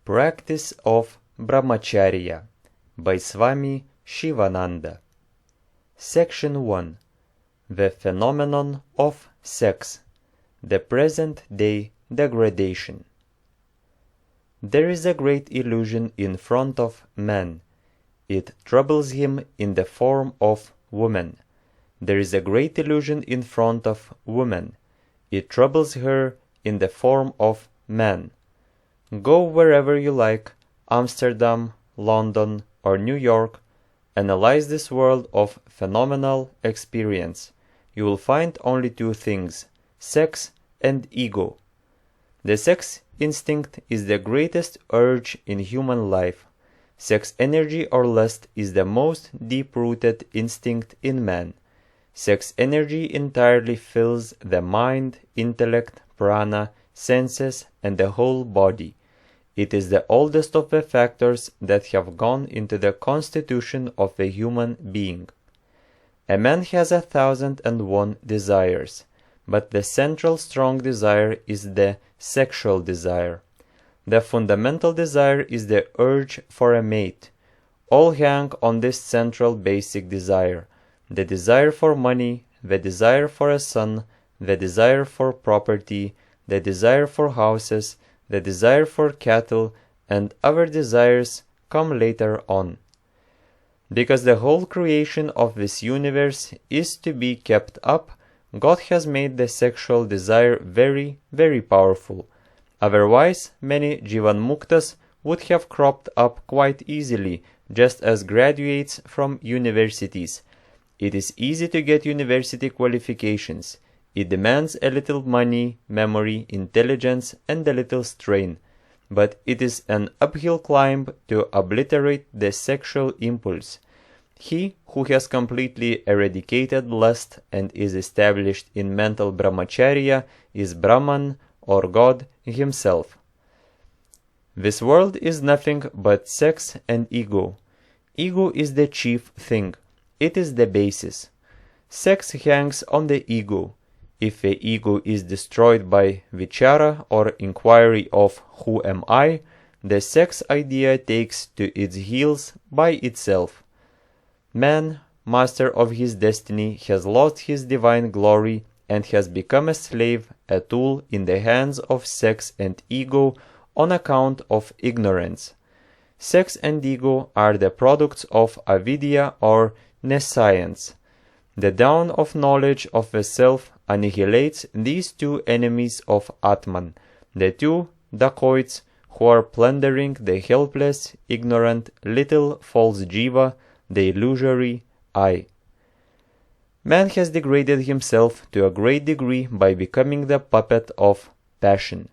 Practice of Brahmacharya by Swami Sivananda. Section 1. The phenomenon of sex, the present-day degradation. There is a great illusion in front of man. It troubles him in the form of woman. There is a great illusion in front of woman. It troubles her in the form of man. Go wherever you like, Amsterdam, London, or New York, analyze this world of phenomenal experience. You will find only two things, sex and ego. The sex instinct is the greatest urge in human life. Sex energy or lust is the most deep-rooted instinct in man. Sex energy entirely fills the mind, intellect, prana, senses, and the whole body. It is the oldest of the factors that have gone into the constitution of a human being. A man has 1,001 desires, but the central strong desire is the sexual desire. The fundamental desire is the urge for a mate. All hang on this central basic desire. The desire for money, the desire for a son, the desire for property, the desire for houses, the desire for cattle, and other desires come later on. Because the whole creation of this universe is to be kept up, God has made the sexual desire very, very powerful. Otherwise, many Jivanmuktas would have cropped up quite easily, just as graduates from universities. It is easy to get university qualifications. It demands a little money, memory, intelligence, and a little strain. But it is an uphill climb to obliterate the sexual impulse. He who has completely eradicated lust and is established in mental brahmacharya is Brahman or God himself. This world is nothing but sex and ego. Ego is the chief thing. It is the basis. Sex hangs on the ego. If the ego is destroyed by vichara or inquiry of who am I, the sex idea takes to its heels by itself. Man, master of his destiny, has lost his divine glory and has become a slave, a tool in the hands of sex and ego on account of ignorance. Sex and ego are the products of avidya or nescience. The dawn of knowledge of the self annihilates these two enemies of Atman, the two dacoits who are plundering the helpless, ignorant, little false jiva, the illusory I. Man has degraded himself to a great degree by becoming the puppet of passion.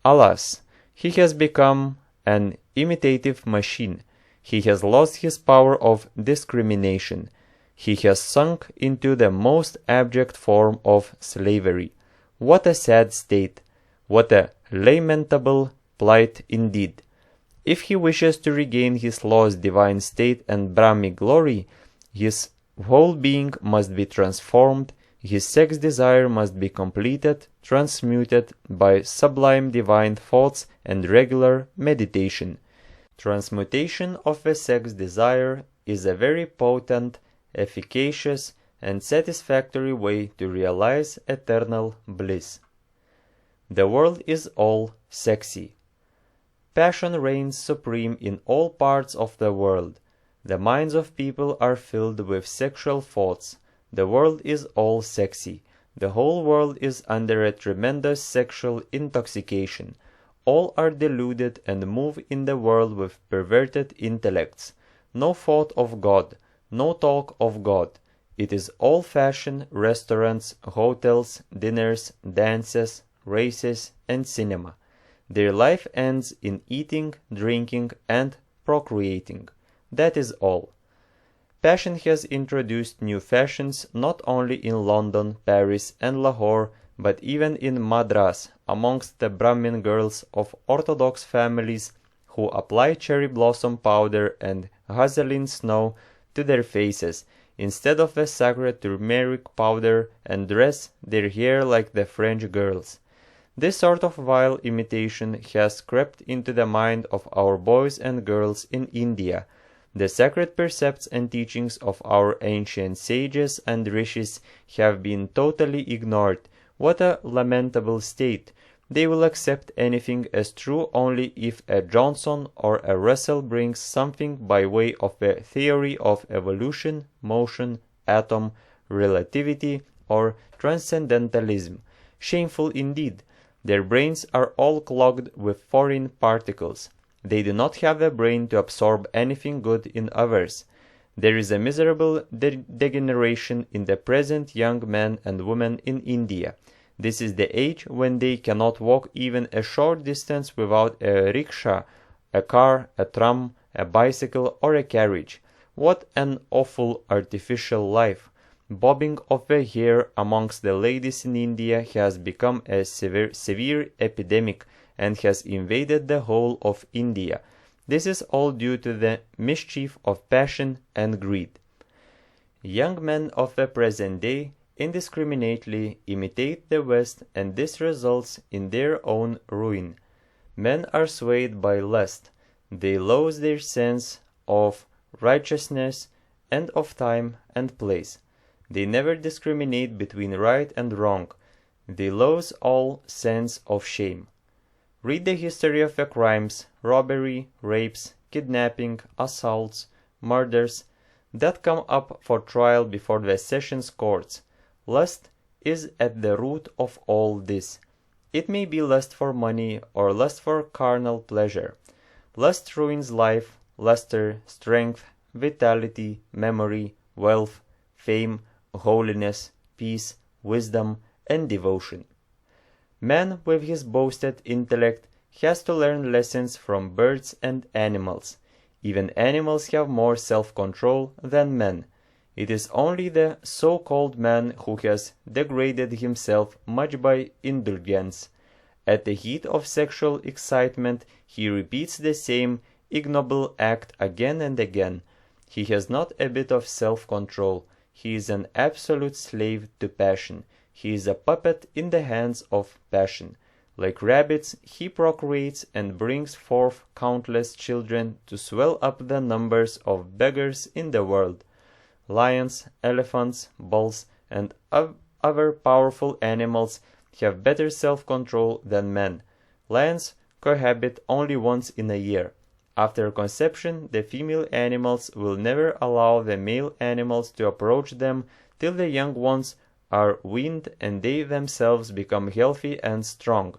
Alas, he has become an imitative machine. He has lost his power of discrimination. He has sunk into the most abject form of slavery. What a sad state! What a lamentable plight indeed! If he wishes to regain his lost divine state and Brahmic glory, his whole being must be transformed, his sex desire must be completed, transmuted by sublime divine thoughts and regular meditation. Transmutation of the sex desire is a very potent, efficacious, and satisfactory way to realize eternal bliss. The world is all sexy. Passion reigns supreme in all parts of the world. The minds of people are filled with sexual thoughts. The world is all sexy. The whole world is under a tremendous sexual intoxication. All are deluded and move in the world with perverted intellects. No thought of God. No talk of God. It is all fashion, restaurants, hotels, dinners, dances, races, and cinema. Their life ends in eating, drinking, and procreating. That is all. Passion has introduced new fashions not only in London, Paris, and Lahore, but even in Madras, amongst the Brahmin girls of orthodox families who apply cherry blossom powder and hazeline snow to their faces, instead of the sacred turmeric powder, and dress their hair like the French girls. This sort of vile imitation has crept into the mind of our boys and girls in India. The sacred precepts and teachings of our ancient sages and rishis have been totally ignored. What a lamentable state! They will accept anything as true only if a Johnson or a Russell brings something by way of a theory of evolution, motion, atom, relativity, or transcendentalism. Shameful indeed! Their brains are all clogged with foreign particles. They do not have a brain to absorb anything good in others. There is a miserable degeneration in the present young men and women in India. This is the age when they cannot walk even a short distance without a rickshaw, a car, a tram, a bicycle, or a carriage. What an awful artificial life! Bobbing of the hair amongst the ladies in India has become a severe epidemic and has invaded the whole of India. This is all due to the mischief of passion and greed. Young men of the present day indiscriminately imitate the West, and this results in their own ruin. Men are swayed by lust. They lose their sense of righteousness and of time and place. They never discriminate between right and wrong. They lose all sense of shame. Read the history of the crimes, robbery, rapes, kidnapping, assaults, murders, that come up for trial before the sessions courts. Lust is at the root of all this. It may be lust for money or lust for carnal pleasure. Lust ruins life, luster, strength, vitality, memory, wealth, fame, holiness, peace, wisdom, and devotion. Man, with his boasted intellect, has to learn lessons from birds and animals. Even animals have more self-control than men. It is only the so-called man who has degraded himself much by indulgence. At the heat of sexual excitement, he repeats the same ignoble act again and again. He has not a bit of self-control. He is an absolute slave to passion. He is a puppet in the hands of passion. Like rabbits, he procreates and brings forth countless children to swell up the numbers of beggars in the world. Lions, elephants, bulls, and other powerful animals have better self-control than men. Lions cohabit only once in a year. After conception, the female animals will never allow the male animals to approach them till the young ones are weaned and they themselves become healthy and strong.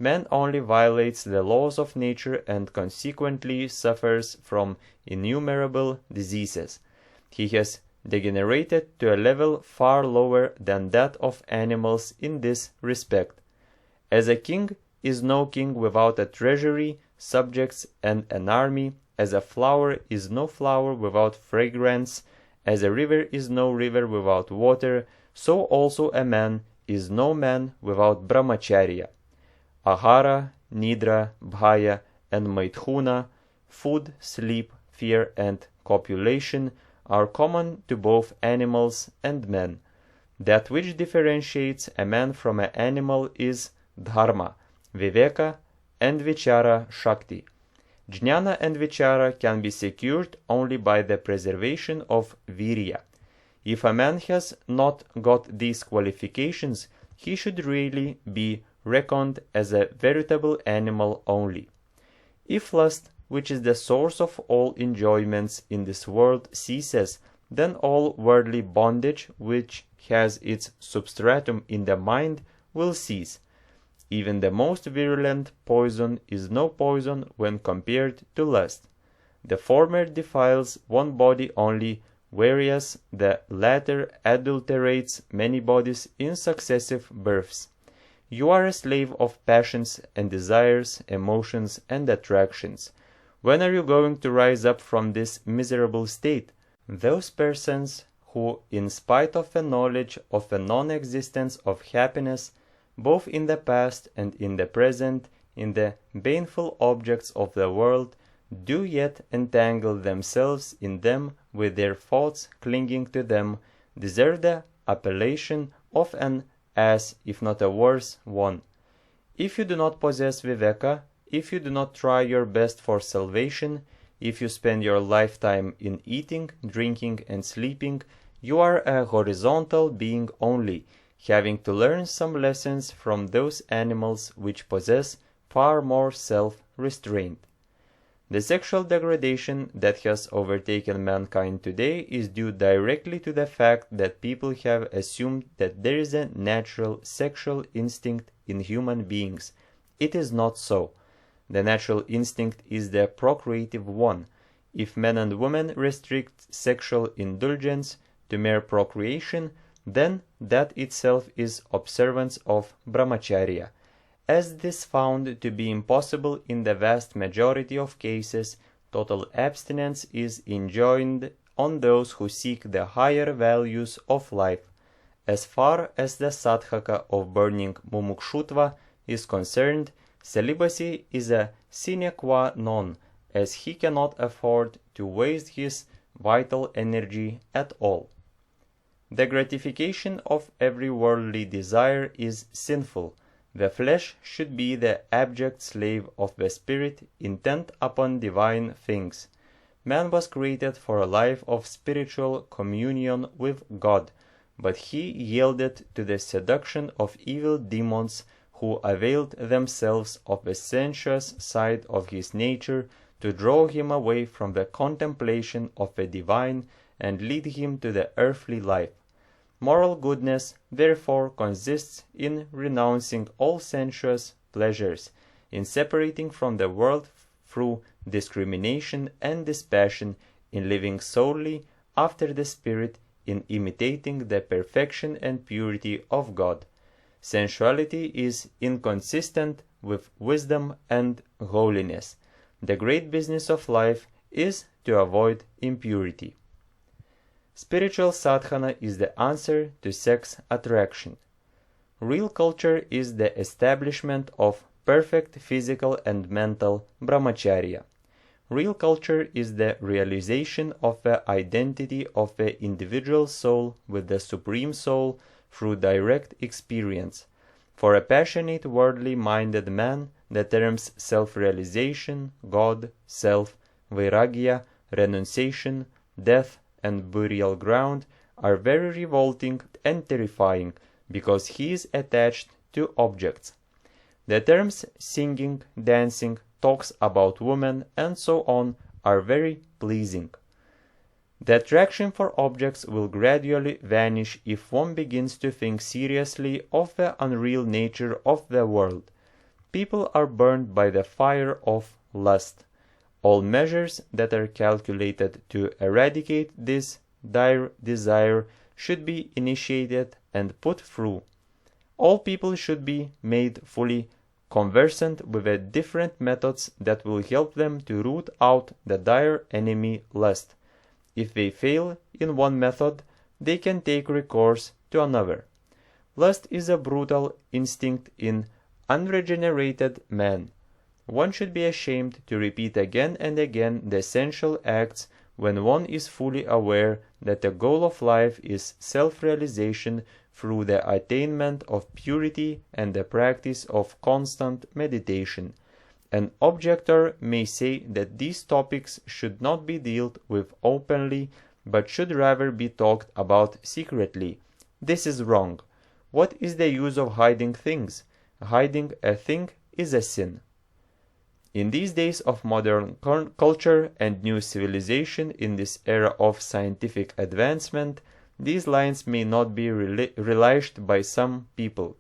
Man only violates the laws of nature and consequently suffers from innumerable diseases. He has degenerated to a level far lower than that of animals in this respect. As a king is no king without a treasury, subjects, and an army, as a flower is no flower without fragrance, as a river is no river without water, so also a man is no man without brahmacharya. Ahara, nidra, bhaya, and maithuna, food, sleep, fear, and copulation, are common to both animals and men. That which differentiates a man from an animal is dharma, viveka, and vichara shakti. Jnana and vichara can be secured only by the preservation of virya. If a man has not got these qualifications, he should really be reckoned as a veritable animal only. If lust, which is the source of all enjoyments in this world, ceases, then all worldly bondage, which has its substratum in the mind, will cease. Even the most virulent poison is no poison when compared to lust. The former defiles one body only, whereas the latter adulterates many bodies in successive births. You are a slave of passions and desires, emotions and attractions. When are you going to rise up from this miserable state? Those persons who, in spite of the knowledge of the non-existence of happiness, both in the past and in the present, in the baneful objects of the world, do yet entangle themselves in them with their thoughts clinging to them, deserve the appellation of an ass, if not a worse one. If you do not possess viveka, if you do not try your best for salvation, if you spend your lifetime in eating, drinking, and sleeping, you are a horizontal being only, having to learn some lessons from those animals which possess far more self-restraint. The sexual degradation that has overtaken mankind today is due directly to the fact that people have assumed that there is a natural sexual instinct in human beings. It is not so. The natural instinct is the procreative one. If men and women restrict sexual indulgence to mere procreation, then that itself is observance of Brahmacharya. As this found to be impossible in the vast majority of cases, total abstinence is enjoined on those who seek the higher values of life. As far as the sadhaka of burning mumukshutva is concerned, celibacy is a sine qua non, as he cannot afford to waste his vital energy at all. The gratification of every worldly desire is sinful. The flesh should be the abject slave of the spirit intent upon divine things. Man was created for a life of spiritual communion with God, but he yielded to the seduction of evil demons who availed themselves of the sensuous side of his nature to draw him away from the contemplation of the divine and lead him to the earthly life. Moral goodness, therefore, consists in renouncing all sensuous pleasures, in separating from the world through discrimination and dispassion, in living solely after the Spirit, in imitating the perfection and purity of God. Sensuality is inconsistent with wisdom and holiness. The great business of life is to avoid impurity. Spiritual sadhana is the answer to sex attraction. Real culture is the establishment of perfect physical and mental brahmacharya. Real culture is the realization of the identity of the individual soul with the Supreme Soul through direct experience. For a passionate, worldly-minded man, the terms self-realization, God, self, vairagya, renunciation, death, and burial ground are very revolting and terrifying because he is attached to objects. The terms singing, dancing, talks about women, and so on are very pleasing. The attraction for objects will gradually vanish if one begins to think seriously of the unreal nature of the world. People are burned by the fire of lust. All measures that are calculated to eradicate this dire desire should be initiated and put through. All people should be made fully conversant with the different methods that will help them to root out the dire enemy lust. If they fail in one method, they can take recourse to another. Lust is a brutal instinct in unregenerated man. One should be ashamed to repeat again and again the essential acts when one is fully aware that the goal of life is self-realization through the attainment of purity and the practice of constant meditation. An objector may say that these topics should not be dealt with openly, but should rather be talked about secretly. This is wrong. What is the use of hiding things? Hiding a thing is a sin. In these days of modern culture and new civilization, in this era of scientific advancement, these lines may not be relished by some people.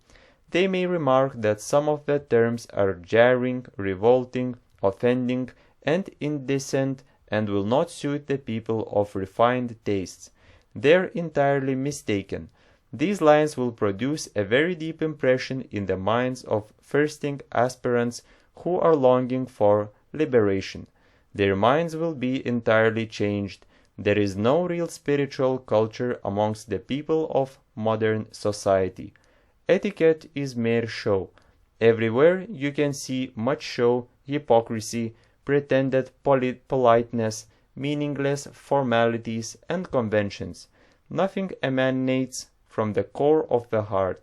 They may remark that some of the terms are jarring, revolting, offending, and indecent, and will not suit the people of refined tastes. They are entirely mistaken. These lines will produce a very deep impression in the minds of thirsting aspirants who are longing for liberation. Their minds will be entirely changed. There is no real spiritual culture amongst the people of modern society. Etiquette is mere show. Everywhere you can see much show, hypocrisy, pretended politeness, meaningless formalities and conventions. Nothing emanates from the core of the heart.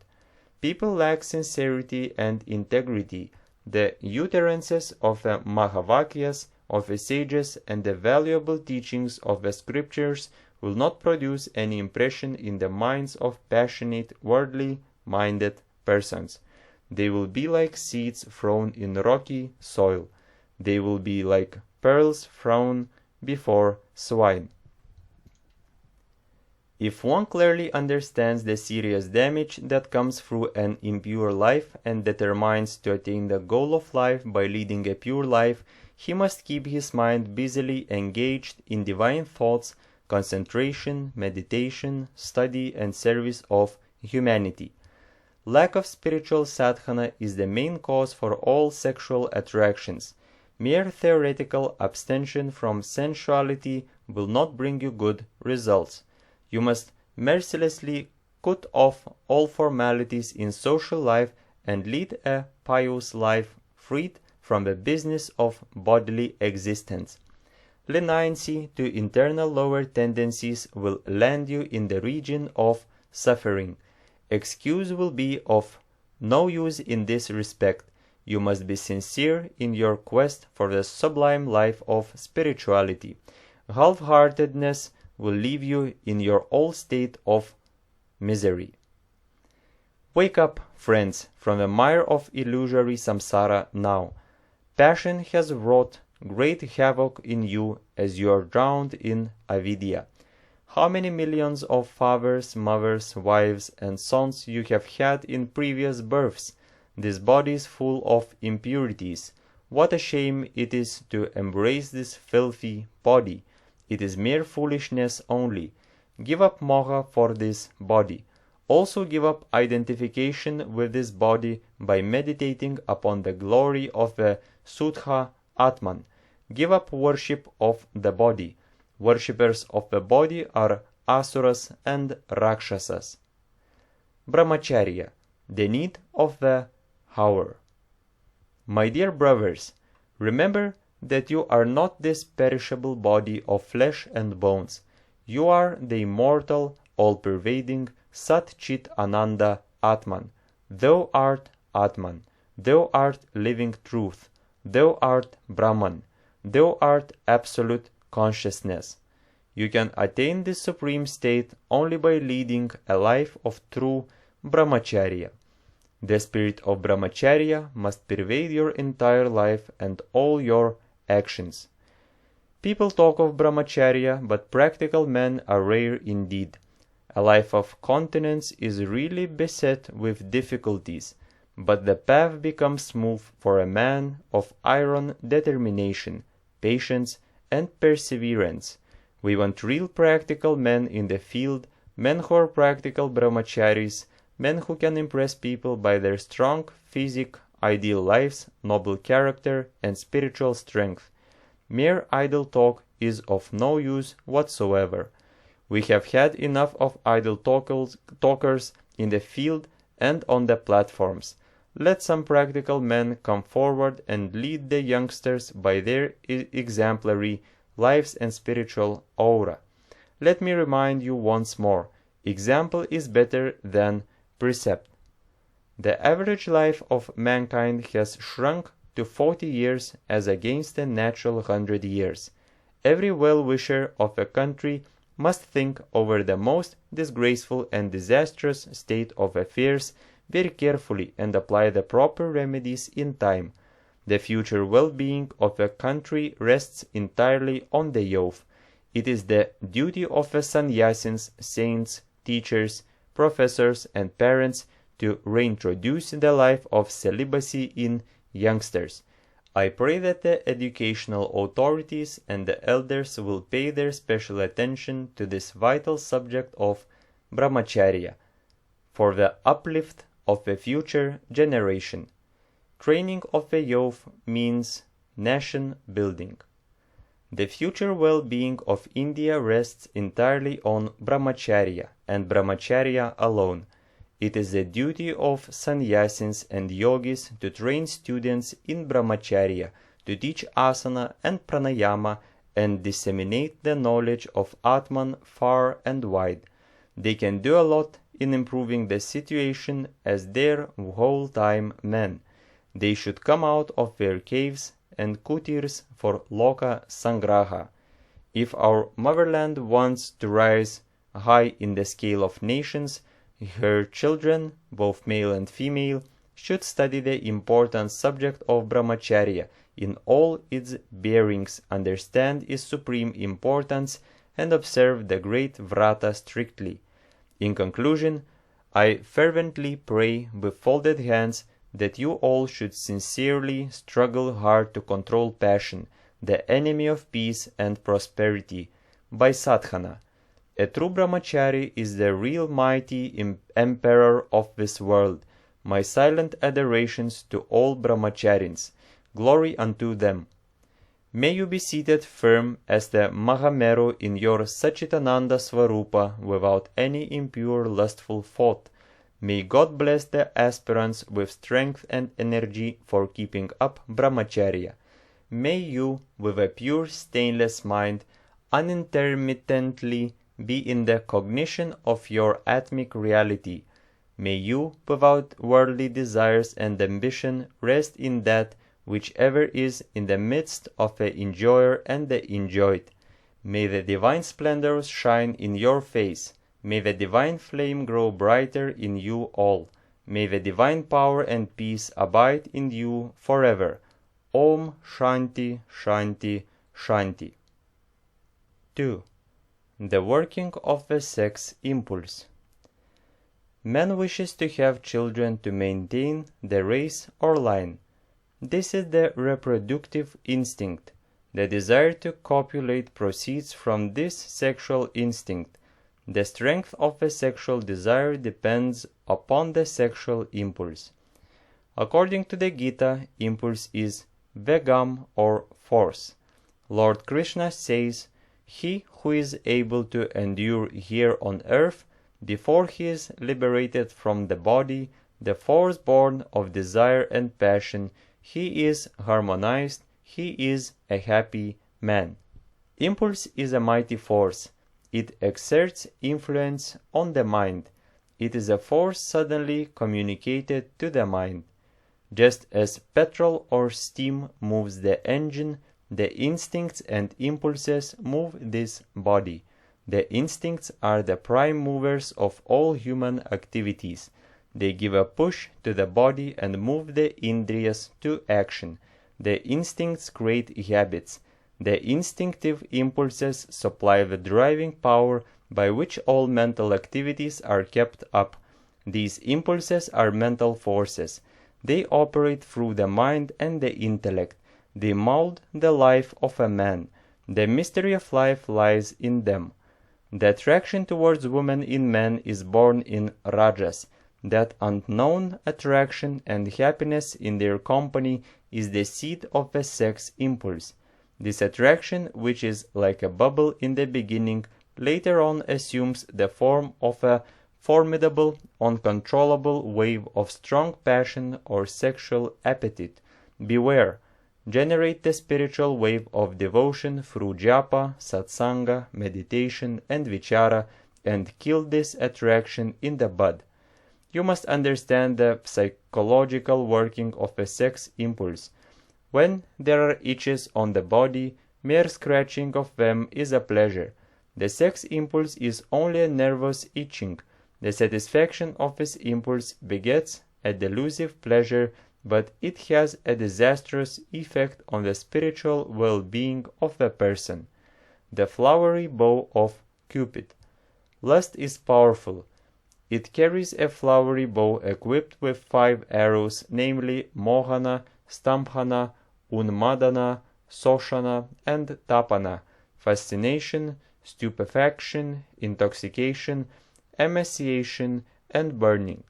People lack sincerity and integrity. The utterances of the Mahavakyas of the sages and the valuable teachings of the scriptures will not produce any impression in the minds of passionate, worldly-minded persons. They will be like seeds thrown in rocky soil. They will be like pearls thrown before swine. If one clearly understands the serious damage that comes through an impure life and determines to attain the goal of life by leading a pure life, he must keep his mind busily engaged in divine thoughts, concentration, meditation, study, and service of humanity. Lack of spiritual sadhana is the main cause for all sexual attractions. Mere theoretical abstention from sensuality will not bring you good results. You must mercilessly cut off all formalities in social life and lead a pious life freed from the business of bodily existence. Leniency to internal lower tendencies will land you in the region of suffering. Excuse will be of no use in this respect. You must be sincere in your quest for the sublime life of spirituality. Half-heartedness will leave you in your old state of misery. Wake up, friends, from the mire of illusory samsara now. Passion has wrought great havoc in you as you are drowned in avidya. How many millions of fathers, mothers, wives, and sons you have had in previous births? This body is full of impurities. What a shame it is to embrace this filthy body. It is mere foolishness only. Give up moha for this body. Also give up identification with this body by meditating upon the glory of the Suddha Atman. Give up worship of the body. Worshippers of the body are asuras and rakshasas. Brahmacharya, the need of the hour. My dear brothers, remember that you are not this perishable body of flesh and bones. You are the immortal, all-pervading Sat Chit Ananda Atman. Thou art Atman. Thou art living truth. Thou art Brahman. Thou art absolute consciousness. You can attain this supreme state only by leading a life of true Brahmacharya. The spirit of Brahmacharya must pervade your entire life and all your actions. People talk of Brahmacharya, but practical men are rare indeed. A life of continence is really beset with difficulties, but the path becomes smooth for a man of iron determination, patience, and perseverance. We want real practical men in the field, men who are practical brahmacharis, men who can impress people by their strong physique, ideal lives, noble character, and spiritual strength. Mere idle talk is of no use whatsoever. We have had enough of idle talkers in the field and on the platforms. Let some practical men come forward and lead the youngsters by their exemplary lives and spiritual aura. Let me remind you once more, example is better than precept. The average life of mankind has shrunk to 40 years as against a natural 100 years. Every well-wisher of a country must think over the most disgraceful and disastrous state of affairs very carefully and apply the proper remedies in time. The future well-being of a country rests entirely on the youth. It is the duty of the sannyasins, saints, teachers, professors, and parents to reintroduce the life of celibacy in youngsters. I pray that the educational authorities and the elders will pay their special attention to this vital subject of Brahmacharya for the uplift of the future generation. Training of the youth means nation building. The future well-being of India rests entirely on Brahmacharya and Brahmacharya alone. It is the duty of sannyasins and yogis to train students in Brahmacharya, to teach asana and pranayama and disseminate the knowledge of Atman far and wide. They can do a lot in improving the situation as their whole-time men. They should come out of their caves and kutirs for loka sangraha. If our motherland wants to rise high in the scale of nations, her children, both male and female, should study the important subject of brahmacharya in all its bearings, understand its supreme importance, and observe the great vrata strictly. In conclusion, I fervently pray with folded hands that you all should sincerely struggle hard to control passion, the enemy of peace and prosperity, by sadhana. A true brahmachari is the real mighty emperor of this world. My silent adorations to all brahmacharins. Glory unto them. May you be seated firm as the Mahameru in your Sachitananda Svarupa without any impure lustful thought. May God bless the aspirants with strength and energy for keeping up brahmacharya. May you, with a pure stainless mind, unintermittently be in the cognition of your atmic reality. May you, without worldly desires and ambition, rest in that whichever is in the midst of the enjoyer and the enjoyed. May the divine splendors shine in your face. May the divine flame grow brighter in you all. May the divine power and peace abide in you forever. Om Shanti Shanti Shanti. 2. The working of the sex impulse. Man wishes to have children to maintain the race or line. This is the reproductive instinct. The desire to copulate proceeds from this sexual instinct. The strength of the sexual desire depends upon the sexual impulse. According to the Gita, impulse is vegam or force. Lord Krishna says, "He who is able to endure here on earth, before he is liberated from the body, the force born of desire and passion, he is harmonized, he is a happy man." Impulse is a mighty force. It exerts influence on the mind. It is a force suddenly communicated to the mind. Just as petrol or steam moves the engine, the instincts and impulses move this body. The instincts are the prime movers of all human activities. They give a push to the body and move the indriyas to action. The instincts create habits. The instinctive impulses supply the driving power by which all mental activities are kept up. These impulses are mental forces. They operate through the mind and the intellect. They mold the life of a man. The mystery of life lies in them. The attraction towards women in men is born in rajas. That unknown attraction and happiness in their company is the seed of the sex impulse. This attraction, which is like a bubble in the beginning, later on assumes the form of a formidable, uncontrollable wave of strong passion or sexual appetite. Beware! Generate the spiritual wave of devotion through japa, satsanga, meditation, and vichara, and kill this attraction in the bud. You must understand the psychological working of a sex impulse. When there are itches on the body, mere scratching of them is a pleasure. The sex impulse is only a nervous itching. The satisfaction of this impulse begets a delusive pleasure, but it has a disastrous effect on the spiritual well-being of the person. The flowery bow of Cupid. Lust is powerful. It carries a flowery bow equipped with 5 arrows, namely Mohana, Stambhana, Unmadana, Soshana, and Tapana, fascination, stupefaction, intoxication, emaciation, and burning.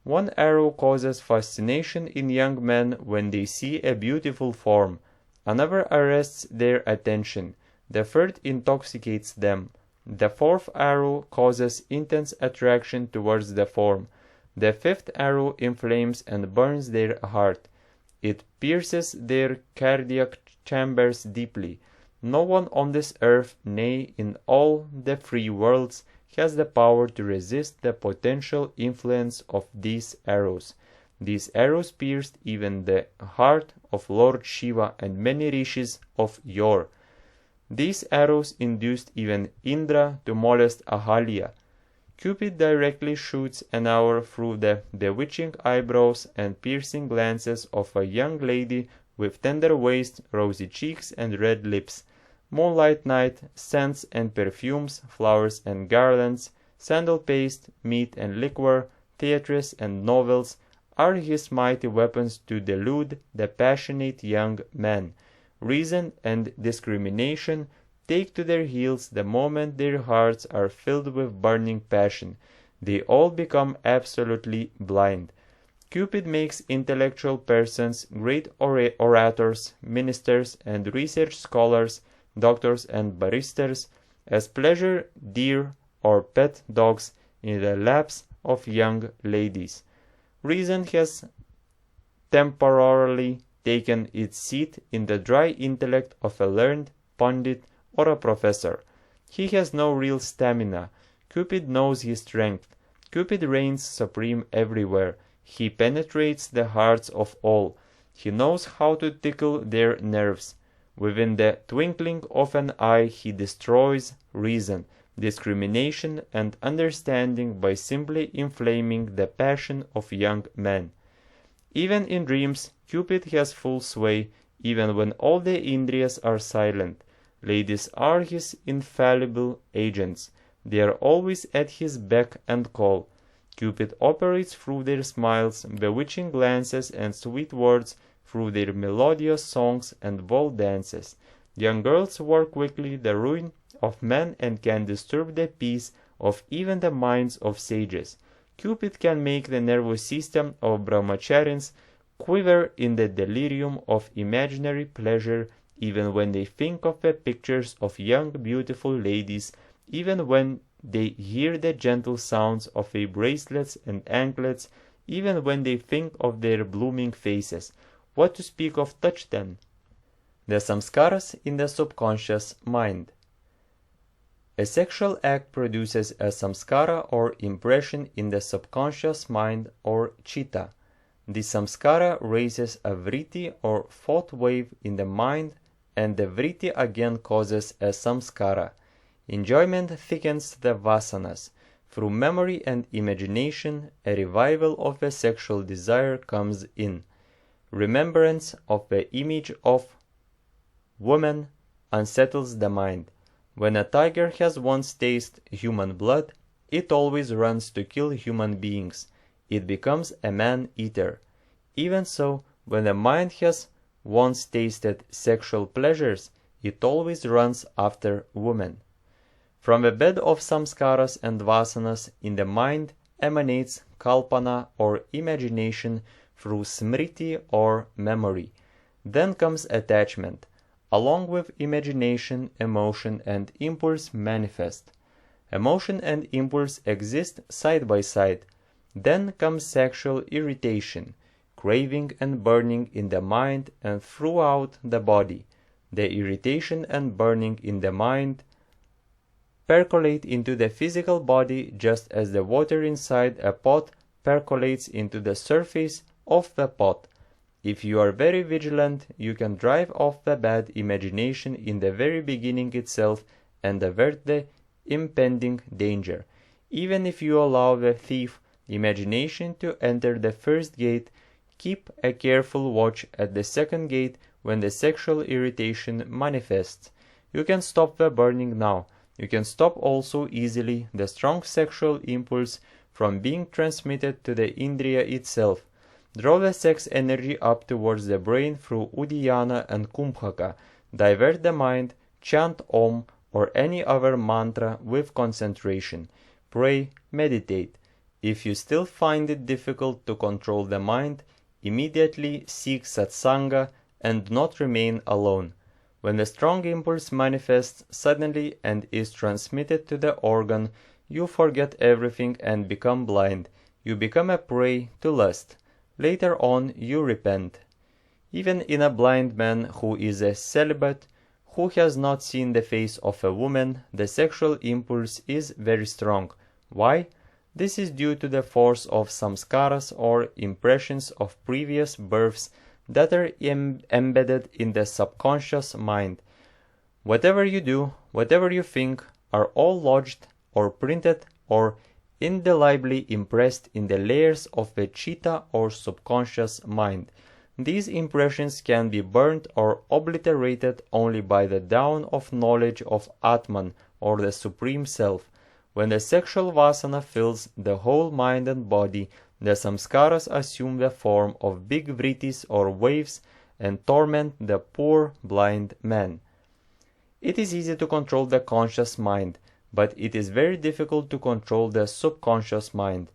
One arrow causes fascination in young men when they see a beautiful form. Another arrests their attention. The third intoxicates them. The fourth arrow causes intense attraction towards the form. The fifth arrow inflames and burns their heart. It pierces their cardiac chambers deeply. No one on this earth, nay, in all the 3 worlds, has the power to resist the potential influence of these arrows. These arrows pierced even the heart of Lord Shiva and many rishis of yore. These arrows induced even Indra to molest Ahalya. Cupid directly shoots an arrow through the bewitching eyebrows and piercing glances of a young lady with tender waist, rosy cheeks, and red lips. Moonlight night, scents and perfumes, flowers and garlands, sandal paste, meat and liquor, theatres and novels are his mighty weapons to delude the passionate young man. Reason and discrimination take to their heels the moment their hearts are filled with burning passion. They all become absolutely blind. Cupid makes intellectual persons great orators, ministers, and research scholars, doctors and barristers, as pleasure deer or pet dogs in the laps of young ladies. Reason has temporarily taken its seat in the dry intellect of a learned pundit or a professor. He has no real stamina. Cupid knows his strength. Cupid reigns supreme everywhere. He penetrates the hearts of all. He knows how to tickle their nerves. Within the twinkling of an eye he destroys reason, discrimination, and understanding by simply inflaming the passion of young men. Even in dreams, Cupid has full sway, even when all the Indriyas are silent. Ladies are his infallible agents. They are always at his beck and call. Cupid operates through their smiles, bewitching glances, and sweet words, through their melodious songs and bold dances. Young girls work quickly the ruin of men and can disturb the peace of even the minds of sages. Cupid can make the nervous system of Brahmacharins quiver in the delirium of imaginary pleasure, even when they think of the pictures of young beautiful ladies, even when they hear the gentle sounds of their bracelets and anklets, even when they think of their blooming faces. What to speak of touch then? The samskaras in the subconscious mind. A sexual act produces a samskara or impression in the subconscious mind or chitta. The samskara raises a vritti or thought wave in the mind, and the vritti again causes a samskara. Enjoyment thickens the vasanas. Through memory and imagination, a revival of the sexual desire comes in. Remembrance of the image of woman unsettles the mind. When a tiger has once tasted human blood, it always runs to kill human beings. It becomes a man-eater. Even so, when the mind has once tasted sexual pleasures, it always runs after woman. From the bed of samskaras and vasanas in the mind emanates kalpana or imagination through smriti or memory. Then comes attachment. Along with imagination, emotion and impulse manifest. Emotion and impulse exist side by side. Then comes sexual irritation, craving and burning in the mind and throughout the body. The irritation and burning in the mind percolate into the physical body just as the water inside a pot percolates into the surface of the pot. If you are very vigilant, you can drive off the bad imagination in the very beginning itself and avert the impending danger. Even if you allow the thief imagination to enter the first gate, keep a careful watch at the second gate when the sexual irritation manifests. You can stop the burning now. You can stop also easily the strong sexual impulse from being transmitted to the indriya itself. Draw the sex energy up towards the brain through Udiyana and Kumbhaka. Divert the mind, chant Om or any other mantra with concentration. Pray, meditate. If you still find it difficult to control the mind, immediately seek satsanga and do not remain alone. When the strong impulse manifests suddenly and is transmitted to the organ, you forget everything and become blind. You become a prey to lust. Later on, you repent. Even in a blind man who is a celibate, who has not seen the face of a woman, the sexual impulse is very strong. Why? This is due to the force of samskaras or impressions of previous births that are embedded in the subconscious mind. Whatever you do, whatever you think, are all lodged or printed or indelibly impressed in the layers of the chitta or subconscious mind. These impressions can be burnt or obliterated only by the dawn of knowledge of Atman or the Supreme Self. When the sexual vasana fills the whole mind and body, the samskaras assume the form of big vrittis or waves and torment the poor blind man. It is easy to control the conscious mind, but it is very difficult to control the subconscious mind.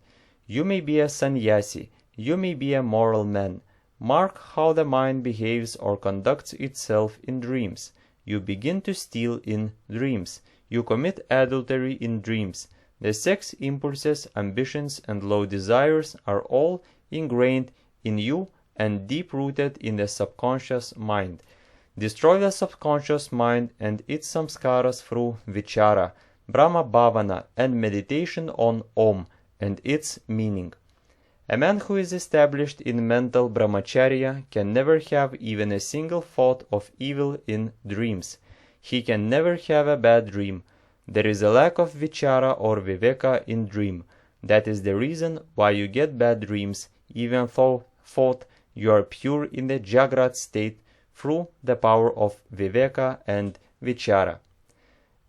You may be a sannyasi, you may be a moral man. Mark how the mind behaves or conducts itself in dreams. You begin to steal in dreams. You commit adultery in dreams. The sex impulses, ambitions, and low desires are all ingrained in you and deep-rooted in the subconscious mind. Destroy the subconscious mind and its samskaras through vichara, Brahma bhavana, and meditation on Om and its meaning. A man who is established in mental brahmacharya can never have even a single thought of evil in dreams. He can never have a bad dream. There is a lack of vichara or viveka in dream. That is the reason why you get bad dreams, even though thought you are pure in the jagrat state through the power of viveka and vichara.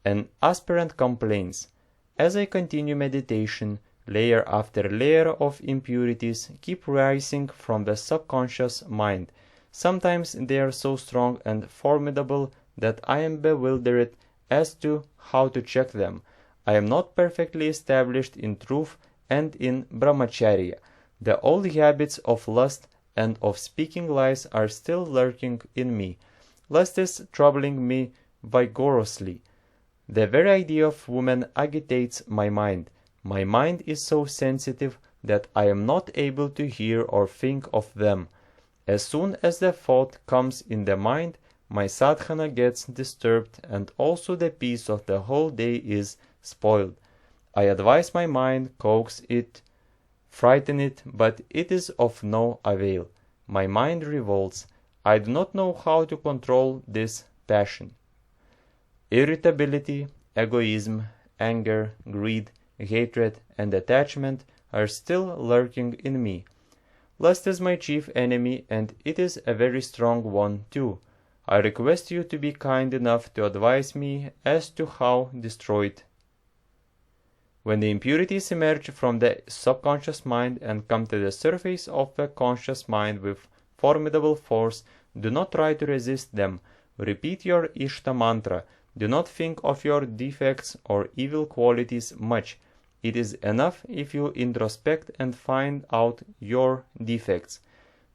An aspirant complains, as I continue meditation, layer after layer of impurities keep rising from the subconscious mind. Sometimes they are so strong and formidable that I am bewildered as to how to check them. I am not perfectly established in truth and in brahmacharya. The old habits of lust and of speaking lies are still lurking in me. Lust is troubling me vigorously. The very idea of woman agitates my mind. My mind is so sensitive that I am not able to hear or think of them. As soon as the thought comes in the mind, my sadhana gets disturbed and also the peace of the whole day is spoiled. I advise my mind, coax it, frighten it, but it is of no avail. My mind revolts. I do not know how to control this passion. Irritability, egoism, anger, greed, hatred, and attachment are still lurking in me. Lust is my chief enemy, and it is a very strong one too. I request you to be kind enough to advise me as to how destroy it. When the impurities emerge from the subconscious mind and come to the surface of the conscious mind with formidable force, do not try to resist them. Repeat your Ishta mantra. Do not think of your defects or evil qualities much. It is enough if you introspect and find out your defects.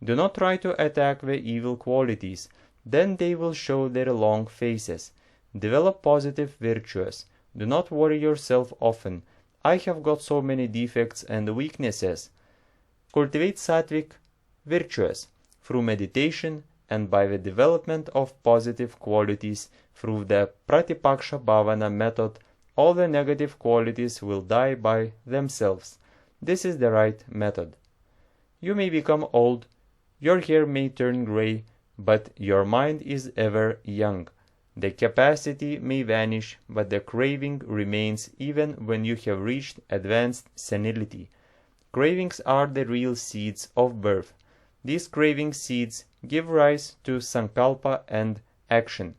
Do not try to attack the evil qualities. Then they will show their long faces. Develop positive virtues. Do not worry yourself often. I have got so many defects and weaknesses. Cultivate sattvic virtues through meditation and by the development of positive qualities through the pratipaksha bhavana method. All the negative qualities will die by themselves. This is the right method. You may become old, your hair may turn gray, but your mind is ever young. The capacity may vanish, but the craving remains even when you have reached advanced senility. Cravings are the real seeds of birth. These craving seeds give rise to sankalpa and action.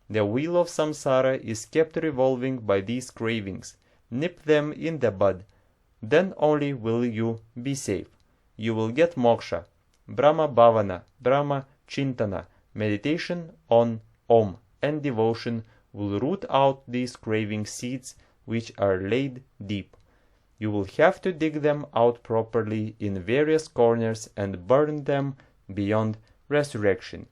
The wheel of samsara is kept revolving by these cravings. Nip them in the bud. Then only will you be safe. You will get moksha. Brahma bhavana, Brahma chintana, meditation on Om, and devotion will root out these craving seeds which are laid deep. You will have to dig them out properly in various corners and burn them beyond resurrection.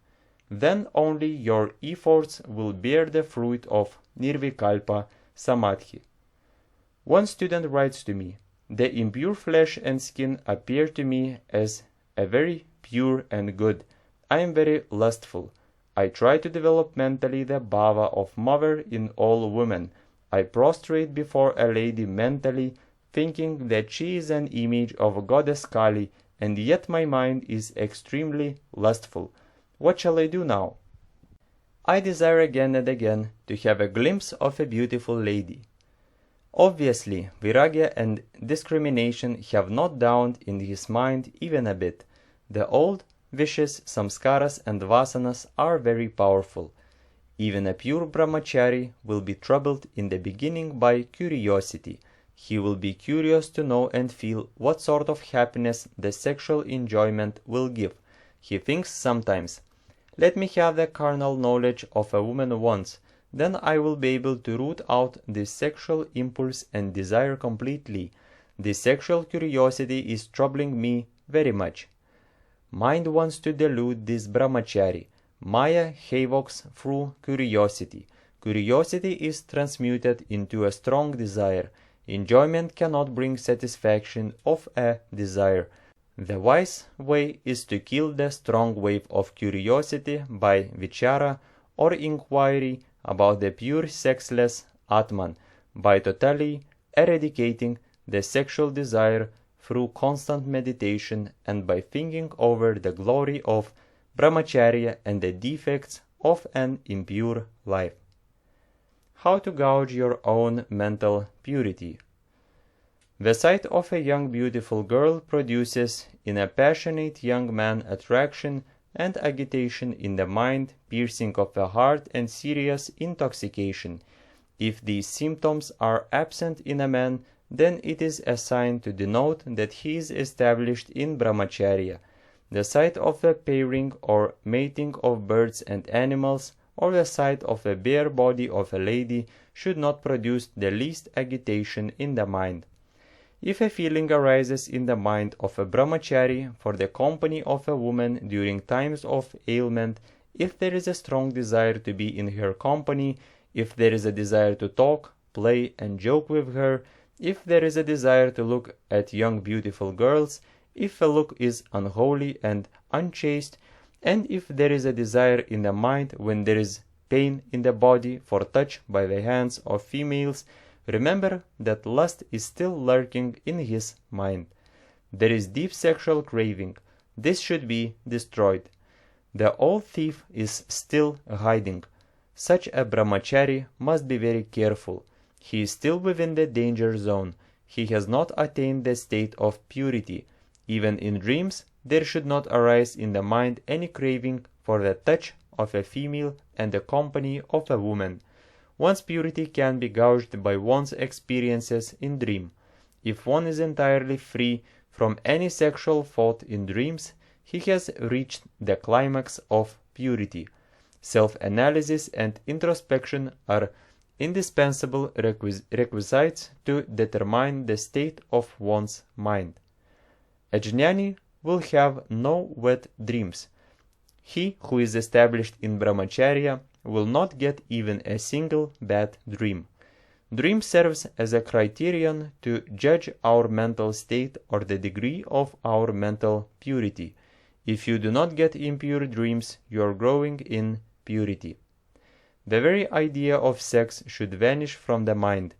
Then only your efforts will bear the fruit of nirvikalpa samadhi. One student writes to me, "The impure flesh and skin appear to me as a very pure and good. I am very lustful. I try to develop mentally the bhava of mother in all women. I prostrate before a lady mentally, thinking that she is an image of goddess Kali, and yet my mind is extremely lustful. What shall I do now? I desire again and again to have a glimpse of a beautiful lady. Obviously, viragya and discrimination have not dawned in his mind even a bit. The old wishes, samskaras and vasanas are very powerful. Even a pure brahmachari will be troubled in the beginning by curiosity. He will be curious to know and feel what sort of happiness the sexual enjoyment will give. He thinks sometimes, let me have the carnal knowledge of a woman once, then I will be able to root out this sexual impulse and desire completely. This sexual curiosity is troubling me very much. Mind wants to delude this brahmachari. Maya havocks through curiosity. Curiosity is transmuted into a strong desire. Enjoyment cannot bring satisfaction of a desire. The wise way is to kill the strong wave of curiosity by vichara or inquiry about the pure sexless Atman, by totally eradicating the sexual desire through constant meditation and by thinking over the glory of brahmacharya and the defects of an impure life. How to gauge your own mental purity. The sight of a young beautiful girl produces in a passionate young man attraction and agitation in the mind, piercing of the heart and serious intoxication. If these symptoms are absent in a man, then it is a sign to denote that he is established in brahmacharya. The sight of the pairing or mating of birds and animals, or the sight of the bare body of a lady should not produce the least agitation in the mind. If a feeling arises in the mind of a brahmachari for the company of a woman during times of ailment, if there is a strong desire to be in her company, if there is a desire to talk, play, and joke with her, if there is a desire to look at young beautiful girls, if a look is unholy and unchaste, and if there is a desire in the mind when there is pain in the body for touch by the hands of females, remember that lust is still lurking in his mind. There is deep sexual craving. This should be destroyed. The old thief is still hiding. Such a brahmachari must be very careful. He is still within the danger zone. He has not attained the state of purity. Even in dreams, there should not arise in the mind any craving for the touch of a female and the company of a woman. One's purity can be gauged by one's experiences in dream. If one is entirely free from any sexual thought in dreams, he has reached the climax of purity. Self-analysis and introspection are indispensable requisites to determine the state of one's mind. A jnani will have no wet dreams. He who is established in brahmacharya will not get even a single bad dream. Dream serves as a criterion to judge our mental state or the degree of our mental purity. If you do not get impure dreams, you are growing in purity. The very idea of sex should vanish from the mind.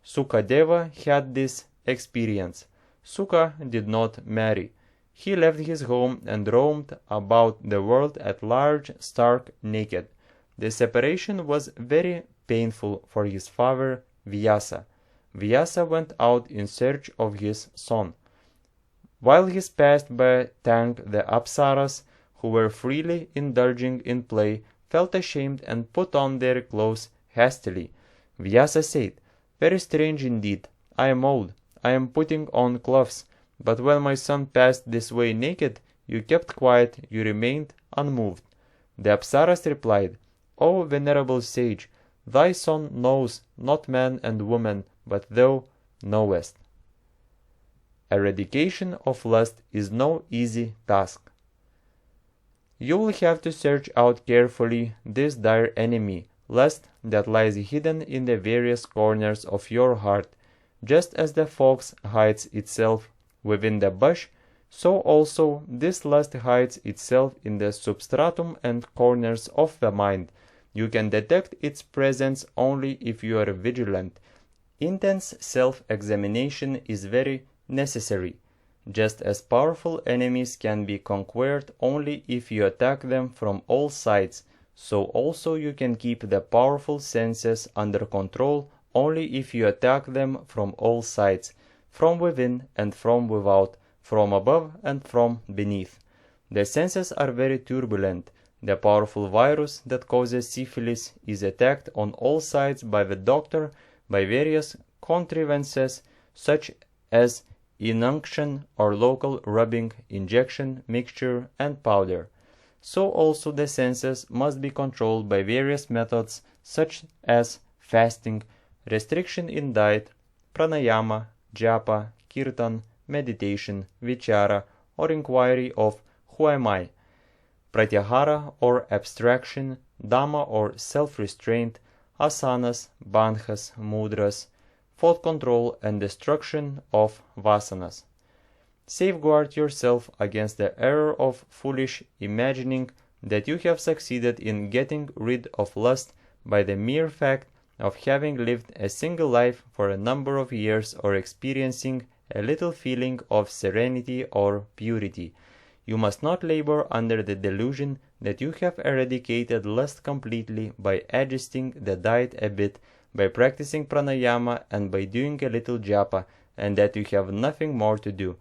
Sukadeva had this experience. Suka did not marry. He left his home and roamed about the world at large, stark naked. The separation was very painful for his father, Vyasa. Vyasa went out in search of his son. While he passed by Tang, the Apsaras, who were freely indulging in play, felt ashamed and put on their clothes hastily. Vyasa said, "Very strange indeed. I am old. I am putting on clothes. But when my son passed this way naked, you kept quiet, you remained unmoved." The Apsaras replied, "O venerable sage, thy son knows not man and woman, but thou knowest." Eradication of lust is no easy task. You will have to search out carefully this dire enemy, lust that lies hidden in the various corners of your heart, just as the fox hides itself within the bush So also this lust hides itself in the substratum and corners of the mind. You can detect its presence only if you are vigilant. Intense self-examination is very necessary. Just as powerful enemies can be conquered only if you attack them from all sides, so also you can keep the powerful senses under control only if you attack them from all sides, from within and from without, from above and from beneath. The senses are very turbulent. The powerful virus that causes syphilis is attacked on all sides by the doctor by various contrivances such as inunction or local rubbing, injection, mixture, and powder. So also the senses must be controlled by various methods such as fasting, restriction in diet, pranayama, japa, kirtan, meditation, vichara, or inquiry of who am I, pratyahara or abstraction, dhamma or self-restraint, asanas, bandhas, mudras, thought control and destruction of vasanas. Safeguard yourself against the error of foolish imagining that you have succeeded in getting rid of lust by the mere fact of having lived a single life for a number of years or experiencing a little feeling of serenity or purity. You must not labor under the delusion that you have eradicated lust completely by adjusting the diet a bit, by practicing pranayama and by doing a little japa, and that you have nothing more to do.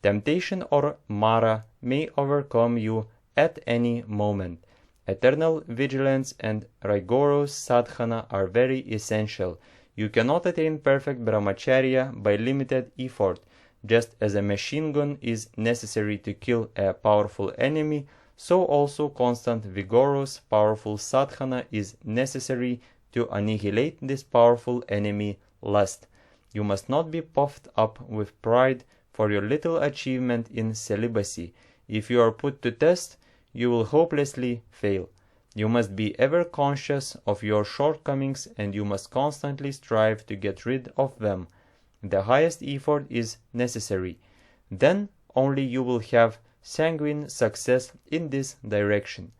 Temptation or mara may overcome you at any moment. Eternal vigilance and rigorous sadhana are very essential. You cannot attain perfect brahmacharya by limited effort. Just as a machine gun is necessary to kill a powerful enemy, so also constant, vigorous, powerful sadhana is necessary to annihilate this powerful enemy, lust. You must not be puffed up with pride for your little achievement in celibacy. If you are put to test, you will hopelessly fail. You must be ever conscious of your shortcomings and you must constantly strive to get rid of them. The highest effort is necessary. Then only you will have sanguine success in this direction.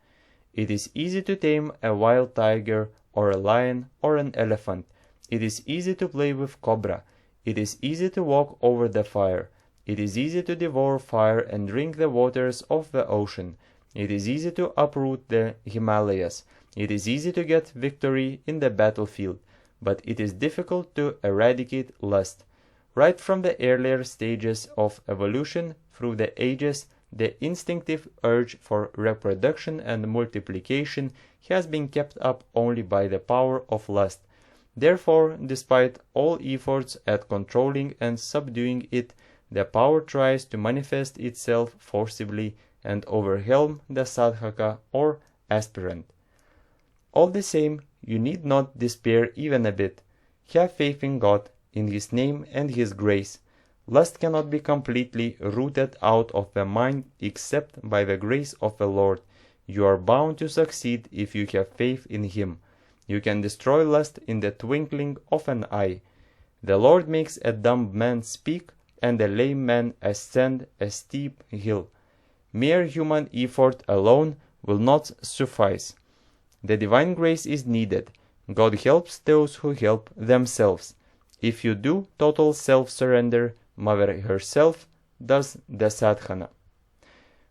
It is easy to tame a wild tiger or a lion or an elephant. It is easy to play with cobra. It is easy to walk over the fire. It is easy to devour fire and drink the waters of the ocean. It is easy to uproot the Himalayas. It is easy to get victory in the battlefield, but it is difficult to eradicate lust. Right from the earlier stages of evolution through the ages, the instinctive urge for reproduction and multiplication has been kept up only by the power of lust. Therefore, despite all efforts at controlling and subduing it, the power tries to manifest itself forcibly and overwhelm the sadhaka or aspirant. All the same, you need not despair even a bit. Have faith in God, in His name and His grace. Lust cannot be completely rooted out of the mind except by the grace of the Lord. You are bound to succeed if you have faith in Him. You can destroy lust in the twinkling of an eye. The Lord makes a dumb man speak and a lame man ascend a steep hill. Mere human effort alone will not suffice. The divine grace is needed. God helps those who help themselves. If you do total self-surrender, Mother herself does the sadhana.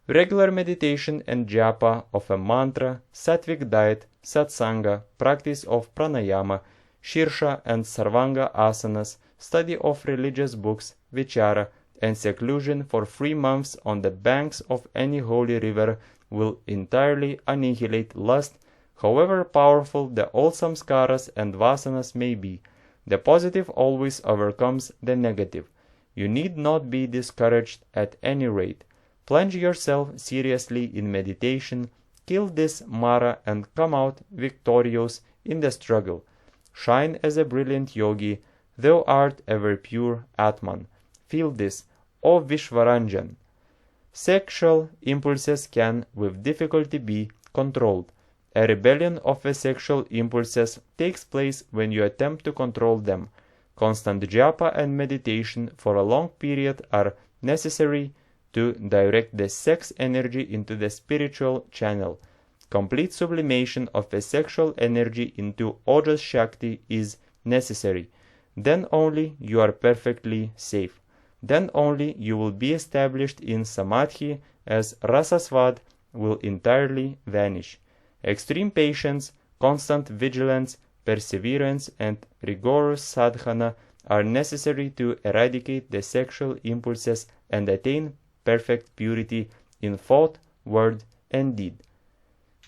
Regular meditation and japa of a mantra, sattvic diet, satsanga, practice of pranayama, shirsha and sarvanga asanas, study of religious books, vichara, and seclusion for 3 months on the banks of any holy river will entirely annihilate lust, however powerful the old samskaras and vasanas may be. The positive always overcomes the negative. You need not be discouraged at any rate. Plunge yourself seriously in meditation, kill this Mara and come out victorious in the struggle. Shine as a brilliant yogi, thou art ever pure Atman. Feel this, O Vishvaranjan. Sexual impulses can with difficulty be controlled. A rebellion of the sexual impulses takes place when you attempt to control them. Constant japa and meditation for a long period are necessary to direct the sex energy into the spiritual channel. Complete sublimation of the sexual energy into ojas shakti is necessary. Then only you are perfectly safe. Then only you will be established in samadhi, as rasasvad will entirely vanish. Extreme patience, constant vigilance, perseverance, and rigorous sadhana are necessary to eradicate the sexual impulses and attain perfect purity in thought, word, and deed.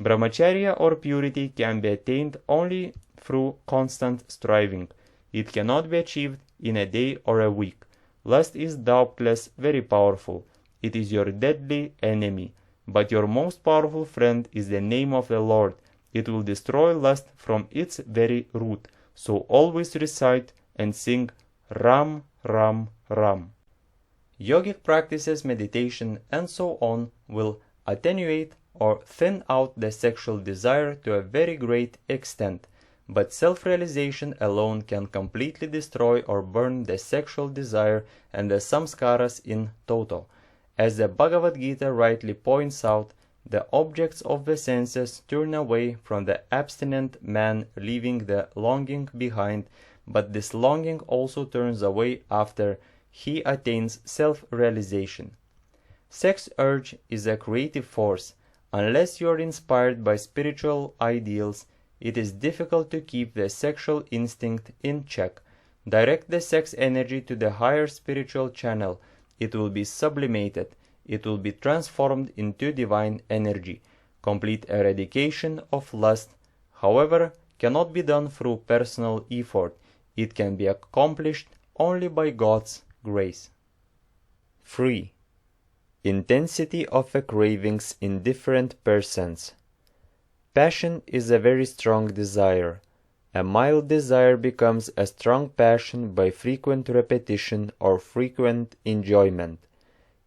Brahmacharya or purity can be attained only through constant striving. It cannot be achieved in a day or a week. Lust is doubtless very powerful. It is your deadly enemy. But your most powerful friend is the name of the Lord. It will destroy lust from its very root. So always recite and sing Ram, Ram, Ram. Yogic practices, meditation, and so on will attenuate or thin out the sexual desire to a very great extent, but self-realization alone can completely destroy or burn the sexual desire and the samskaras in toto. As the Bhagavad Gita rightly points out, the objects of the senses turn away from the abstinent man, leaving the longing behind, but this longing also turns away after he attains self-realization. Sex urge is a creative force. Unless you are inspired by spiritual ideals, it is difficult to keep the sexual instinct in check. Direct the sex energy to the higher spiritual channel. It will be sublimated. It will be transformed into divine energy. Complete eradication of lust, however, cannot be done through personal effort. It can be accomplished only by God's grace. 3. Intensity of the cravings in different persons. Passion is a very strong desire. A mild desire becomes a strong passion by frequent repetition or frequent enjoyment.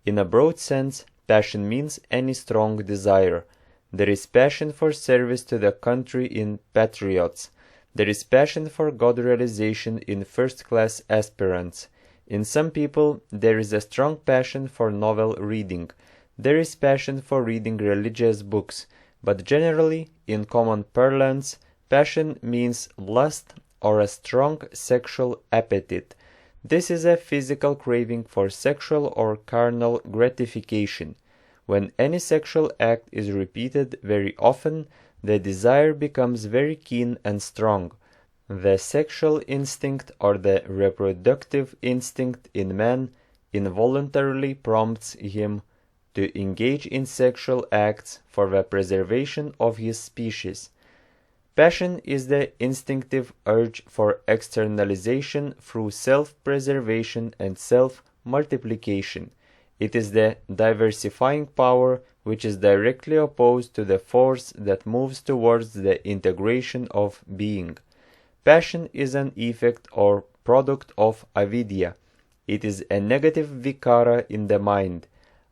In a broad sense, passion means any strong desire. There is passion for service to the country in patriots. There is passion for God realization in first-class aspirants. In some people, there is a strong passion for novel reading. There is passion for reading religious books, but generally, in common parlance, passion means lust or a strong sexual appetite. This is a physical craving for sexual or carnal gratification. When any sexual act is repeated very often, the desire becomes very keen and strong. The sexual instinct or the reproductive instinct in man involuntarily prompts him to engage in sexual acts for the preservation of his species. Passion is the instinctive urge for externalization through self-preservation and self-multiplication. It is the diversifying power which is directly opposed to the force that moves towards the integration of being. Passion is an effect or product of avidya. It is a negative vikara in the mind.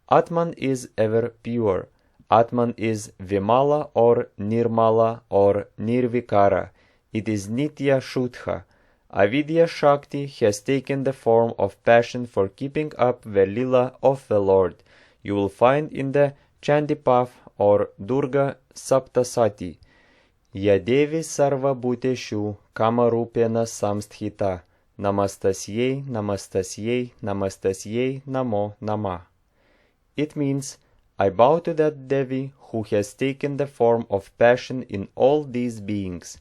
Atman is ever pure. Atman is vimala or nirmala or nirvikara. It is nitya shuddha. Avidya Shakti has taken the form of passion for keeping up the lila of the Lord. You will find in the Chandipath or Durga Saptasati, Yadevi Sarva Bhuteshu Kamarupena Samsthita, Namastasyei, Namastasyei, Namastasyei, Namo Namah. It means, I bow to that Devi who has taken the form of passion in all these beings.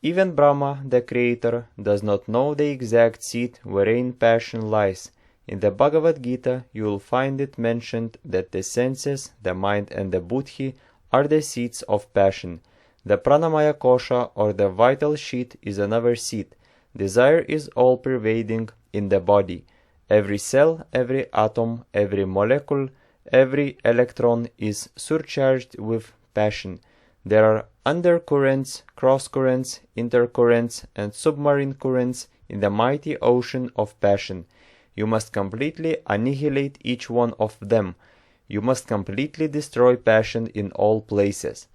Even Brahma, the creator, does not know the exact seat wherein passion lies. In the Bhagavad Gita, you will find it mentioned that the senses, the mind and the buddhi are the seats of passion. The pranamaya kosha or the vital sheath is another seat. Desire is all-pervading in the body. Every cell, every atom, every molecule, every electron is surcharged with passion. There are undercurrents, cross-currents, intercurrents, and submarine currents in the mighty ocean of passion. You must completely annihilate each one of them. You must completely destroy passion in all places.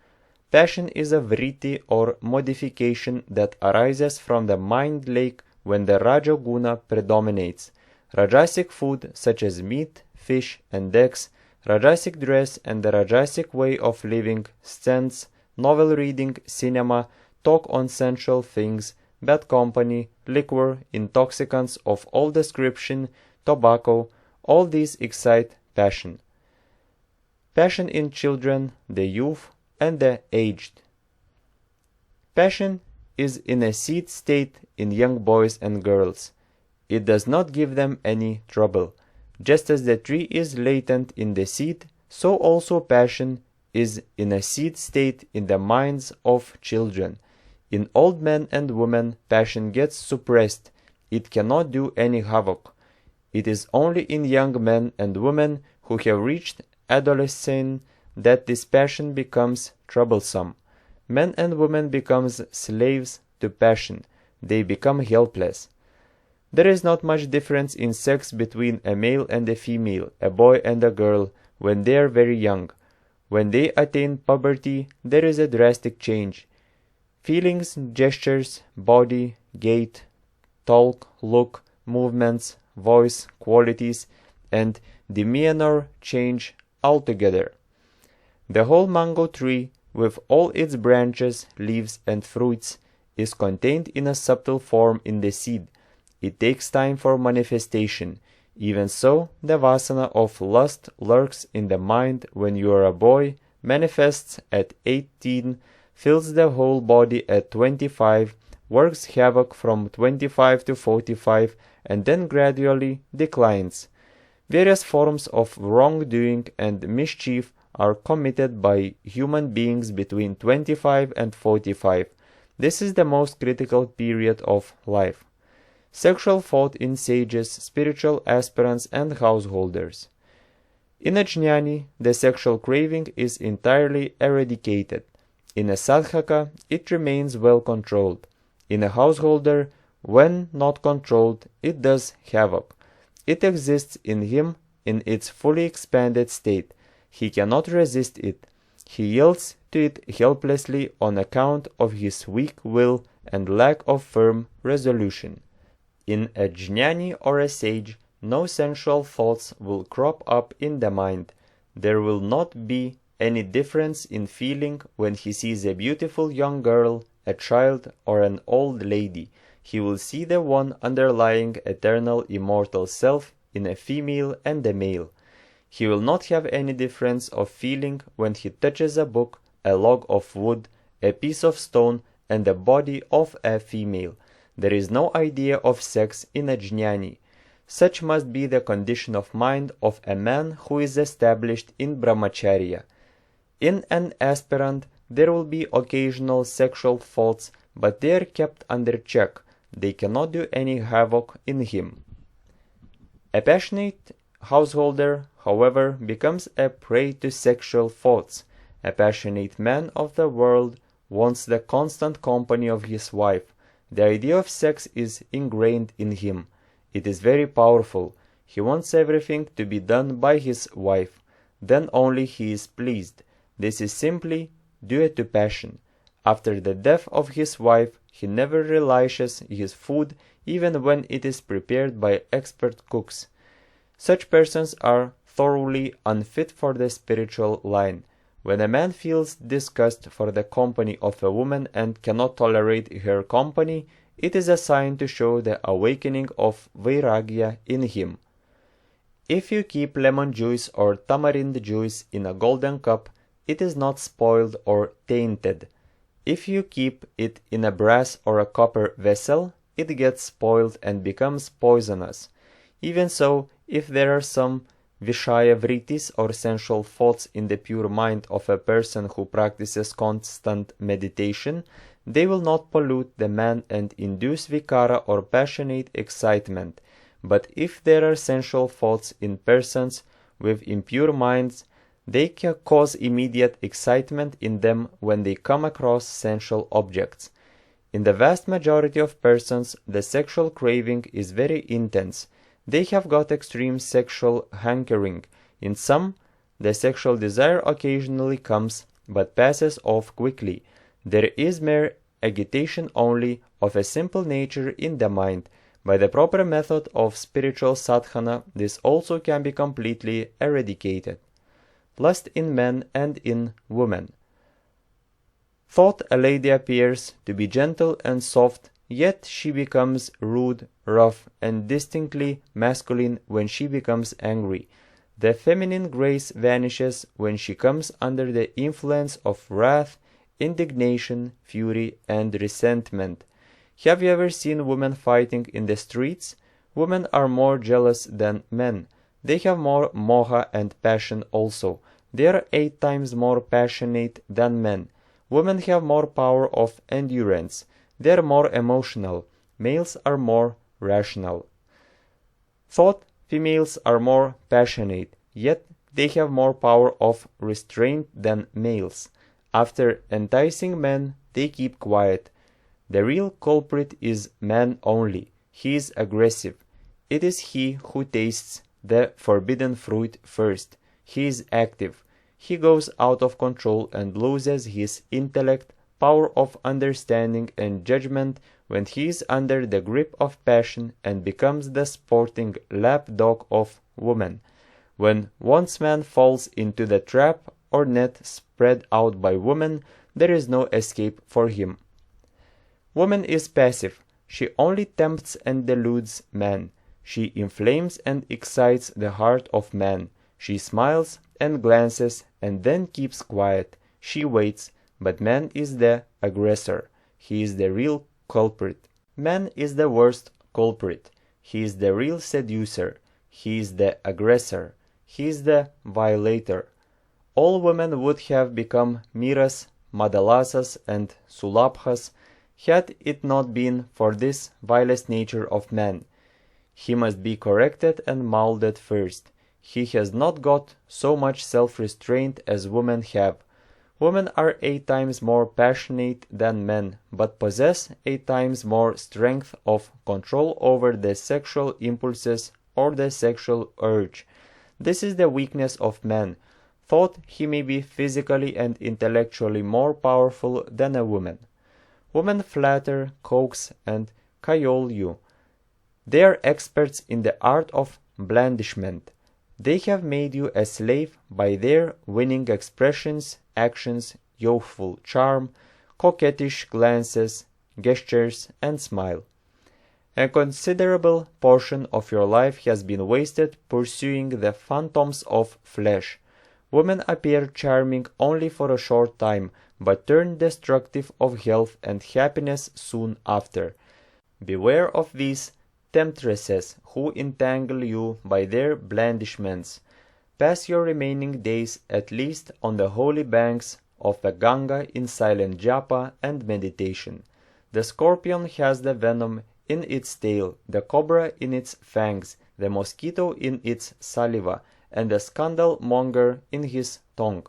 Passion is a vritti or modification that arises from the mind lake when the Rajoguna predominates. Rajasic food such as meat, fish and eggs, Rajasic dress and the Rajasic way of living, scents, novel reading, cinema, talk on sensual things, bad company, liquor, intoxicants of all description, tobacco, all these excite passion. Passion in children, the youth, and the aged. Passion is in a seed state in young boys and girls. It does not give them any trouble. Just as the tree is latent in the seed, so also passion is in a seed state in the minds of children. In old men and women, passion gets suppressed. It cannot do any havoc. It is only in young men and women who have reached adolescence that this passion becomes troublesome. Men and women become slaves to passion. They become helpless. There is not much difference in sex between a male and a female, a boy and a girl, when they are very young. When they attain puberty, there is a drastic change. Feelings, gestures, body, gait, talk, look, movements, voice, qualities, and demeanor change altogether. The whole mango tree, with all its branches, leaves, and fruits, is contained in a subtle form in the seed. It takes time for manifestation. Even so, the vasana of lust lurks in the mind when you are a boy, manifests at 18, fills the whole body at 25, works havoc from 25 to 45, and then gradually declines. Various forms of wrongdoing and mischief are committed by human beings between 25 and 45. This is the most critical period of life. Sexual thought in sages, spiritual aspirants, and householders. In a jnani, the sexual craving is entirely eradicated. In a sadhaka, it remains well controlled. In a householder, when not controlled, it does havoc. It exists in him in its fully expanded state. He cannot resist it. He yields to it helplessly on account of his weak will and lack of firm resolution. In a jnani or a sage, no sensual thoughts will crop up in the mind. There will not be any difference in feeling when he sees a beautiful young girl, a child, or an old lady. He will see the one underlying eternal immortal self in a female and a male. He will not have any difference of feeling when he touches a book, a log of wood, a piece of stone, and the body of a female. There is no idea of sex in a jnani. Such must be the condition of mind of a man who is established in Brahmacharya. In an aspirant, there will be occasional sexual thoughts, but they are kept under check. They cannot do any havoc in him. A passionate householder, however, becomes a prey to sexual thoughts. A passionate man of the world wants the constant company of his wife. The idea of sex is ingrained in him. It is very powerful. He wants everything to be done by his wife. Then only he is pleased. This is simply due to passion. After the death of his wife, he never relishes his food even when it is prepared by expert cooks. Such persons are thoroughly unfit for the spiritual line. When a man feels disgust for the company of a woman and cannot tolerate her company, it is a sign to show the awakening of vairagya in him. If you keep lemon juice or tamarind juice in a golden cup, it is not spoiled or tainted. If you keep it in a brass or a copper vessel, it gets spoiled and becomes poisonous. Even so, if there are some Vishaya vrittis or sensual thoughts in the pure mind of a person who practices constant meditation, they will not pollute the man and induce vikara or passionate excitement. But if there are sensual thoughts in persons with impure minds, they can cause immediate excitement in them when they come across sensual objects. In the vast majority of persons, the sexual craving is very intense. They have got extreme sexual hankering. In some, the sexual desire occasionally comes, but passes off quickly. There is mere agitation only, of a simple nature in the mind, By the proper method of spiritual sadhana, this also can be completely eradicated. Lust in men and in women. Thought a lady appears to be gentle and soft, yet she becomes rude, rough, and distinctly masculine when she becomes angry. The feminine grace vanishes when she comes under the influence of wrath, indignation, fury, and resentment. Have you ever seen women fighting in the streets? Women are more jealous than men. They have more moha and passion also. They are 8 times more passionate than men. Women have more power of endurance. They are more emotional. Males are more rational. Thought females are more passionate, yet they have more power of restraint than males. After enticing men, they keep quiet. The real culprit is man only. He is aggressive. It is he who tastes the forbidden fruit first. He is active. He goes out of control and loses his intellect, power of understanding, and judgment when he is under the grip of passion and becomes the sporting lapdog of woman. When once man falls into the trap or net spread out by woman, there is no escape for him. Woman is passive. She only tempts and deludes man. She inflames and excites the heart of man. She smiles and glances and then keeps quiet. She waits, but man is the aggressor. He is the real culprit. Man is the worst culprit. He is the real seducer. He is the aggressor. He is the violator. All women would have become Miras, Madalasas, and Sulabhas had it not been for this vilest nature of man. He must be corrected and molded first. He has not got so much self-restraint as women have. Women are 8 times more passionate than men, but possess 8 times more strength of control over the sexual impulses or the sexual urge. This is the weakness of man. Thought he may be physically and intellectually more powerful than a woman. Women flatter, coax, and cajole you. They are experts in the art of blandishment. They have made you a slave by their winning expressions, actions, youthful charm, coquettish glances, gestures, and smile. A considerable portion of your life has been wasted pursuing the phantoms of flesh. Women appear charming only for a short time, but turn destructive of health and happiness soon after. Beware of these temptresses who entangle you by their blandishments. Pass your remaining days at least on the holy banks of the Ganga in silent japa and meditation. The scorpion has the venom in its tail, the cobra in its fangs, the mosquito in its saliva, and the scandal monger in his tongue.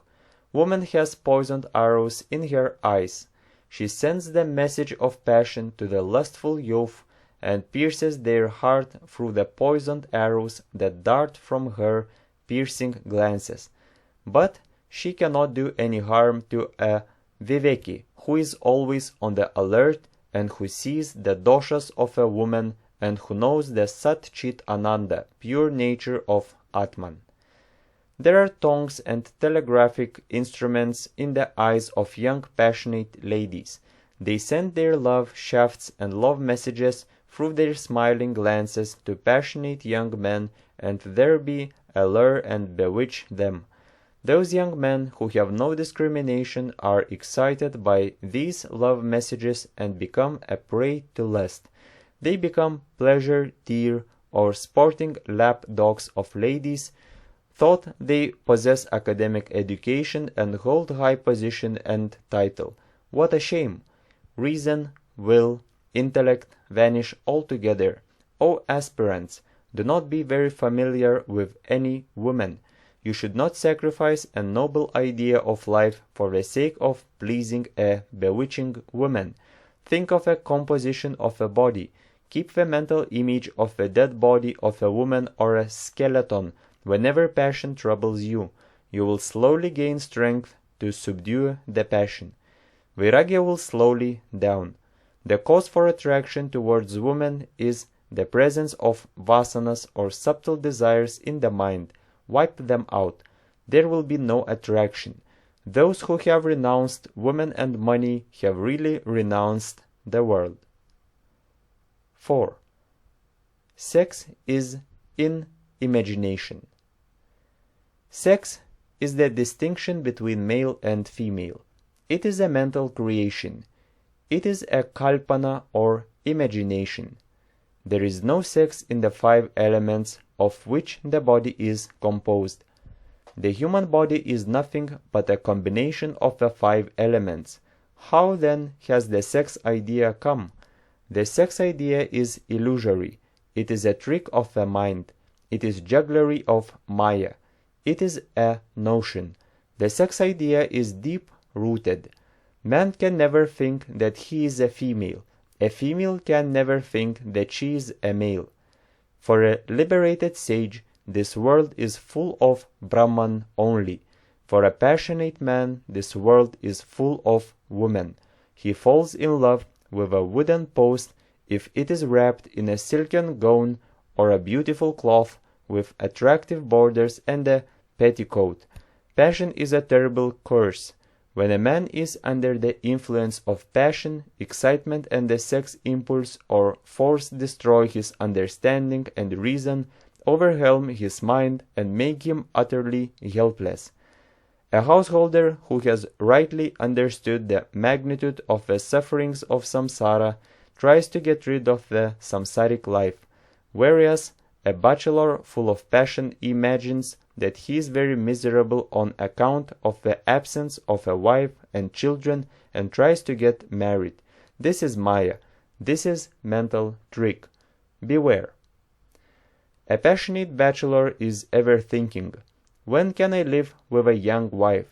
Woman has poisoned arrows in her eyes. She sends the message of passion to the lustful youth and pierces their heart through the poisoned arrows that dart from her piercing glances. But she cannot do any harm to a viveki who is always on the alert and who sees the doshas of a woman and who knows the Sat Chit Ananda, pure nature of Atman. There are tongues and telegraphic instruments in the eyes of young passionate ladies. They send their love shafts and love messages through their smiling glances to passionate young men and thereby allure and bewitch them. Those young men who have no discrimination are excited by these love messages and become a prey to lust. They become pleasure deer or sporting lap dogs of ladies, thought they possess academic education and hold high position and title. What a shame! Reason, will, intellect vanish altogether. O aspirants, do not be very familiar with any woman. You should not sacrifice a noble idea of life for the sake of pleasing a bewitching woman. Think of a composition of a body. Keep the mental image of a dead body of a woman or a skeleton whenever passion troubles you. You will slowly gain strength to subdue the passion. Vairagya will slowly down. The cause for attraction towards woman is the presence of vasanas or subtle desires in the mind. Wipe them out. There will be no attraction. Those who have renounced women and money have really renounced the world. 4. Sex is in imagination. Sex is the distinction between male and female. It is a mental creation. It is a kalpana or imagination. There is no sex in the 5 elements of which the body is composed. The human body is nothing but a combination of the 5 elements. How then has the sex idea come? The sex idea is illusory. It is a trick of the mind. It is jugglery of Maya. It is a notion. The sex idea is deep-rooted. Man can never think that he is a female. A female can never think that she is a male. For a liberated sage, this world is full of Brahman only. For a passionate man, this world is full of woman. He falls in love with a wooden post if it is wrapped in a silken gown or a beautiful cloth with attractive borders and a petticoat. Passion is a terrible curse. When a man is under the influence of passion, excitement and the sex impulse or force destroy his understanding and reason, overwhelm his mind and make him utterly helpless. A householder who has rightly understood the magnitude of the sufferings of samsara tries to get rid of the samsaric life, whereas a bachelor full of passion imagines that he is very miserable on account of the absence of a wife and children and tries to get married. This is Maya. This is mental trick. Beware. A passionate bachelor is ever thinking, when can I live with a young wife?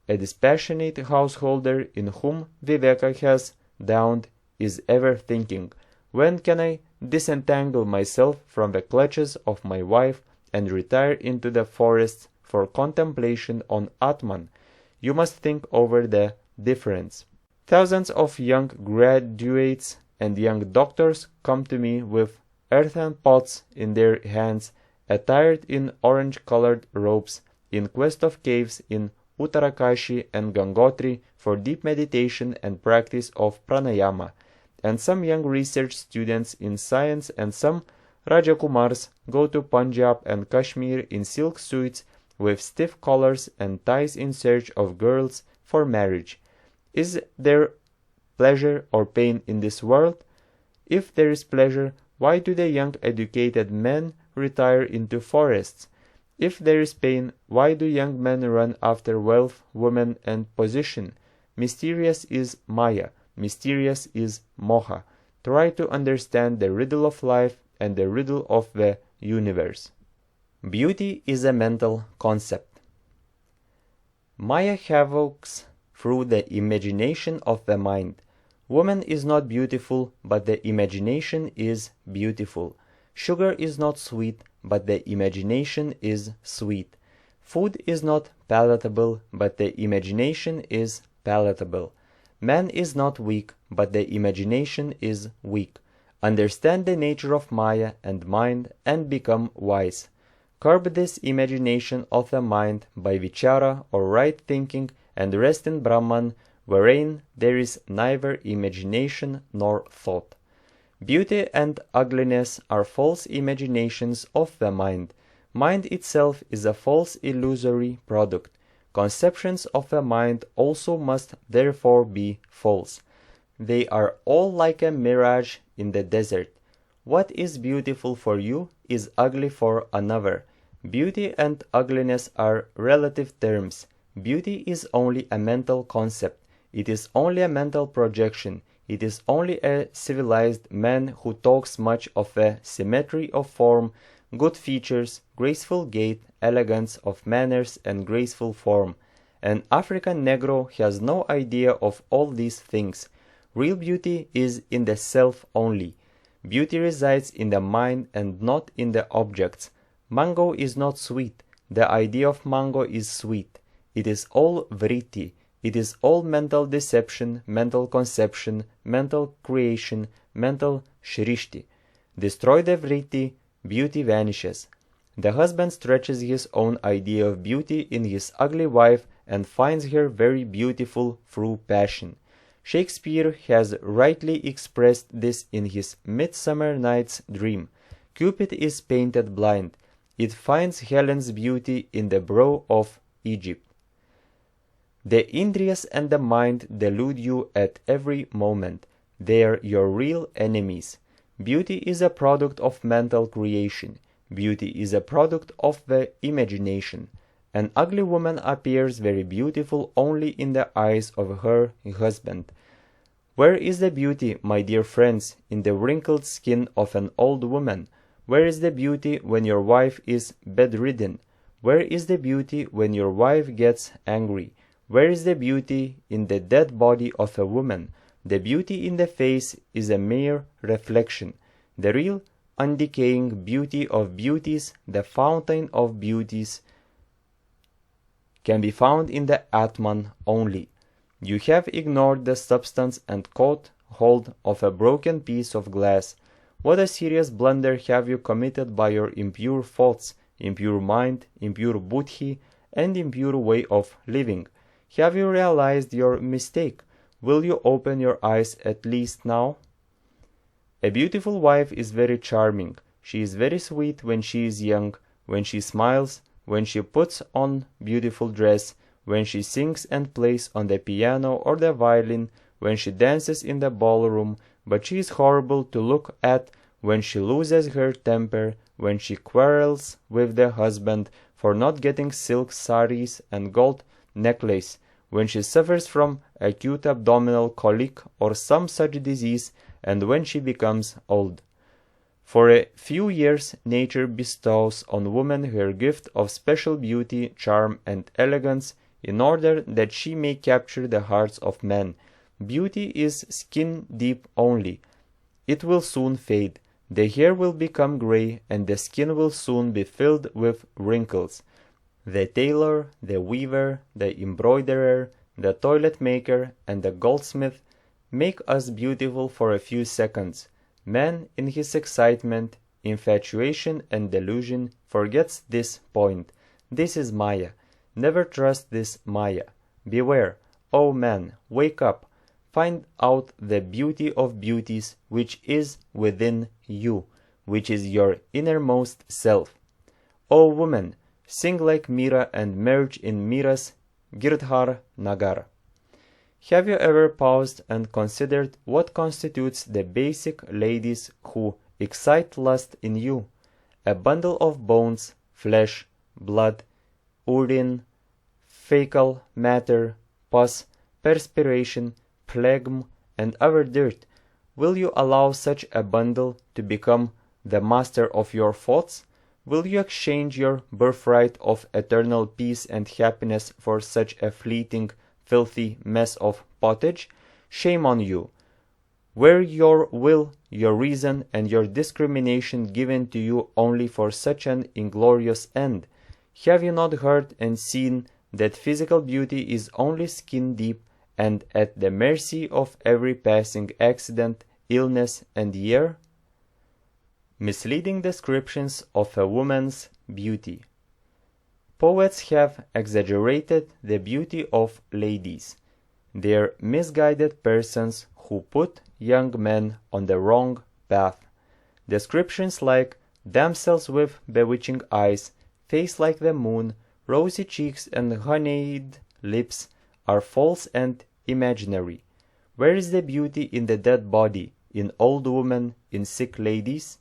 A dispassionate householder in whom Viveka has dawned is ever thinking, when can I disentangle myself from the clutches of my wife and retire into the forests for contemplation on Atman? You must think over the difference. Thousands of young graduates and young doctors come to me with earthen pots in their hands, attired in orange-colored robes, in quest of caves in Uttarakashi and Gangotri for deep meditation and practice of pranayama, and some young research students in science and some Rajakumars go to Punjab and Kashmir in silk suits with stiff collars and ties in search of girls for marriage. Is there pleasure or pain in this world? If there is pleasure, why do the young educated men retire into forests? If there is pain, why do young men run after wealth, women, and position? Mysterious is Maya. Mysterious is Moha. Try to understand the riddle of life and the riddle of the universe. Beauty is a mental concept. Maya havocs through the imagination of the mind. Woman is not beautiful, but the imagination is beautiful. Sugar is not sweet, but the imagination is sweet. Food is not palatable, but the imagination is palatable. Man is not weak, but the imagination is weak. Understand the nature of Maya and mind and become wise. Curb this imagination of the mind by vichara or right thinking and rest in Brahman, wherein there is neither imagination nor thought. Beauty and ugliness are false imaginations of the mind. Mind itself is a false illusory product. Conceptions of the mind also must therefore be false. They are all like a mirage in the desert. What is beautiful for you is ugly for another. Beauty and ugliness are relative terms. Beauty is only a mental concept. It is only a mental projection. It is only a civilized man who talks much of the symmetry of form, good features, graceful gait, elegance of manners, and graceful form. An African Negro has no idea of all these things. Real beauty is in the self only. Beauty resides in the mind and not in the objects. Mango is not sweet. The idea of mango is sweet. It is all vritti. It is all mental deception, mental conception, mental creation, mental shrishti. Destroy the vritti, beauty vanishes. The husband stretches his own idea of beauty in his ugly wife and finds her very beautiful through passion. Shakespeare has rightly expressed this in his Midsummer Night's Dream. Cupid is painted blind. It finds Helen's beauty in the brow of Egypt. The Indriyas and the mind delude you at every moment. They are your real enemies. Beauty is a product of mental creation. Beauty is a product of the imagination. An ugly woman appears very beautiful only in the eyes of her husband. Where is the beauty, my dear friends, in the wrinkled skin of an old woman? Where is the beauty when your wife is bedridden? Where is the beauty when your wife gets angry? Where is the beauty in the dead body of a woman? The beauty in the face is a mere reflection. The real, undecaying beauty of beauties, the fountain of beauties, can be found in the Atman only. You have ignored the substance and caught hold of a broken piece of glass. What a serious blunder have you committed by your impure thoughts, impure mind, impure buddhi, and impure way of living. Have you realized your mistake? Will you open your eyes at least now? A beautiful wife is very charming. She is very sweet when she is young, when she smiles, when she puts on beautiful dress, when she sings and plays on the piano or the violin, when she dances in the ballroom, but she is horrible to look at when she loses her temper, when she quarrels with the husband for not getting silk saris and gold necklace, when she suffers from acute abdominal colic or some such disease, and when she becomes old. For a few years nature bestows on woman her gift of special beauty, charm, and elegance, in order that she may capture the hearts of men. Beauty is skin deep only. It will soon fade. The hair will become gray, and the skin will soon be filled with wrinkles. The tailor, the weaver, the embroiderer, the toilet maker, and the goldsmith make us beautiful for a few seconds. Man, in his excitement, infatuation, and delusion, forgets this point. This is Maya. Never trust this Maya. Beware, O man, wake up. Find out the beauty of beauties which is within you, which is your innermost self. O woman, sing like Mira and merge in Mira's Girdhar Nagar. Have you ever paused and considered what constitutes the basic ladies who excite lust in you? A bundle of bones, flesh, blood, urine, fecal matter, pus, perspiration, phlegm, and other dirt. Will you allow such a bundle to become the master of your thoughts? Will you exchange your birthright of eternal peace and happiness for such a fleeting, filthy mess of pottage? Shame on you! Were your will, your reason, and your discrimination given to you only for such an inglorious end? Have you not heard and seen that physical beauty is only skin deep and at the mercy of every passing accident, illness, and year? Misleading descriptions of a woman's beauty. Poets have exaggerated the beauty of ladies. They are misguided persons who put young men on the wrong path. Descriptions like damsels with bewitching eyes, face like the moon, rosy cheeks, and honeyed lips are false and imaginary. Where is the beauty in the dead body, in old women, in sick ladies?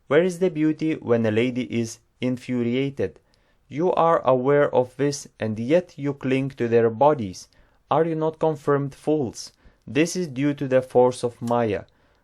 Where is the beauty when a lady is infuriated? You are aware of this, and yet you cling to their bodies. Are you not confirmed fools? This is due to the force of Maya.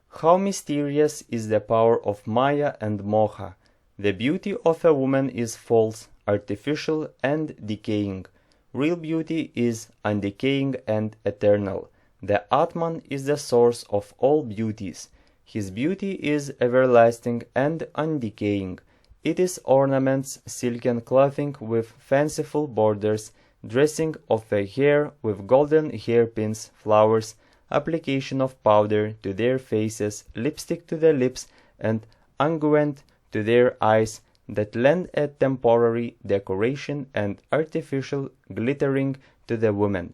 How mysterious is the power of Maya and Moha! The beauty of a woman is false, artificial, and decaying. Real beauty is undecaying and eternal. The Atman is the source of all beauties. His beauty is everlasting and undecaying. It is ornaments, silken clothing with fanciful borders, dressing of the hair with golden hairpins, flowers, application of powder to their faces, lipstick to the lips, and unguent to their eyes that lend a temporary decoration and artificial glittering to the woman,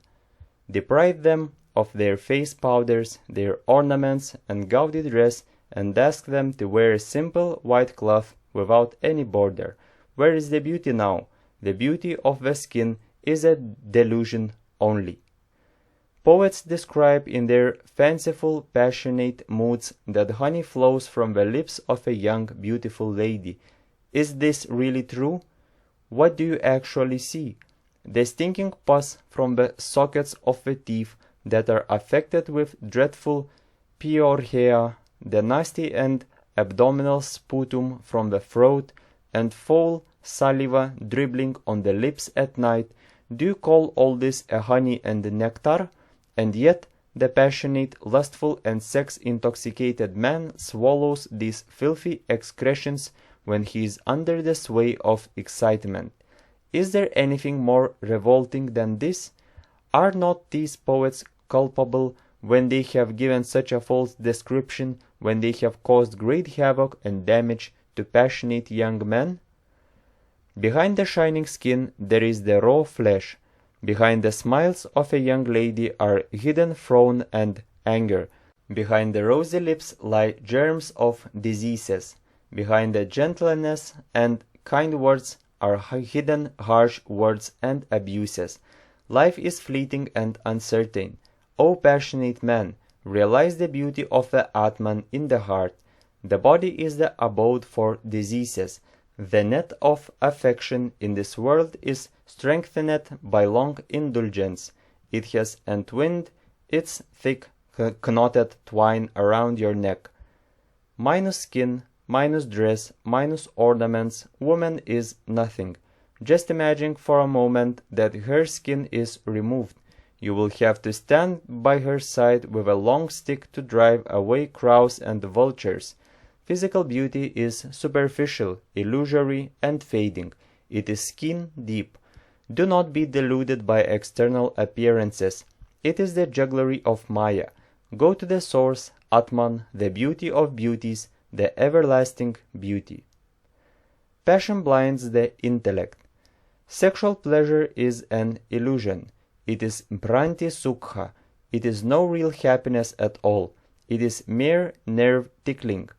deprive them of their face powders, their ornaments, and gaudy dress, and ask them to wear a simple white cloth without any border. Where is the beauty now? The beauty of the skin is a delusion only. Poets describe in their fanciful, passionate moods that honey flows from the lips of a young, beautiful lady. Is this really true? What do you actually see? The stinking pus from the sockets of the teeth that are affected with dreadful piorrhea, the nasty and abdominal sputum from the throat, and foul saliva dribbling on the lips at night. Do you call all this a honey and nectar? And yet the passionate, lustful, and sex-intoxicated man swallows these filthy excretions when he is under the sway of excitement. Is there anything more revolting than this? Are not these poets culpable when they have given such a false description, when they have caused great havoc and damage to passionate young men? Behind the shining skin there is the raw flesh. Behind the smiles of a young lady are hidden frown and anger. Behind the rosy lips lie germs of diseases. Behind the gentleness and kind words are hidden harsh words and abuses. Life is fleeting and uncertain. O passionate man, realize the beauty of the Atman in the heart. The body is the abode for diseases. The net of affection in this world is strengthened by long indulgence. It has entwined its thick knotted twine around your neck. Minus skin, minus dress, minus ornaments, woman is nothing. Just imagine for a moment that her skin is removed. You will have to stand by her side with a long stick to drive away crows and vultures. Physical beauty is superficial, illusory, and fading. It is skin deep. Do not be deluded by external appearances. It is the jugglery of Maya. Go to the source, Atman, the beauty of beauties, the everlasting beauty. Passion blinds the intellect. Sexual pleasure is an illusion. It is Bhranti Sukha. It is no real happiness at all. It is mere nerve tickling.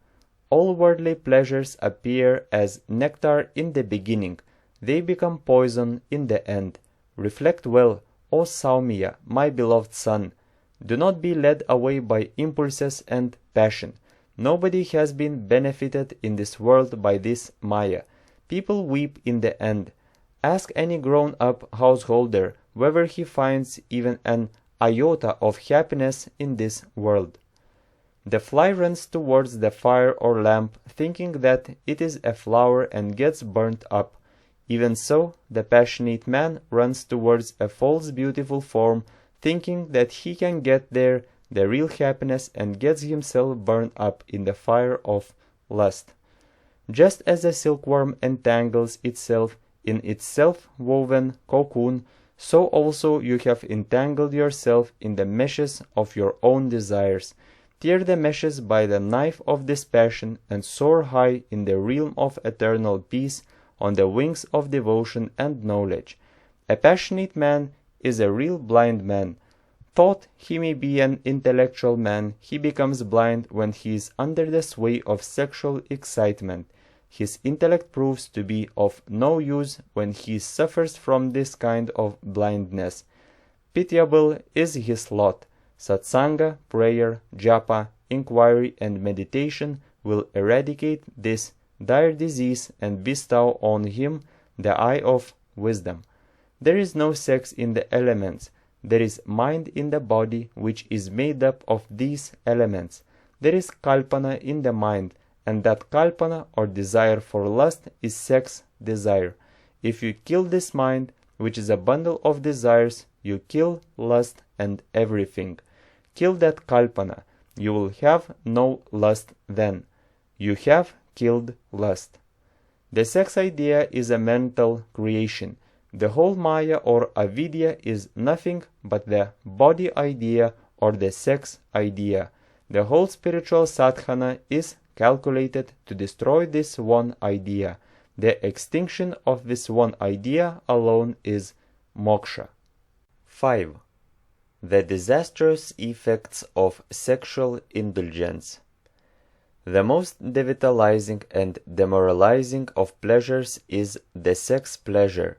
All worldly pleasures appear as nectar in the beginning. They become poison in the end. Reflect well, O Saumya, my beloved son. Do not be led away by impulses and passion. Nobody has been benefited in this world by this Maya. People weep in the end. Ask any grown-up householder whether he finds even an iota of happiness in this world. The fly runs towards the fire or lamp, thinking that it is a flower and gets burnt up. Even so, the passionate man runs towards a false beautiful form, thinking that he can get there the real happiness, and gets himself burned up in the fire of lust. Just as the silkworm entangles itself in its self-woven cocoon, so also you have entangled yourself in the meshes of your own desires. Tear the meshes by the knife of this passion, and soar high in the realm of eternal peace on the wings of devotion and knowledge. A passionate man is a real blind man. Thought he may be an intellectual man, he becomes blind when he is under the sway of sexual excitement. His intellect proves to be of no use when he suffers from this kind of blindness. Pitiable is his lot. Satsanga, prayer, japa, inquiry, and meditation will eradicate this dire disease and bestow on him the eye of wisdom. There is no sex in the elements. There is mind in the body, which is made up of these elements. There is kalpana in the mind, and that kalpana or desire for lust is sex desire. If you kill this mind, which is a bundle of desires, you kill lust and everything. Kill that kalpana. You will have no lust then. You have killed lust. The sex idea is a mental creation. The whole Maya or avidya is nothing but the body idea or the sex idea. The whole spiritual sadhana is calculated to destroy this one idea. The extinction of this one idea alone is moksha. 5. The disastrous effects of sexual indulgence. The most devitalizing and demoralizing of pleasures is the sex pleasure.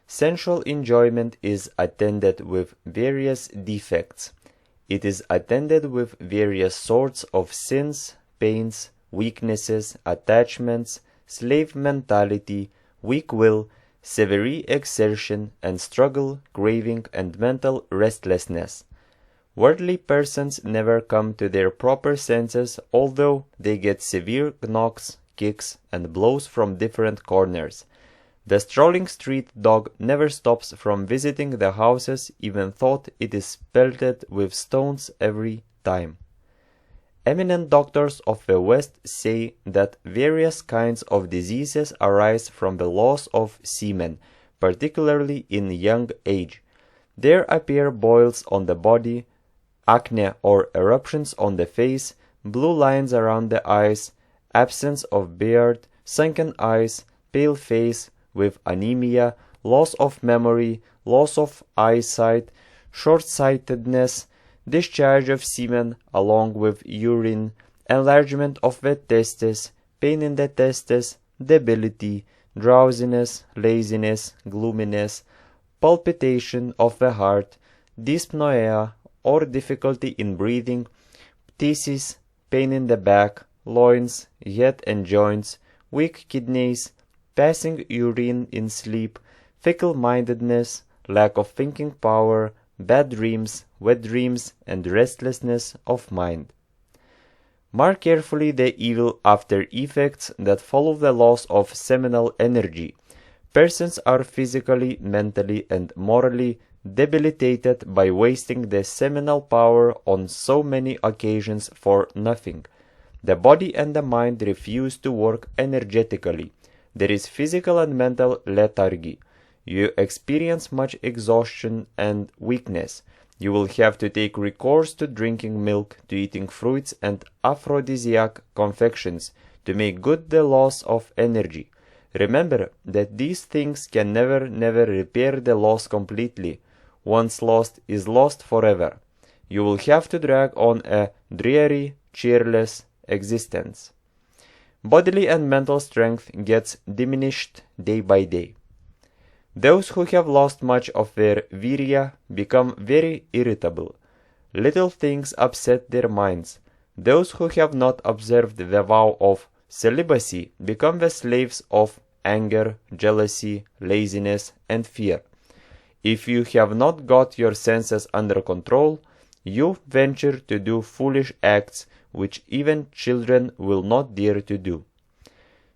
Sensual enjoyment is attended with various defects. It is attended with various sorts of sins, pains, weaknesses, attachments, slave mentality, weak will, severe exertion and struggle, craving, and mental restlessness. Worldly persons never come to their proper senses, although they get severe knocks, kicks, and blows from different corners. The strolling street dog never stops from visiting the houses, even though it is pelted with stones every time. Eminent doctors of the West say that various kinds of diseases arise from the loss of semen, particularly in young age. There appear boils on the body, acne or eruptions on the face, blue lines around the eyes, absence of beard, sunken eyes, pale face with anemia, loss of memory, loss of eyesight, short-sightedness, discharge of semen along with urine, enlargement of the testes, pain in the testes, debility, drowsiness, laziness, gloominess, palpitation of the heart, dyspnoea or difficulty in breathing, phthisis, pain in the back, loins, head and joints, weak kidneys, passing urine in sleep, fickle-mindedness, lack of thinking power, bad dreams, wet dreams, and restlessness of mind. Mark carefully the evil after effects that follow the loss of seminal energy. Persons are physically, mentally, and morally debilitated by wasting the seminal power on so many occasions for nothing. The body and the mind refuse to work energetically. There is physical and mental lethargy. You experience much exhaustion and weakness. You will have to take recourse to drinking milk, to eating fruits and aphrodisiac confections to make good the loss of energy. Remember that these things can never repair the loss completely. Once lost is lost forever. You will have to drag on a dreary, cheerless existence. Bodily and mental strength gets diminished day by day. Those who have lost much of their virya become very irritable. Little things upset their minds. Those who have not observed the vow of celibacy become the slaves of anger, jealousy, laziness, and fear. If you have not got your senses under control, you venture to do foolish acts which even children will not dare to do.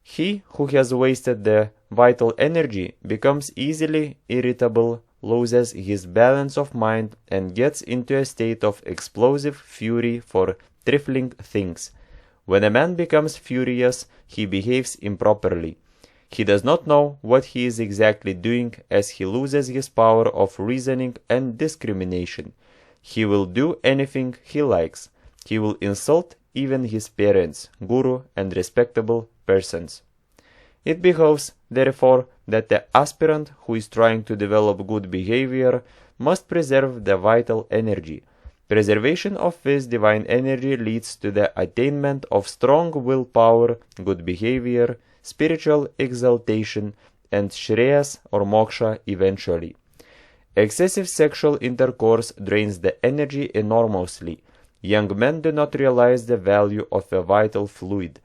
He who has wasted the vital energy becomes easily irritable, loses his balance of mind, and gets into a state of explosive fury for trifling things. When a man becomes furious, he behaves improperly. He does not know what he is exactly doing, as he loses his power of reasoning and discrimination. He will do anything he likes. He will insult even his parents, guru, and respectable persons. It behoves, therefore, that the aspirant who is trying to develop good behavior must preserve the vital energy. Preservation of this divine energy leads to the attainment of strong willpower, good behavior, spiritual exaltation, and shreyas or moksha eventually. Excessive sexual intercourse drains the energy enormously. Young men do not realize the value of the vital fluid.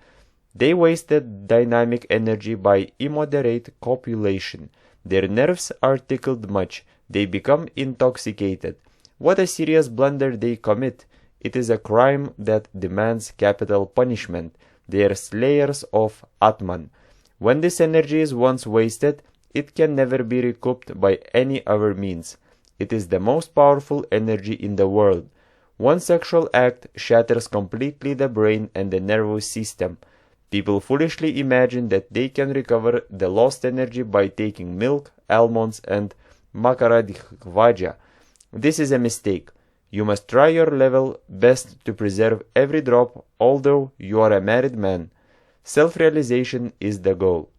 They wasted dynamic energy by immoderate copulation. Their nerves are tickled much. They become intoxicated. What a serious blunder they commit! It is a crime that demands capital punishment. They are slayers of Atman. When this energy is once wasted, it can never be recouped by any other means. It is the most powerful energy in the world. One sexual act shatters completely the brain and the nervous system. People foolishly imagine that they can recover the lost energy by taking milk, almonds, and makaradhvaja. This is a mistake. You must try your level best to preserve every drop, although you are a married man. Self-realization is the goal.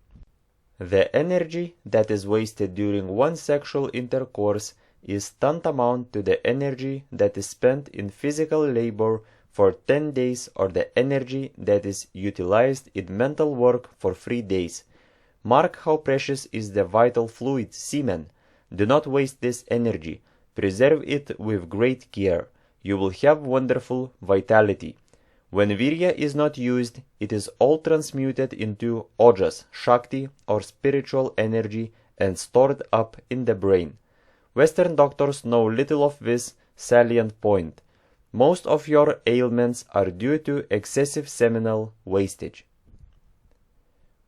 The energy that is wasted during one sexual intercourse is tantamount to the energy that is spent in physical labor for 10 days or the energy that is utilized in mental work for 3 days. Mark how precious is the vital fluid, semen. Do not waste this energy. Preserve it with great care. You will have wonderful vitality. When virya is not used, it is all transmuted into ojas, shakti, or spiritual energy, and stored up in the brain. Western doctors know little of this salient point. Most of your ailments are due to excessive seminal wastage.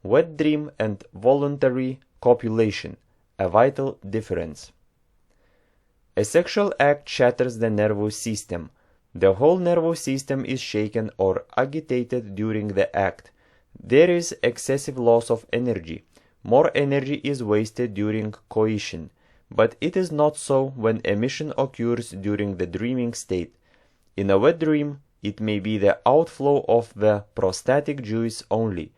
Wet dream and voluntary copulation, a vital difference. A sexual act shatters the nervous system. The whole nervous system is shaken or agitated during the act. There is excessive loss of energy. More energy is wasted during coition. But it is not so when emission occurs during the dreaming state. In a wet dream, it may be the outflow of the prostatic juice only.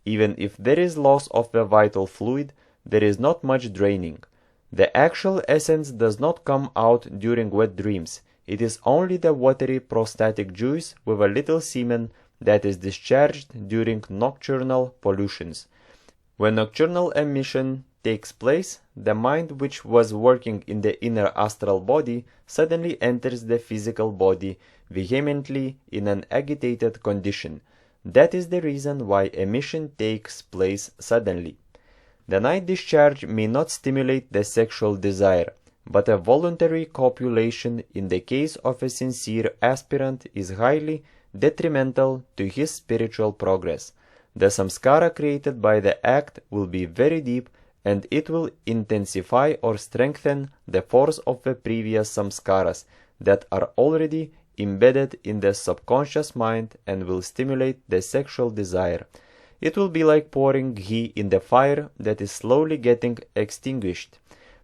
Even if there is loss of the vital fluid, there is not much draining. The actual essence does not come out during wet dreams. It is only the watery prostatic juice with a little semen that is discharged during nocturnal pollutions. When nocturnal emission takes place, the mind which was working in the inner astral body suddenly enters the physical body vehemently in an agitated condition. That is the reason why emission takes place suddenly. The night discharge may not stimulate the sexual desire, but a voluntary copulation in the case of a sincere aspirant is highly detrimental to his spiritual progress. The samskara created by the act will be very deep, and it will intensify or strengthen the force of the previous samskaras that are already embedded in the subconscious mind and will stimulate the sexual desire. It will be like pouring ghee in the fire that is slowly getting extinguished.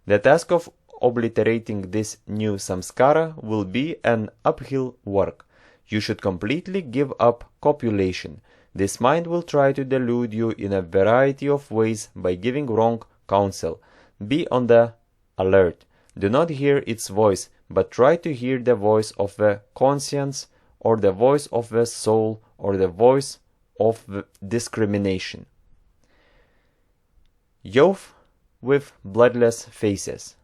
The task of obliterating this new samskara will be an uphill work. You should completely give up copulation. This mind will try to delude you in a variety of ways by giving wrong counsel. Be on the alert. Do not hear its voice, but try to hear the voice of the conscience, or the voice of the soul, or the voice of the discrimination. Youth with bloodless faces.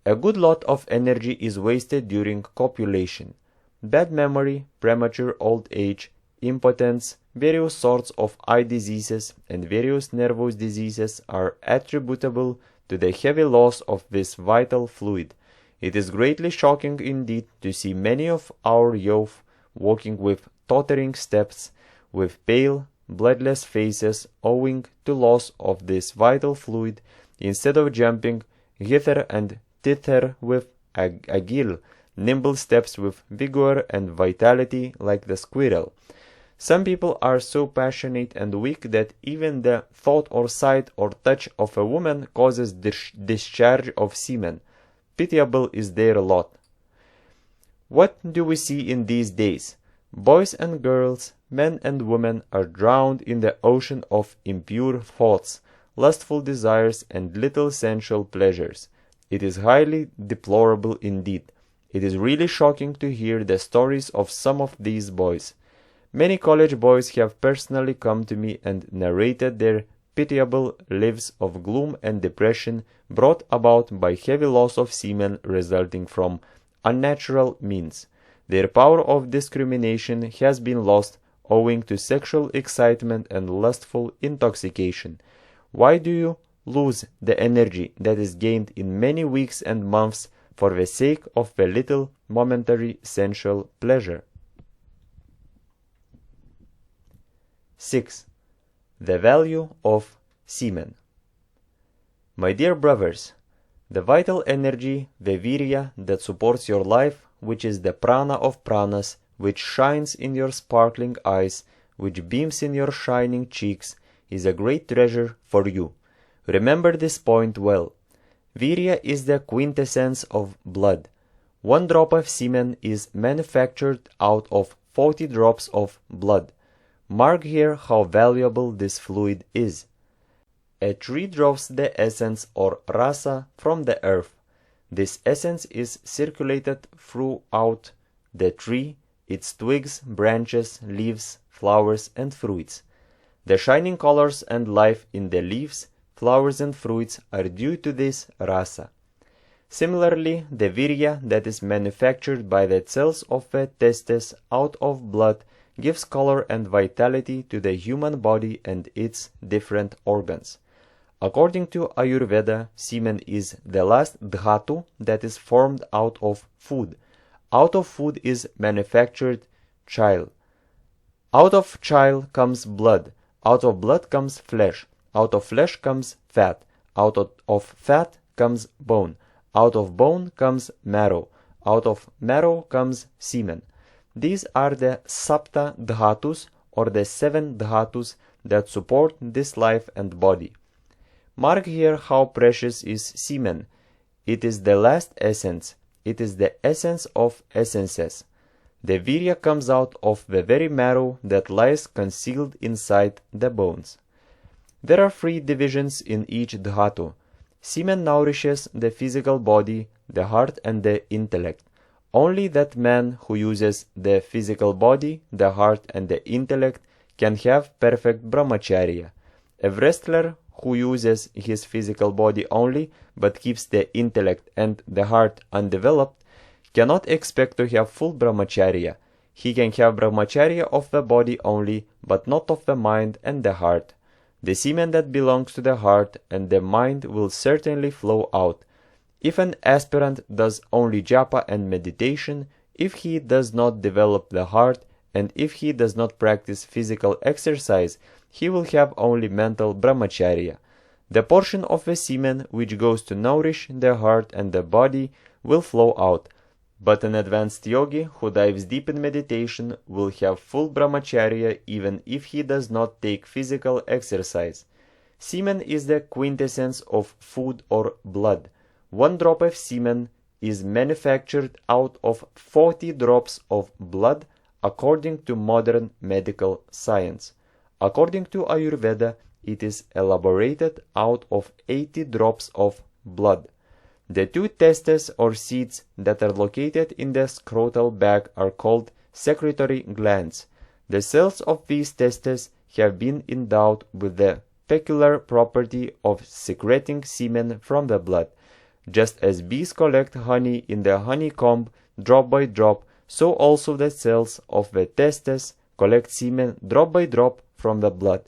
A good lot of energy is wasted during copulation. Bad memory, premature old age, impotence, various sorts of eye diseases, and various nervous diseases are attributable to the heavy loss of this vital fluid. It is greatly shocking indeed to see many of our youth walking with tottering steps, with pale, bloodless faces owing to loss of this vital fluid, instead of jumping hither and thither with agile, nimble steps with vigor and vitality like the squirrel. Some people are so passionate and weak that even the thought or sight or touch of a woman causes discharge of semen. Pitiable is their lot. What do we see in these days? Boys and girls, men and women are drowned in the ocean of impure thoughts, lustful desires, and little sensual pleasures. It is highly deplorable indeed. It is really shocking to hear the stories of some of these boys. Many college boys have personally come to me and narrated their pitiable lives of gloom and depression brought about by heavy loss of semen resulting from unnatural means. Their power of discrimination has been lost owing to sexual excitement and lustful intoxication. Why do you lose the energy that is gained in many weeks and months for the sake of a little momentary sensual pleasure? 6. The value of semen. My dear brothers, the vital energy, the virya that supports your life, which is the prana of pranas, which shines in your sparkling eyes, which beams in your shining cheeks, is a great treasure for you. Remember this point well. Virya is the quintessence of blood. 1 drop of semen is manufactured out of 40 drops of blood. Mark here how valuable this fluid is. A tree draws the essence or rasa from the earth. This essence is circulated throughout the tree, its twigs, branches, leaves, flowers, and fruits. The shining colors and life in the leaves, flowers, and fruits are due to this rasa. Similarly, the virya that is manufactured by the cells of the testes out of blood gives color and vitality to the human body and its different organs. According to Ayurveda, semen is the last dhatu that is formed out of food. Out of food is manufactured chyle. Out of chyle comes blood. Out of blood comes flesh. Out of flesh comes fat. Out of fat comes bone. Out of bone comes marrow. Out of marrow comes semen. These are the sapta dhatus, or the 7 dhatus that support this life and body. Mark here how precious is semen. It is the last essence. It is the essence of essences. The virya comes out of the very marrow that lies concealed inside the bones. There are 3 divisions in each dhatu. Semen nourishes the physical body, the heart, and the intellect. Only that man who uses the physical body, the heart, and the intellect can have perfect brahmacharya. A wrestler who uses his physical body only, but keeps the intellect and the heart undeveloped, cannot expect to have full brahmacharya. He can have brahmacharya of the body only, but not of the mind and the heart. The semen that belongs to the heart and the mind will certainly flow out. If an aspirant does only japa and meditation, if he does not develop the heart, and if he does not practice physical exercise, he will have only mental brahmacharya. The portion of the semen which goes to nourish the heart and the body will flow out, but an advanced yogi who dives deep in meditation will have full brahmacharya even if he does not take physical exercise. Semen is the quintessence of food or blood. 1 drop of semen is manufactured out of 40 drops of blood according to modern medical science. According to Ayurveda, it is elaborated out of 80 drops of blood. The 2 testes or seeds that are located in the scrotal bag are called secretory glands. The cells of these testes have been endowed with the peculiar property of secreting semen from the blood. Just as bees collect honey in the honeycomb drop by drop, so also the cells of the testes collect semen drop by drop from the blood.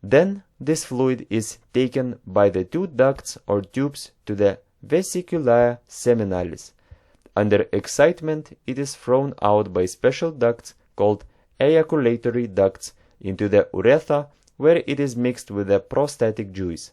Then this fluid is taken by the 2 ducts or tubes to the vesicula seminalis. Under excitement, it is thrown out by special ducts called ejaculatory ducts into the urethra, where it is mixed with the prostatic juice.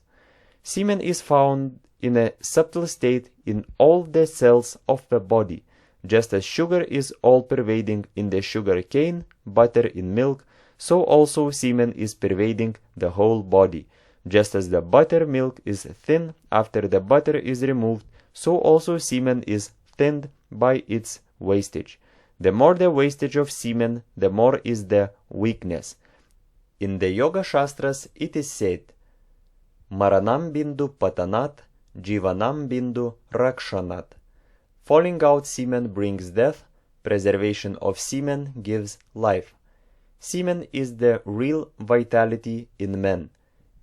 Semen is found in a subtle state in all the cells of the body, just as sugar is all-pervading in the sugar cane, butter in milk, so also semen is pervading the whole body. Just as the buttermilk is thin after the butter is removed, so also semen is thinned by its wastage. The more the wastage of semen, the more is the weakness. In the Yoga Shastras it is said, Maranam bindu patanat, jivanam bindu rakshanat. Falling out semen brings death, preservation of semen gives life. Semen is the real vitality in man.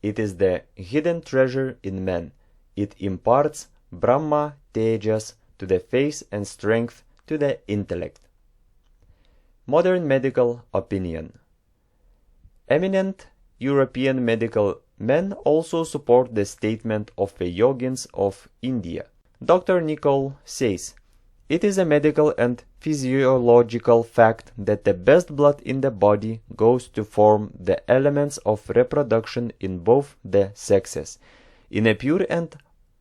It is the hidden treasure in man. It imparts Brahma tejas to the face and strength to the intellect. Modern medical opinion. Eminent European medical men also support the statement of the yogins of India. Dr. Nicol says, "It is a medical and physiological fact that the best blood in the body goes to form the elements of reproduction in both the sexes. In a pure and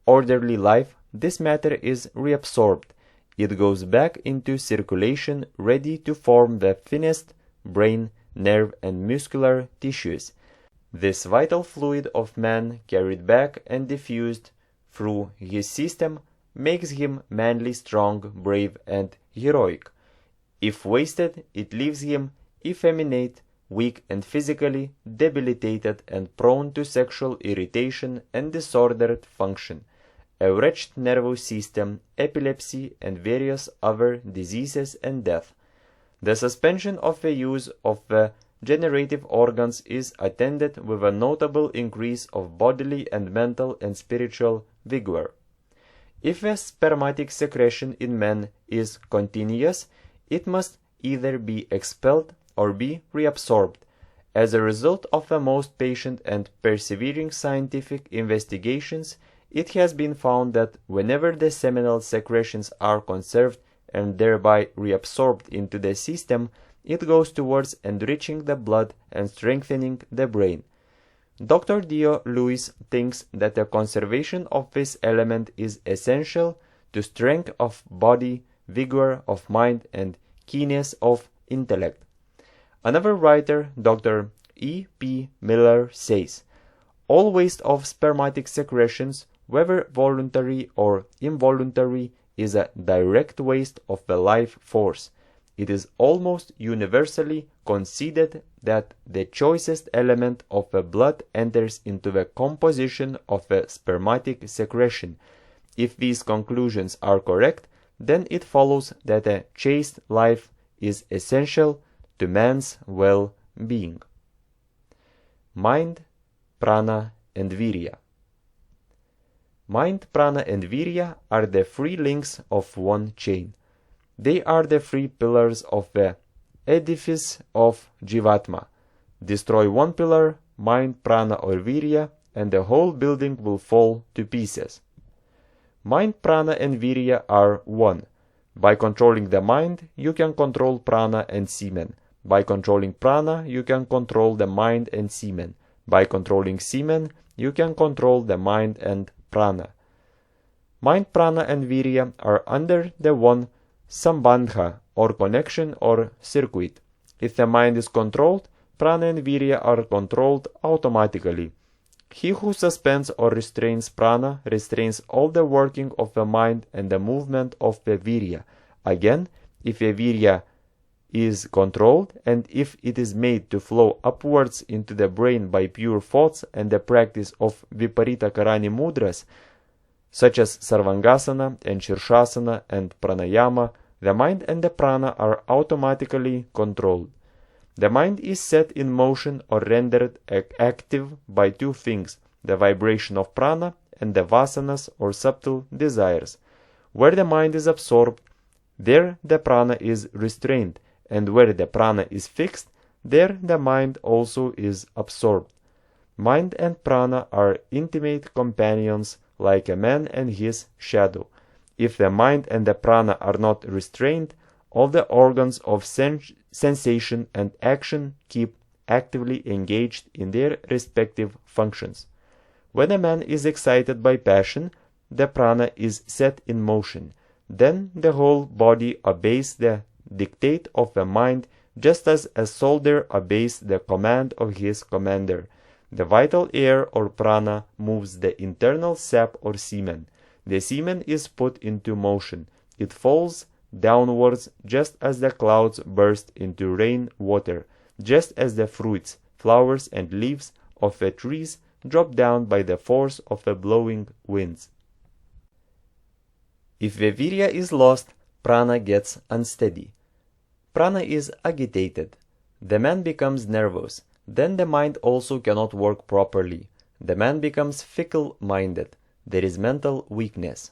orderly life, this matter is reabsorbed. It goes back into circulation ready to form the thinnest brain, nerve, and muscular tissues. This vital fluid of man carried back and diffused through his system makes him manly, strong, brave, and heroic. If wasted, it leaves him effeminate, weak, and physically debilitated and prone to sexual irritation and disordered function, a wretched nervous system, epilepsy, and various other diseases and death. The suspension of the use of the generative organs is attended with a notable increase of bodily and mental and spiritual vigor. If the spermatic secretion in men is continuous, it must either be expelled or be reabsorbed. As a result of the most patient and persevering scientific investigations, it has been found that whenever the seminal secretions are conserved and thereby reabsorbed into the system, it goes towards enriching the blood and strengthening the brain. Dr. Dio Lewis thinks that the conservation of this element is essential to strength of body, vigor of mind, and keenness of intellect. Another writer, Dr. E. P. Miller, says, "All waste of spermatic secretions, whether voluntary or involuntary, is a direct waste of the life force. It is almost universally conceded that the choicest element of the blood enters into the composition of the spermatic secretion. If these conclusions are correct, then it follows that a chaste life is essential to man's well-being." Mind, prana, and virya. Mind, prana, and virya are the three links of one chain. They are the three pillars of the edifice of Jivatma. Destroy one pillar, mind, prana, or virya, and the whole building will fall to pieces. Mind, prana, and virya are one. By controlling the mind, you can control prana and semen. By controlling prana, you can control the mind and semen. By controlling semen, you can control the mind and prana. Mind, prana, and virya are under the one sambandha, or connection or circuit. If the mind is controlled, prana and virya are controlled automatically. He who suspends or restrains prana restrains all the working of the mind and the movement of the virya. Again, if a virya is controlled, and if it is made to flow upwards into the brain by pure thoughts and the practice of viparita karani mudras, such as sarvangasana and shirshasana and pranayama, the mind and the prana are automatically controlled. The mind is set in motion or rendered active by two things, the vibration of prana and the vasanas or subtle desires. Where the mind is absorbed, there the prana is restrained, and where the prana is fixed, there the mind also is absorbed. Mind and prana are intimate companions, like a man and his shadow. If the mind and the prana are not restrained, all the organs of sensation and action keep actively engaged in their respective functions. When a man is excited by passion, the prana is set in motion. Then the whole body obeys the dictate of the mind, just as a soldier obeys the command of his commander. The vital air or prana moves the internal sap or semen. The semen is put into motion. It falls downwards just as the clouds burst into rain water, just as the fruits, flowers, and leaves of the trees drop down by the force of the blowing winds. If the virya is lost, prana gets unsteady. Prana is agitated. The man becomes nervous. Then the mind also cannot work properly. The man becomes fickle-minded. There is mental weakness.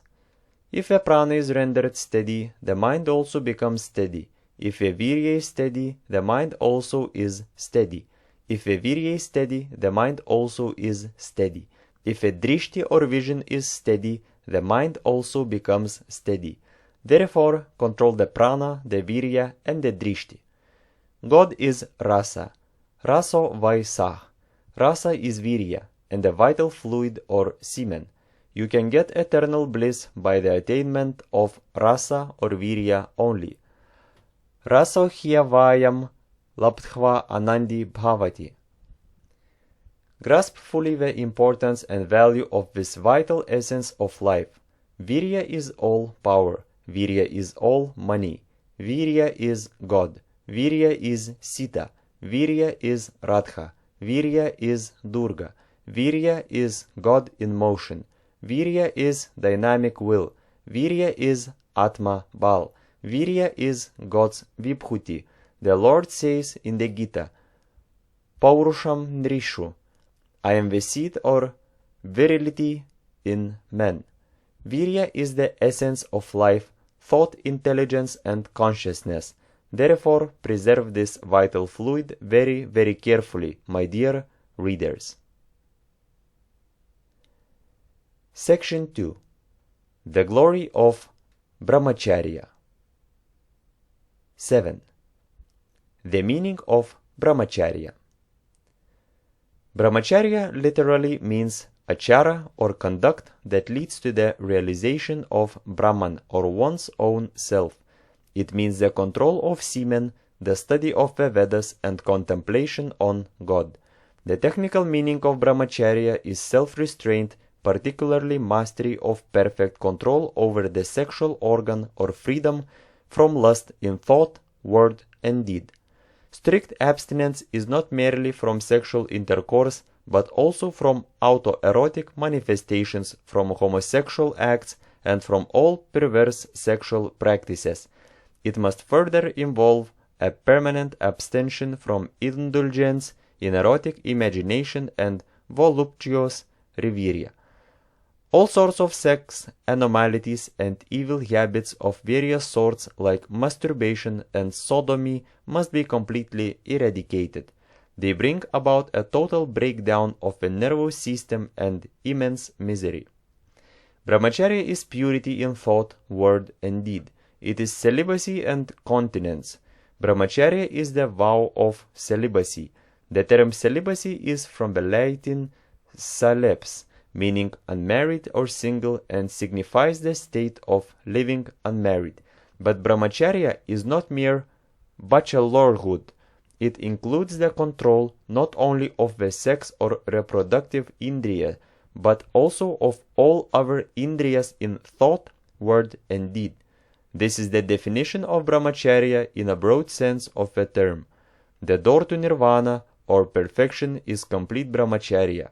If the prana is rendered steady, the mind also becomes steady. If the virya is steady, the mind also is steady. If the virya is steady, the mind also is steady. If a drishti or vision is steady, the mind also becomes steady. Therefore, control the prana, the virya, and the drishti. God is rasa. Raso vaisah. Rasa is virya, and the vital fluid or semen. You can get eternal bliss by the attainment of rasa or virya only. Raso hyavayam labdhva anandi bhavati. Grasp fully the importance and value of this vital essence of life. Virya is all power. Virya is all money. Virya is God. Virya is Sita. Virya is Radha. Virya is Durga. Virya is God in motion. Virya is dynamic will. Virya is Atma Bal. Virya is God's Vibhuti. The Lord says in the Gita, Paurusham Nrishu, I am the seed or virility in men. Virya is the essence of life, thought, intelligence, and consciousness. Therefore, preserve this vital fluid very, very carefully, my dear readers. Section 2. The glory of Brahmacharya. 7. The meaning of Brahmacharya. Brahmacharya literally means achara or conduct that leads to the realization of Brahman or one's own self. It means the control of semen, the study of the Vedas, and contemplation on God. The technical meaning of Brahmacharya is self-restraint, particularly mastery of perfect control over the sexual organ or freedom from lust in thought, word, and deed. Strict abstinence is not merely from sexual intercourse, but also from autoerotic manifestations, from homosexual acts, and from all perverse sexual practices. It must further involve a permanent abstention from indulgence in erotic imagination and voluptuous reveria. All sorts of sex anomalies and evil habits of various sorts like masturbation and sodomy must be completely eradicated. They bring about a total breakdown of the nervous system and immense misery. Brahmacharya is purity in thought, word, and deed. It is celibacy and continence. Brahmacharya is the vow of celibacy. The term celibacy is from the Latin celebs, meaning unmarried or single, and signifies the state of living unmarried. But Brahmacharya is not mere bachelorhood. It includes the control not only of the sex or reproductive indriya, but also of all other indriyas in thought, word, and deed. This is the definition of Brahmacharya in a broad sense of the term. The door to nirvana or perfection is complete Brahmacharya.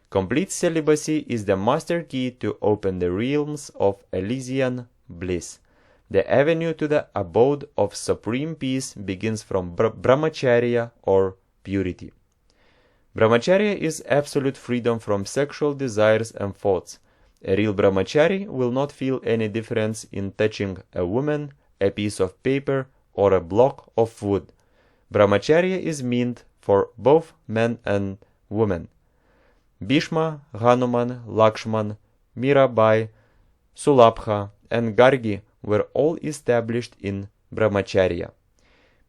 Complete celibacy is the master key to open the realms of Elysian bliss. The avenue to the abode of supreme peace begins from Brahmacharya or purity. Brahmacharya is absolute freedom from sexual desires and thoughts. A real brahmachari will not feel any difference in touching a woman, a piece of paper, or a block of wood. Brahmacharya is meant for both men and women. Bhishma, Hanuman, Lakshman, Mirabai, Sulabha, and Gargi were all established in Brahmacharya.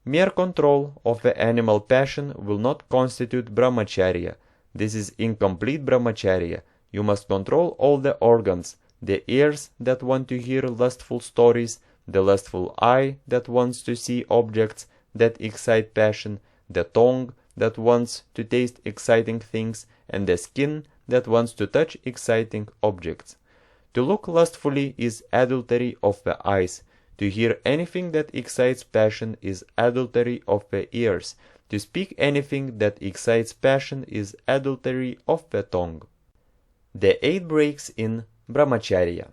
Mere control of the animal passion will not constitute Brahmacharya. This is incomplete Brahmacharya. You must control all the organs, the ears that want to hear lustful stories, the lustful eye that wants to see objects that excite passion, the tongue that wants to taste exciting things, and the skin that wants to touch exciting objects. To look lustfully is adultery of the eyes. To hear anything that excites passion is adultery of the ears. To speak anything that excites passion is adultery of the tongue. The 8 breaks in Brahmacharya.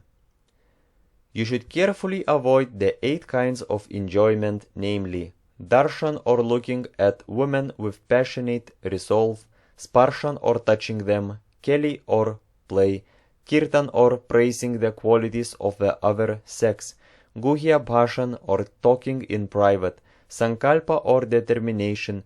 You should carefully avoid the 8 kinds of enjoyment, namely darshan or looking at women with passionate resolve, sparshan or touching them, keli or play, kirtan or praising the qualities of the other sex, guhya bhashan or talking in private, sankalpa or determination,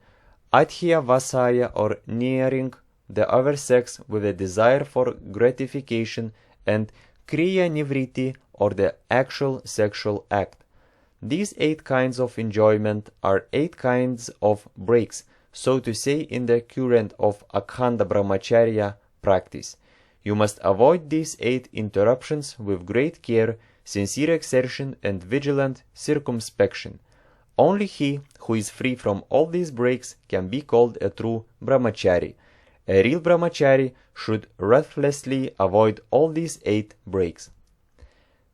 adhya vasaya or nearing the other sex with a desire for gratification, and kriya nivriti or the actual sexual act. These 8 kinds of enjoyment are 8 kinds of breaks, so to say, in the current of Akhanda Brahmacharya practice. You must avoid these 8 interruptions with great care, sincere exertion, and vigilant circumspection. Only he who is free from all these breaks can be called a true Brahmachari. A real Brahmachari should ruthlessly avoid all these 8 breaks.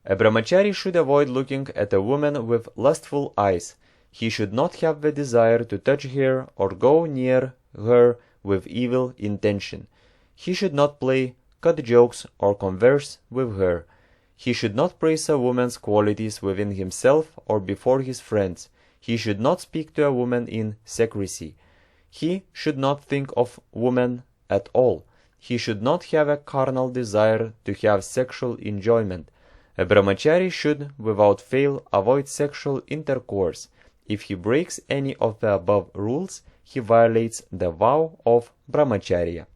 A brahmachari should avoid looking at a woman with lustful eyes. He should not have the desire to touch her or go near her with evil intention. He should not play, cut jokes, or converse with her. He should not praise a woman's qualities within himself or before his friends. He should not speak to a woman in secrecy. He should not think of woman at all. He should not have a carnal desire to have sexual enjoyment. A brahmachari should, without fail, avoid sexual intercourse. If he breaks any of the above rules, he violates the vow of brahmacharya.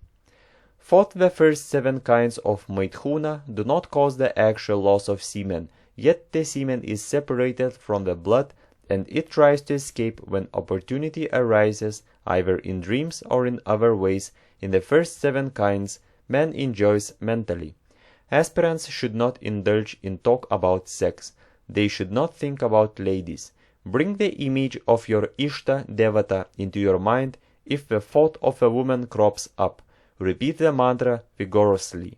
Fourth, the first 7 kinds of maithuna do not cause the actual loss of semen, yet the semen is separated from the blood and it tries to escape when opportunity arises, either in dreams or in other ways. In the first 7 kinds, man enjoys mentally. Aspirants should not indulge in talk about sex. They should not think about ladies. Bring the image of your Ishta Devata into your mind if the thought of a woman crops up. Repeat the mantra vigorously.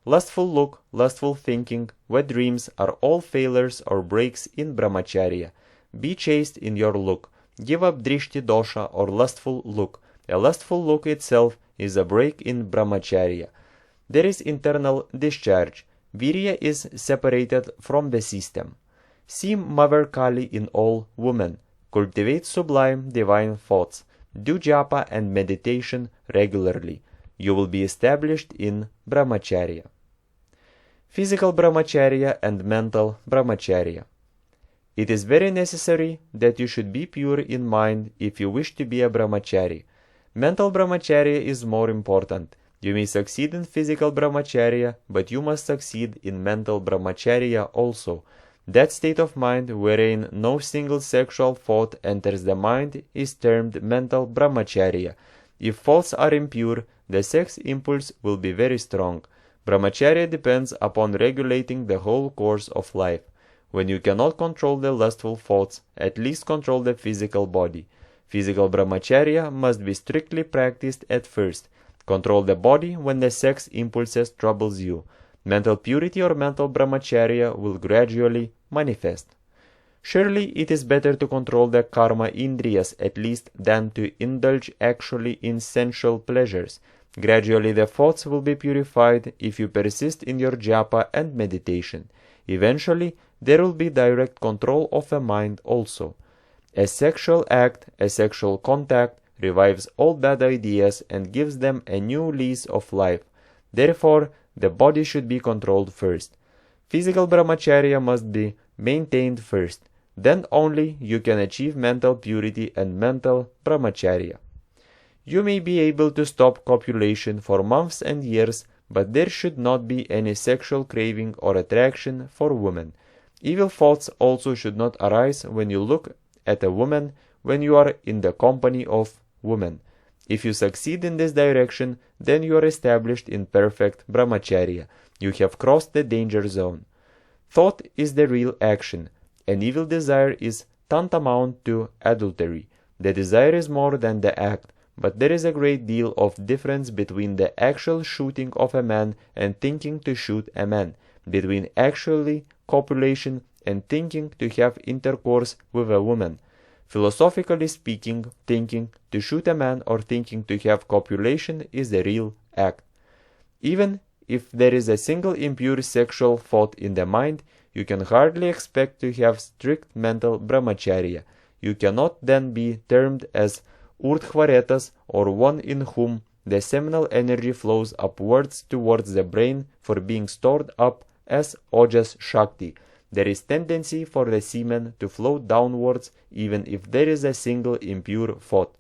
Lustful look, lustful thinking, wet dreams are all failures or breaks in brahmacharya. Be chaste in your look. Give up drishti dosha or lustful look. A lustful look itself is a break in brahmacharya. There is internal discharge. Virya is separated from the system. See Mother Kali in all women. Cultivate sublime divine thoughts. Do japa and meditation regularly. You will be established in brahmacharya. Physical brahmacharya and mental brahmacharya. It is very necessary that you should be pure in mind if you wish to be a brahmachari. Mental brahmacharya is more important. You may succeed in physical brahmacharya, but you must succeed in mental brahmacharya also. That state of mind wherein no single sexual thought enters the mind is termed mental brahmacharya. If thoughts are impure, the sex impulse will be very strong. Brahmacharya depends upon regulating the whole course of life. When you cannot control the lustful thoughts, at least control the physical body. Physical brahmacharya must be strictly practiced at first. Control the body when the sex impulses troubles you. Mental purity or mental brahmacharya will gradually manifest. Surely it is better to control the karma indriyas at least than to indulge actually in sensual pleasures. Gradually the thoughts will be purified if you persist in your japa and meditation. Eventually there will be direct control of the mind also. A sexual act, a sexual contact, revives all bad ideas and gives them a new lease of life. Therefore, the body should be controlled first. Physical brahmacharya must be maintained first. Then only you can achieve mental purity and mental brahmacharya. You may be able to stop copulation for months and years, but there should not be any sexual craving or attraction for women. Evil thoughts also should not arise when you look at a woman when you are in the company of women. If you succeed in this direction, then you are established in perfect brahmacharya. You have crossed the danger zone. Thought is the real action. An evil desire is tantamount to adultery. The desire is more than the act, but there is a great deal of difference between the actual shooting of a man and thinking to shoot a man, between actually copulation and thinking to have intercourse with a woman. Philosophically speaking, thinking to shoot a man or thinking to have copulation is the real act. Even if there is a single impure sexual thought in the mind, you can hardly expect to have strict mental brahmacharya. You cannot then be termed as urdhvaretas or one in whom the seminal energy flows upwards towards the brain for being stored up as ojas shakti. There is tendency for the semen to flow downwards even if there is a single impure thought.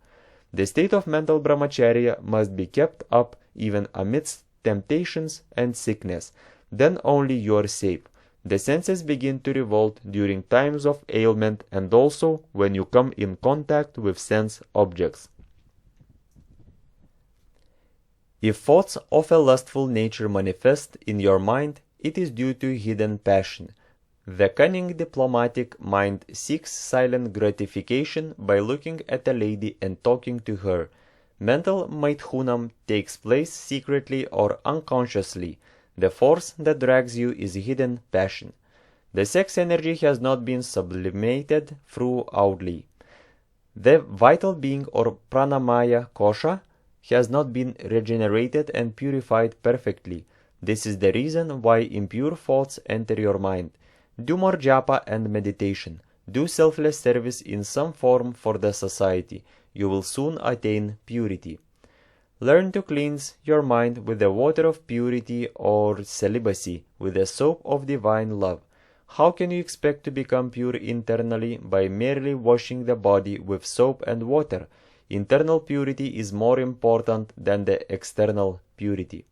The state of mental brahmacharya must be kept up even amidst temptations and sickness. Then only you are safe. The senses begin to revolt during times of ailment and also when you come in contact with sense objects. If thoughts of a lustful nature manifest in your mind, it is due to hidden passion. The cunning diplomatic mind seeks silent gratification by looking at a lady and talking to her. Mental maithunam takes place secretly or unconsciously. The force that drags you is hidden passion. The sex energy has not been sublimated throughoutly. The vital being or pranamaya kosha has not been regenerated and purified perfectly. This is the reason why impure thoughts enter your mind. Do more japa and meditation. Do selfless service in some form for the society. You will soon attain purity. Learn to cleanse your mind with the water of purity or celibacy, with the soap of divine love. How can you expect to become pure internally by merely washing the body with soap and water? Internal purity is more important than the external purity.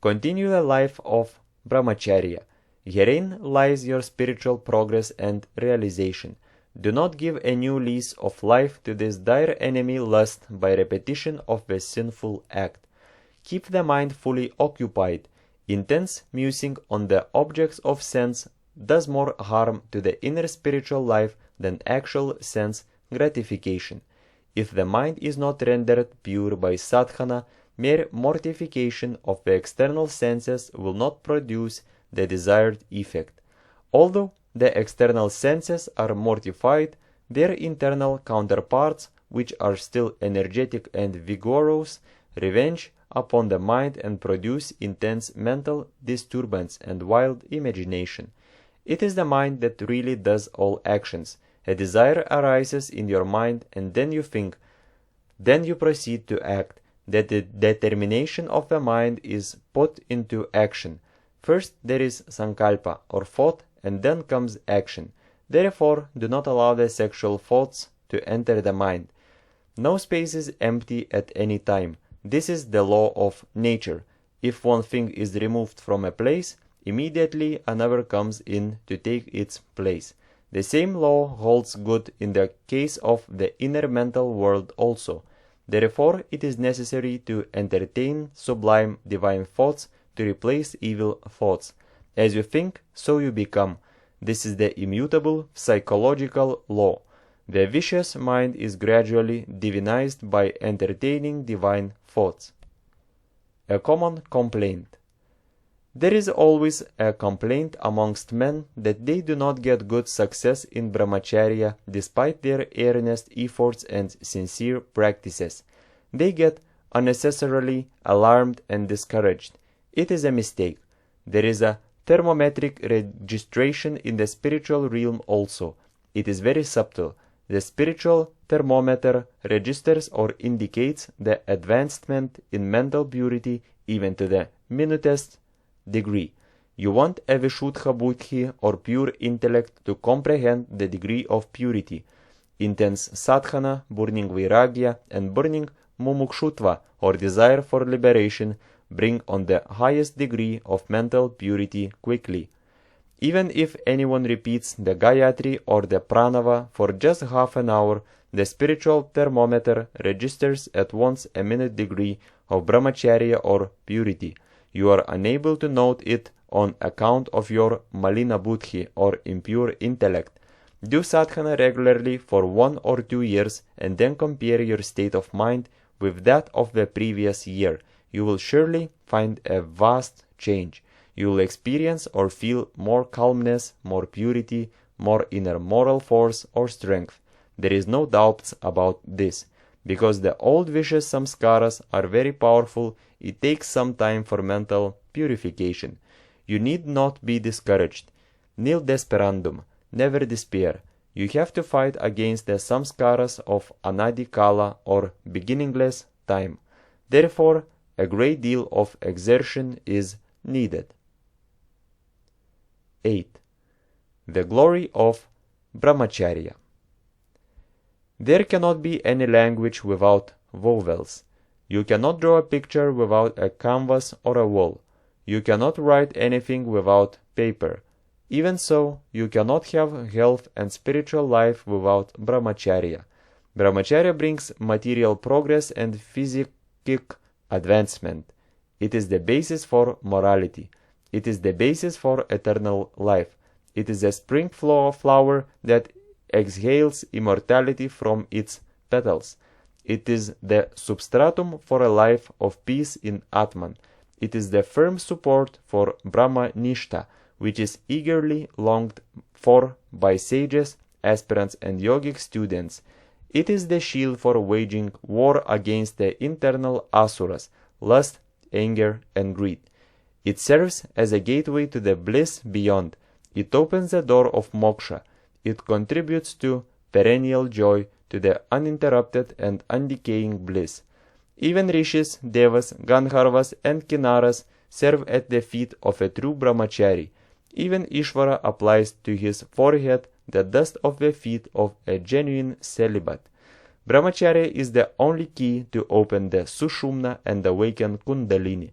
Continue the life of Brahmacharya. Herein lies your spiritual progress and realization. Do not give a new lease of life to this dire enemy lust by repetition of the sinful act. Keep the mind fully occupied. Intense musing on the objects of sense does more harm to the inner spiritual life than actual sense gratification. If the mind is not rendered pure by sadhana, mere mortification of the external senses will not produce the desired effect. Although the external senses are mortified, their internal counterparts, which are still energetic and vigorous, revenge upon the mind and produce intense mental disturbance and wild imagination. It is the mind that really does all actions. A desire arises in your mind and then you think. Then you proceed to act. The determination of the mind is put into action. First there is sankalpa or thought and then comes action. Therefore, do not allow the sexual thoughts to enter the mind. No space is empty at any time. This is the law of nature. If one thing is removed from a place, immediately another comes in to take its place. The same law holds good in the case of the inner mental world also. Therefore, it is necessary to entertain sublime divine thoughts to replace evil thoughts. As you think, so you become. This is the immutable psychological law. The vicious mind is gradually divinized by entertaining divine thoughts. A common complaint. There is always a complaint amongst men that they do not get good success in Brahmacharya despite their earnest efforts and sincere practices. They get unnecessarily alarmed and discouraged. It is a mistake. There is a thermometric registration in the spiritual realm also. It is very subtle. The spiritual thermometer registers or indicates the advancement in mental purity even to the minutest degree. You want a vishuddha buddhi or pure intellect to comprehend the degree of purity. Intense sadhana, burning vairagya, and burning mumukshutva or desire for liberation bring on the highest degree of mental purity quickly. Even if anyone repeats the Gayatri or the Pranava for just half an hour, the spiritual thermometer registers at once a minute degree of Brahmacharya or purity. You are unable to note it on account of your malina buddhi or impure intellect. Do sadhana regularly for 1 or 2 years and then compare your state of mind with that of the previous year. You will surely find a vast change. You will experience or feel more calmness, more purity, more inner moral force or strength. There is no doubt about this. Because the old vicious samskaras are very powerful, it takes some time for mental purification. You need not be discouraged. Nil desperandum, never despair. You have to fight against the samskaras of anadi kala or beginningless time. Therefore, a great deal of exertion is needed. 8. The glory of Brahmacharya. There cannot be any language without vowels. You cannot draw a picture without a canvas or a wall. You cannot write anything without paper. Even so, you cannot have health and spiritual life without Brahmacharya. Brahmacharya brings material progress and physical advancement. It is the basis for morality. It is the basis for eternal life. It is a spring flower that exhales immortality from its petals. It is the substratum for a life of peace in Atman. It is the firm support for Brahmanishta, which is eagerly longed for by sages, aspirants, and yogic students. It is the shield for waging war against the internal asuras, lust, anger, and greed. It serves as a gateway to the bliss beyond. It opens the door of moksha. It contributes to perennial joy, to the uninterrupted and undecaying bliss. Even rishis, devas, gandharvas, and kinnaras serve at the feet of a true brahmachari. Even Ishvara applies to his forehead the dust of the feet of a genuine celibate. Brahmacharya is the only key to open the sushumna and awaken kundalini.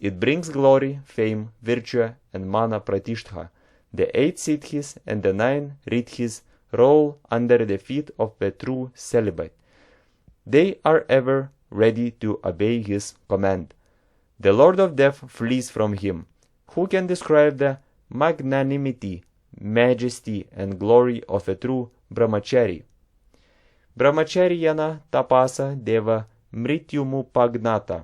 It brings glory, fame, virtue, and mana pratishtha. The 8 siddhis and the 9 riddhis roll under the feet of the true celibate. They are ever ready to obey his command. The Lord of Death flees from him. Who can describe the magnanimity, majesty, and glory of a true brahmachari? Brahmacharyana tapasa deva mrityumupagnata.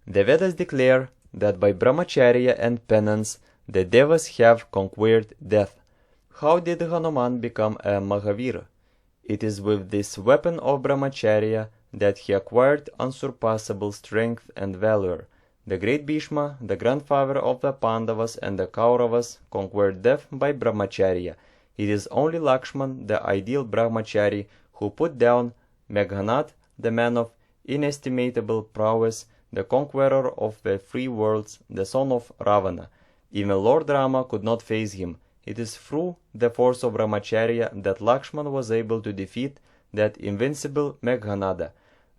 The Vedas declare that by brahmacharya and penance the devas have conquered death. How did Hanuman become a Mahavira? It is with this weapon of brahmacharya that he acquired unsurpassable strength and valor. The great Bhishma, the grandfather of the Pandavas and the Kauravas, conquered death by brahmacharya. It is only Lakshman, the ideal brahmachari, who put down Meghanad, the man of inestimable prowess, the conqueror of the three worlds, the son of Ravana. Even Lord Rama could not face him. It is through the force of brahmacharya that Lakshman was able to defeat that invincible Meghanada.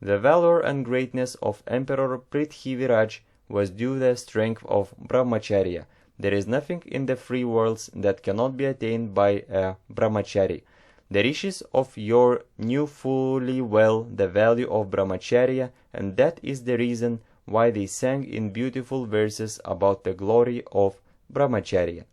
The valor and greatness of Emperor Prithviraj was due to the strength of brahmacharya. There is nothing in the three worlds that cannot be attained by a brahmachari. The rishis of yore knew fully well the value of brahmacharya, and that is the reason why they sang in beautiful verses about the glory of brahmacharya.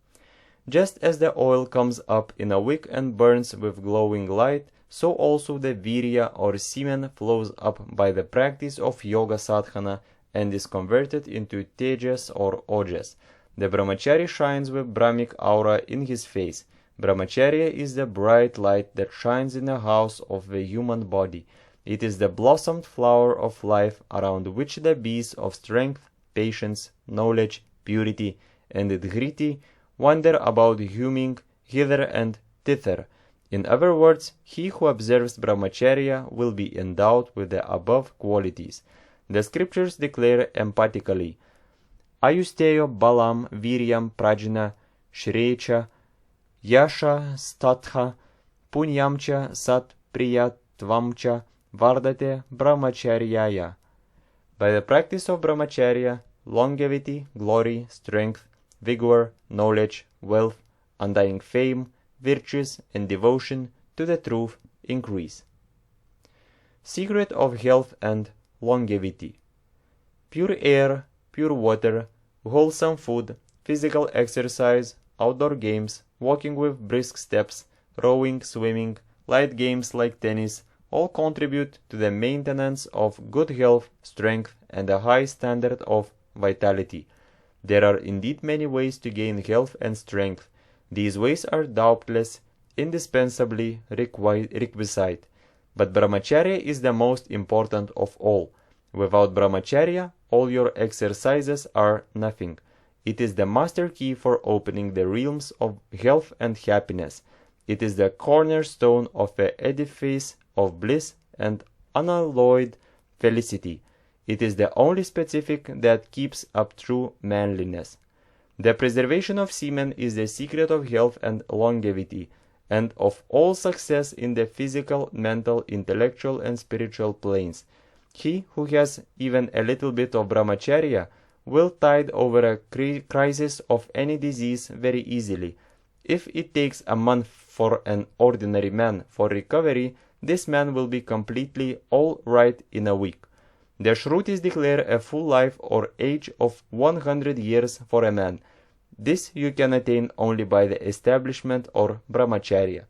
Just as the oil comes up in a wick and burns with glowing light, so also the virya or semen flows up by the practice of yoga sadhana and is converted into tejas or ojas. The brahmachari shines with brahmic aura in his face. Brahmacharya is the bright light that shines in the house of the human body. It is the blossomed flower of life around which the bees of strength, patience, knowledge, purity, and dhriti wander about humming hither and thither. In other words, he who observes brahmacharya will be endowed with the above qualities. The scriptures declare emphatically, Ayusteyo balam viryam prajna shrecha yasha statha punyamcha sat priyatvamcha vardate brahmacharyaya. By the practice of brahmacharya, longevity, glory, strength, vigor, knowledge, wealth, undying fame, virtues, and devotion to the truth increase. Secret of health and longevity. Pure air, pure water, wholesome food, physical exercise, outdoor games, walking with brisk steps, rowing, swimming, light games like tennis, all contribute to the maintenance of good health, strength, and a high standard of vitality. There are indeed many ways to gain health and strength. These ways are doubtless indispensably requisite, but brahmacharya is the most important of all. Without brahmacharya, all your exercises are nothing. It is the master key for opening the realms of health and happiness. It is the cornerstone of the edifice of bliss and unalloyed felicity. It is the only specific that keeps up true manliness. The preservation of semen is the secret of health and longevity, and of all success in the physical, mental, intellectual, and spiritual planes. He who has even a little bit of brahmacharya will tide over a crisis of any disease very easily. If it takes a month for an ordinary man for recovery, this man will be completely all right in a week. The Shrutis declare a full life or age of 100 years for a man. This you can attain only by the establishment or brahmacharya.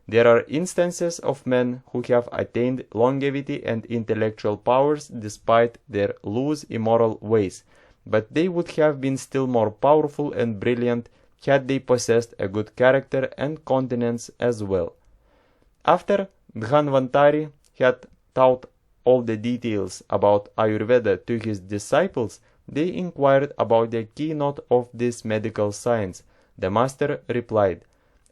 There are instances of men who have attained longevity and intellectual powers despite their loose immoral ways. but they would have been still more powerful and brilliant had they possessed a good character and continence as well. After Dhanvantari had taught all the details about Ayurveda to his disciples, they inquired about the keynote of this medical science. The master replied,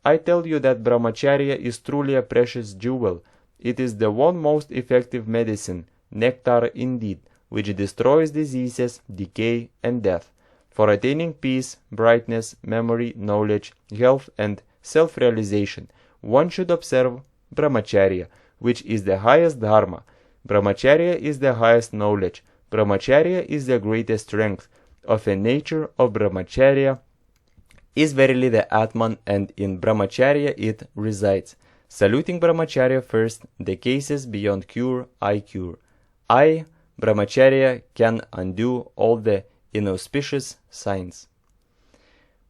"I tell you that Brahmacharya is truly a precious jewel. It is the one most effective medicine, nectar indeed, which destroys diseases, decay, and death. For attaining peace, brightness, memory, knowledge, health, and self-realization, one should observe Brahmacharya, which is the highest dharma. Brahmacharya is the highest knowledge. Brahmacharya is the greatest strength. Of a nature of Brahmacharya is verily the Atman, and in Brahmacharya it resides. Saluting Brahmacharya first, the cases beyond cure I cure. I, Brahmacharya, can undo all the inauspicious signs."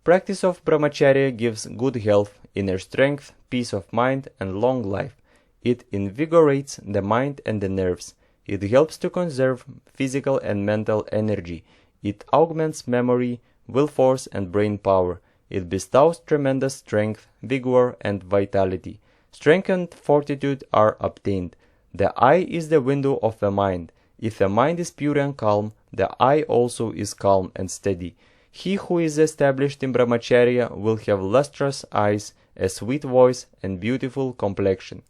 Practice of Brahmacharya gives good health, inner strength, peace of mind, and long life. It invigorates the mind and the nerves. It helps to conserve physical and mental energy. It augments memory, will force, and brain power. It bestows tremendous strength, vigor, and vitality. Strength and fortitude are obtained. The eye is the window of the mind. If the mind is pure and calm, the eye also is calm and steady. He who is established in Brahmacharya will have lustrous eyes, a sweet voice, and beautiful complexion.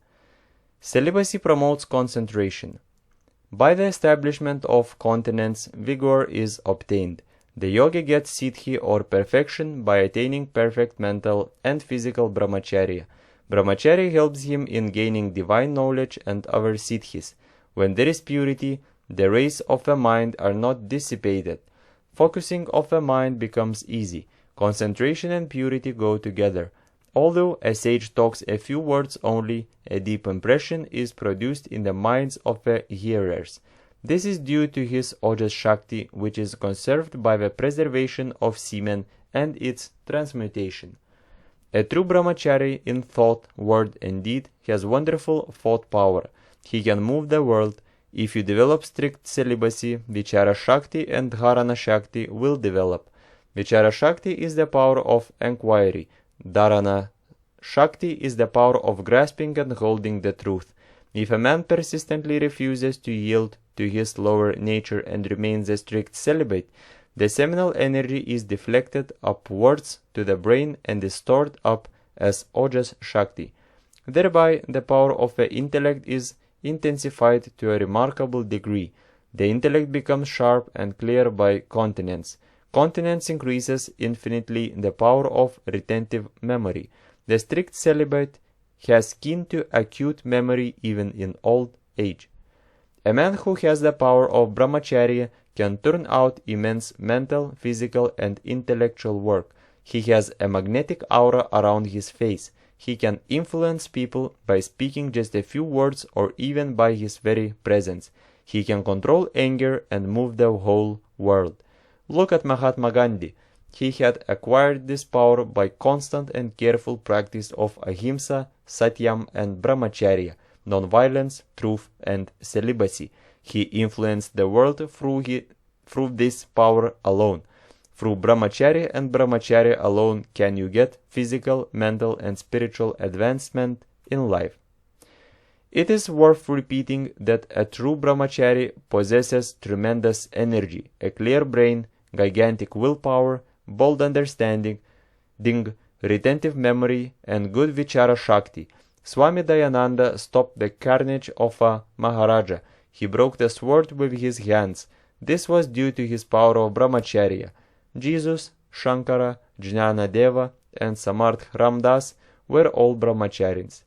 Celibacy promotes concentration. By the establishment of continence, vigor is obtained. The yogi gets siddhi or perfection by attaining perfect mental and physical Brahmacharya. Brahmacharya helps him in gaining divine knowledge and other siddhis. When there is purity, the rays of the mind are not dissipated. Focusing of the mind becomes easy. Concentration and purity go together. Although a sage talks a few words only, a deep impression is produced in the minds of the hearers. This is due to his ojas shakti, which is conserved by the preservation of semen and its transmutation. A true brahmachari in thought, word, and deed has wonderful thought power. He can move the world. If you develop strict celibacy, vichara shakti and dharana shakti will develop. Vichara shakti is the power of inquiry. Dharana shakti is the power of grasping and holding the truth. If a man persistently refuses to yield to his lower nature and remains a strict celibate, the seminal energy is deflected upwards to the brain and is stored up as ojas shakti. Thereby, the power of the intellect is intensified to a remarkable degree. The intellect becomes sharp and clear by continence. Continence increases infinitely the power of retentive memory. The strict celibate has keen to acute memory even in old age. A man who has the power of Brahmacharya can turn out immense mental, physical, and intellectual work. He has a magnetic aura around his face. He can influence people by speaking just a few words or even by his very presence. He can control anger and move the whole world. Look at Mahatma Gandhi. He had acquired this power by constant and careful practice of ahimsa, satyam, and brahmacharya, non-violence, truth, and celibacy. He influenced the world through this power alone. Through brahmacharya and brahmacharya alone can you get physical, mental, and spiritual advancement in life. It is worth repeating that a true brahmachari possesses tremendous energy, a clear brain, gigantic willpower, bold understanding, retentive memory, and good vichara shakti. Swami Dayananda stopped the carnage of a Maharaja. He broke the sword with his hands. This was due to his power of brahmacharya. Jesus, Shankara, Jnana Deva, and Samarth Ramdas were all brahmacharins.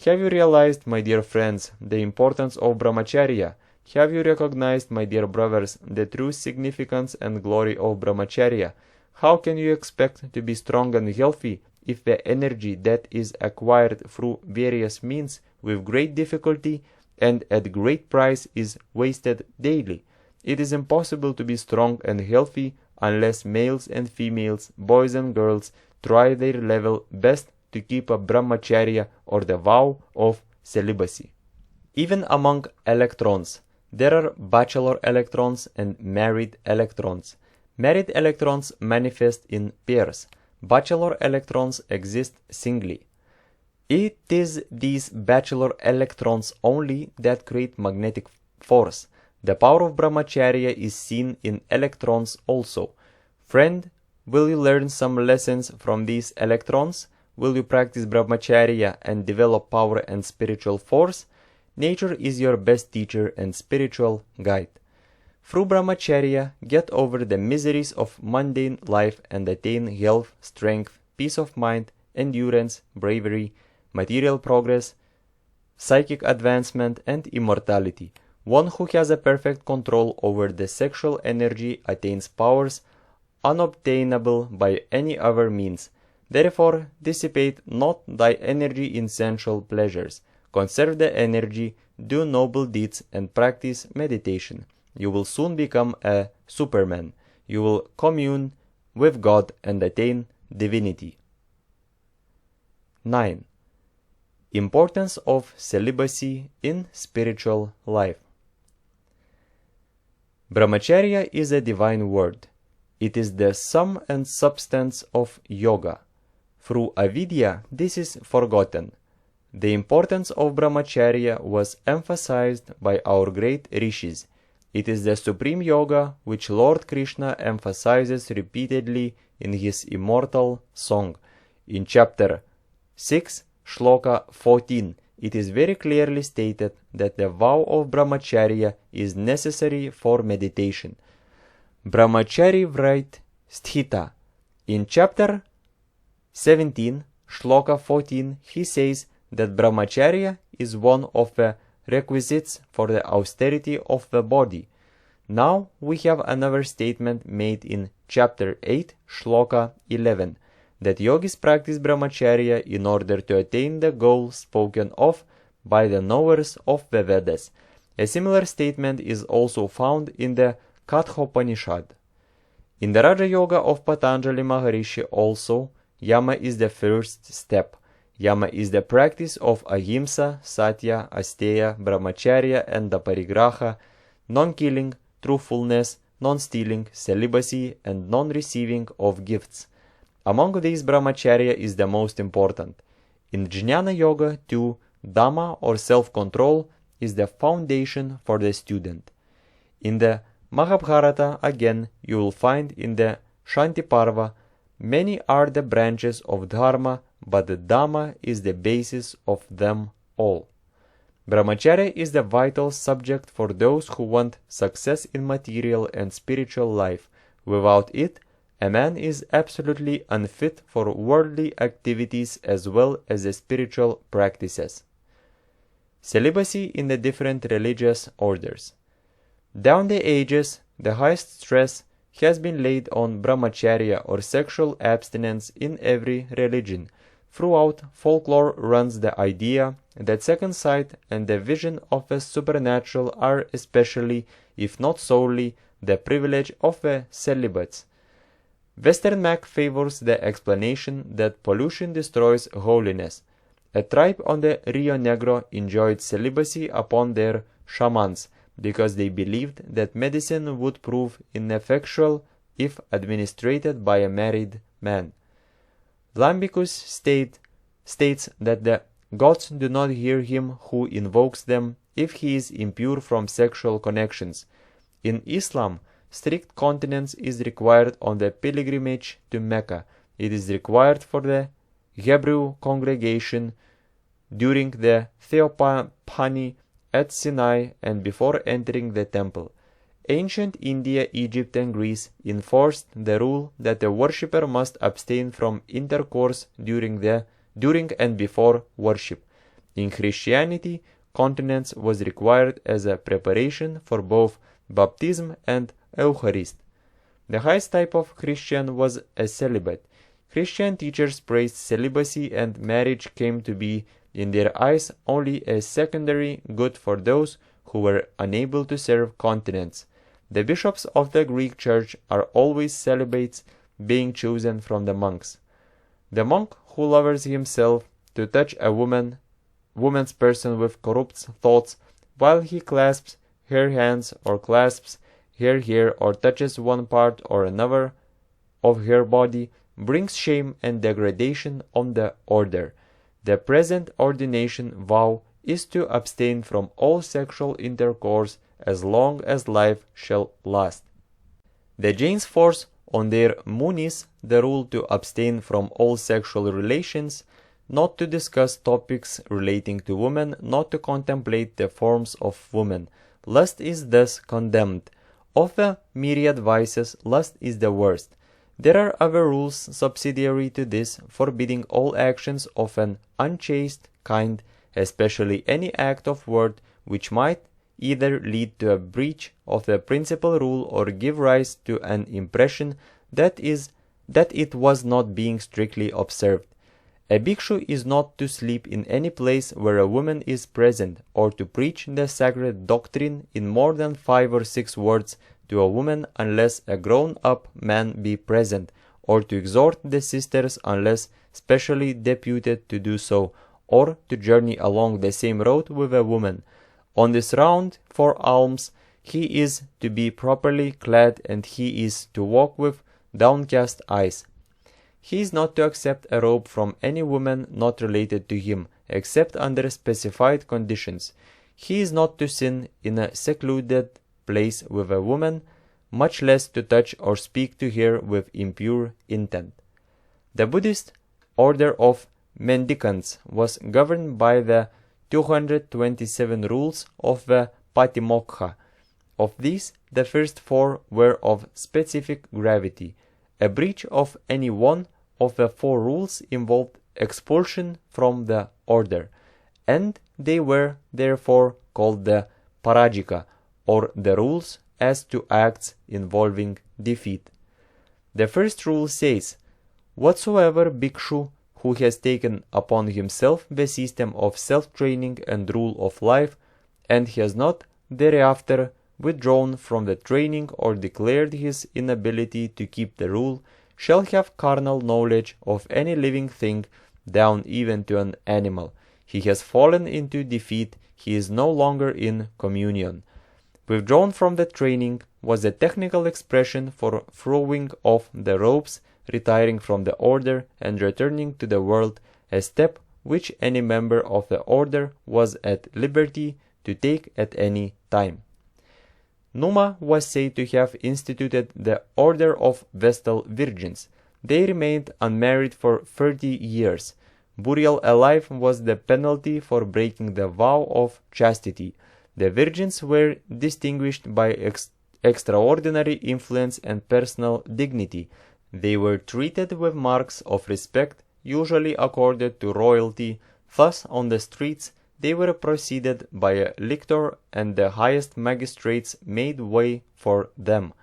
Have you realized, my dear friends, the importance of brahmacharya? Have you recognized, my dear brothers, the true significance and glory of brahmacharya? How can you expect to be strong and healthy if the energy that is acquired through various means with great difficulty and at great price is wasted daily? It is impossible to be strong and healthy unless males and females, boys and girls, try their level best to keep a brahmacharya or the vow of celibacy. Even among electrons, there are bachelor electrons and married electrons. Married electrons manifest in pairs. Bachelor electrons exist singly. It is these bachelor electrons only that create magnetic force. The power of Brahmacharya is seen in electrons also. Friend, will you learn some lessons from these electrons? Will you practice Brahmacharya and develop power and spiritual force? Nature is your best teacher and spiritual guide. Through Brahmacharya, get over the miseries of mundane life and attain health, strength, peace of mind, endurance, bravery, material progress, psychic advancement, and immortality. One who has a perfect control over the sexual energy attains powers unobtainable by any other means. Therefore, dissipate not thy energy in sensual pleasures. Conserve the energy, do noble deeds, and practice meditation. You will soon become a superman. You will commune with God and attain divinity. 9. Importance of celibacy in spiritual life. Brahmacharya is a divine word. It is the sum and substance of yoga. Through avidya, this is forgotten. The importance of Brahmacharya was emphasized by our great rishis. It is the supreme yoga which Lord Krishna emphasizes repeatedly in his immortal song. In chapter 6, shloka 14, it is very clearly stated that the vow of Brahmacharya is necessary for meditation. Brahmachari vrit sthita. In chapter 17, shloka 14, he says that Brahmacharya is one of the requisites for the austerity of the body. Now we have another statement made in chapter 8, shloka 11, that yogis practice Brahmacharya in order to attain the goal spoken of by the knowers of the Vedas. A similar statement is also found in the Kathopanishad. In the Raja Yoga of Patanjali Maharishi also, Yama is the first step. Yama is the practice of ahimsa, satya, asteya, brahmacharya, and aparigraha, non-killing, truthfulness, non-stealing, celibacy, and non-receiving of gifts. Among these, brahmacharya is the most important. In Jnana Yoga, too, Dhamma or self-control is the foundation for the student. In the Mahabharata, again, you will find in the Shanti Parva, many are the branches of Dharma, but the Dhamma is the basis of them all. Brahmacharya is the vital subject for those who want success in material and spiritual life. Without it, a man is absolutely unfit for worldly activities as well as the spiritual practices. Celibacy in the different religious orders. Down the ages, the highest stress has been laid on brahmacharya or sexual abstinence in every religion. Throughout, folklore runs the idea that second sight and the vision of the supernatural are especially, if not solely, the privilege of the celibates. Western Mac favors the explanation that pollution destroys holiness. A tribe on the Rio Negro enjoyed celibacy upon their shamans, because they believed that medicine would prove ineffectual if administered by a married man. Lambicus states that the gods do not hear him who invokes them if he is impure from sexual connections. In Islam, strict continence is required on the pilgrimage to Mecca. It is required for the Hebrew congregation during the Theophany at Sinai and before entering the temple. Ancient India, Egypt, and Greece enforced the rule that the worshipper must abstain from intercourse during and before worship. In Christianity, continence was required as a preparation for both baptism and Eucharist. The highest type of Christian was a celibate. Christian teachers praised celibacy, and marriage came to be, in their eyes, only a secondary good for those who were unable to serve continence. The bishops of the Greek Church are always celibates, being chosen from the monks. The monk who lowers himself to touch a woman's person with corrupt thoughts, while he clasps her hands or clasps her hair or touches one part or another of her body brings shame and degradation on the order. The present ordination vow is to abstain from all sexual intercourse as long as life shall last. The Jains force on their munis the rule to abstain from all sexual relations, not to discuss topics relating to women, not to contemplate the forms of women. Lust is thus condemned. Of the myriad vices, lust is the worst. There are other rules subsidiary to this, forbidding all actions of an unchaste kind, especially any act of word which might either lead to a breach of the principal rule or give rise to an impression that it was not being strictly observed. A bhikshu is not to sleep in any place where a woman is present, or to preach the sacred doctrine in more than 5 or 6 words to a woman unless a grown-up man be present, or to exhort the sisters unless specially deputed to do so, or to journey along the same road with a woman. On this round for alms he is to be properly clad, and he is to walk with downcast eyes. He is not to accept a robe from any woman not related to him, except under specified conditions. He is not to sin in a secluded place with a woman, much less to touch or speak to her with impure intent. The Buddhist order of mendicants was governed by the 227 rules of the Patimokkha. Of these, the first 4 were of specific gravity. A breach of any one of the 4 rules involved expulsion from the order, and they were therefore called the Parajika, or the rules as to acts involving defeat. The first rule says, "Whatsoever bhikshu who has taken upon himself the system of self-training and rule of life, and has not thereafter withdrawn from the training or declared his inability to keep the rule, shall have carnal knowledge of any living thing, down even to an animal. He has fallen into defeat, he is no longer in communion." Withdrawn from the training was a technical expression for throwing off the ropes, retiring from the order, and returning to the world, a step which any member of the order was at liberty to take at any time. Numa was said to have instituted the order of Vestal Virgins. They remained unmarried for 30 years. Burial alive was the penalty for breaking the vow of chastity. The virgins were distinguished by extraordinary influence and personal dignity. They were treated with marks of respect usually accorded to royalty. Thus, on the streets, they were preceded by a lictor, and the highest magistrates made way for them.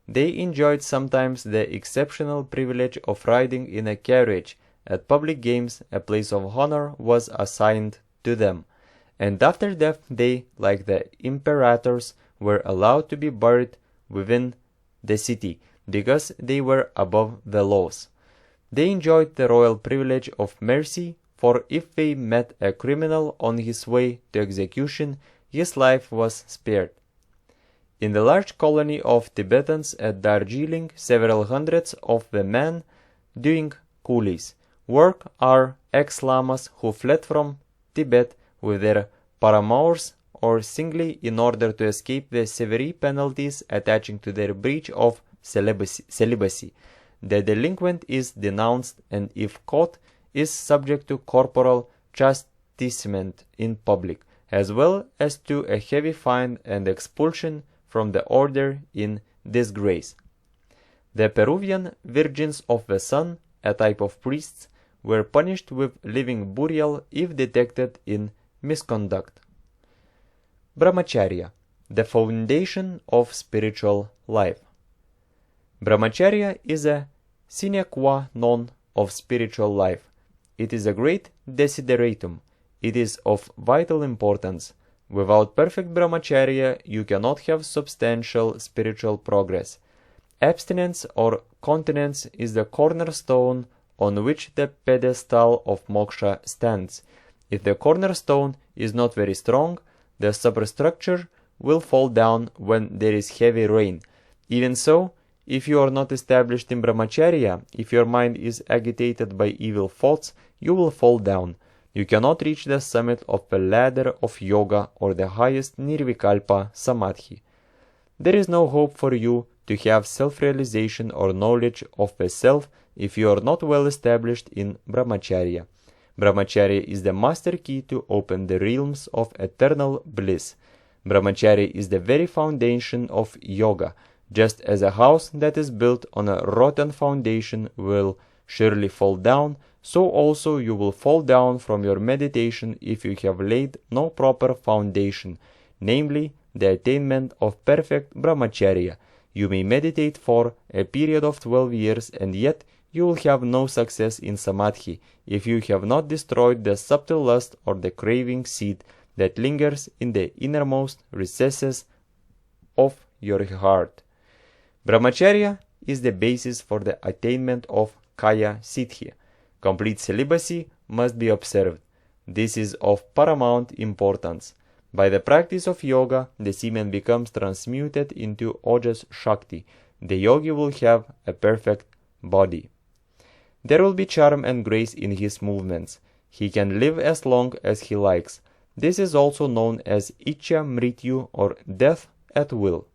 They enjoyed sometimes the exceptional privilege of riding in a carriage. At public games, a place of honor was assigned to them, and after death they, like the imperators, were allowed to be buried within the city, because they were above the laws. They enjoyed the royal privilege of mercy, for if they met a criminal on his way to execution, his life was spared. In the large colony of Tibetans at Darjeeling, several hundreds of the men doing coolies work are ex-lamas who fled from Tibet with their paramours or singly in order to escape the severe penalties attaching to their breach of celibacy. The delinquent is denounced, and if caught, is subject to corporal chastisement in public, as well as to a heavy fine and expulsion from the order in disgrace. The Peruvian Virgins of the Sun, a type of priests, were punished with living burial if detected in misconduct. Brahmacharya, the foundation of spiritual life. Brahmacharya is a sine qua non of spiritual life. It is a great desideratum. It is of vital importance. Without perfect brahmacharya, you cannot have substantial spiritual progress. Abstinence or continence is the cornerstone on which the pedestal of moksha stands. If the cornerstone is not very strong, the superstructure will fall down when there is heavy rain. Even so, if you are not established in Brahmacharya, if your mind is agitated by evil thoughts, you will fall down. You cannot reach the summit of the ladder of yoga or the highest nirvikalpa samadhi. There is no hope for you to have self-realization or knowledge of the self if you are not well established in Brahmacharya. Brahmacharya is the master key to open the realms of eternal bliss. Brahmacharya is the very foundation of yoga. Just as a house that is built on a rotten foundation will surely fall down, so also you will fall down from your meditation if you have laid no proper foundation, namely the attainment of perfect Brahmacharya. You may meditate for a period of 12 years and yet you will have no success in samadhi if you have not destroyed the subtle lust or the craving seed that lingers in the innermost recesses of your heart. Brahmacharya is the basis for the attainment of kaya siddhi. Complete celibacy must be observed. This is of paramount importance. By the practice of yoga, the semen becomes transmuted into ojas shakti. The yogi will have a perfect body. There will be charm and grace in his movements. He can live as long as he likes. This is also known as Ichcha Mrityu or death at will.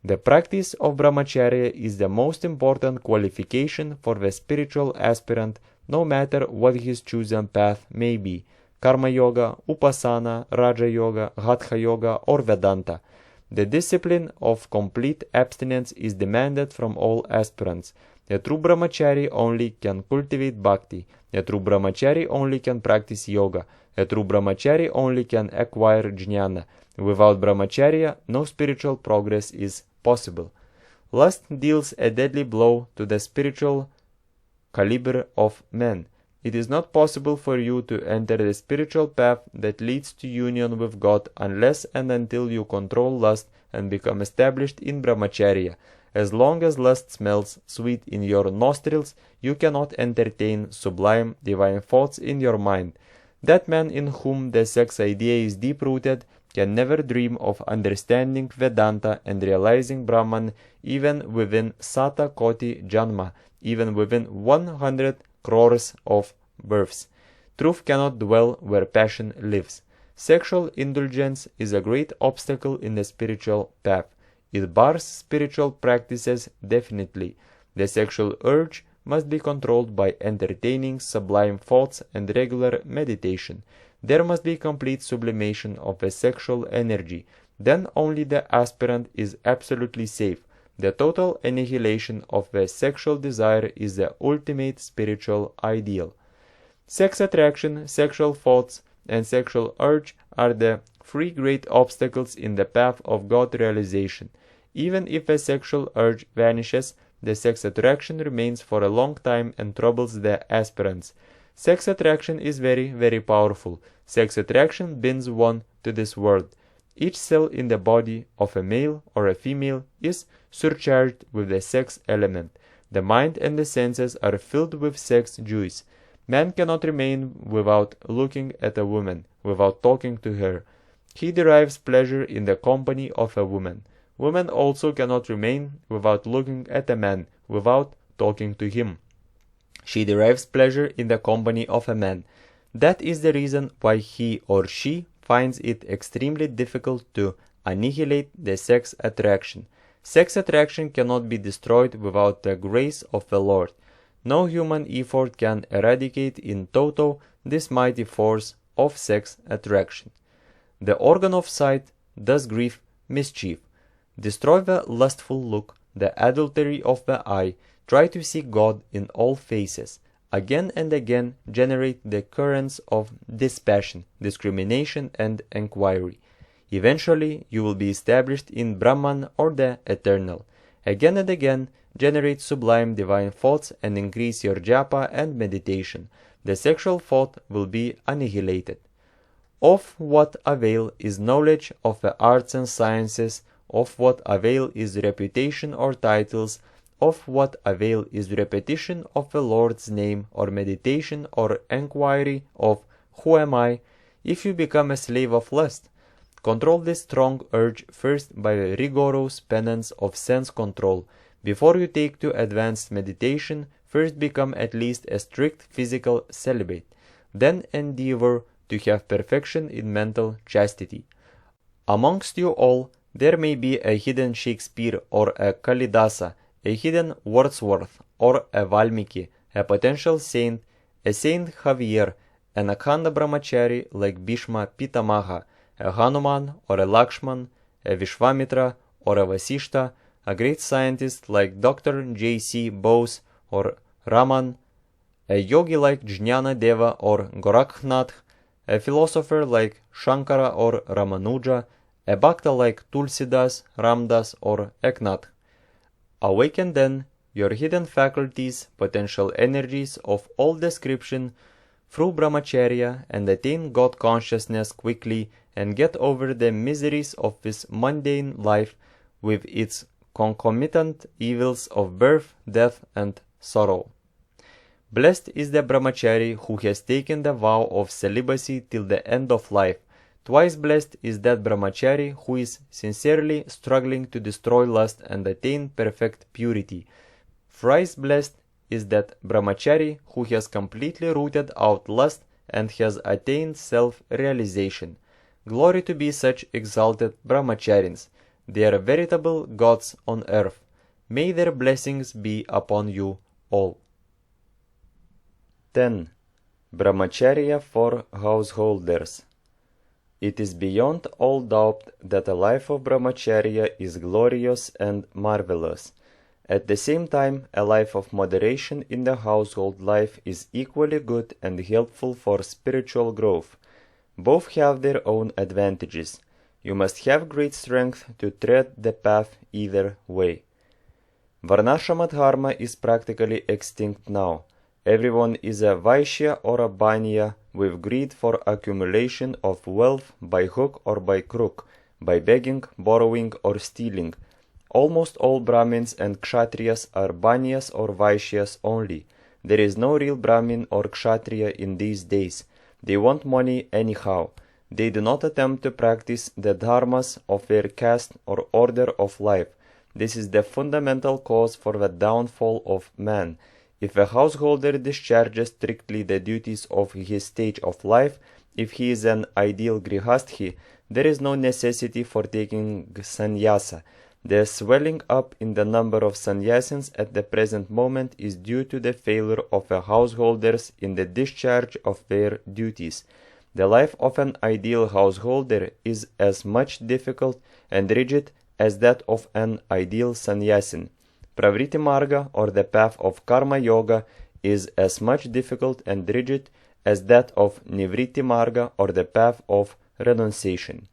The practice of Brahmacharya is the most important qualification for the spiritual aspirant, no matter what his chosen path may be, Karma Yoga, Upasana, Raja Yoga, Hatha Yoga or Vedanta. The discipline of complete abstinence is demanded from all aspirants. A true Brahmachari only can cultivate bhakti. A true Brahmachari only can practice yoga. A true Brahmachari only can acquire jnana. Without Brahmacharya, no spiritual progress is possible. Lust deals a deadly blow to the spiritual caliber of man. It is not possible for you to enter the spiritual path that leads to union with God unless and until you control lust and become established in Brahmacharya. As long as lust smells sweet in your nostrils, you cannot entertain sublime divine thoughts in your mind. That man in whom the sex idea is deep-rooted can never dream of understanding Vedanta and realizing Brahman even within Sata Koti Janma, even within 100 crores of births. Truth cannot dwell where passion lives. Sexual indulgence is a great obstacle in the spiritual path. It bars spiritual practices definitely. The sexual urge must be controlled by entertaining sublime thoughts and regular meditation. There must be complete sublimation of the sexual energy. Then only the aspirant is absolutely safe. The total annihilation of the sexual desire is the ultimate spiritual ideal. Sex attraction, sexual thoughts, and sexual urge are the three great obstacles in the path of God realization. Even if a sexual urge vanishes, the sex attraction remains for a long time and troubles the aspirants. Sex attraction is very, very powerful. Sex attraction binds one to this world. Each cell in the body of a male or a female is surcharged with the sex element. The mind and the senses are filled with sex juice. Man cannot remain without looking at a woman, without talking to her. He derives pleasure in the company of a woman. Woman also cannot remain without looking at a man, without talking to him. She derives pleasure in the company of a man. That is the reason why he or she finds it extremely difficult to annihilate the sex attraction. Sex attraction cannot be destroyed without the grace of the Lord. No human effort can eradicate in toto this mighty force of sex attraction. The organ of sight does grieve mischief. Destroy the lustful look, the adultery of the eye, try to see God in all faces. Again and again generate the currents of dispassion, discrimination and enquiry. Eventually you will be established in Brahman or the Eternal. Again and again generate sublime divine thoughts and increase your japa and meditation. The sexual thought will be annihilated. Of what avail is knowledge of the arts and sciences? Of what avail is reputation or titles? Of what avail is repetition of the Lord's name or meditation or enquiry of who am I, if you become a slave of lust? Control this strong urge first by a rigorous penance of sense control. Before you take to advanced meditation, first become at least a strict physical celibate. Then endeavor to have perfection in mental chastity. Amongst you all, there may be a hidden Shakespeare or a Kalidasa, a hidden Wordsworth or a Valmiki, a potential saint, a Saint Javier, an Akhanda Brahmachari like Bhishma Pitamaha, a Hanuman or a Lakshman, a Vishwamitra or a Vasishta, a great scientist like Dr. J.C. Bose or Raman, a yogi like Jnana Deva or Gorakhnath, a philosopher like Shankara or Ramanuja, a bhakta like Tulsidas, Ramdas or Eknath. Awaken then your hidden faculties, potential energies of all description through Brahmacharya and attain God consciousness quickly and get over the miseries of this mundane life with its concomitant evils of birth, death and sorrow. Blessed is the Brahmachari who has taken the vow of celibacy till the end of life. Twice blessed is that Brahmachari who is sincerely struggling to destroy lust and attain perfect purity. Thrice blessed is that Brahmachari who has completely rooted out lust and has attained self-realization. Glory to be such exalted Brahmacharins. They are veritable gods on earth. May their blessings be upon you all. 10. Brahmacharya for householders. It is beyond all doubt that a life of Brahmacharya is glorious and marvelous. At the same time, a life of moderation in the household life is equally good and helpful for spiritual growth. Both have their own advantages. You must have great strength to tread the path either way. Varnashram dharma is practically extinct now. Everyone is a Vaishya or a Banya with greed for accumulation of wealth by hook or by crook, by begging, borrowing or stealing. Almost all Brahmins and Kshatriyas are Banyas or Vaishyas only. There is no real Brahmin or Kshatriya in these days. They want money anyhow. They do not attempt to practice the dharmas of their caste or order of life. This is the fundamental cause for the downfall of man. If a householder discharges strictly the duties of his stage of life, if he is an ideal grihasthi, there is no necessity for taking sannyasa. The swelling up in the number of sannyasins at the present moment is due to the failure of the householders in the discharge of their duties. The life of an ideal householder is as much difficult and rigid as that of an ideal sannyasin. Pravritti Marga, or the path of Karma Yoga, is as much difficult and rigid as that of Nivritti Marga, or the path of renunciation.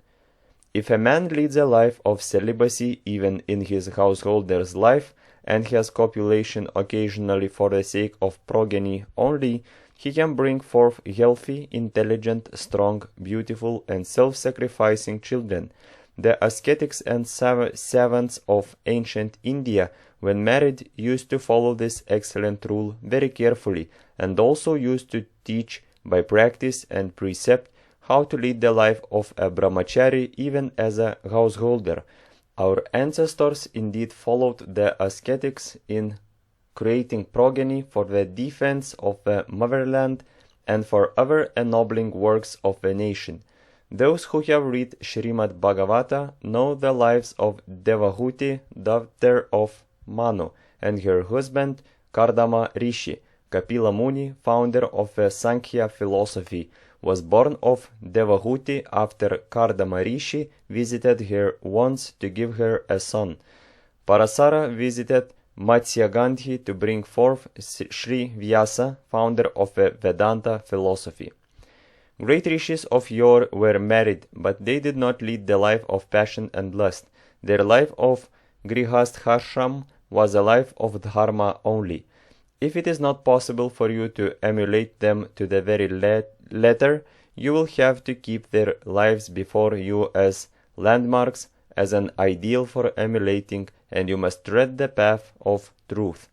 If a man leads a life of celibacy even in his householder's life, and has copulation occasionally for the sake of progeny only, he can bring forth healthy, intelligent, strong, beautiful, and self-sacrificing children. The ascetics and savants of ancient India, when married, used to follow this excellent rule very carefully, and also used to teach by practice and precept how to lead the life of a brahmachari even as a householder. Our ancestors indeed followed the ascetics in creating progeny for the defense of the motherland and for other ennobling works of the nation. Those who have read Srimad Bhagavata know the lives of Devahuti, daughter of Manu, and her husband Kardama Rishi. Kapila Muni, founder of the Sankhya philosophy, was born of Devahuti after Kardama Rishi visited her once to give her a son. Parasara visited Matsya Gandhi to bring forth Sri Vyasa, founder of the Vedanta philosophy. Great rishis of yore were married, but they did not lead the life of passion and lust. Their life of grihasthashram was a life of dharma only. If it is not possible for you to emulate them to the very letter, you will have to keep their lives before you as landmarks, as an ideal for emulating, and you must tread the path of truth.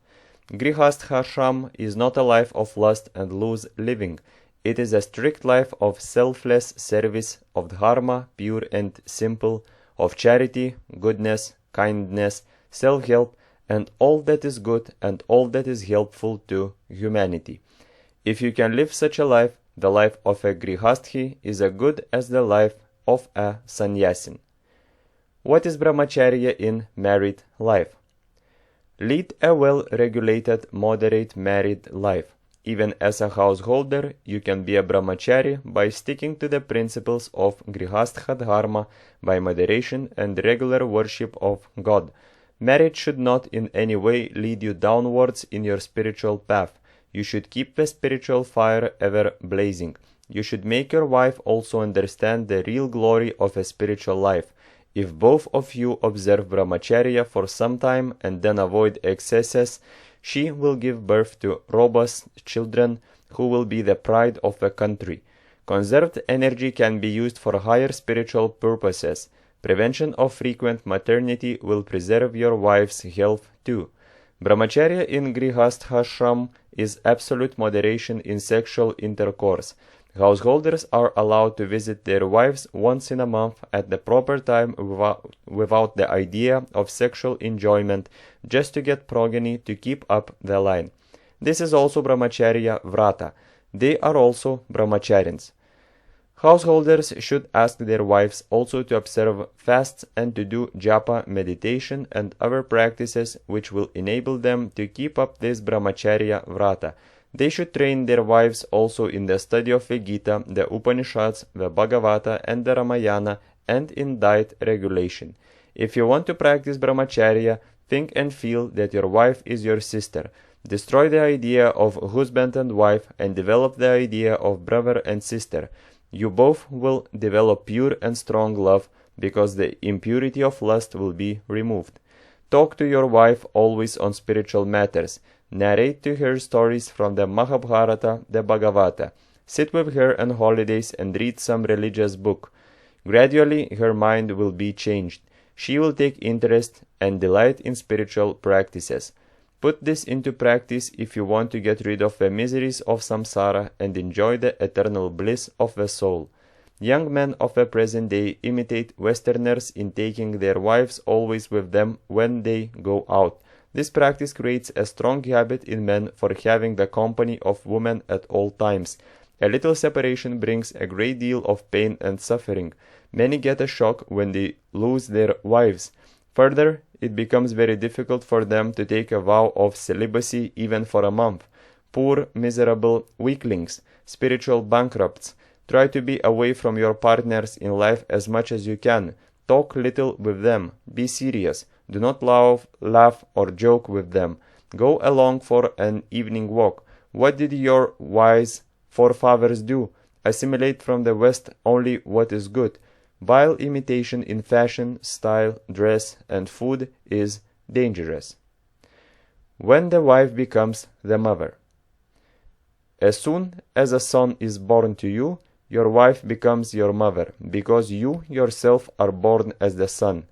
Grihasthashram is not a life of lust and loose living. It is a strict life of selfless service, of dharma, pure and simple, of charity, goodness, kindness, self-help, and all that is good and all that is helpful to humanity. If you can live such a life, the life of a grihasthi is as good as the life of a sannyasin. What is brahmacharya in married life? Lead a well-regulated, moderate married life. Even as a householder, you can be a brahmachari by sticking to the principles of grihastha dharma, by moderation and regular worship of God. Marriage should not in any way lead you downwards in your spiritual path. You should keep the spiritual fire ever blazing. You should make your wife also understand the real glory of a spiritual life. If both of you observe brahmacharya for some time and then avoid excesses, she will give birth to robust children who will be the pride of the country. Conserved energy can be used for higher spiritual purposes. Prevention of frequent maternity will preserve your wife's health too. Brahmacharya in grihasthashram is absolute moderation in sexual intercourse. Householders are allowed to visit their wives once in a month at the proper time without the idea of sexual enjoyment, just to get progeny to keep up the line. This is also brahmacharya vrata. They are also brahmacharins. Householders should ask their wives also to observe fasts and to do japa meditation and other practices which will enable them to keep up this brahmacharya vrata. They should train their wives also in the study of the Gita, the Upanishads, the Bhagavata and the Ramayana, and in diet regulation. If you want to practice brahmacharya, think and feel that your wife is your sister. Destroy the idea of husband and wife and develop the idea of brother and sister. You both will develop pure and strong love because the impurity of lust will be removed. Talk to your wife always on spiritual matters. Narrate to her stories from the Mahabharata, the Bhagavata. Sit with her on holidays and read some religious book. Gradually, her mind will be changed. She will take interest and delight in spiritual practices. Put this into practice if you want to get rid of the miseries of samsara and enjoy the eternal bliss of the soul. Young men of the present day imitate Westerners in taking their wives always with them when they go out. This practice creates a strong habit in men for having the company of women at all times. A little separation brings a great deal of pain and suffering. Many get a shock when they lose their wives. Further, it becomes very difficult for them to take a vow of celibacy even for a month. Poor, miserable weaklings, spiritual bankrupts. Try to be away from your partners in life as much as you can. Talk little with them. Be serious. Do not laugh or joke with them. Go along for an evening walk. What did your wise forefathers do? Assimilate from the West only what is good. Vile imitation in fashion, style, dress, and food is dangerous. When the wife becomes the mother. As soon as a son is born to you, your wife becomes your mother, because you yourself are born as the son.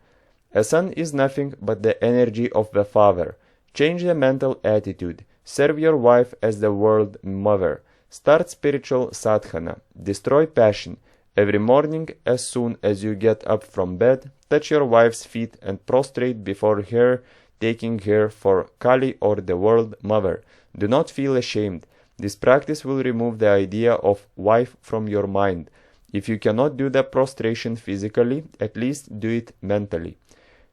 A son is nothing but the energy of the father. Change the mental attitude. Serve your wife as the world mother. Start spiritual sadhana. Destroy passion. Every morning, as soon as you get up from bed, touch your wife's feet and prostrate before her, taking her for Kali or the world mother. Do not feel ashamed. This practice will remove the idea of wife from your mind. If you cannot do the prostration physically, at least do it mentally.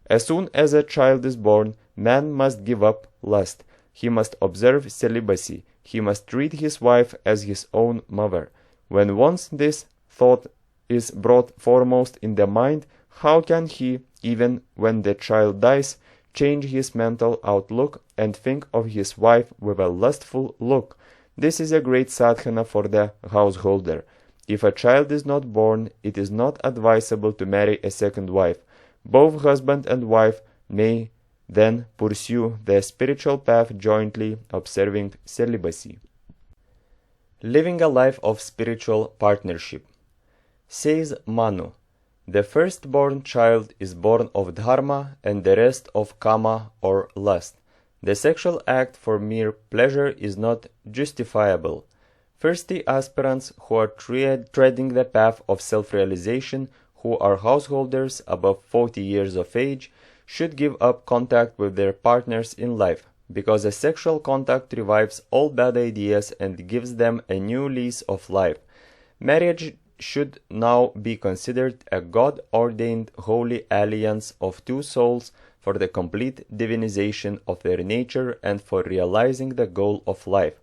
As soon as a child is born, man must give up lust. He must observe celibacy. He must treat his wife as his own mother. When once this thought is brought foremost in the mind, how can he, even when the child dies, change his mental outlook and think of his wife with a lustful look? This is a great sadhana for the householder. If a child is not born, it is not advisable to marry a second wife. Both husband and wife may then pursue the spiritual path jointly, observing celibacy. Living a life of spiritual partnership. Says Manu, the firstborn child is born of dharma and the rest of kama or lust. The sexual act for mere pleasure is not justifiable. Thirsty aspirants who are treading the path of self-realization, who are householders above 40 years of age, should give up contact with their partners in life, because a sexual contact revives all bad ideas and gives them a new lease of life. Marriage should now be considered a God-ordained holy alliance of two souls for the complete divinization of their nature and for realizing the goal of life,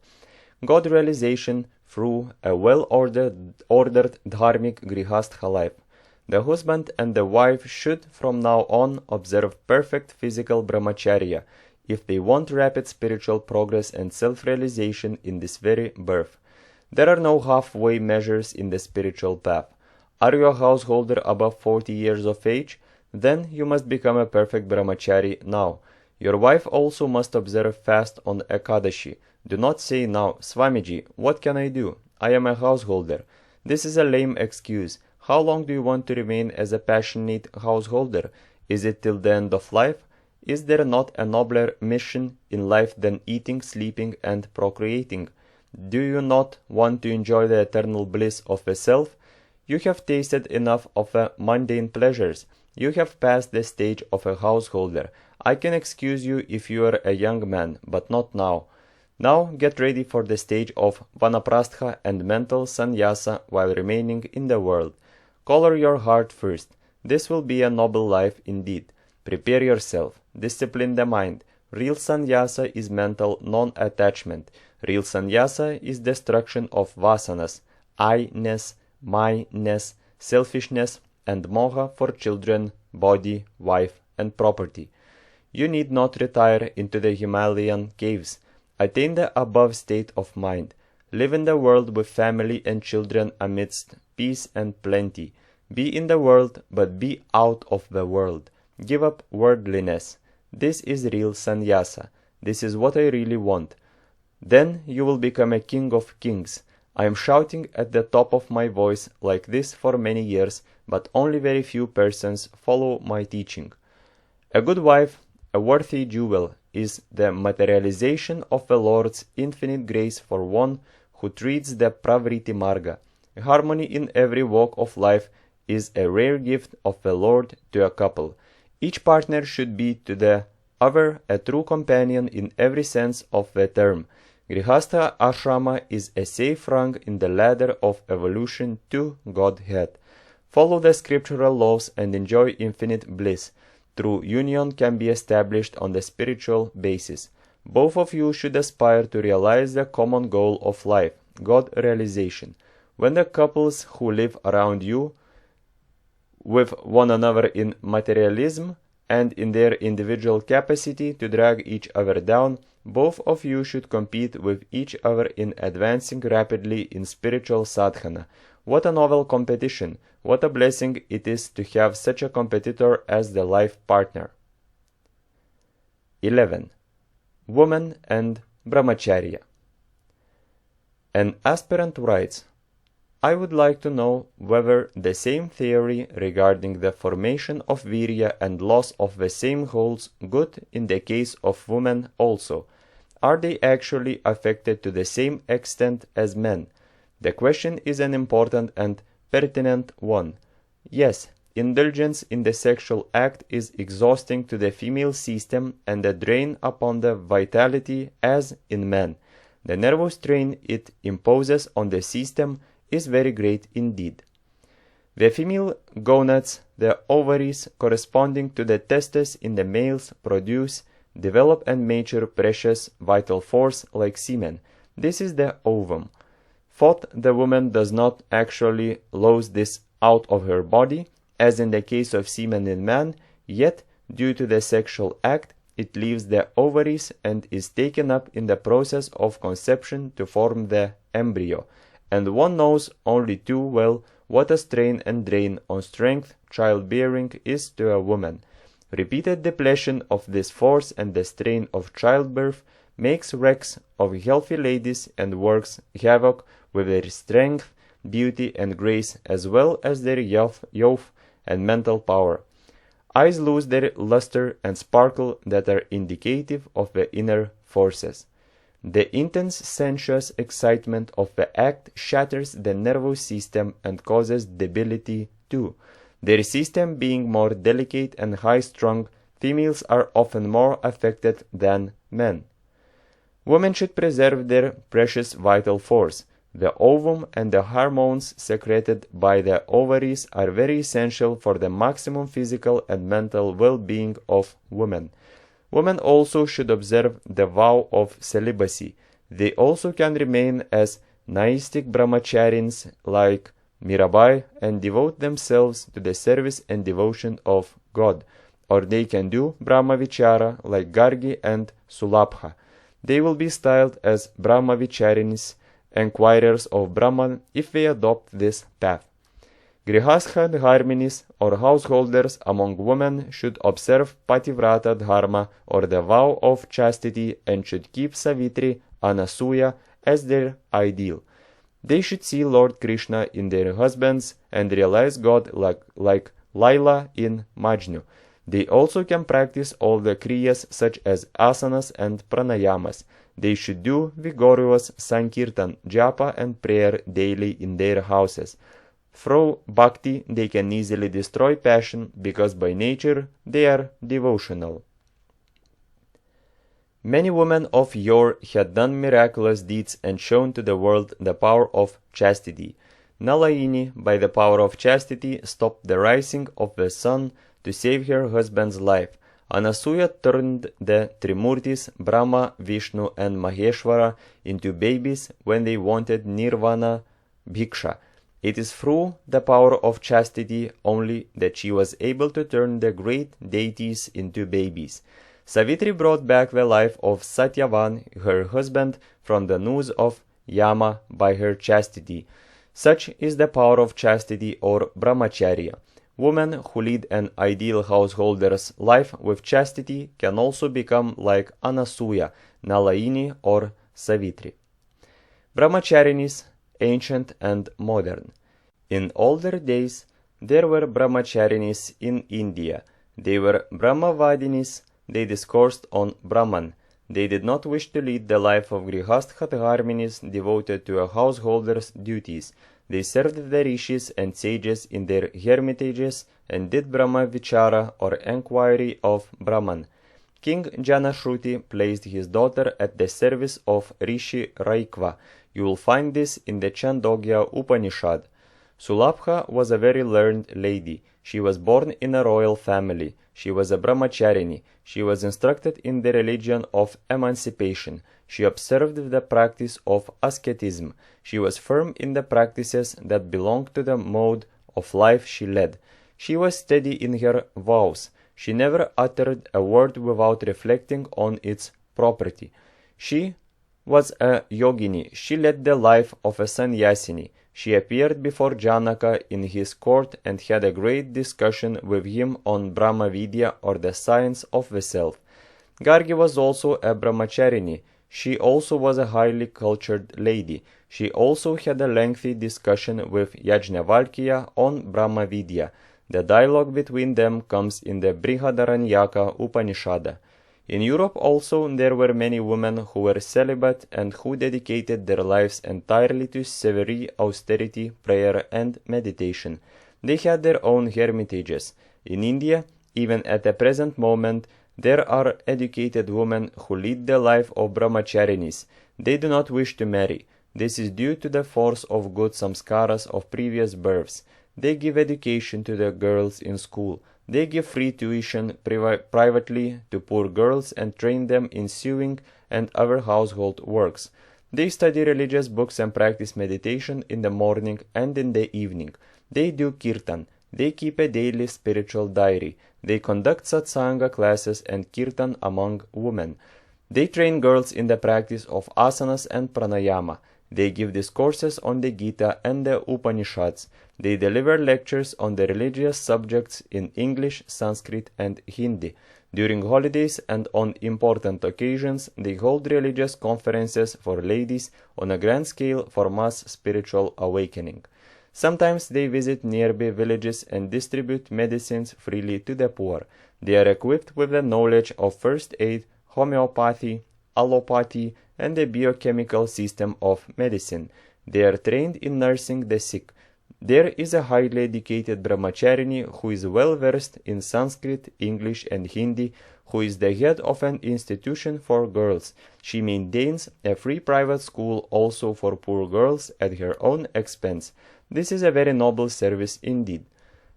God realization through a well-ordered dharmic grihastha life. The husband and the wife should from now on observe perfect physical brahmacharya if they want rapid spiritual progress and self-realization in this very birth. There are no halfway measures in the spiritual path. Are you a householder above 40 years of age? Then you must become a perfect brahmachari now. Your wife also must observe fast on Ekadashi. Do not say now, Swamiji, what can I do? I am a householder. This is a lame excuse. How long do you want to remain as a passionate householder? Is it till the end of life? Is there not a nobler mission in life than eating, sleeping, and procreating? Do you not want to enjoy the eternal bliss of the self? You have tasted enough of the mundane pleasures. You have passed the stage of a householder. I can excuse you if you are a young man, but not now. Now get ready for the stage of vanaprastha and mental sannyasa while remaining in the world. Color your heart first. This will be a noble life indeed. Prepare yourself. Discipline the mind. Real sannyasa is mental non-attachment. Real sannyasa is destruction of vasanas, I-ness, my-ness, selfishness, and moha for children, body, wife, and property. You need not retire into the Himalayan caves. Attain the above state of mind. Live in the world with family and children amidst peace and plenty. Be in the world, but be out of the world. Give up worldliness. This is real sannyasa. This is what I really want. Then you will become a king of kings. I am shouting at the top of my voice like this for many years, but only very few persons follow my teaching. A good wife, a worthy jewel, is the materialization of the Lord's infinite grace for one who treats the pravriti marga. Harmony in every walk of life is a rare gift of the Lord to a couple. Each partner should be to the other a true companion in every sense of the term. Grihastha ashrama is a safe rung in the ladder of evolution to Godhead. Follow the scriptural laws and enjoy infinite bliss. True union can be established on the spiritual basis. Both of you should aspire to realize the common goal of life, God realization. When the couples who live around you with one another in materialism and in their individual capacity to drag each other down, both of you should compete with each other in advancing rapidly in spiritual sadhana. What a novel competition! What a blessing it is to have such a competitor as the life partner. 11. Woman and Brahmacharya. An aspirant writes, I would like to know whether the same theory regarding the formation of virya and loss of the same holds good in the case of women also. Are they actually affected to the same extent as men? The question is an important and pertinent one. Yes, indulgence in the sexual act is exhausting to the female system and a drain upon the vitality as in men. The nervous strain it imposes on the system is very great indeed. The female gonads, the ovaries corresponding to the testes in the males, produce, develop and mature precious vital force like semen. This is the ovum. Thought the woman does not actually lose this out of her body, as in the case of semen in man, yet, due to the sexual act, it leaves the ovaries and is taken up in the process of conception to form the embryo, and one knows only too well what a strain and drain on strength childbearing is to a woman. Repeated depletion of this force and the strain of childbirth makes wrecks of healthy ladies and works havoc with their strength, beauty, and grace, as well as their youth and mental power. Eyes lose their luster and sparkle that are indicative of the inner forces. The intense sensuous excitement of the act shatters the nervous system and causes debility too. Their system being more delicate and high-strung, females are often more affected than men. Women should preserve their precious vital force. The ovum and the hormones secreted by the ovaries are very essential for the maximum physical and mental well-being of women. Women also should observe the vow of celibacy. They also can remain as naistic brahmacharins like Mirabai and devote themselves to the service and devotion of God, or they can do Brahmavichara like Gargi and Sulabha. They will be styled as Brahmacharins, enquirers of Brahman, if they adopt this path. Grihastha dharminis, or householders among women, should observe Pativrata dharma, or the vow of chastity, and should keep Savitri, Anasuya, as their ideal. They should see Lord Krishna in their husbands and realize God like Laila in Majnu. They also can practice all the kriyas such as asanas and pranayamas. They should do vigorous sankirtan, japa and prayer daily in their houses. Through bhakti they can easily destroy passion because by nature they are devotional. Many women of yore had done miraculous deeds and shown to the world the power of chastity. Nalaini, by the power of chastity, stopped the rising of the sun to save her husband's life. Anasuya turned the Trimurtis, Brahma, Vishnu and Maheshwara into babies when they wanted nirvana bhiksha. It is through the power of chastity only that she was able to turn the great deities into babies. Savitri brought back the life of Satyavan, her husband, from the noose of Yama by her chastity. Such is the power of chastity or Brahmacharya. Women who lead an ideal householder's life with chastity can also become like Anasuya, Nalaini or Savitri. Brahmacharinis, ancient and modern. In older days, there were Brahmacharinis in India. They were Brahmavadinis. They discoursed on Brahman. They did not wish to lead the life of Grihastha dharminis devoted to a householder's duties. They served the rishis and sages in their hermitages and did Brahma Vichara or enquiry of Brahman. King Janashruti placed his daughter at the service of Rishi Raikva. You will find this in the Chandogya Upanishad. Sulabha was a very learned lady. She was born in a royal family. She was a brahmacharini. She was instructed in the religion of emancipation. She observed the practice of asceticism. She was firm in the practices that belonged to the mode of life she led. She was steady in her vows. She never uttered a word without reflecting on its property. She was a yogini. She led the life of a sannyasini. She appeared before Janaka in his court and had a great discussion with him on Brahma Vidya or the science of the self. Gargi was also a brahmacharini. She also was a highly cultured lady. She also had a lengthy discussion with Yajnavalkya on Brahma Vidya. The dialogue between them comes in the Brihadaranyaka Upanishad. In Europe also there were many women who were celibate and who dedicated their lives entirely to severe austerity, prayer and meditation. They had their own hermitages. In India, even at the present moment, there are educated women who lead the life of brahmacharinis. They do not wish to marry. This is due to the force of good samskaras of previous births. They give education to the girls in school. They give free tuition privately to poor girls and train them in sewing and other household works. They study religious books and practice meditation in the morning and in the evening. They do kirtan. They keep a daily spiritual diary. They conduct satsanga classes and kirtan among women. They train girls in the practice of asanas and pranayama. They give discourses on the Gita and the Upanishads. They deliver lectures on the religious subjects in English, Sanskrit, and Hindi. During holidays and on important occasions, they hold religious conferences for ladies on a grand scale for mass spiritual awakening. Sometimes they visit nearby villages and distribute medicines freely to the poor. They are equipped with the knowledge of first aid, homeopathy, allopathy, and the biochemical system of medicine. They are trained in nursing the sick. There is a highly educated brahmacharini who is well versed in Sanskrit, English, and Hindi, who is the head of an institution for girls. She maintains a free private school also for poor girls at her own expense. This is a very noble service indeed.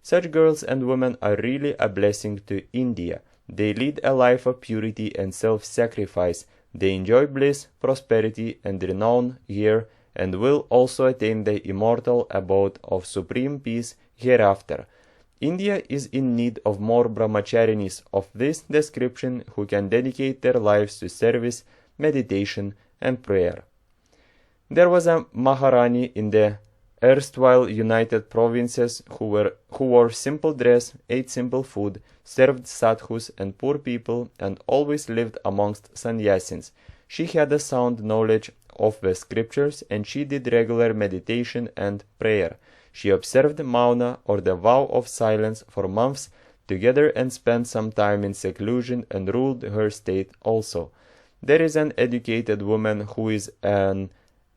Such girls and women are really a blessing to India. They lead a life of purity and self-sacrifice. They enjoy bliss, prosperity, and renown here, and will also attain the immortal abode of supreme peace hereafter. India is in need of more brahmacharinis of this description who can dedicate their lives to service, meditation, and prayer. There was a Maharani in the erstwhile United Provinces who wore simple dress, ate simple food, served sadhus and poor people, and always lived amongst sannyasins. She had a sound knowledge of the scriptures, and she did regular meditation and prayer. She observed Mauna, or the vow of silence, for months together and spent some time in seclusion and ruled her state also. There is an educated woman who is an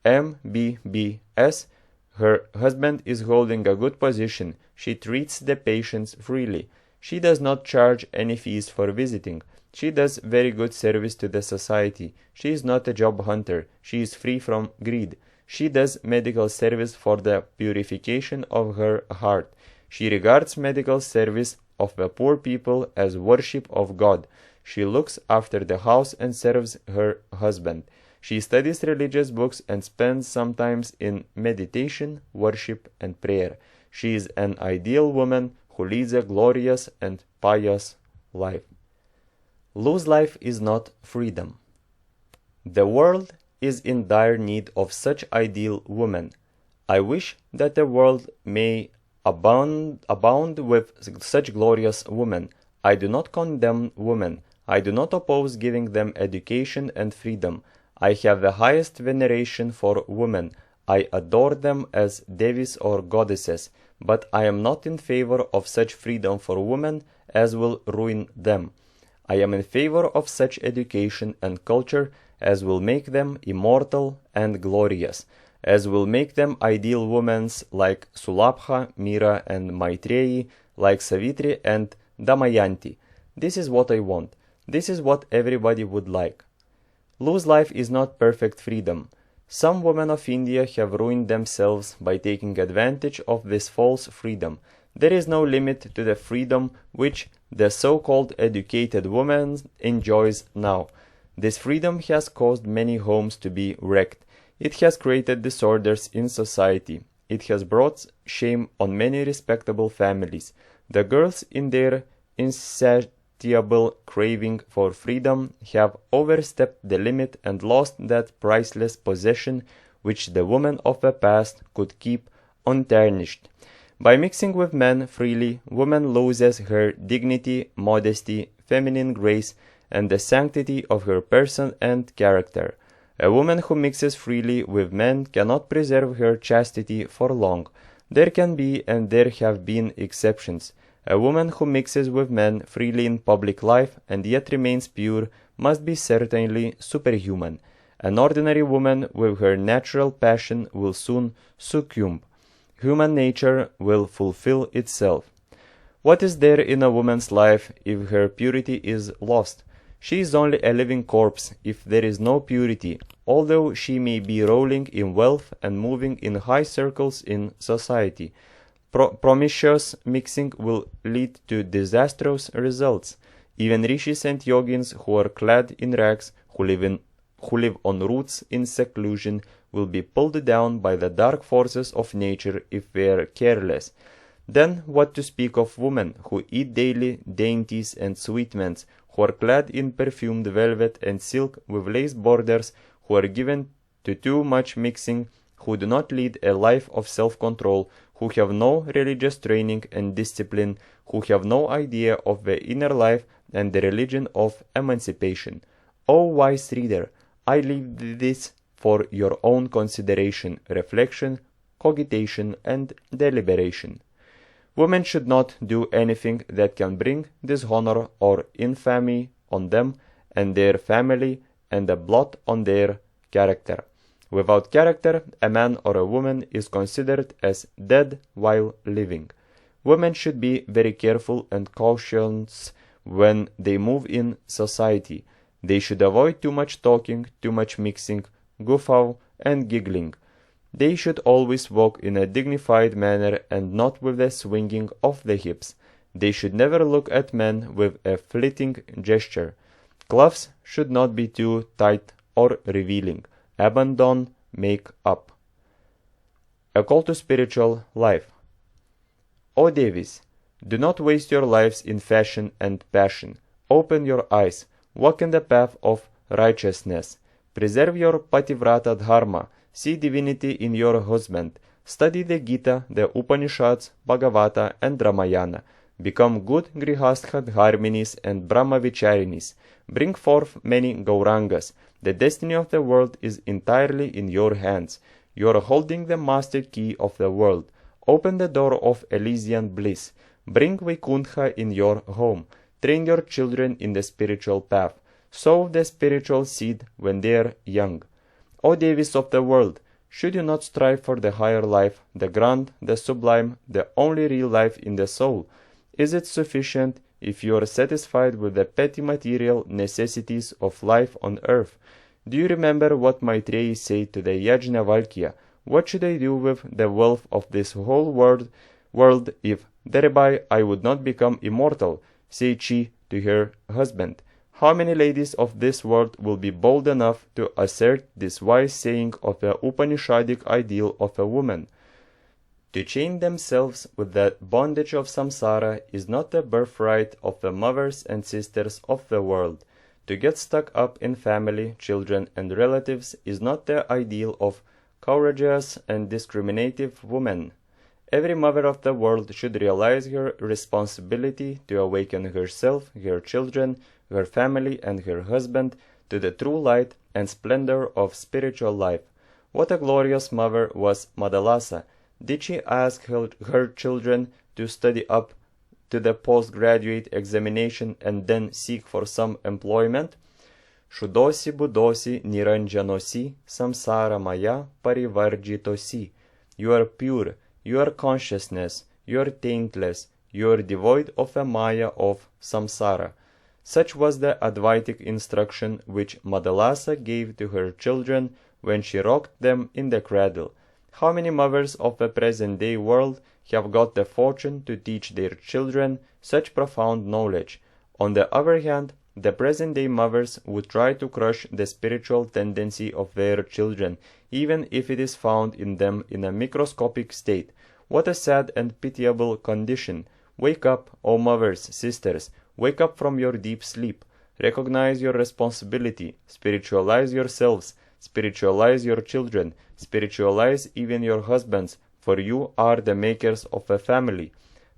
MBBS. Her husband is holding a good position. She treats the patients freely. She does not charge any fees for visiting. She does very good service to the society. She is not a job hunter. She is free from greed. She does medical service for the purification of her heart. She regards medical service of the poor people as worship of God. She looks after the house and serves her husband. She studies religious books and spends sometimes in meditation, worship, and prayer. She is an ideal woman who leads a glorious and pious life. Loose life is not freedom. The world is in dire need of such ideal women. I wish that the world may abound with such glorious women. I do not condemn women. I do not oppose giving them education and freedom. I have the highest veneration for women. I adore them as devis or goddesses, but I am not in favor of such freedom for women as will ruin them. I am in favor of such education and culture as will make them immortal and glorious, as will make them ideal women like Sulabha, Mira, and Maitreyi, like Savitri and Damayanti. This is what I want. This is what everybody would like. Loose life is not perfect freedom. Some women of India have ruined themselves by taking advantage of this false freedom. There is no limit to the freedom which the so-called educated woman enjoys now. This freedom has caused many homes to be wrecked. It has created disorders in society. It has brought shame on many respectable families. The girls, in their insatiable craving for freedom, have overstepped the limit and lost that priceless possession which the woman of the past could keep untarnished. By mixing with men freely, woman loses her dignity, modesty, feminine grace, and the sanctity of her person and character. A woman who mixes freely with men cannot preserve her chastity for long. There can be and there have been exceptions. A woman who mixes with men freely in public life and yet remains pure must be certainly superhuman. An ordinary woman with her natural passion will soon succumb. Human nature will fulfill itself. What is there in a woman's life if her purity is lost? She is only a living corpse if there is no purity, although she may be rolling in wealth and moving in high circles in society. Promiscuous mixing will lead to disastrous results. Even rishis and yogins who are clad in rags, who live on roots in seclusion, will be pulled down by the dark forces of nature if they are careless. Then what to speak of women who eat daily dainties and sweetmeats, who are clad in perfumed velvet and silk with lace borders, who are given to too much mixing, who do not lead a life of self-control, who have no religious training and discipline, who have no idea of the inner life and the religion of emancipation. O wise reader, I leave this for your own consideration, reflection, cogitation, and deliberation. Women should not do anything that can bring dishonor or infamy on them and their family and a blot on their character. Without character, a man or a woman is considered as dead while living. Women should be very careful and cautious when they move in society. They should avoid too much talking, too much mixing, guffaw, and giggling. They should always walk in a dignified manner and not with the swinging of the hips. They should never look at men with a fleeting gesture. Clothes should not be too tight or revealing. Abandon make-up. A call to spiritual life. O Devis, do not waste your lives in fashion and passion. Open your eyes. Walk in the path of righteousness. Preserve your pativrata dharma. See divinity in your husband. Study the Gita, the Upanishads, Bhagavata, and Ramayana. Become good grihastha dharminis and brahmacharins. Bring forth many Gaurangas. The destiny of the world is entirely in your hands. You are holding the master key of the world. Open the door of Elysian bliss. Bring Vaikuntha in your home. Train your children in the spiritual path. Sow the spiritual seed when they are young. O Devis of the world, should you not strive for the higher life, the grand, the sublime, the only real life in the soul? Is it sufficient if you are satisfied with the petty material necessities of life on earth? Do you remember what Maitreyi said to the Yajnavalkya? What should I do with the wealth of this whole world if thereby I would not become immortal? Said she to her husband. How many ladies of this world will be bold enough to assert this wise saying of the Upanishadic ideal of a woman? To chain themselves with the bondage of samsara is not the birthright of the mothers and sisters of the world. To get stuck up in family, children, and relatives is not the ideal of courageous and discriminative women. Every mother of the world should realize her responsibility to awaken herself, her children, her family, and her husband to the true light and splendor of spiritual life. What a glorious mother was Madalasa! Did she ask her children to study up to the postgraduate examination and then seek for some employment? Shudosi budosi niranjanosi samsara maya parivarjitosi. You are pure, you are consciousness, you are taintless, you are devoid of a maya of samsara. Such was the Advaitic instruction which Madalasa gave to her children when she rocked them in the cradle. How many mothers of the present-day world have got the fortune to teach their children such profound knowledge? On the other hand, the present-day mothers would try to crush the spiritual tendency of their children, even if it is found in them in a microscopic state. What a sad and pitiable condition! Wake up, O mothers, sisters, wake up from your deep sleep. Recognize your responsibility, spiritualize yourselves, spiritualize your children, spiritualize even your husbands, for you are the makers of a family.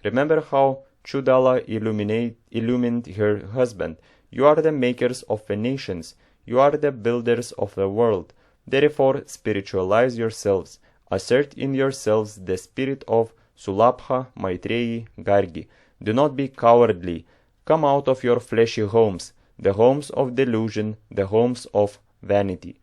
Remember how Chudala illumined her husband. You are the makers of the nations. You are the builders of the world. Therefore, spiritualize yourselves. Assert in yourselves the spirit of Sulabha, Maitreyi, Gargi. Do not be cowardly. Come out of your fleshy homes, the homes of delusion, the homes of vanity.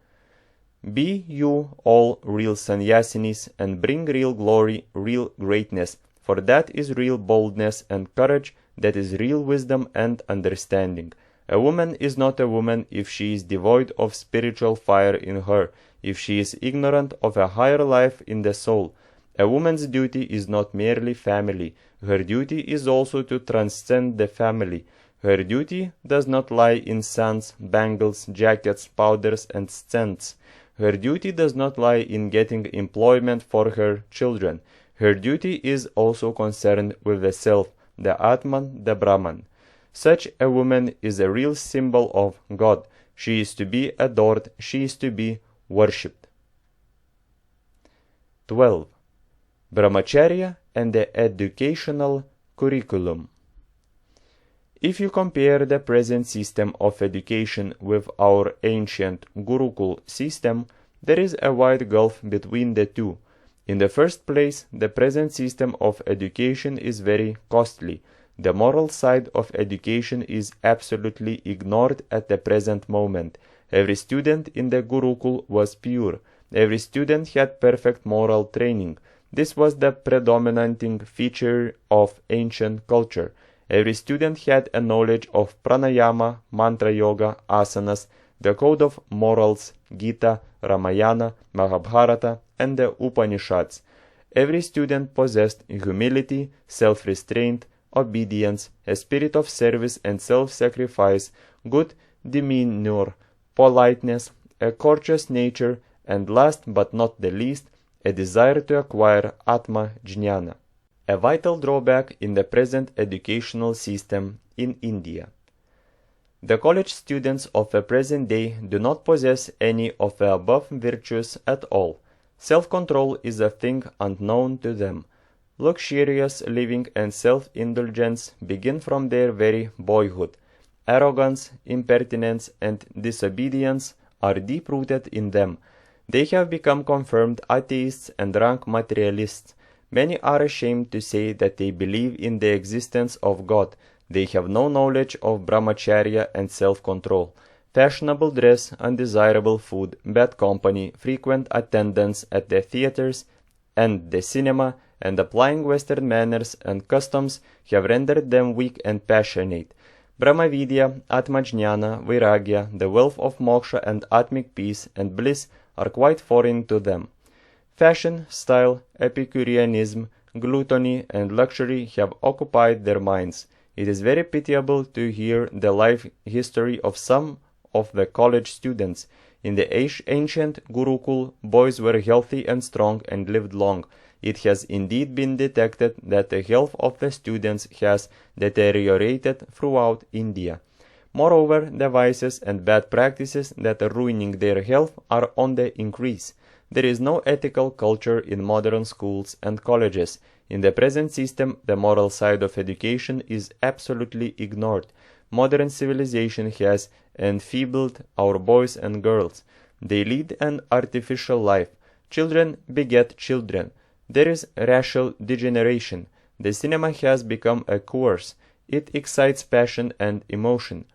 Be you all real sannyasinis and bring real glory, real greatness, for that is real boldness and courage, that is real wisdom and understanding. A woman is not a woman if she is devoid of spiritual fire in her, if she is ignorant of a higher life in the soul. A woman's duty is not merely family, her duty is also to transcend the family. Her duty does not lie in sons, bangles, jackets, powders, and scents. Her duty does not lie in getting employment for her children. Her duty is also concerned with the self, the Atman, the Brahman. Such a woman is a real symbol of God. She is to be adored, she is to be worshipped. 12. Brahmacharya and the educational curriculum. If you compare the present system of education with our ancient Gurukul system, there is a wide gulf between the two. In the first place, the present system of education is very costly. The moral side of education is absolutely ignored at the present moment. Every student in the Gurukul was pure. Every student had perfect moral training. This was the predominating feature of ancient culture. Every student had a knowledge of pranayama, mantra yoga, asanas, the code of morals, Gita, Ramayana, Mahabharata, and the Upanishads. Every student possessed humility, self-restraint, obedience, a spirit of service and self-sacrifice, good demeanor, politeness, a courteous nature, and last but not the least, a desire to acquire Atma Jnana, a vital drawback in the present educational system in India. The college students of the present day do not possess any of the above virtues at all. Self-control is a thing unknown to them. Luxurious living and self-indulgence begin from their very boyhood. Arrogance, impertinence, and disobedience are deep-rooted in them. They have become confirmed atheists and rank materialists. Many are ashamed to say that they believe in the existence of God. They have no knowledge of Brahmacharya and self-control. Fashionable dress, undesirable food, bad company, frequent attendance at the theaters and the cinema, and applying Western manners and customs have rendered them weak and passionate. Brahmavidya, Atmajnana, Vairagya, the wealth of moksha and atmic peace and bliss are quite foreign to them. Fashion, style, Epicureanism, gluttony, and luxury have occupied their minds. It is very pitiable to hear the life history of some of the college students. In the ancient Gurukul, boys were healthy and strong and lived long. It has indeed been detected that the health of the students has deteriorated throughout India. Moreover, the vices and bad practices that are ruining their health are on the increase. There is no ethical culture in modern schools and colleges. In the present system, the moral side of education is absolutely ignored. Modern civilization has enfeebled our boys and girls. They lead an artificial life. Children beget children. There is racial degeneration. The cinema has become a course. It excites passion and emotion.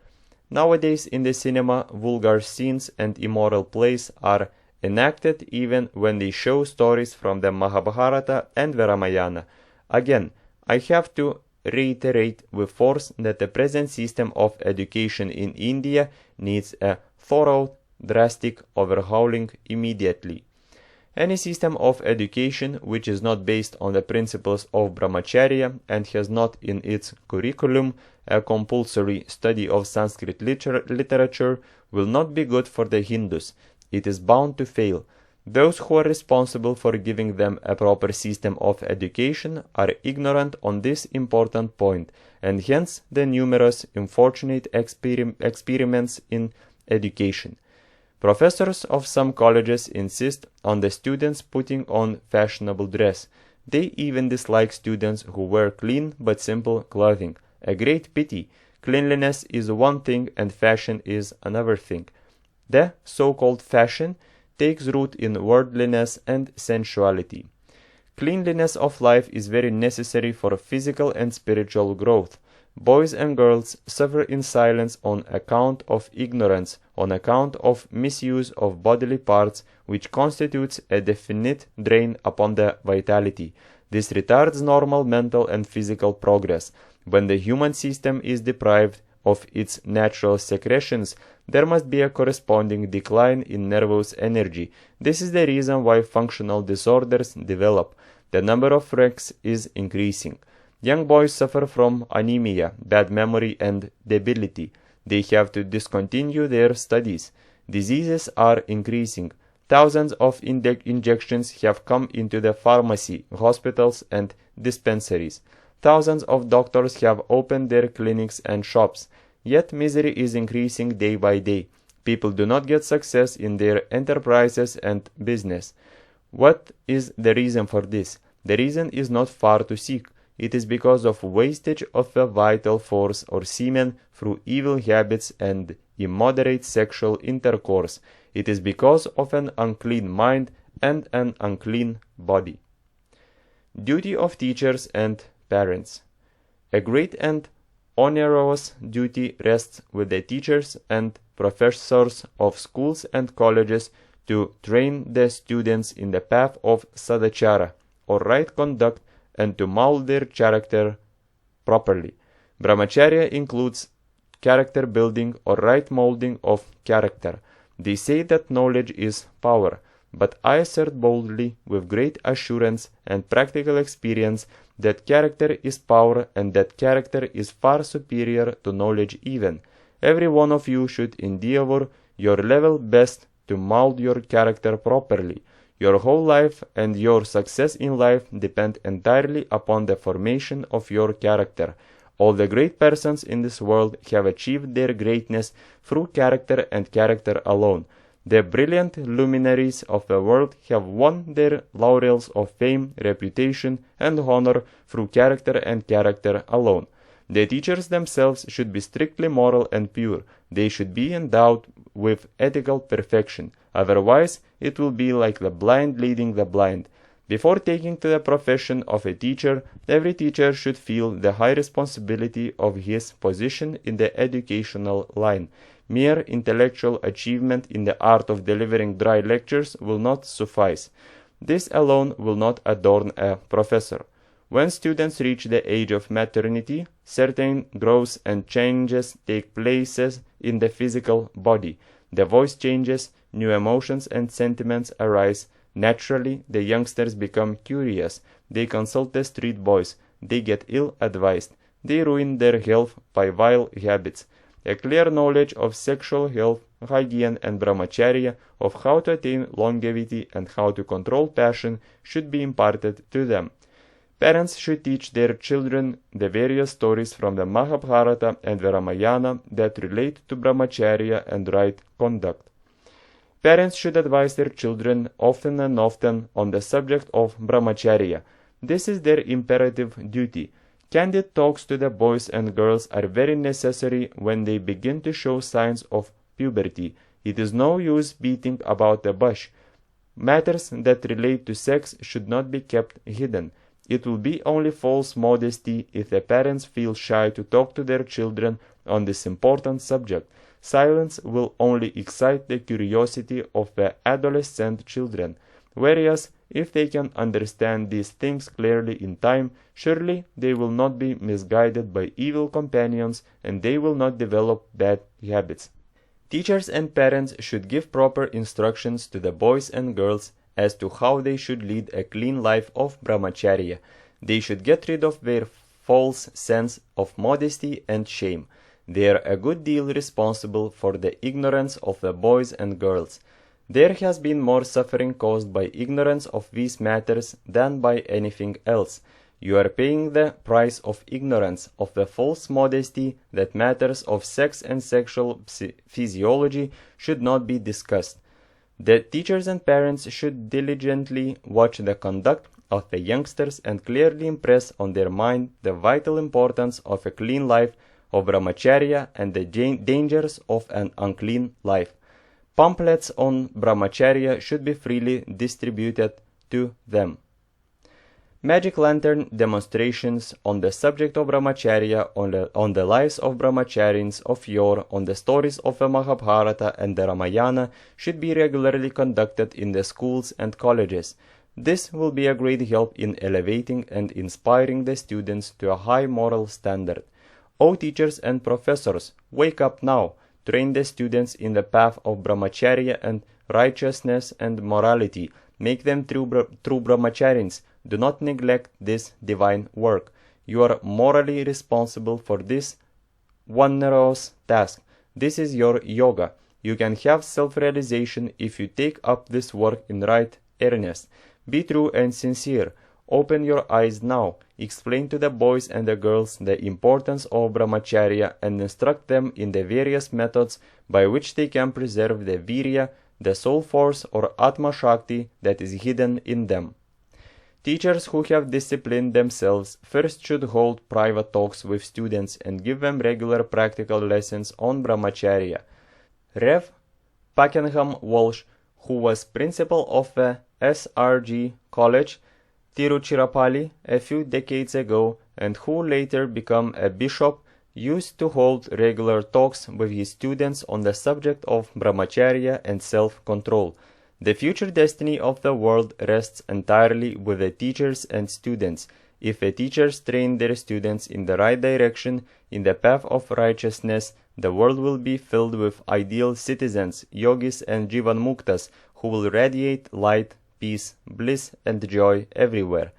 Nowadays in the cinema, vulgar scenes and immoral plays are enacted even when they show stories from the Mahabharata and the Ramayana. Again, I have to reiterate with force that the present system of education in India needs a thorough, drastic overhauling immediately. Any system of education which is not based on the principles of Brahmacharya and has not in its curriculum a compulsory study of Sanskrit literature will not be good for the Hindus. It is bound to fail. Those who are responsible for giving them a proper system of education are ignorant on this important point, and hence the numerous unfortunate experiments in education. Professors of some colleges insist on the students putting on fashionable dress. They even dislike students who wear clean but simple clothing. A great pity. Cleanliness is one thing and fashion is another thing. The so-called fashion takes root in worldliness and sensuality. Cleanliness of life is very necessary for physical and spiritual growth. Boys and girls suffer in silence on account of ignorance, on account of misuse of bodily parts, which constitutes a definite drain upon the vitality. This retards normal mental and physical progress. When the human system is deprived of its natural secretions, there must be a corresponding decline in nervous energy. This is the reason why functional disorders develop. The number of wrecks is increasing. Young boys suffer from anemia, bad memory, and debility. They have to discontinue their studies. Diseases are increasing. Thousands of injections have come into the pharmacy, hospitals, and dispensaries. Thousands of doctors have opened their clinics and shops. Yet misery is increasing day by day. People do not get success in their enterprises and business. What is the reason for this? The reason is not far to seek. It is because of wastage of a vital force or semen through evil habits and immoderate sexual intercourse. It is because of an unclean mind and an unclean body. Duty of teachers and parents. A great and onerous duty rests with the teachers and professors of schools and colleges to train the students in the path of sadachara, or right conduct, and to mold their character properly. Brahmacharya includes character building or right molding of character. They say that knowledge is power, but I assert boldly, with great assurance and practical experience, that character is power, and that character is far superior to knowledge even. Every one of you should endeavor your level best to mold your character properly. Your whole life and your success in life depend entirely upon the formation of your character. All the great persons in this world have achieved their greatness through character and character alone. The brilliant luminaries of the world have won their laurels of fame, reputation, and honor through character and character alone. The teachers themselves should be strictly moral and pure. They should be endowed with ethical perfection. Otherwise, it will be like the blind leading the blind. Before taking to the profession of a teacher, every teacher should feel the high responsibility of his position in the educational line. Mere intellectual achievement in the art of delivering dry lectures will not suffice. This alone will not adorn a professor. When students reach the age of maternity, certain growths and changes take place in the physical body. The voice changes, new emotions and sentiments arise. Naturally, the youngsters become curious. They consult the street boys. They get ill-advised. They ruin their health by vile habits. A clear knowledge of sexual health, hygiene, and brahmacharya, of how to attain longevity and how to control passion, should be imparted to them. Parents should teach their children the various stories from the Mahabharata and the Ramayana that relate to brahmacharya and right conduct. Parents should advise their children often and often on the subject of brahmacharya. This is their imperative duty. Candid talks to the boys and girls are very necessary when they begin to show signs of puberty. It is no use beating about the bush. Matters that relate to sex should not be kept hidden. It will be only false modesty if the parents feel shy to talk to their children on this important subject. Silence will only excite the curiosity of the adolescent children, whereas if they can understand these things clearly in time, surely they will not be misguided by evil companions and they will not develop bad habits. Teachers and parents should give proper instructions to the boys and girls as to how they should lead a clean life of brahmacharya. They should get rid of their false sense of modesty and shame. They are a good deal responsible for the ignorance of the boys and girls. There has been more suffering caused by ignorance of these matters than by anything else. You are paying the price of ignorance, of the false modesty that matters of sex and sexual physiology should not be discussed. The teachers and parents should diligently watch the conduct of the youngsters and clearly impress on their mind the vital importance of a clean life of brahmacharya and the dangers of an unclean life. Pamphlets on brahmacharya should be freely distributed to them. Magic lantern demonstrations on the subject of brahmacharya, on the lives of brahmacharins of yore, on the stories of the Mahabharata and the Ramayana should be regularly conducted in the schools and colleges. This will be a great help in elevating and inspiring the students to a high moral standard. O teachers and professors, wake up now! Train the students in the path of brahmacharya and righteousness and morality. Make them true brahmacharins. Do not neglect this divine work. You are morally responsible for this onerous task. This is your yoga. You can have self-realization if you take up this work in right earnest. Be true and sincere. Open your eyes now. Explain to the boys and the girls the importance of brahmacharya and instruct them in the various methods by which they can preserve the virya, the soul force or atma shakti that is hidden in them. Teachers who have disciplined themselves first should hold private talks with students and give them regular practical lessons on brahmacharya. Rev. Pakenham Walsh, who was principal of the SRG College, Tiruchirappalli, a few decades ago, and who later became a bishop, used to hold regular talks with his students on the subject of brahmacharya and self-control. The future destiny of the world rests entirely with the teachers and students. If the teachers train their students in the right direction, in the path of righteousness, the world will be filled with ideal citizens, yogis and jivanmuktas, who will radiate light, peace, bliss, and joy everywhere.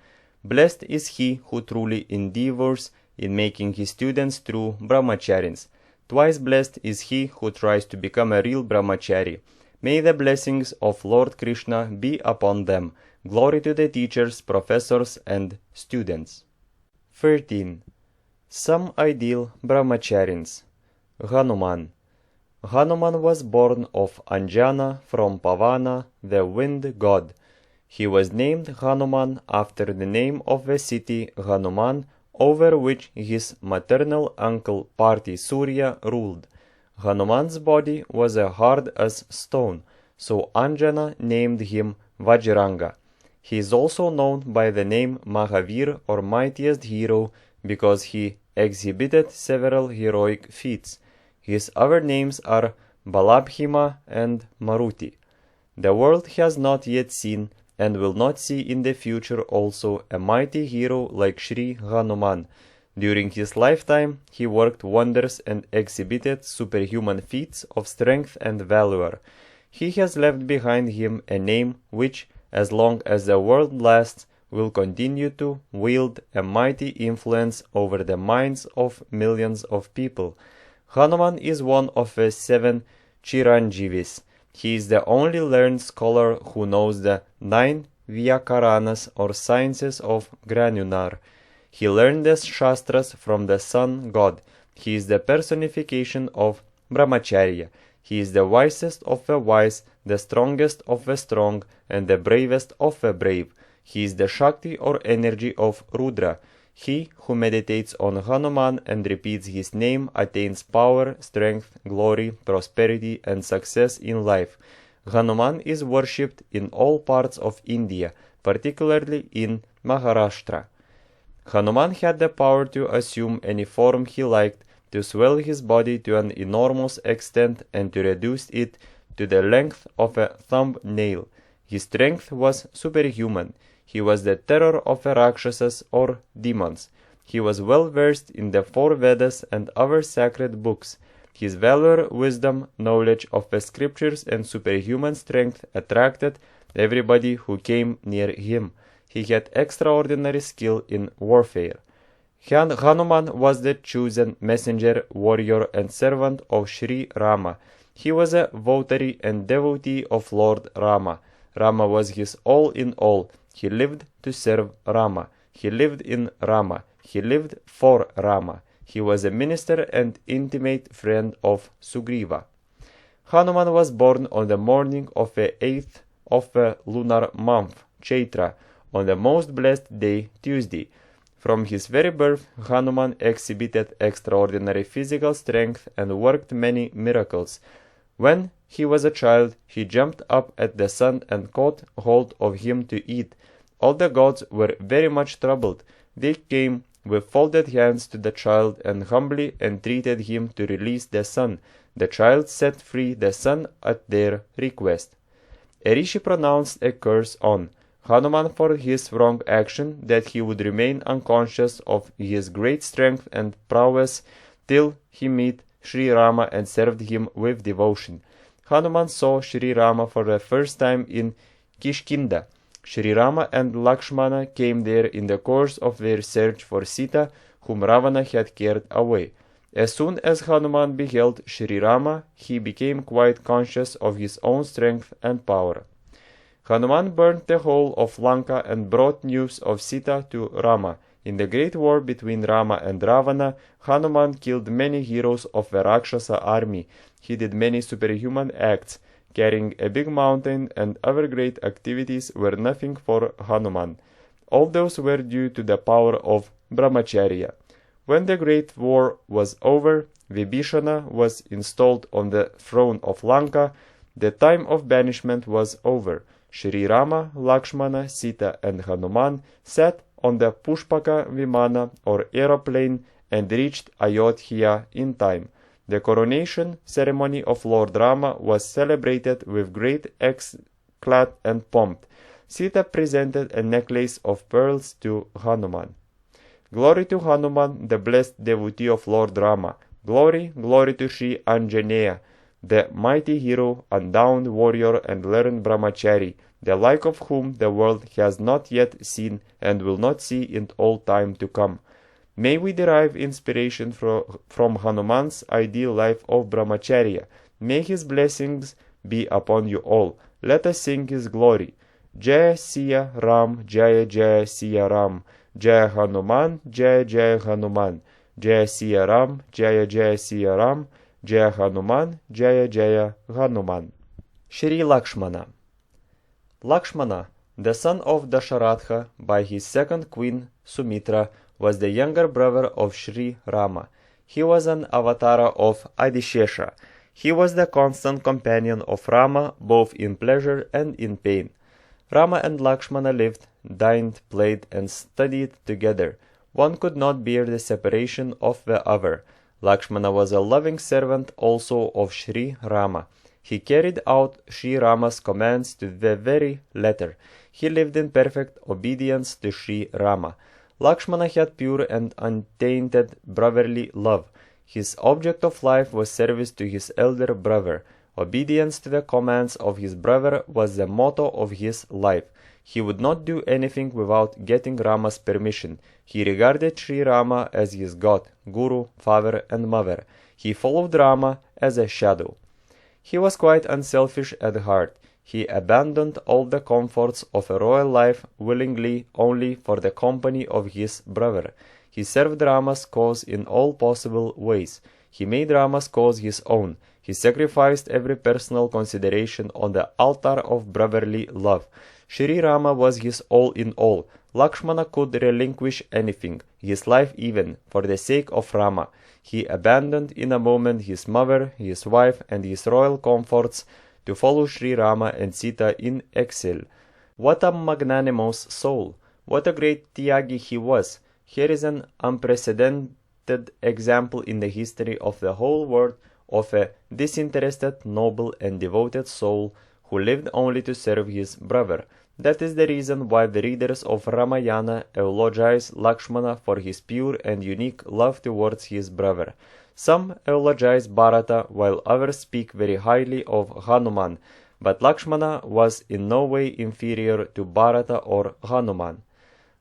Blessed is he who truly endeavors in making his students true brahmacharins. Twice blessed is he who tries to become a real brahmachari. May the blessings of Lord Krishna be upon them. Glory to the teachers, professors, and students. 13. Some ideal brahmacharins. Hanuman. Hanuman was born of Anjana from Pavana, the wind god. He was named Hanuman after the name of the city Hanuman, over which his maternal uncle Parthi Surya ruled. Hanuman's body was as hard as stone, so Anjana named him Vajranga. He is also known by the name Mahavir, or mightiest hero, because he exhibited several heroic feats. His other names are Balabhima and Maruti. The world has not yet seen, and will not see in the future also, a mighty hero like Sri Hanuman. During his lifetime, he worked wonders and exhibited superhuman feats of strength and valor. He has left behind him a name which, as long as the world lasts, will continue to wield a mighty influence over the minds of millions of people. Hanuman is one of the 7 Chiranjeevis. He is the only learned scholar who knows the 9 Vyakaranas, or sciences of granular. He learned the Shastras from the sun god. He is the personification of Brahmacharya. He is the wisest of the wise, the strongest of the strong, and the bravest of the brave. He is the Shakti, or energy of Rudra. He who meditates on Hanuman and repeats his name attains power, strength, glory, prosperity, and success in life. Hanuman is worshipped in all parts of India, particularly in Maharashtra. Hanuman had the power to assume any form he liked, to swell his body to an enormous extent, and to reduce it to the length of a thumbnail. His strength was superhuman. He was the terror of the Rakshasas, or demons. He was well versed in the 4 Vedas and other sacred books. His valor, wisdom, knowledge of the scriptures, and superhuman strength attracted everybody who came near him. He had extraordinary skill in warfare. Hanuman was the chosen messenger, warrior, and servant of Sri Rama. He was a votary and devotee of Lord Rama. Rama was his all in all. He lived to serve Rama. He lived in Rama. He lived for Rama. He was a minister and intimate friend of Sugriva. Hanuman was born on the morning of the 8th of the lunar month, Chaitra, on the most blessed day, Tuesday. From his very birth, Hanuman exhibited extraordinary physical strength and worked many miracles. When he was a child, he jumped up at the sun and caught hold of him to eat. All the gods were very much troubled. They came with folded hands to the child and humbly entreated him to release the sun. The child set free the sun at their request. A rishi pronounced a curse on Hanuman for his wrong action, that he would remain unconscious of his great strength and prowess till he met Sri Rama and served him with devotion. Hanuman saw Sri Rama for the first time in Kishkinda. Sri Rama and Lakshmana came there in the course of their search for Sita, whom Ravana had carried away. As soon as Hanuman beheld Sri Rama, he became quite conscious of his own strength and power. Hanuman burnt the whole of Lanka and brought news of Sita to Rama. In the great war between Rama and Ravana, Hanuman killed many heroes of the Rakshasa army. He did many superhuman acts. Carrying a big mountain and other great activities were nothing for Hanuman. All those were due to the power of Brahmacharya. When the great war was over, Vibhishana was installed on the throne of Lanka. The time of banishment was over. Sri Rama, Lakshmana, Sita, and Hanuman sat on the Pushpaka Vimana, or aeroplane, and reached Ayodhya in time. The coronation ceremony of Lord Rama was celebrated with great eclat and pomp. Sita presented a necklace of pearls to Hanuman. Glory to Hanuman, the blessed devotee of Lord Rama. Glory, glory to Sri Anjaneya, the mighty hero, undowned warrior and learned brahmachari, the like of whom the world has not yet seen and will not see in all time to come. May we derive inspiration from Hanuman's ideal life of brahmacharya. May his blessings be upon you all. Let us sing his glory. Jaya Siya Ram, Jaya Jaya Siya Ram, Jaya Hanuman, Jaya Jaya Hanuman, Jaya Siya Ram, Jaya Jaya Siya Ram, Jaya Hanuman, Jaya Jaya Hanuman. Shri Lakshmana. Lakshmana, the son of Dasharatha by his second queen Sumitra, was the younger brother of Sri Rama. He was an avatar of Adishesha. He was the constant companion of Rama both in pleasure and in pain. Rama and Lakshmana lived, dined, played, and studied together. One could not bear the separation of the other. Lakshmana was a loving servant also of Sri Rama. He carried out Sri Rama's commands to the very letter. He lived in perfect obedience to Sri Rama. Lakshmana had pure and untainted brotherly love. His object of life was service to his elder brother. Obedience to the commands of his brother was the motto of his life. He would not do anything without getting Rama's permission. He regarded Sri Rama as his god, guru, father, and mother. He followed Rama as a shadow. He was quite unselfish at heart. He abandoned all the comforts of a royal life willingly only for the company of his brother. He served Rama's cause in all possible ways. He made Rama's cause his own. He sacrificed every personal consideration on the altar of brotherly love. Sri Rama was his all in all. Lakshmana could relinquish anything, his life even, for the sake of Rama. He abandoned in a moment his mother, his wife, and his royal comforts to follow Sri Rama and Sita in exile. What a magnanimous soul! What a great Tyagi he was! Here is an unprecedented example in the history of the whole world of a disinterested, noble, and devoted soul who lived only to serve his brother. That is the reason why the readers of Ramayana eulogize Lakshmana for his pure and unique love towards his brother. Some eulogize Bharata, while others speak very highly of Hanuman, but Lakshmana was in no way inferior to Bharata or Hanuman.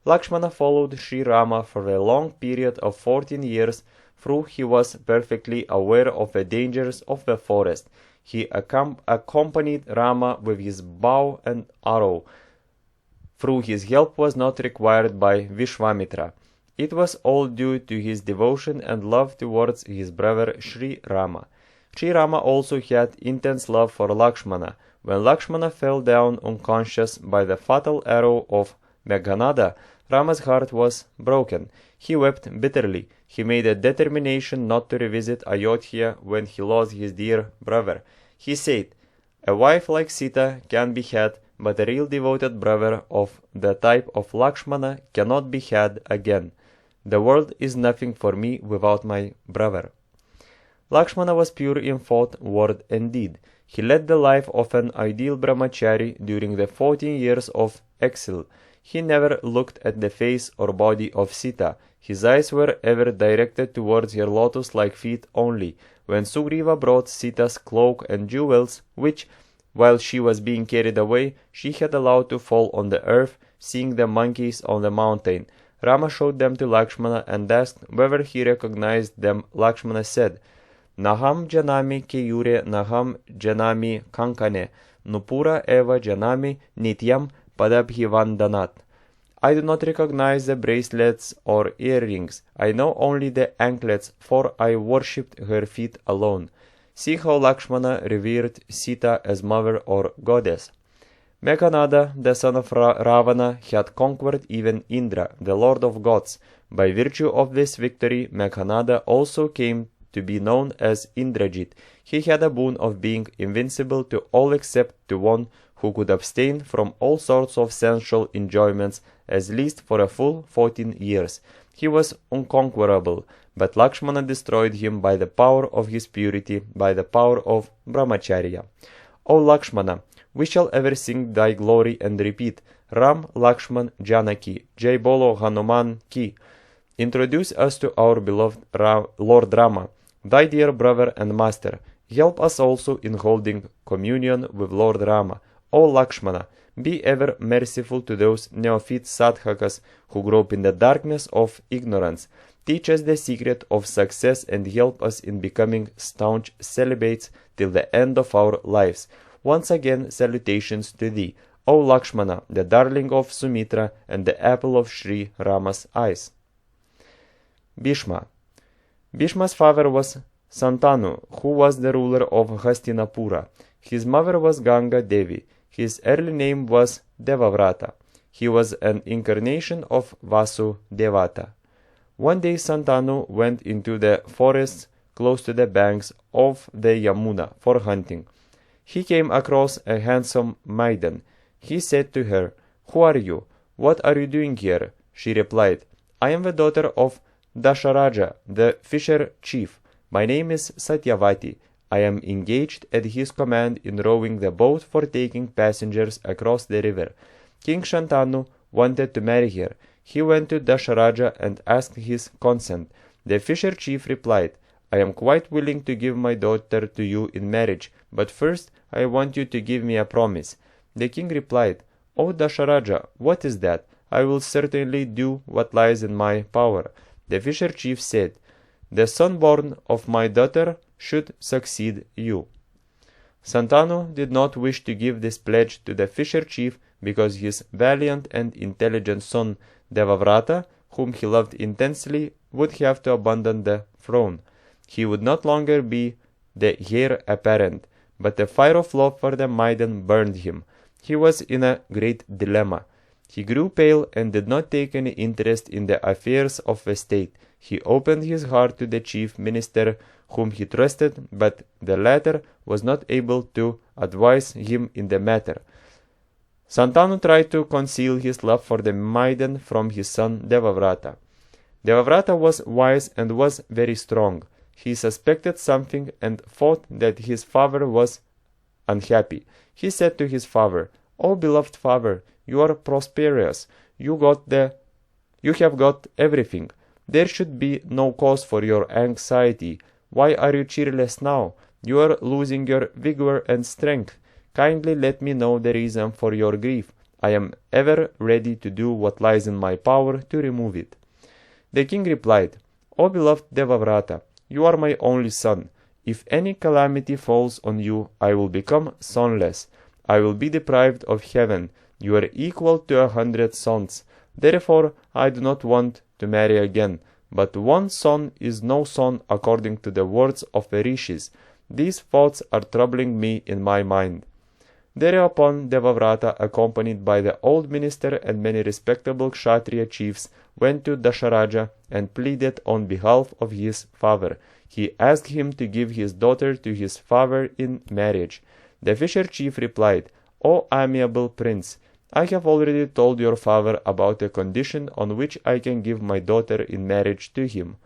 Lakshmana followed Sri Rama for a long period of 14 years, through he was perfectly aware of the dangers of the forest. He accompanied Rama with his bow and arrow, through his help was not required by Vishwamitra. It was all due to his devotion and love towards his brother Sri Rama. Sri Rama also had intense love for Lakshmana. When Lakshmana fell down unconscious by the fatal arrow of Meghanada, Rama's heart was broken. He wept bitterly. He made a determination not to revisit Ayodhya when he lost his dear brother. He said, "A wife like Sita can be had, but a real devoted brother of the type of Lakshmana cannot be had again. The world is nothing for me without my brother." Lakshmana was pure in thought, word, and deed. He led the life of an ideal brahmachari during the 14 years of exile. He never looked at the face or body of Sita. His eyes were ever directed towards her lotus-like feet only. When Sugriva brought Sita's cloak and jewels, which, while she was being carried away, she had allowed to fall on the earth, seeing the monkeys on the mountain, Rama showed them to Lakshmana and asked whether he recognized them. Lakshmana said, "Naham janami keyure naham janami kankane, nupura eva janami nityam padabhivandanat." I do not recognize the bracelets or earrings. I know only the anklets, for I worshipped her feet alone. See how Lakshmana revered Sita as mother or goddess. Meghanada, the son of Ravana, had conquered even Indra, the lord of gods. By virtue of this victory, Meghanada also came to be known as Indrajit. He had a boon of being invincible to all except to one who could abstain from all sorts of sensual enjoyments, at least for a full 14 years. He was unconquerable, but Lakshmana destroyed him by the power of his purity, by the power of Brahmacharya. O Lakshmana, we shall ever sing thy glory and repeat, Ram, Lakshman, Janaki, Jai Bolo Hanuman Ki. Introduce us to our beloved Lord Rama, thy dear brother and master. Help us also in holding communion with Lord Rama. O Lakshmana, be ever merciful to those neophyte sadhakas who grope in the darkness of ignorance. Teach us the secret of success and help us in becoming staunch celibates till the end of our lives. Once again, salutations to thee, O Lakshmana, the darling of Sumitra and the apple of Sri Rama's eyes. Bhishma. Bhishma's father was Santanu, who was the ruler of Hastinapura. His mother was Ganga Devi. His early name was Devavrata. He was an incarnation of Vasu Devata. One day Santanu went into the forests close to the banks of the Yamuna for hunting. He came across a handsome maiden. He said to her, "Who are you? What are you doing here?" She replied, "I am the daughter of Dasharaja, the fisher chief. My name is Satyavati. I am engaged at his command in rowing the boat for taking passengers across the river." King Shantanu wanted to marry her. He went to Dasharaja and asked his consent. The fisher chief replied, "I am quite willing to give my daughter to you in marriage, but first I want you to give me a promise." The king replied, "O Dasharaja, what is that? I will certainly do what lies in my power." The fisher chief said, "The son born of my daughter should succeed you." Santanu did not wish to give this pledge to the fisher chief because his valiant and intelligent son Devavrata, whom he loved intensely, would have to abandon the throne. He would not longer be the heir apparent, but the fire of love for the maiden burned him. He was in a great dilemma. He grew pale and did not take any interest in the affairs of the state. He opened his heart to the chief minister whom he trusted, but the latter was not able to advise him in the matter. Santanu tried to conceal his love for the maiden from his son Devavrata. Devavrata was wise and was very strong. He suspected something and thought that his father was unhappy. He said to his father, "O beloved father, you are prosperous. You have got everything. There should be no cause for your anxiety. Why are you cheerless now? You are losing your vigor and strength. Kindly let me know the reason for your grief. I am ever ready to do what lies in my power to remove it." The king replied, "O beloved Devavrata, you are my only son. If any calamity falls on you, I will become sonless. I will be deprived of heaven. You are equal to 100 sons. Therefore, I do not want to marry again. But one son is no son according to the words of the rishis. These thoughts are troubling me in my mind." Thereupon Devavrata, accompanied by the old minister and many respectable Kshatriya chiefs, went to Dasharaja and pleaded on behalf of his father. He asked him to give his daughter to his father in marriage. The fisher chief replied, "O amiable prince, I have already told your father about a condition on which I can give my daughter in marriage to him."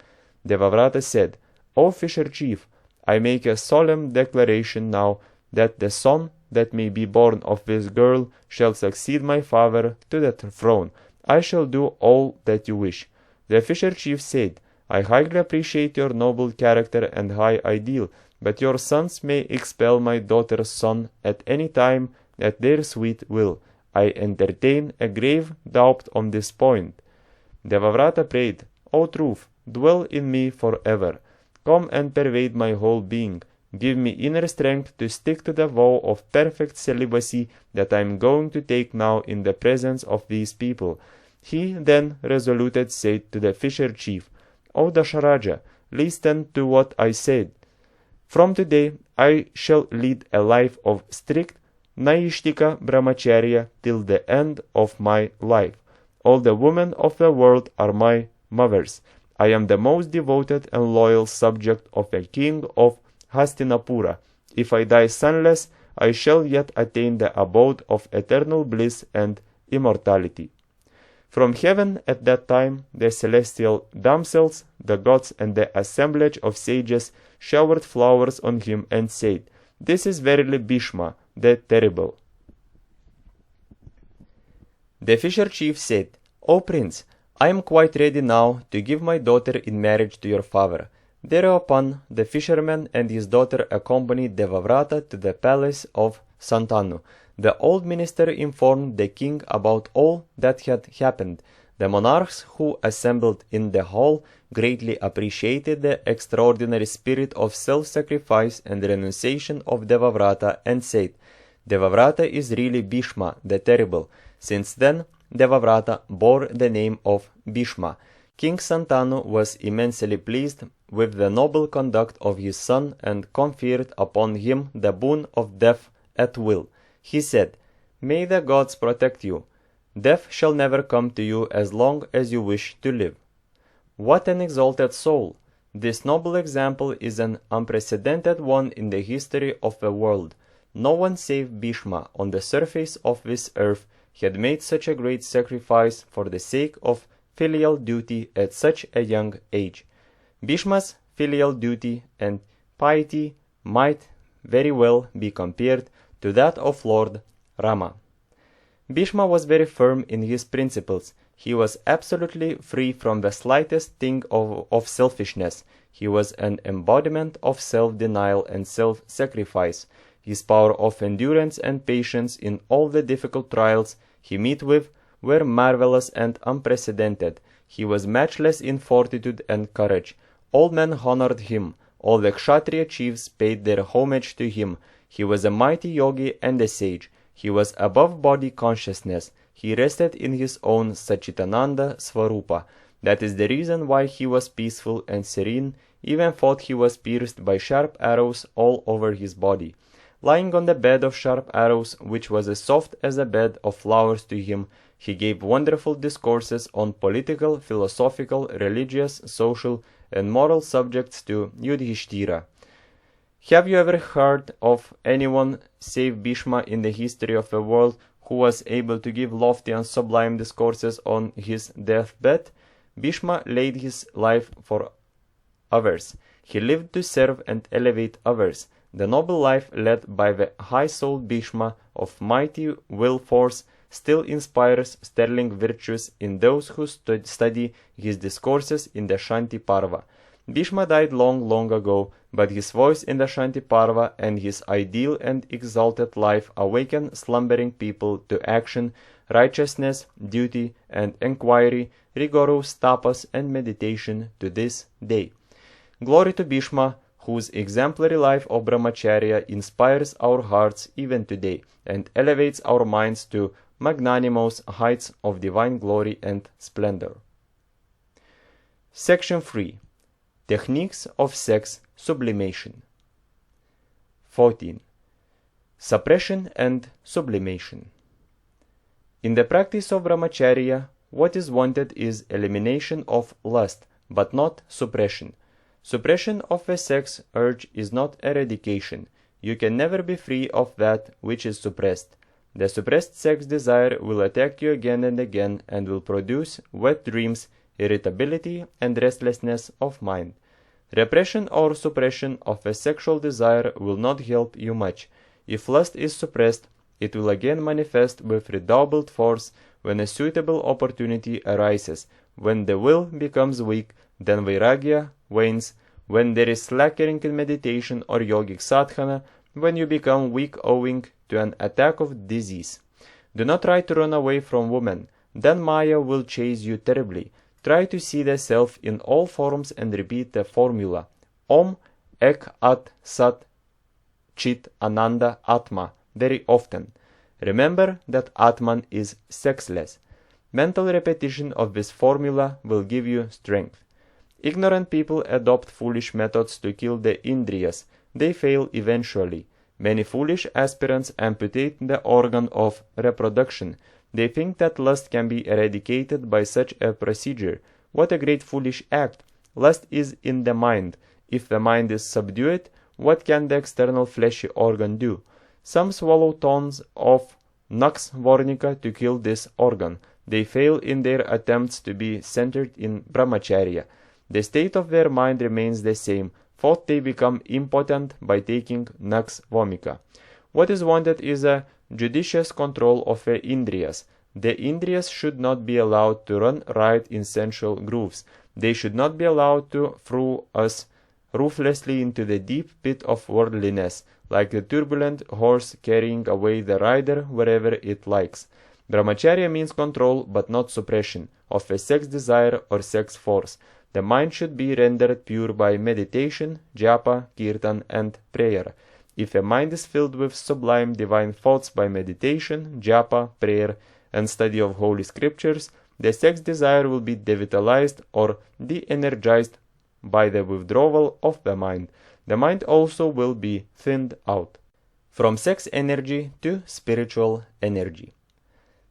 Devavrata said, "O fisher chief, I make a solemn declaration now that the son that may be born of this girl shall succeed my father to the throne. I shall do all that you wish." The fisher chief said, "I highly appreciate your noble character and high ideal, but your sons may expel my daughter's son at any time at their sweet will. I entertain a grave doubt on this point." Devavrata prayed, "O truth, dwell in me forever. Come and pervade my whole being. Give me inner strength to stick to the vow of perfect celibacy that I am going to take now in the presence of these people." He then resolutely said to the fisher chief, "O Dasharaja, listen to what I said. From today I shall lead a life of strict Naishtika Brahmacharya till the end of my life. All the women of the world are my mothers. I am the most devoted and loyal subject of a king of Hastinapura. If I die sonless, I shall yet attain the abode of eternal bliss and immortality." From heaven at that time the celestial damsels, the gods, and the assemblage of sages showered flowers on him and said, "This is verily Bhishma, the terrible." The fisher chief said, "O prince, I am quite ready now to give my daughter in marriage to your father." Thereupon the fisherman and his daughter accompanied Devavrata to the palace of Santanu. The old minister informed the king about all that had happened. The monarchs who assembled in the hall greatly appreciated the extraordinary spirit of self-sacrifice and renunciation of Devavrata and said, "Devavrata is really Bhishma the Terrible." Since then, Devavrata bore the name of Bhishma. King Santanu was immensely pleased with the noble conduct of his son and conferred upon him the boon of death at will. He said, "May the gods protect you. Death shall never come to you as long as you wish to live." What an exalted soul! This noble example is an unprecedented one in the history of the world. No one save Bhishma on the surface of this earth had made such a great sacrifice for the sake of filial duty at such a young age. Bhishma's filial duty and piety might very well be compared to that of Lord Rama. Bhishma was very firm in his principles. He was absolutely free from the slightest thing of selfishness. He was an embodiment of self-denial and self-sacrifice. His power of endurance and patience in all the difficult trials he met with were marvelous and unprecedented. He was matchless in fortitude and courage. All men honored him. All the Kshatriya chiefs paid their homage to him. He was a mighty yogi and a sage. He was above body consciousness. He rested in his own Satchitananda Svarupa. That is the reason why he was peaceful and serene, even thought he was pierced by sharp arrows all over his body. Lying on the bed of sharp arrows, which was as soft as a bed of flowers to him, he gave wonderful discourses on political, philosophical, religious, social, and moral subjects to Yudhishthira. Have you ever heard of anyone save Bhishma in the history of the world who was able to give lofty and sublime discourses on his deathbed? Bhishma laid his life for others. He lived to serve and elevate others. The noble life led by the high-souled Bhishma of mighty will force still inspires sterling virtues in those who study his discourses in the Shanti Parva. Bhishma died long, long ago, but his voice in the Shanti Parva and his ideal and exalted life awaken slumbering people to action, righteousness, duty, and inquiry, rigorous tapas and meditation to this day. Glory to Bhishma, whose exemplary life of Brahmacharya inspires our hearts even today, and elevates our minds to magnanimous heights of divine glory and splendor. Section 3. Techniques of Sex Sublimation. 14. Suppression and Sublimation. In the practice of Brahmacharya, what is wanted is elimination of lust, but not suppression. Suppression of the sex urge is not eradication. You can never be free of that which is suppressed. The suppressed sex desire will attack you again and again and will produce wet dreams, irritability, and restlessness of mind. Repression or suppression of a sexual desire will not help you much. If lust is suppressed, it will again manifest with redoubled force when a suitable opportunity arises. When the will becomes weak, then vairagya wanes. When there is slackering in meditation or yogic sadhana, when you become weak owing to an attack of disease. Do not try to run away from woman, then Maya will chase you terribly. Try to see the self in all forms and repeat the formula Om Ek At Sat Chit Ananda Atma very often. Remember that Atman is sexless. Mental repetition of this formula will give you strength. Ignorant people adopt foolish methods to kill the indriyas. They fail eventually. Many foolish aspirants amputate the organ of reproduction. They think that lust can be eradicated by such a procedure. What a great foolish act! Lust is in the mind. If the mind is subdued, what can the external fleshy organ do? Some swallow tons of nux vornica to kill this organ. they fail in their attempts to be centered in Brahmacharya. The state of their mind remains the same, thought they become impotent by taking nux vomica. What is wanted is a judicious control of the indriyas. The indriyas should not be allowed to run riot in sensual grooves. They should not be allowed to throw us ruthlessly into the deep pit of worldliness, like the turbulent horse carrying away the rider wherever it likes. Brahmacharya means control, but not suppression, of a sex desire or sex force. The mind should be rendered pure by meditation, japa, kirtan, and prayer. If a mind is filled with sublime divine thoughts by meditation, japa, prayer, and study of holy scriptures, the sex desire will be devitalized or de-energized by the withdrawal of the mind. The mind also will be thinned out. From sex energy to spiritual energy.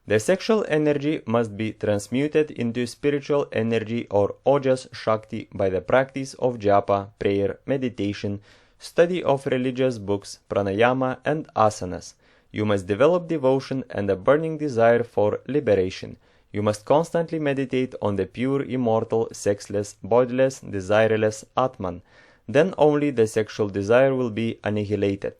The sexual energy must be transmuted into spiritual energy or ojas shakti by the practice of japa, prayer, meditation, study of religious books, pranayama, and asanas. You must develop devotion and a burning desire for liberation. You must constantly meditate on the pure, immortal, sexless, bodiless, desireless Atman. Then only the sexual desire will be annihilated.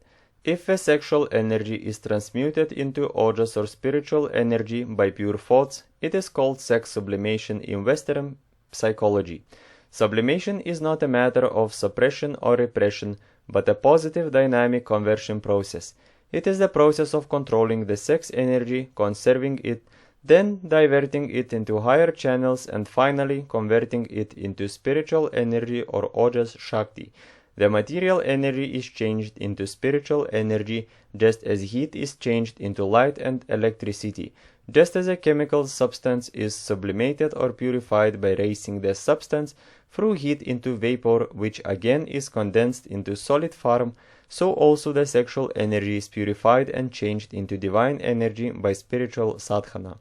If the sexual energy is transmuted into ojas or spiritual energy by pure thoughts, it is called sex sublimation in Western psychology. Sublimation is not a matter of suppression or repression, but a positive dynamic conversion process. It is the process of controlling the sex energy, conserving it, then diverting it into higher channels, and finally converting it into spiritual energy or ojas shakti. The material energy is changed into spiritual energy, just as heat is changed into light and electricity. Just as a chemical substance is sublimated or purified by raising the substance through heat into vapor, which again is condensed into solid form, so also the sexual energy is purified and changed into divine energy by spiritual sadhana.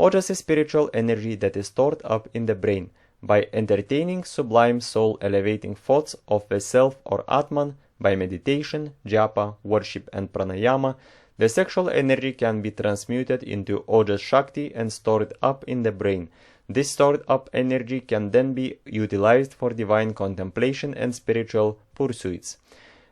Ojas is spiritual energy that is stored up in the brain. By entertaining sublime soul-elevating thoughts of the self or Atman, by meditation, japa, worship, and pranayama, the sexual energy can be transmuted into ojas shakti and stored up in the brain. This stored up energy can then be utilized for divine contemplation and spiritual pursuits.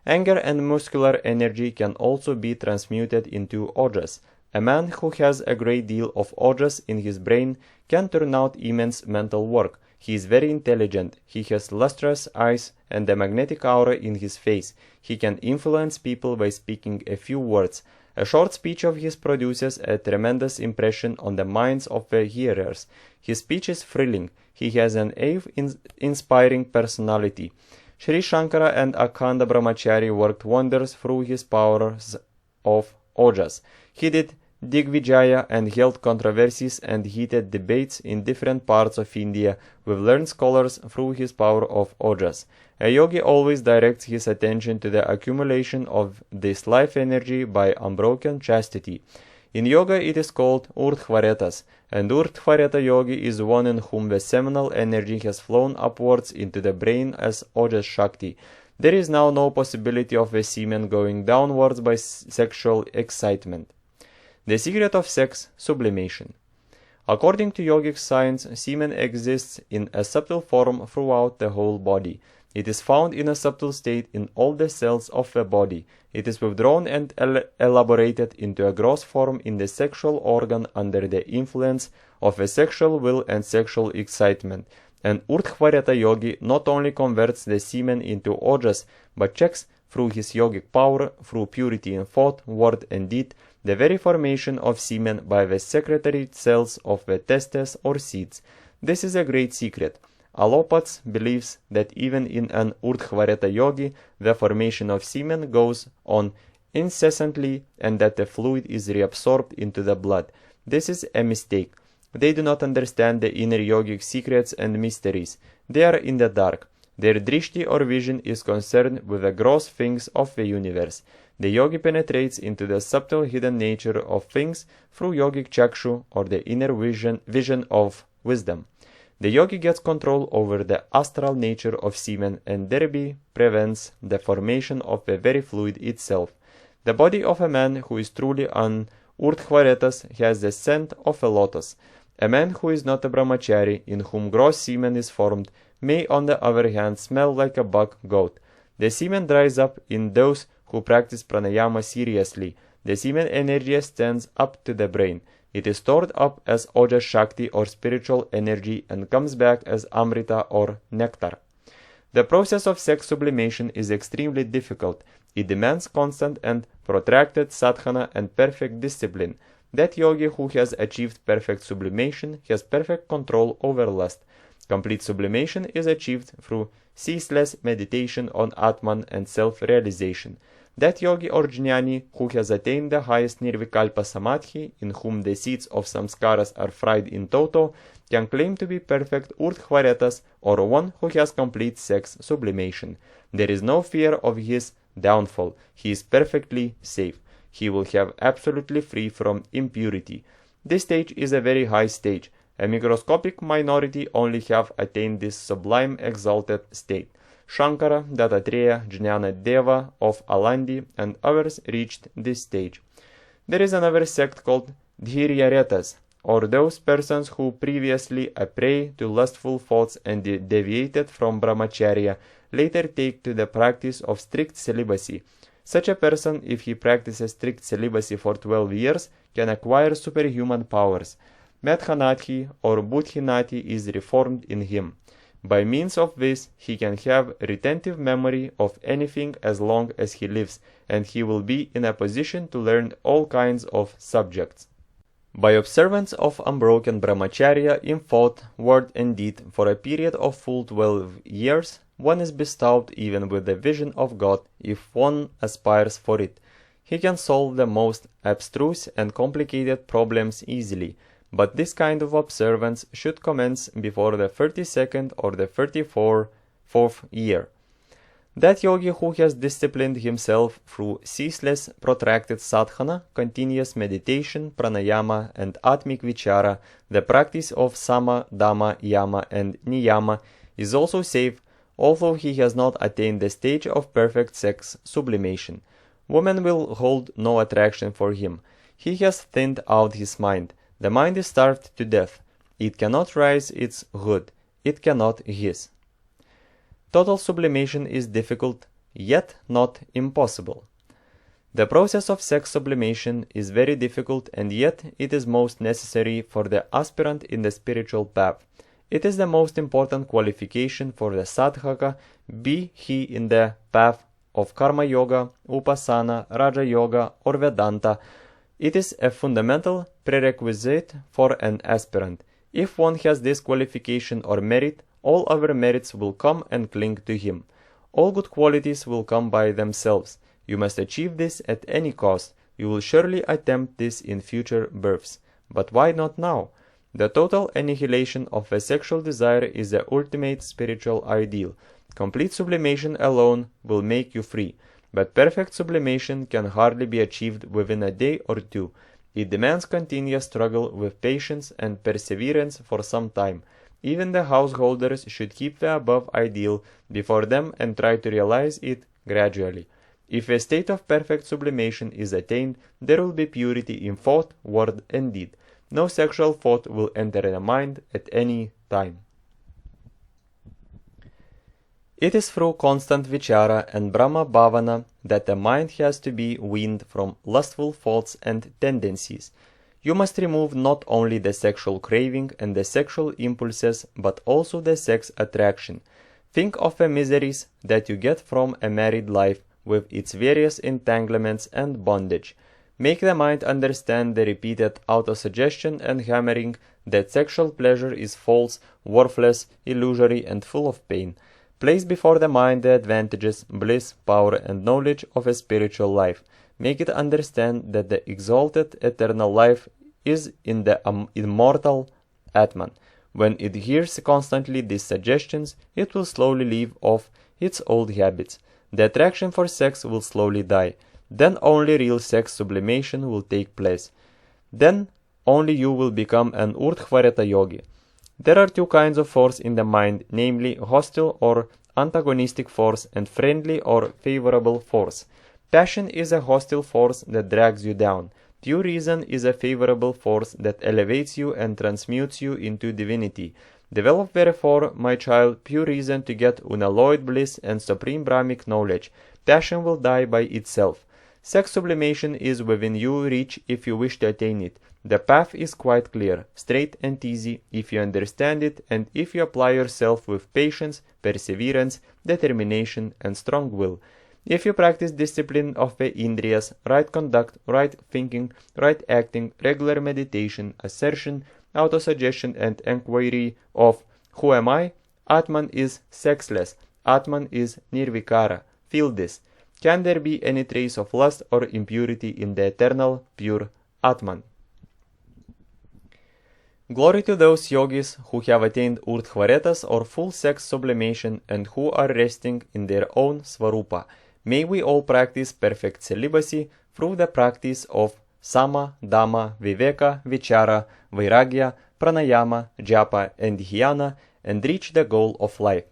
Anger and muscular energy can also be transmuted into ojas. A man who has a great deal of ojas in his brain can turn out immense mental work. He is very intelligent, he has lustrous eyes and a magnetic aura in his face. He can influence people by speaking a few words. A short speech of his produces a tremendous impression on the minds of the hearers. His speech is thrilling. He has an awe-inspiring personality. Sri Shankara and Akhanda Brahmachari worked wonders through his powers of ojas. He did Digvijaya and held controversies and heated debates in different parts of India with learned scholars through his power of ojas. A yogi always directs his attention to the accumulation of this life energy by unbroken chastity. In yoga it is called urdhvaretas, and urdhvareta yogi is one in whom the seminal energy has flown upwards into the brain as ojas shakti. There is now no possibility of the semen going downwards by sexual excitement. The secret of sex, sublimation. According to yogic science, semen exists in a subtle form throughout the whole body. It is found in a subtle state in all the cells of the body. It is withdrawn and elaborated into a gross form in the sexual organ under the influence of a sexual will and sexual excitement. An urdhvareta yogi not only converts the semen into ojas, but checks through his yogic power, through purity in thought, word, and deed, the very formation of semen by the secretory cells of the testes or seeds. This is a great secret. Alopats believes that even in an urdhvareta yogi, the formation of semen goes on incessantly and that the fluid is reabsorbed into the blood. This is a mistake. They do not understand the inner yogic secrets and mysteries. They are in the dark. Their drishti or vision is concerned with the gross things of the universe. The yogi penetrates into the subtle hidden nature of things through yogic chakshu or the inner vision of wisdom. The yogi gets control over the astral nature of semen and thereby prevents the formation of the very fluid itself. The body of a man who is truly an urdhvaretas has the scent of a lotus. A man who is not a brahmachari, in whom gross semen is formed, may on the other hand smell like a buck goat. The semen dries up in those who practice pranayama seriously. The semen energy stands up to the brain. It is stored up as ojas shakti or spiritual energy and comes back as amrita or nectar. The process of sex sublimation is extremely difficult. It demands constant and protracted sadhana and perfect discipline. That yogi who has achieved perfect sublimation has perfect control over lust. Complete sublimation is achieved through ceaseless meditation on Atman and self-realization. That yogi or jnani who has attained the highest nirvikalpa samadhi, in whom the seeds of samskaras are fried in toto, can claim to be perfect urdhvaretas or one who has complete sex sublimation. There is no fear of his downfall. He is perfectly safe. He will have absolutely free from impurity. This stage is a very high stage. A microscopic minority only have attained this sublime exalted state. Shankara, Dattatreya, Jnana Deva of Alandi and others reached this stage. There is another sect called Dhiryaretas, or those persons who previously a prey to lustful thoughts and deviated from Brahmacharya, later take to the practice of strict celibacy. Such a person, if he practices strict celibacy for 12 years, can acquire superhuman powers. Madhanathi or Buddhinathi is reformed in him. By means of this, he can have retentive memory of anything as long as he lives, and he will be in a position to learn all kinds of subjects. By observance of unbroken brahmacharya in thought, word and deed for a period of full 12 years, one is bestowed even with the vision of God if one aspires for it. He can solve the most abstruse and complicated problems easily, but this kind of observance should commence before the 32nd or the 34th year. That yogi who has disciplined himself through ceaseless protracted sadhana, continuous meditation, pranayama and atmic vichara, the practice of sama, dhamma, yama and niyama, is also safe, although he has not attained the stage of perfect sex sublimation. Woman will hold no attraction for him. He has thinned out his mind. The mind is starved to death. It cannot raise its hood. It cannot hiss. Total sublimation is difficult, yet not impossible. The process of sex sublimation is very difficult, and yet it is most necessary for the aspirant in the spiritual path. It is the most important qualification for the sadhaka, be he in the path of karma yoga, upasana, raja yoga or Vedanta. It is a fundamental prerequisite for an aspirant. If one has this qualification or merit, all other merits will come and cling to him. All good qualities will come by themselves. You must achieve this at any cost. You will surely attempt this in future births. But why not now? The total annihilation of a sexual desire is the ultimate spiritual ideal. Complete sublimation alone will make you free. But perfect sublimation can hardly be achieved within a day or two. It demands continuous struggle with patience and perseverance for some time. Even the householders should keep the above ideal before them and try to realize it gradually. If a state of perfect sublimation is attained, there will be purity in thought, word and deed. No sexual thought will enter the mind at any time. It is through constant vichara and Brahma bhavana that the mind has to be weaned from lustful thoughts and tendencies. You must remove not only the sexual craving and the sexual impulses, but also the sex attraction. Think of the miseries that you get from a married life with its various entanglements and bondage. Make the mind understand the repeated autosuggestion and hammering that sexual pleasure is false, worthless, illusory and full of pain. Place before the mind the advantages, bliss, power and knowledge of a spiritual life. Make it understand that the exalted eternal life is in the immortal Atman. When it hears constantly these suggestions, it will slowly leave off its old habits. The attraction for sex will slowly die. Then only real sex sublimation will take place. Then only you will become an urdhvareta yogi. There are two kinds of force in the mind, namely hostile or antagonistic force and friendly or favorable force. Passion is a hostile force that drags you down. Pure reason is a favorable force that elevates you and transmutes you into divinity. Develop therefore, my child, pure reason to get unalloyed bliss and supreme Brahmic knowledge. Passion will die by itself. Sex sublimation is within your reach if you wish to attain it. The path is quite clear, straight and easy if you understand it and if you apply yourself with patience, perseverance, determination, and strong will. If you practice discipline of the indriyas, right conduct, right thinking, right acting, regular meditation, assertion, autosuggestion, and inquiry of who am I? Atman is sexless. Atman is nirvikara. Feel this. Can there be any trace of lust or impurity in the eternal, pure Atman? Glory to those yogis who have attained urdhvaretas or full sex sublimation and who are resting in their own svarupa. May we all practice perfect celibacy through the practice of sama, dhamma, viveka, vichara, vairagya, pranayama, japa, and dhyana and reach the goal of life.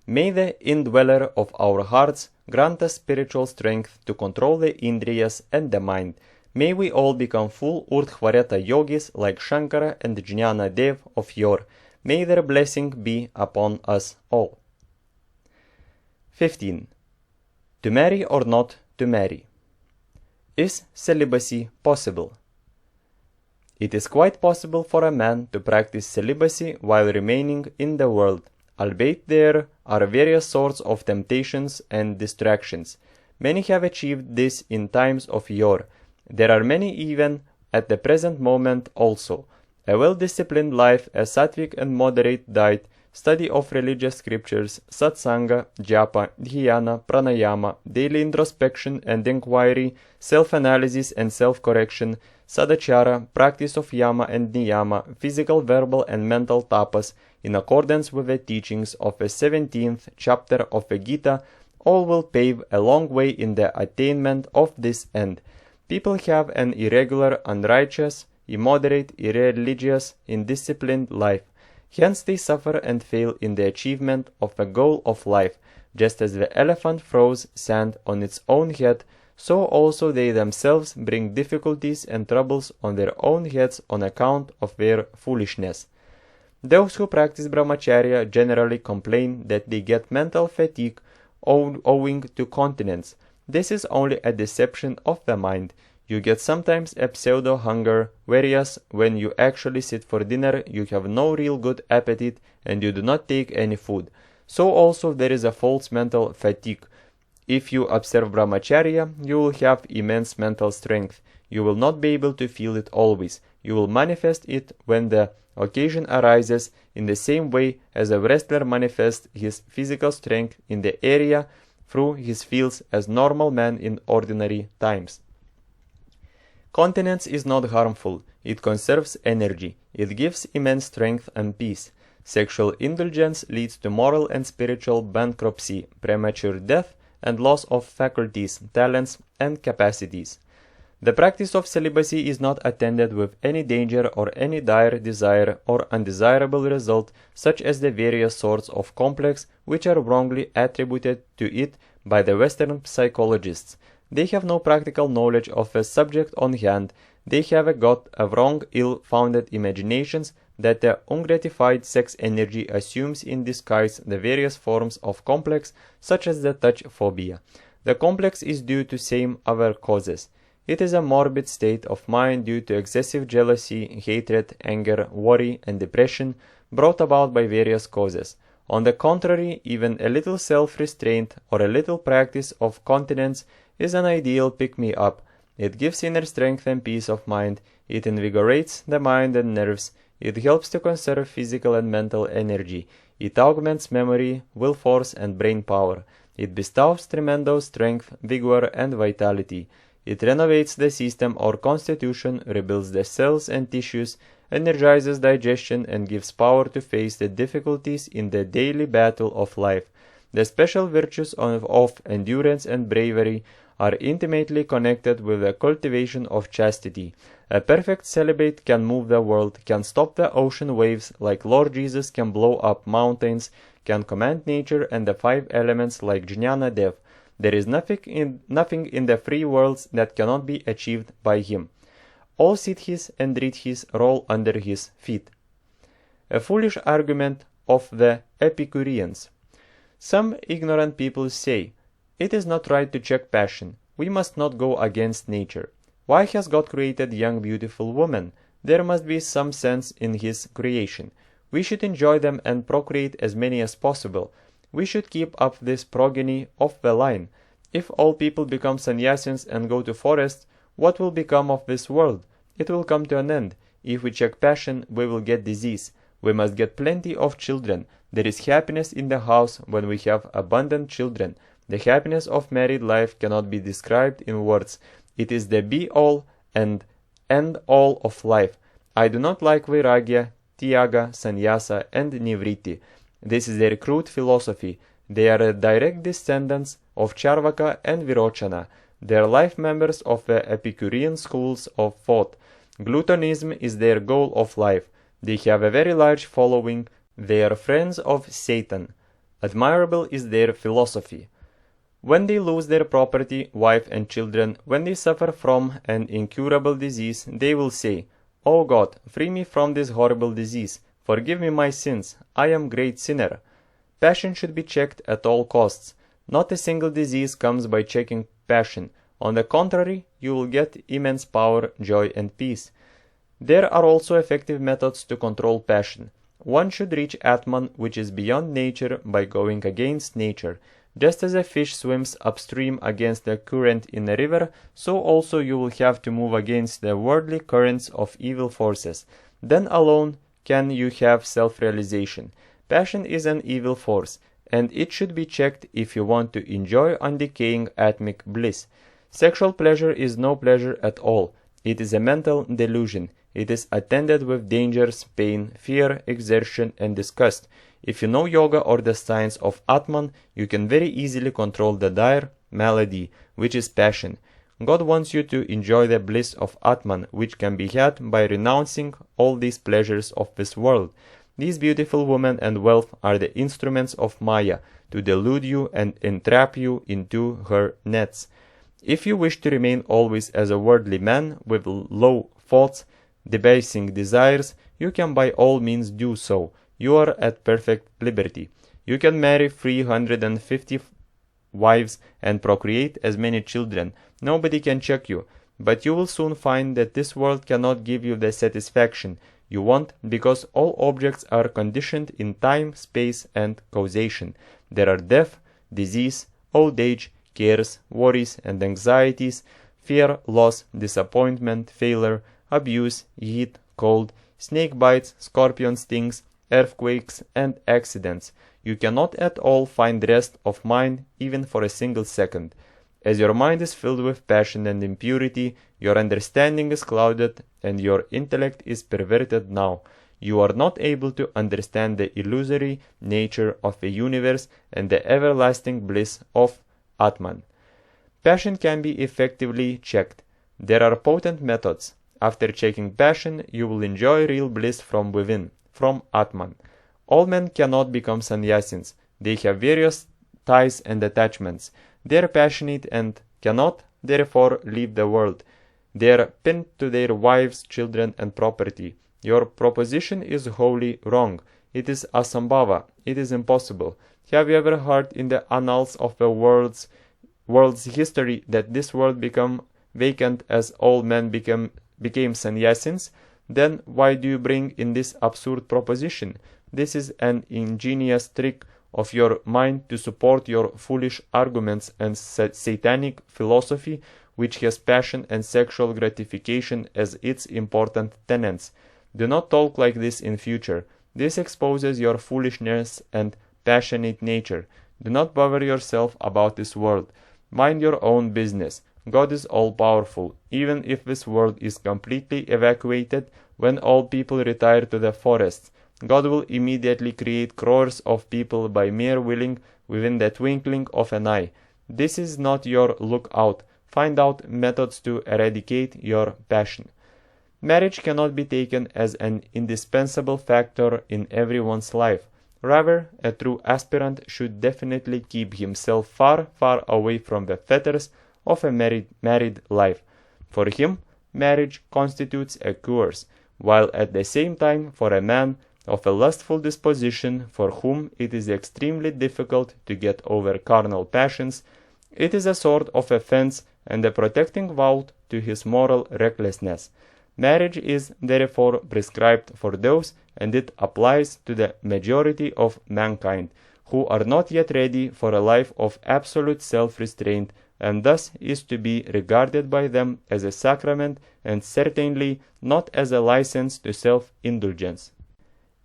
May the indweller of our hearts grant us spiritual strength to control the indriyas and the mind. May we all become full urdhvareta yogis like Shankara and Jnana Dev of yore. May their blessing be upon us all. 15. To marry or not to marry. Is celibacy possible? It is quite possible for a man to practice celibacy while remaining in the world, albeit there are various sorts of temptations and distractions. Many have achieved this in times of yore. There are many even at the present moment also. A well-disciplined life, a sattvic and moderate diet, study of religious scriptures, satsanga, japa, dhyana, pranayama, daily introspection and inquiry, self-analysis and self-correction, sadachara, practice of yama and niyama, physical, verbal and mental tapas, in accordance with the teachings of the 17th chapter of the Gita, all will pave a long way in the attainment of this end. People have an irregular, unrighteous, immoderate, irreligious, indisciplined life. Hence they suffer and fail in the achievement of the goal of life. Just as the elephant throws sand on its own head, so also they themselves bring difficulties and troubles on their own heads on account of their foolishness. Those who practice Brahmacharya generally complain that they get mental fatigue owing to continence. This is only a deception of the mind. You get sometimes a pseudo-hunger, whereas when you actually sit for dinner, you have no real good appetite and you do not take any food. So also there is a false mental fatigue. If you observe Brahmacharya, you will have immense mental strength. You will not be able to feel it always. You will manifest it when the occasion arises, in the same way as a wrestler manifests his physical strength in the area through his fields as normal man in ordinary times. Continence is not harmful. It conserves energy. It gives immense strength and peace. Sexual indulgence leads to moral and spiritual bankruptcy, premature death, and loss of faculties, talents, and capacities. The practice of celibacy is not attended with any danger or any dire desire or undesirable result, such as the various sorts of complex which are wrongly attributed to it by the Western psychologists. They have no practical knowledge of the subject on hand. They have got a wrong, ill-founded imaginations that the ungratified sex energy assumes in disguise the various forms of complex, such as the touch phobia. The complex is due to same other causes. It is a morbid state of mind due to excessive jealousy, hatred, anger, worry, and depression brought about by various causes. On the contrary, even a little self-restraint or a little practice of continence is an ideal pick-me-up. It gives inner strength and peace of mind. It invigorates the mind and nerves. It helps to conserve physical and mental energy. It augments memory, will force, and brain power. It bestows tremendous strength, vigor, and vitality. It renovates the system or constitution, rebuilds the cells and tissues, energizes digestion, and gives power to face the difficulties in the daily battle of life. The special virtues of endurance and bravery are intimately connected with the cultivation of chastity. A perfect celibate can move the world, can stop the ocean waves like Lord Jesus can blow up mountains, can command nature and the 5 elements like Jnana Dev. There is nothing in the 3 worlds that cannot be achieved by him. All sit his and read his roll under his feet. A foolish argument of the Epicureans. Some ignorant people say, it is not right to check passion. We must not go against nature. Why has God created young beautiful women? There must be some sense in his creation. We should enjoy them and procreate as many as possible. We should keep up this progeny of the line. If all people become sannyasins and go to forests, what will become of this world? It will come to an end. If we check passion, we will get disease. We must get plenty of children. There is happiness in the house when we have abundant children. The happiness of married life cannot be described in words. It is the be-all and end-all of life. I do not like Vairagya, Tyaga, Sannyasa, and Nivritti. This is their crude philosophy. They are direct descendants of Charvaka and Virochana. They are life members of the Epicurean schools of thought. Gluttonism is their goal of life. They have a very large following. They are friends of Satan. Admirable is their philosophy. When they lose their property, wife and children, when they suffer from an incurable disease, they will say, O God, free me from this horrible disease. Forgive me my sins. I am great sinner. Passion should be checked at all costs. Not a single disease comes by checking passion. On the contrary, you will get immense power, joy, and peace. There are also effective methods to control passion. One should reach Atman, which is beyond nature, by going against nature. Just as a fish swims upstream against the current in a river, so also you will have to move against the worldly currents of evil forces. Then alone can you have self-realization. Passion is an evil force, and it should be checked if you want to enjoy undecaying atmic bliss. Sexual pleasure is no pleasure at all. It is a mental delusion. It is attended with dangers, pain, fear, exertion, and disgust. If you know yoga or the science of Atman, you can very easily control the dire malady, which is passion. God wants you to enjoy the bliss of Atman, which can be had by renouncing all these pleasures of this world. These beautiful women and wealth are the instruments of Maya, to delude you and entrap you into her nets. If you wish to remain always as a worldly man, with low thoughts, debasing desires, you can by all means do so. You are at perfect liberty. You can marry 350 wives and procreate as many children. Nobody can check you. But you will soon find that this world cannot give you the satisfaction you want, because all objects are conditioned in time, space, and causation. There are death, disease, old age, cares, worries, and anxieties, fear, loss, disappointment, failure, abuse, heat, cold, snake bites, scorpion stings, earthquakes, and accidents. You cannot at all find rest of mind even for a single second. As your mind is filled with passion and impurity, your understanding is clouded and your intellect is perverted now. You are not able to understand the illusory nature of the universe and the everlasting bliss of Atman. Passion can be effectively checked. There are potent methods. After checking passion, you will enjoy real bliss from within, from Atman. All men cannot become sannyasins. They have various ties and attachments. They are passionate and cannot, therefore, leave the world. They are pinned to their wives, children, and property. Your proposition is wholly wrong. It is asambhava. It is impossible. Have you ever heard in the annals of the world's history that this world became vacant as all men became sannyasins? Then why do you bring in this absurd proposition? This is an ingenious trick of your mind to support your foolish arguments and satanic philosophy, which has passion and sexual gratification as its important tenets. Do not talk like this in future. This exposes your foolishness and passionate nature. Do not bother yourself about this world. Mind your own business. God is all-powerful. Even if this world is completely evacuated, when all people retire to the forests, God will immediately create crores of people by mere willing within the twinkling of an eye. This is not your lookout. Find out methods to eradicate your passion. Marriage cannot be taken as an indispensable factor in everyone's life. Rather, a true aspirant should definitely keep himself far, far away from the fetters of a married life. For him, marriage constitutes a curse, while at the same time for a man of a lustful disposition, for whom it is extremely difficult to get over carnal passions, it is a sort of offense and a protecting vow to his moral recklessness. Marriage is therefore prescribed for those, and it applies to the majority of mankind, who are not yet ready for a life of absolute self-restraint, and thus is to be regarded by them as a sacrament, and certainly not as a license to self-indulgence.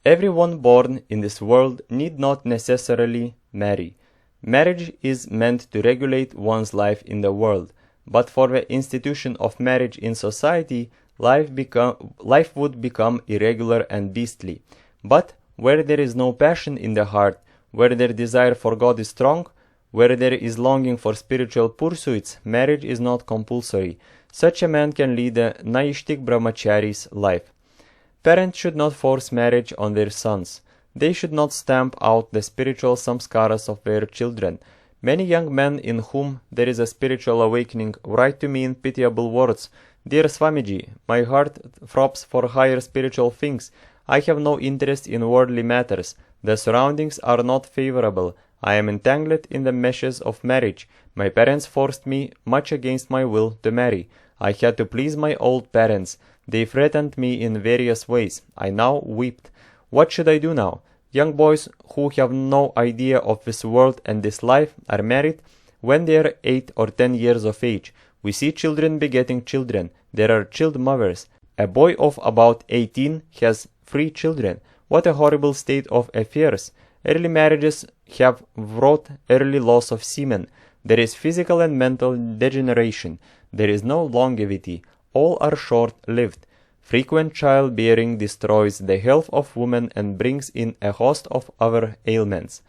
Everyone born in this world need not necessarily marry. Marriage is meant to regulate one's life in the world, but for the institution of marriage in society, life would become irregular and beastly. But where there is no passion in the heart, where their desire for God is strong, where there is longing for spiritual pursuits, marriage is not compulsory. Such a man can lead a naistic brahmachari's life. Parents should not force marriage on their sons. They should not stamp out the spiritual samskaras of their children. Many young men in whom there is a spiritual awakening write to me in pitiable words, "Dear Swamiji, my heart throbs for higher spiritual things. I have no interest in worldly matters. The surroundings are not favorable. I am entangled in the meshes of marriage. My parents forced me, much against my will, to marry. I had to please my old parents. They threatened me in various ways. I now wept. What should I do now? Young boys who have no idea of this world and this life are married when they are 8 or 10 years of age. We see children begetting children. There are child mothers. A boy of about 18 has 3 children. What a horrible state of affairs. Early marriages have wrought early loss of semen. There is physical and mental degeneration. There is no longevity. All are short-lived. Frequent childbearing destroys the health of women and brings in a host of other ailments.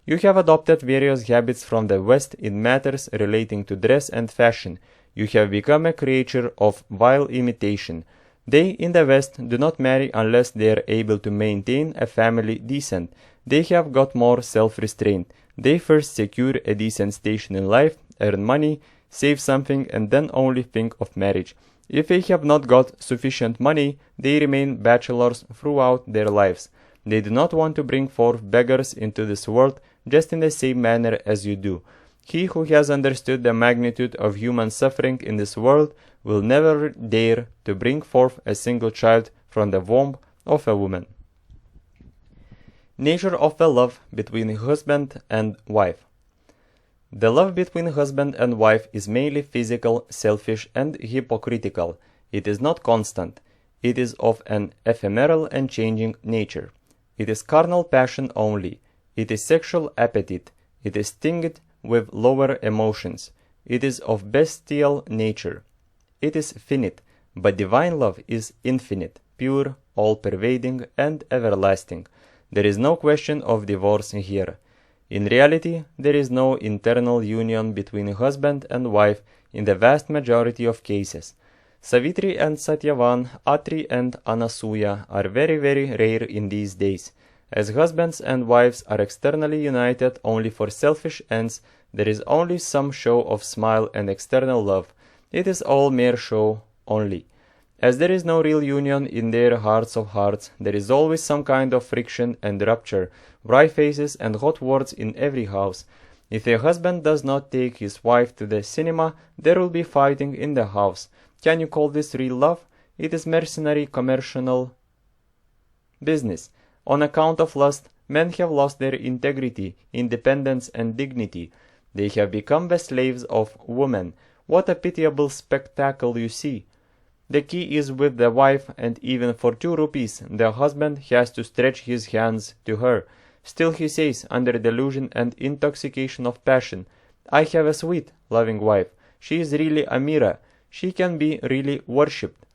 You have adopted various habits from the West in matters relating to dress and fashion. You have become a creature of vile imitation. They in the West do not marry unless they are able to maintain a family decent. They have got more self-restraint. They first secure a decent station in life, earn money, save something, and then only think of marriage. If they have not got sufficient money, they remain bachelors throughout their lives. They do not want to bring forth beggars into this world just in the same manner as you do. He who has understood the magnitude of human suffering in this world will never dare to bring forth a single child from the womb of a woman. Nature of the love between husband and wife. The love between husband and wife is mainly physical, selfish, and hypocritical. It is not constant. It is of an ephemeral and changing nature. It is carnal passion only. It is sexual appetite. It is tinged with lower emotions. It is of bestial nature. It is finite, but divine love is infinite, pure, all-pervading, and everlasting. There is no question of divorce here. In reality, there is no internal union between husband and wife in the vast majority of cases. Savitri and Satyavan, Atri and Anasuya are very, very rare in these days. As husbands and wives are externally united only for selfish ends, there is only some show of smile and external love. It is all mere show only. As there is no real union in their hearts of hearts, there is always some kind of friction and rupture, wry faces and hot words in every house. If a husband does not take his wife to the cinema, there will be fighting in the house. Can you call this real love? It is mercenary commercial business. On account of lust, men have lost their integrity, independence, and dignity. They have become the slaves of women. What a pitiable spectacle you see! The key is with the wife, and even for 2 rupees the husband has to stretch his hands to her. Still he says, under delusion and intoxication of passion, "I have a sweet, loving wife. She is really a mirror. She can be really worshipped."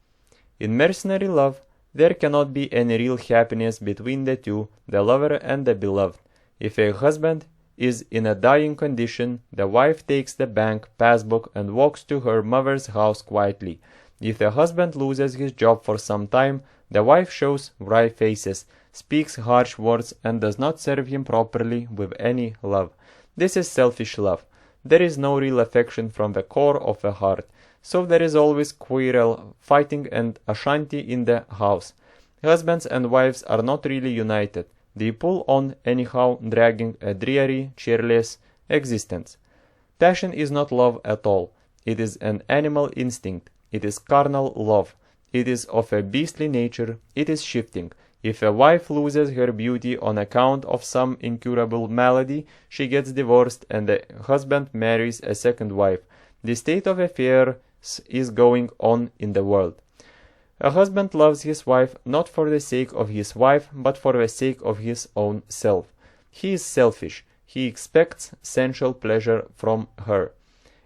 In mercenary love, there cannot be any real happiness between the two, the lover and the beloved. If a husband is in a dying condition, the wife takes the bank passbook and walks to her mother's house quietly. If the husband loses his job for some time, the wife shows wry faces, speaks harsh words, and does not serve him properly with any love. This is selfish love. There is no real affection from the core of the heart. so there is always quarrel, fighting and Ashanti in the house. Husbands and wives are not really united. They pull on anyhow, dragging a dreary, cheerless existence. Passion is not love at all. It is an animal instinct. It is carnal love. It is of a beastly nature. It is shifting. If a wife loses her beauty on account of some incurable malady, she gets divorced and the husband marries a second wife. This state of affairs is going on in the world. A husband loves his wife not for the sake of his wife, but for the sake of his own self. He is selfish. He expects sensual pleasure from her.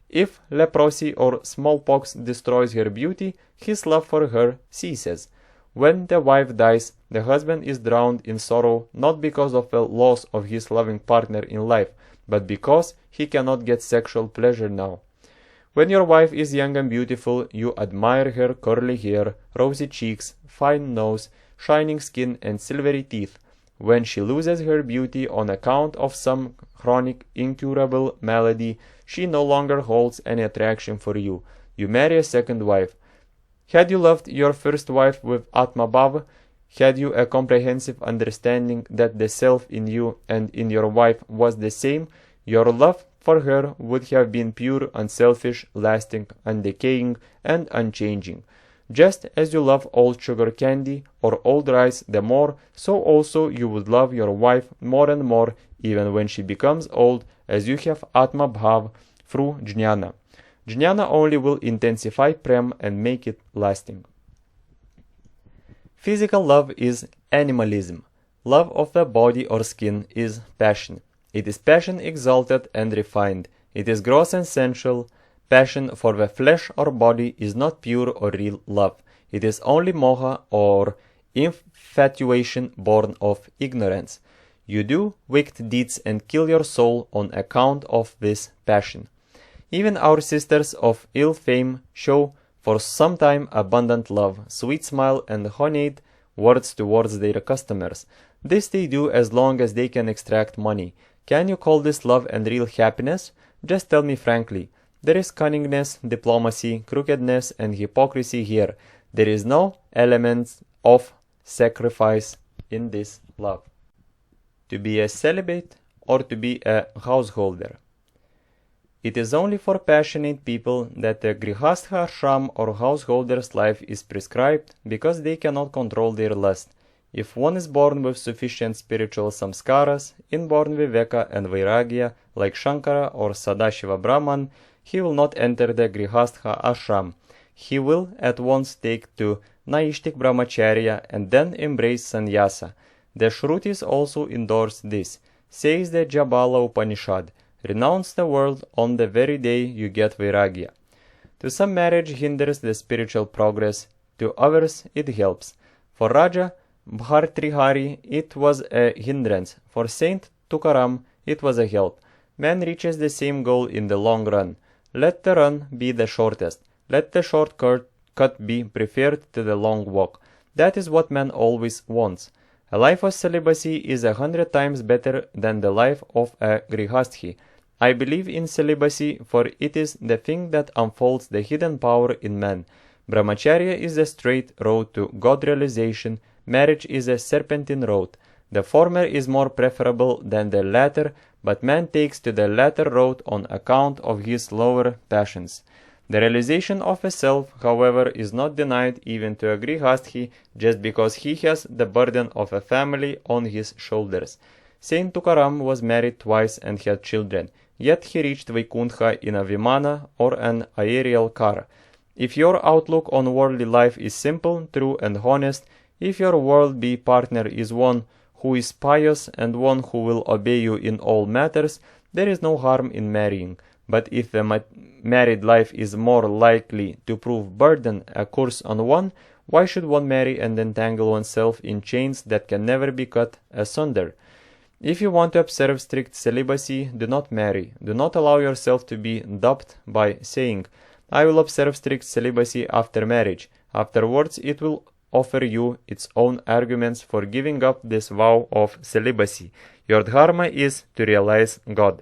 If leprosy or smallpox destroys her beauty, his love for her ceases. When the wife dies, the husband is drowned in sorrow not because of the loss of his loving partner in life, but because he cannot get sexual pleasure now. When your wife is young and beautiful, you admire her curly hair, rosy cheeks, fine nose, shining skin, and silvery teeth. When she loses her beauty on account of some chronic, incurable malady, she no longer holds any attraction for you. You marry a second wife. Had you loved your first wife with Atma Bhava, had you a comprehensive understanding that the self in you and in your wife was the same, your love for her would have been pure, unselfish, lasting, undecaying, and unchanging. Just as you love old sugar candy or old rice the more, so also you would love your wife more and more, even when she becomes old, as you have Atma Bhav through Jnana. Jnana only will intensify Prem and make it lasting. Physical love is animalism. Love of the body or skin is passion. It is passion exalted and refined. It is gross and sensual. Passion for the flesh or body is not pure or real love. It is only moha or infatuation born of ignorance. You do wicked deeds and kill your soul on account of this passion. Even our sisters of ill fame show for some time abundant love, sweet smile, and honeyed words towards their customers. This they do as long as they can extract money. Can you call this love and real happiness? Just tell me frankly. There is cunningness, diplomacy, crookedness, and hypocrisy here. There is no element of sacrifice in this love. To be a celibate or to be a householder. It is only for passionate people that a grihastha ashram or householder's life is prescribed because they cannot control their lust. If one is born with sufficient spiritual samskaras, inborn viveka and vairagya like Shankara or Sadashiva Brahman, he will not enter the grihastha ashram. He will at once take to naishtik brahmacharya and then embrace sannyasa. The Shrutis also endorse this. Says the Jabala Upanishad, renounce the world on the very day you get vairagya. To some marriage hinders the spiritual progress, to others it helps. For Raja Bhartrihari it was a hindrance, for Saint Tukaram it was a help. Man reaches the same goal in the long run. Let the run be the shortest. Let the short cut be preferred to the long walk. That is what man always wants. A life of celibacy is 100 times better than the life of a grihasthi. I believe in celibacy, for it is the thing that unfolds the hidden power in man. Brahmacharya is the straight road to God realization. Marriage is a serpentine road. The former is more preferable than the latter, but man takes to the latter road on account of his lower passions. The realization of a self, however, is not denied even to a grihasthi just because he has the burden of a family on his shoulders. Saint Tukaram was married twice and had children, yet he reached Vaikuntha in a vimana or an aerial car. If your outlook on worldly life is simple, true, and honest, if your world-be partner is one who is pious and one who will obey you in all matters, there is no harm in marrying. But if the married life is more likely to prove burden, a curse on one, why should one marry and entangle oneself in chains that can never be cut asunder? If you want to observe strict celibacy, do not marry. Do not allow yourself to be duped by saying, I will observe strict celibacy after marriage. Afterwards it will offer you its own arguments for giving up this vow of celibacy. Your dharma is to realize God.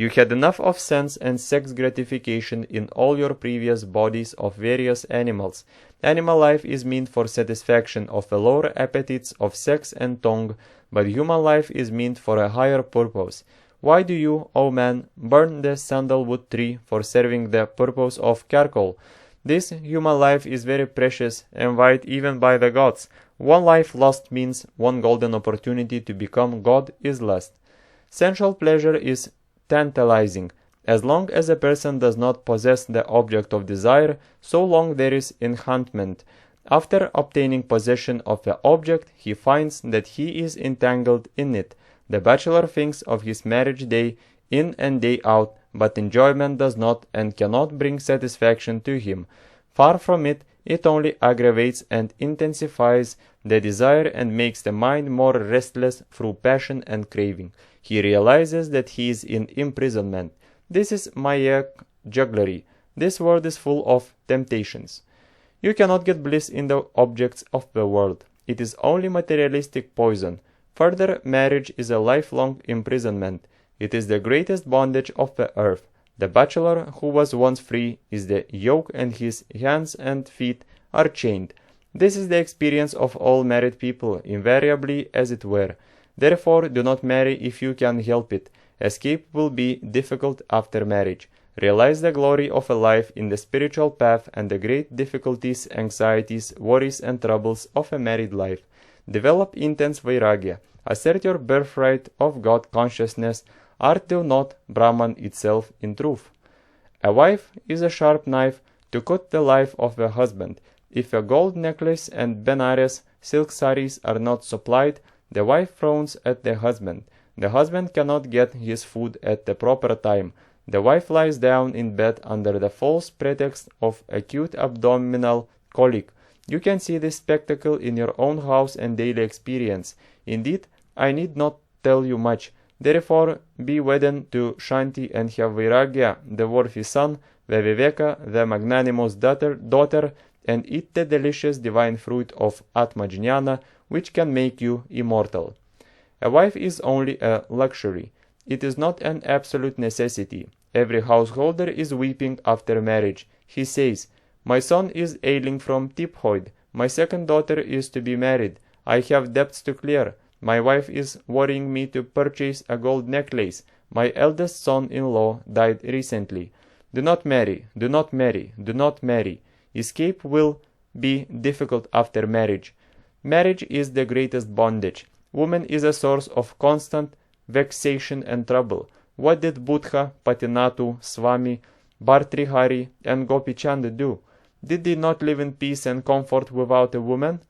You had enough of sense and sex gratification in all your previous bodies of various animals. Animal life is meant for satisfaction of the lower appetites of sex and tongue, but human life is meant for a higher purpose. Why do you, O man, burn the sandalwood tree for serving the purpose of charcoal? This human life is very precious, envied even by the gods. One life lost means one golden opportunity to become God is lost. Sensual pleasure is tantalizing. As long as a person does not possess the object of desire, so long there is enchantment. After obtaining possession of the object, he finds that he is entangled in it. The bachelor thinks of his marriage day in and day out, but enjoyment does not and cannot bring satisfaction to him. Far from it, it only aggravates and intensifies the desire and makes the mind more restless through passion and craving. He realizes that he is in imprisonment. This is Maya jugglery. This world is full of temptations. You cannot get bliss in the objects of the world. It is only materialistic poison. Further, marriage is a lifelong imprisonment. It is the greatest bondage of the earth. The bachelor who was once free is the yoke, and his hands and feet are chained. This is the experience of all married people, invariably as it were. Therefore, do not marry if you can help it. Escape will be difficult after marriage. Realize the glory of a life in the spiritual path and the great difficulties, anxieties, worries and troubles of a married life. Develop intense vairagya. Assert your birthright of God consciousness. Art thou not Brahman itself in truth? A wife is a sharp knife to cut the life of the husband. If a gold necklace and Benares silk saris are not supplied, the wife frowns at the husband. The husband cannot get his food at the proper time. The wife lies down in bed under the false pretext of acute abdominal colic. You can see this spectacle in your own house and daily experience. Indeed, I need not tell you much. Therefore, be wedded to Shanti and have Vairagya, the worthy son, the Viveka, the magnanimous daughter, and eat the delicious divine fruit of Atmajnana, which can make you immortal. A wife is only a luxury. It is not an absolute necessity. Every householder is weeping after marriage. He says, "My son is ailing from typhoid. My second daughter is to be married. I have debts to clear. My wife is worrying me to purchase a gold necklace. My eldest son-in-law died recently." Do not marry, do not marry, do not marry. Escape will be difficult after marriage. Marriage is the greatest bondage. Woman is a source of constant vexation and trouble. What did Buddha, Patinatu, Swami, Bhartrihari, and Gopichand do? Did they not live in peace and comfort without a woman?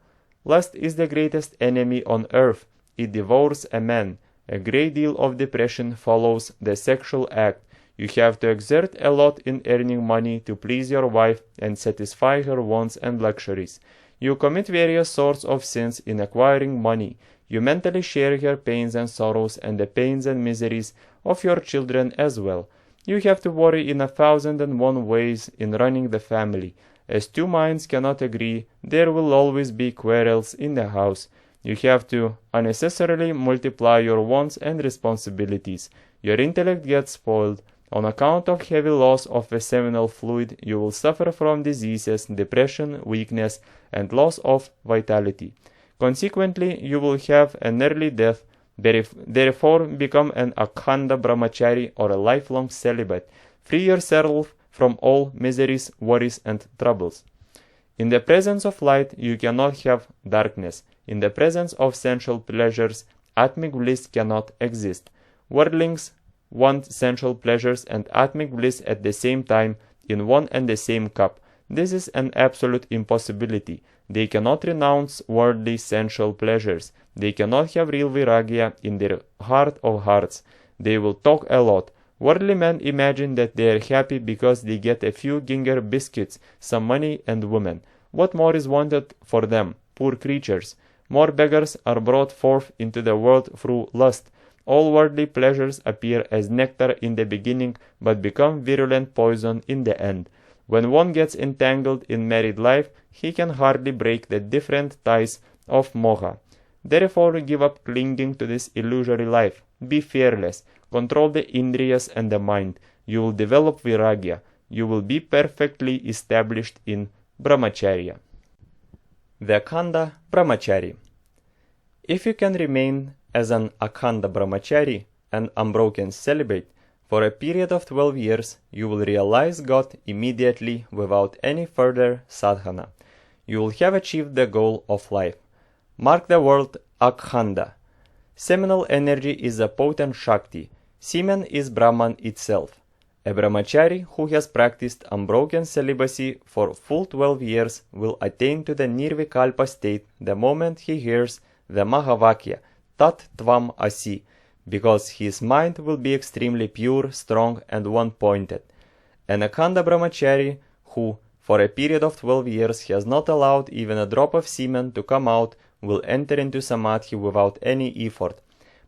Lust is the greatest enemy on earth. It devours a man. A great deal of depression follows the sexual act. You have to exert a lot in earning money to please your wife and satisfy her wants and luxuries. You commit various sorts of sins in acquiring money. You mentally share her pains and sorrows and the pains and miseries of your children as well. You have to worry in 1,001 ways in running the family. As two minds cannot agree, there will always be quarrels in the house. You have to unnecessarily multiply your wants and responsibilities. Your intellect gets spoiled. On account of heavy loss of the seminal fluid, you will suffer from diseases, depression, weakness, and loss of vitality. Consequently, you will have an early death. Therefore, become an Akhanda Brahmachari or a lifelong celibate. Free yourself from all miseries, worries, and troubles. In the presence of light, you cannot have darkness. In the presence of sensual pleasures, atmic bliss cannot exist. Worldlings want sensual pleasures and atmic bliss at the same time in one and the same cup. This is an absolute impossibility. They cannot renounce worldly sensual pleasures. They cannot have real vairagya in their heart of hearts. They will talk a lot. Worldly men imagine that they are happy because they get a few ginger biscuits, some money and women. What more is wanted for them, poor creatures? More beggars are brought forth into the world through lust. All worldly pleasures appear as nectar in the beginning, but become virulent poison in the end. When one gets entangled in married life, he can hardly break the different ties of moha. Therefore, give up clinging to this illusory life. Be fearless. control the indriyas and the mind. You will develop viragya. You will be perfectly established in brahmacharya. The Akhanda Brahmachari. If you can remain as an Akhanda Brahmachari, an unbroken celibate, for a period of 12 years, you will realize God immediately without any further sadhana. You will have achieved the goal of life. Mark the word Akhanda. Seminal energy is a potent shakti. Semen is Brahman itself. A brahmachari who has practiced unbroken celibacy for full 12 years will attain to the nirvikalpa state the moment he hears the Mahavakya, Tat Tvam Asi, because his mind will be extremely pure, strong, and one-pointed. An Akhanda brahmachari who, for a period of 12 years, has not allowed even a drop of semen to come out will enter into samadhi without any effort.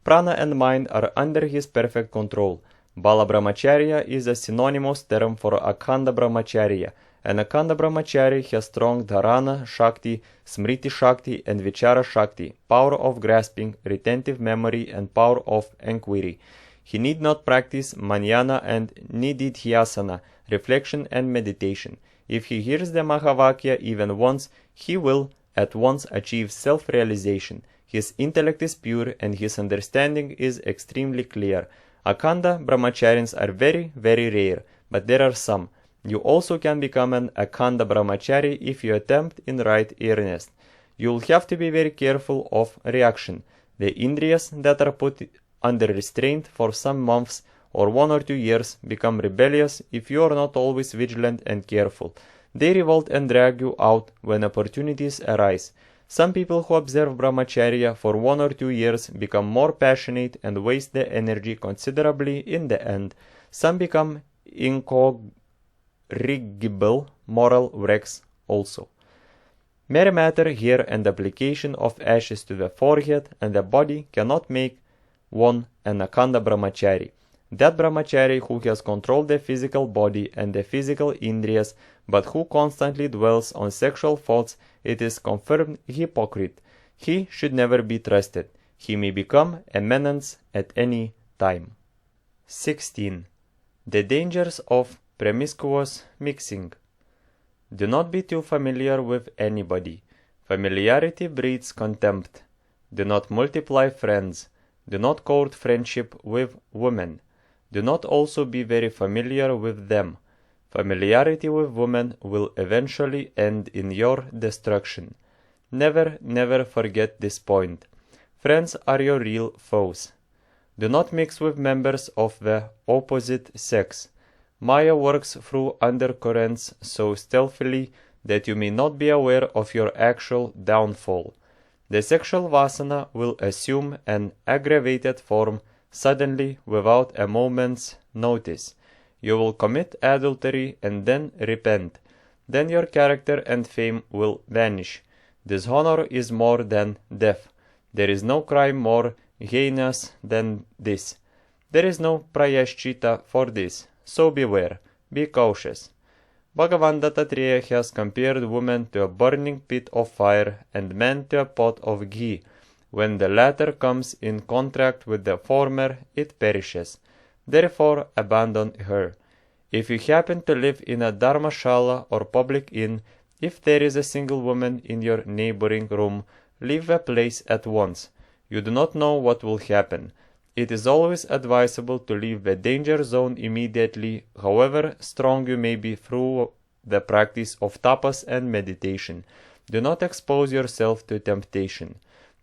Prana and mind are under his perfect control. Bala Brahmacharya is a synonymous term for Akhanda Brahmacharya. An Akhanda Brahmachari has strong dharana Shakti, Smriti Shakti, and Vichara Shakti, power of grasping, retentive memory, and power of enquiry. He need not practice Manjana and Nididhyasana, reflection and meditation. If he hears the Mahavakya even once, he will at once achieve self-realization. His intellect is pure and his understanding is extremely clear. Akhanda Brahmacharins are very, very rare, but there are some. You also can become an Akhanda Brahmachari if you attempt in right earnest. You will have to be very careful of reaction. The indriyas that are put under restraint for some months or 1 or 2 years become rebellious if you are not always vigilant and careful. They revolt and drag you out when opportunities arise. Some people who observe Brahmacharya for 1 or 2 years become more passionate and waste their energy considerably in the end. Some become incorrigible moral wrecks also. Mere matter here and application of ashes to the forehead and the body cannot make one an Akhanda Brahmachari. That Brahmachari who has controlled the physical body and the physical indriyas, but who constantly dwells on sexual thoughts, it is confirmed hypocrite. He should never be trusted. He may become a menace at any time. 16. The dangers of promiscuous mixing. Do not be too familiar with anybody. Familiarity breeds contempt. Do not multiply friends. Do not court friendship with women. Do not also be very familiar with them. Familiarity with women will eventually end in your destruction. Never, never forget this point. Friends are your real foes. Do not mix with members of the opposite sex. Maya works through undercurrents so stealthily that you may not be aware of your actual downfall. The sexual vasana will assume an aggravated form suddenly without a moment's notice. You will commit adultery and then repent. Then your character and fame will vanish. Dishonor is more than death. There is no crime more heinous than this. There is no prayashchita for this. So beware. Be cautious. Bhagavan Dattatreya has compared woman to a burning pit of fire and man to a pot of ghee. When the latter comes in contact with the former, it perishes. Therefore, abandon her. If you happen to live in a dharmashala or public inn, if there is a single woman in your neighboring room, leave the place at once. You do not know what will happen. It is always advisable to leave the danger zone immediately, however strong you may be through the practice of tapas and meditation. Do not expose yourself to temptation.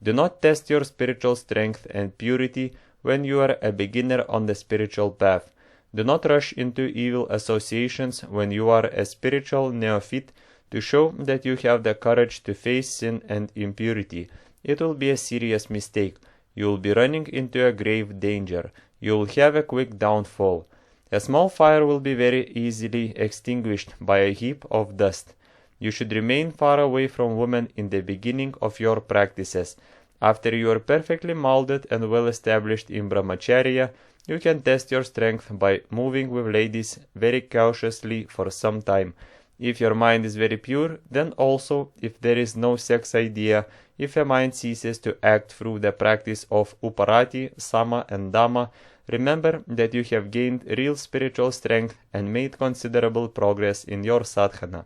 Do not test your spiritual strength and purity when you are a beginner on the spiritual path. Do not rush into evil associations when you are a spiritual neophyte to show that you have the courage to face sin and impurity. It will be a serious mistake. You will be running into a grave danger. You will have a quick downfall. A small fire will be very easily extinguished by a heap of dust. You should remain far away from women in the beginning of your practices. After you are perfectly molded and well established in Brahmacharya, you can test your strength by moving with ladies very cautiously for some time. If your mind is very pure, then also, if there is no sex idea, if a mind ceases to act through the practice of Uparati, Sama and Dhamma, remember that you have gained real spiritual strength and made considerable progress in your sadhana.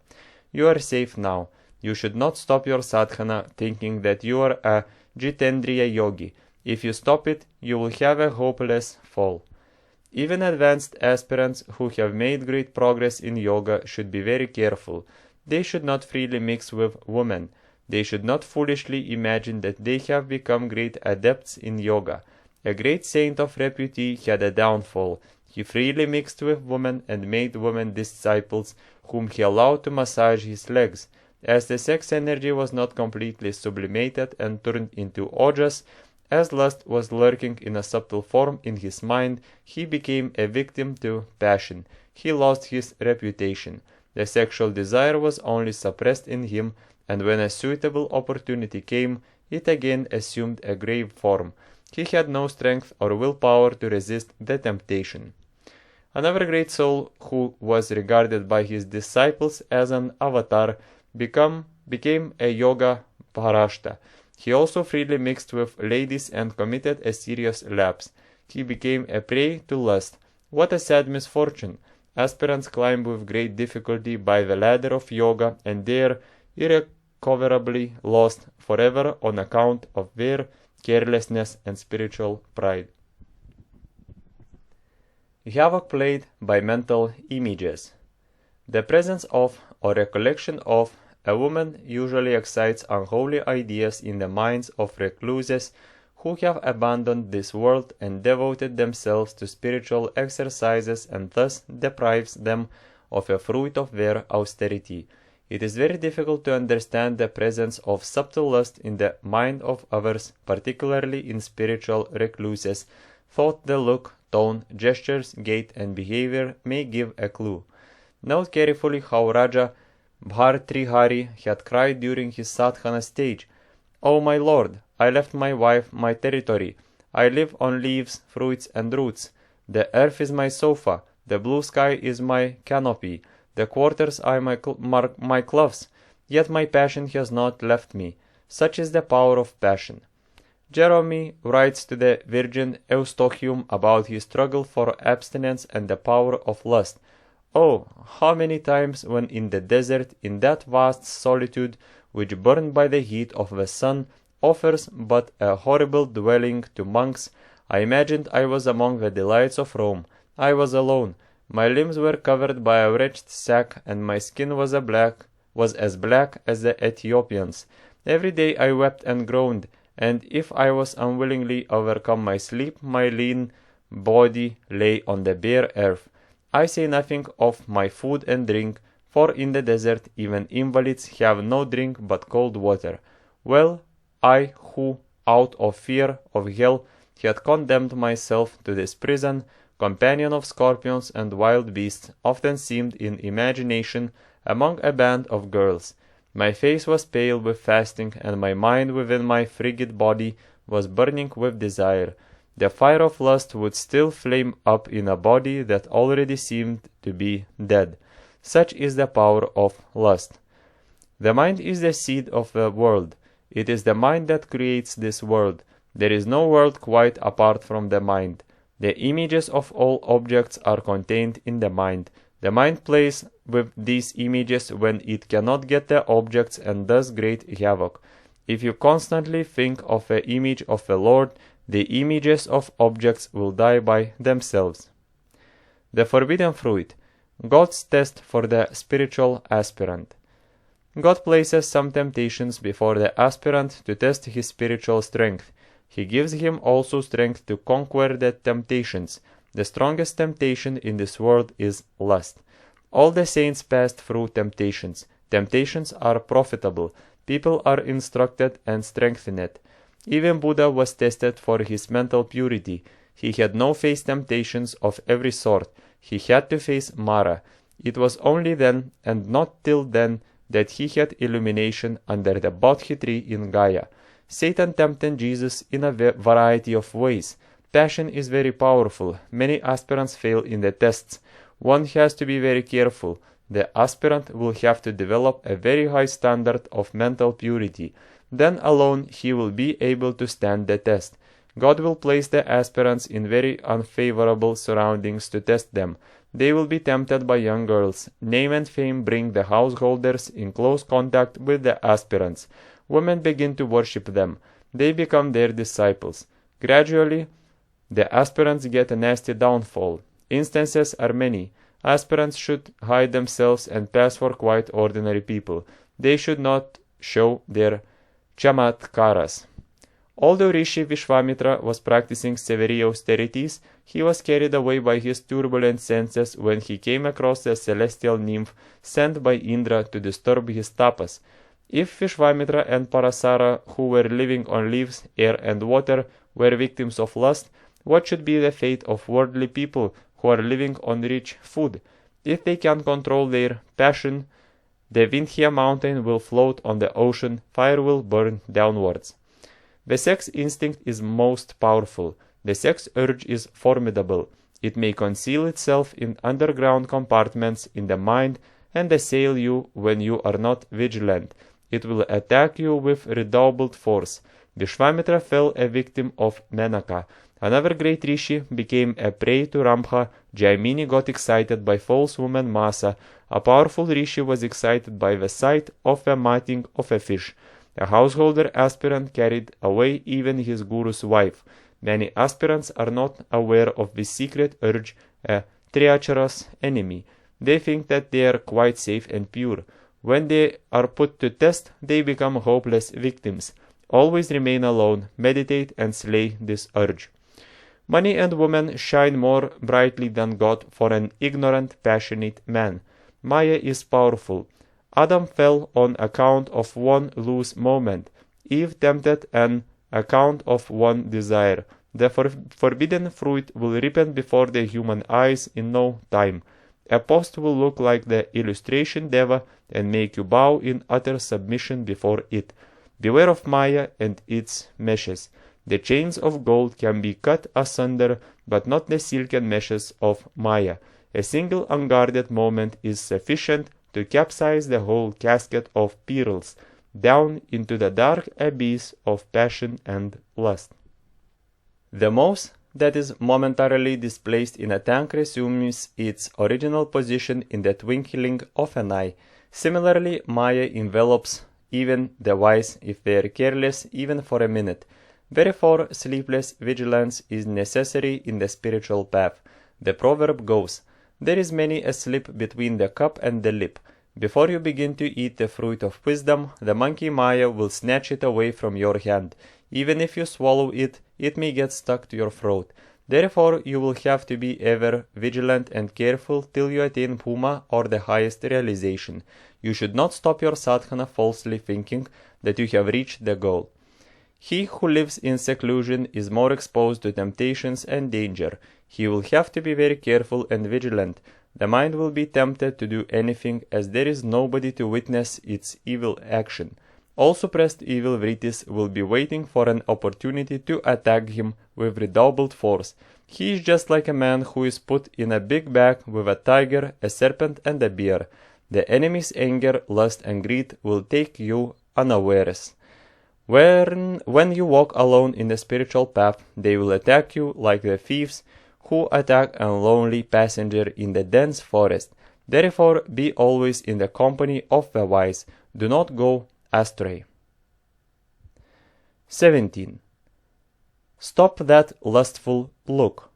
You are safe now. You should not stop your sadhana thinking that you are a Jitendriya yogi. If you stop it, you will have a hopeless fall. Even advanced aspirants who have made great progress in yoga should be very careful. They should not freely mix with women. They should not foolishly imagine that they have become great adepts in yoga. A great saint of repute had a downfall. He freely mixed with women and made women disciples whom he allowed to massage his legs. As the sex energy was not completely sublimated and turned into ojas, as lust was lurking in a subtle form in his mind, he became a victim to passion. He lost his reputation. The sexual desire was only suppressed in him, and when a suitable opportunity came, it again assumed a grave form. He had no strength or willpower to resist the temptation. Another great soul, who was regarded by his disciples as an avatar, became a yoga parashta. He also freely mixed with ladies and committed a serious lapse. He became a prey to lust. What a sad misfortune! Aspirants climb with great difficulty by the ladder of yoga, and they are irrecoverably lost forever on account of their carelessness and spiritual pride. Havoc played by mental images. The presence of or recollection of a woman usually excites unholy ideas in the minds of recluses who have abandoned this world and devoted themselves to spiritual exercises, and thus deprives them of a fruit of their austerity. It is very difficult to understand the presence of subtle lust in the mind of others, particularly in spiritual recluses. Thought, the look, tone, gestures, gait, and behavior may give a clue. Note carefully how Raja Bhartrihari had cried during his sadhana stage, "O my lord, I left my wife, my territory. I live on leaves, fruits, and roots. The earth is my sofa, the blue sky is my canopy, the quarters are my cloths, yet my passion has not left me." Such is the power of passion. Jerome writes to the Virgin Eustochium about his struggle for abstinence and the power of lust. Oh, how many times when in the desert, in that vast solitude which burned by the heat of the sun offers but a horrible dwelling to monks, I imagined I was among the delights of Rome. I was alone. My limbs were covered by a wretched sack, and my skin was as black as the Ethiopians. Every day I wept and groaned, and if I was unwillingly overcome my sleep, my lean body lay on the bare earth. I say nothing of my food and drink, for in the desert even invalids have no drink but cold water. Well, I who, out of fear of hell, had condemned myself to this prison, companion of scorpions and wild beasts, often seemed in imagination among a band of girls. My face was pale with fasting, and my mind within my frigid body was burning with desire. The fire of lust would still flame up in a body that already seemed to be dead. Such is the power of lust. The mind is the seed of the world. It is the mind that creates this world. There is no world quite apart from the mind. The images of all objects are contained in the mind. The mind plays with these images when it cannot get the objects and does great havoc. If you constantly think of the image of the Lord, the images of objects will die by themselves. The forbidden fruit, God's test for the spiritual aspirant. God places some temptations before the aspirant to test his spiritual strength. He gives him also strength to conquer the temptations. The strongest temptation in this world is lust. All the saints passed through temptations. Temptations are profitable. People are instructed and strengthened. Even Buddha was tested for his mental purity. He had no face temptations of every sort. He had to face Mara. It was only then, and not till then, that he had illumination under the Bodhi tree in Gaya. Satan tempted Jesus in a variety of ways. Passion is very powerful. Many aspirants fail in the tests. One has to be very careful. The aspirant will have to develop a very high standard of mental purity. Then alone he will be able to stand the test. God will place the aspirants in very unfavorable surroundings to test them. They will be tempted by young girls. Name and fame bring the householders in close contact with the aspirants. Women begin to worship them. They become their disciples. Gradually, the aspirants get a nasty downfall. Instances are many. Aspirants should hide themselves and pass for quite ordinary people. They should not show their chamatkaras. Although Rishi Vishwamitra was practicing severe austerities, he was carried away by his turbulent senses when he came across a celestial nymph sent by Indra to disturb his tapas. If Vishwamitra and Parasara, who were living on leaves, air and water, were victims of lust, what should be the fate of worldly people who are living on rich food? If they can control their passion, the Vindhya mountain will float on the ocean, fire will burn downwards. The sex instinct is most powerful. The sex urge is formidable. It may conceal itself in underground compartments in the mind and assail you when you are not vigilant. It will attack you with redoubled force. Vishwamitra fell a victim of Menaka. Another great rishi became a prey to Ramha. Jaimini got excited by false woman Masa. A powerful rishi was excited by the sight of a mating of a fish. A householder aspirant carried away even his guru's wife. Many aspirants are not aware of this secret urge, a treacherous enemy. They think that they are quite safe and pure. When they are put to test, they become hopeless victims. Always remain alone, meditate and slay this urge. Money and women shine more brightly than God for an ignorant, passionate man. Maya is powerful. Adam fell on account of one loose moment. Eve tempted on account of one desire. The forbidden fruit will ripen before the human eyes in no time. A post will look like the illustration deva and make you bow in utter submission before it. Beware of Maya and its meshes. The chains of gold can be cut asunder, but not the silken meshes of Maya. A single unguarded moment is sufficient to capsize the whole casket of pearls down into the dark abyss of passion and lust. The mouse that is momentarily displaced in a tank resumes its original position in the twinkling of an eye. Similarly, Maya envelops even the wise if they are careless even for a minute. Therefore, sleepless vigilance is necessary in the spiritual path. The proverb goes, "There is many a slip between the cup and the lip." Before you begin to eat the fruit of wisdom, the monkey Maya will snatch it away from your hand. Even if you swallow it, it may get stuck to your throat. Therefore, you will have to be ever vigilant and careful till you attain Puma or the highest realization. You should not stop your sadhana falsely thinking that you have reached the goal. He who lives in seclusion is more exposed to temptations and danger. He will have to be very careful and vigilant. The mind will be tempted to do anything, as there is nobody to witness its evil action. All suppressed evil vrittis will be waiting for an opportunity to attack him with redoubled force. He is just like a man who is put in a big bag with a tiger, a serpent, and a bear. The enemy's anger, lust, and greed will take you unawares. When you walk alone in the spiritual path, they will attack you like the thieves who attack a lonely passenger in the dense forest. Therefore, be always in the company of the wise. Do not go astray. 17. Stop that lustful look.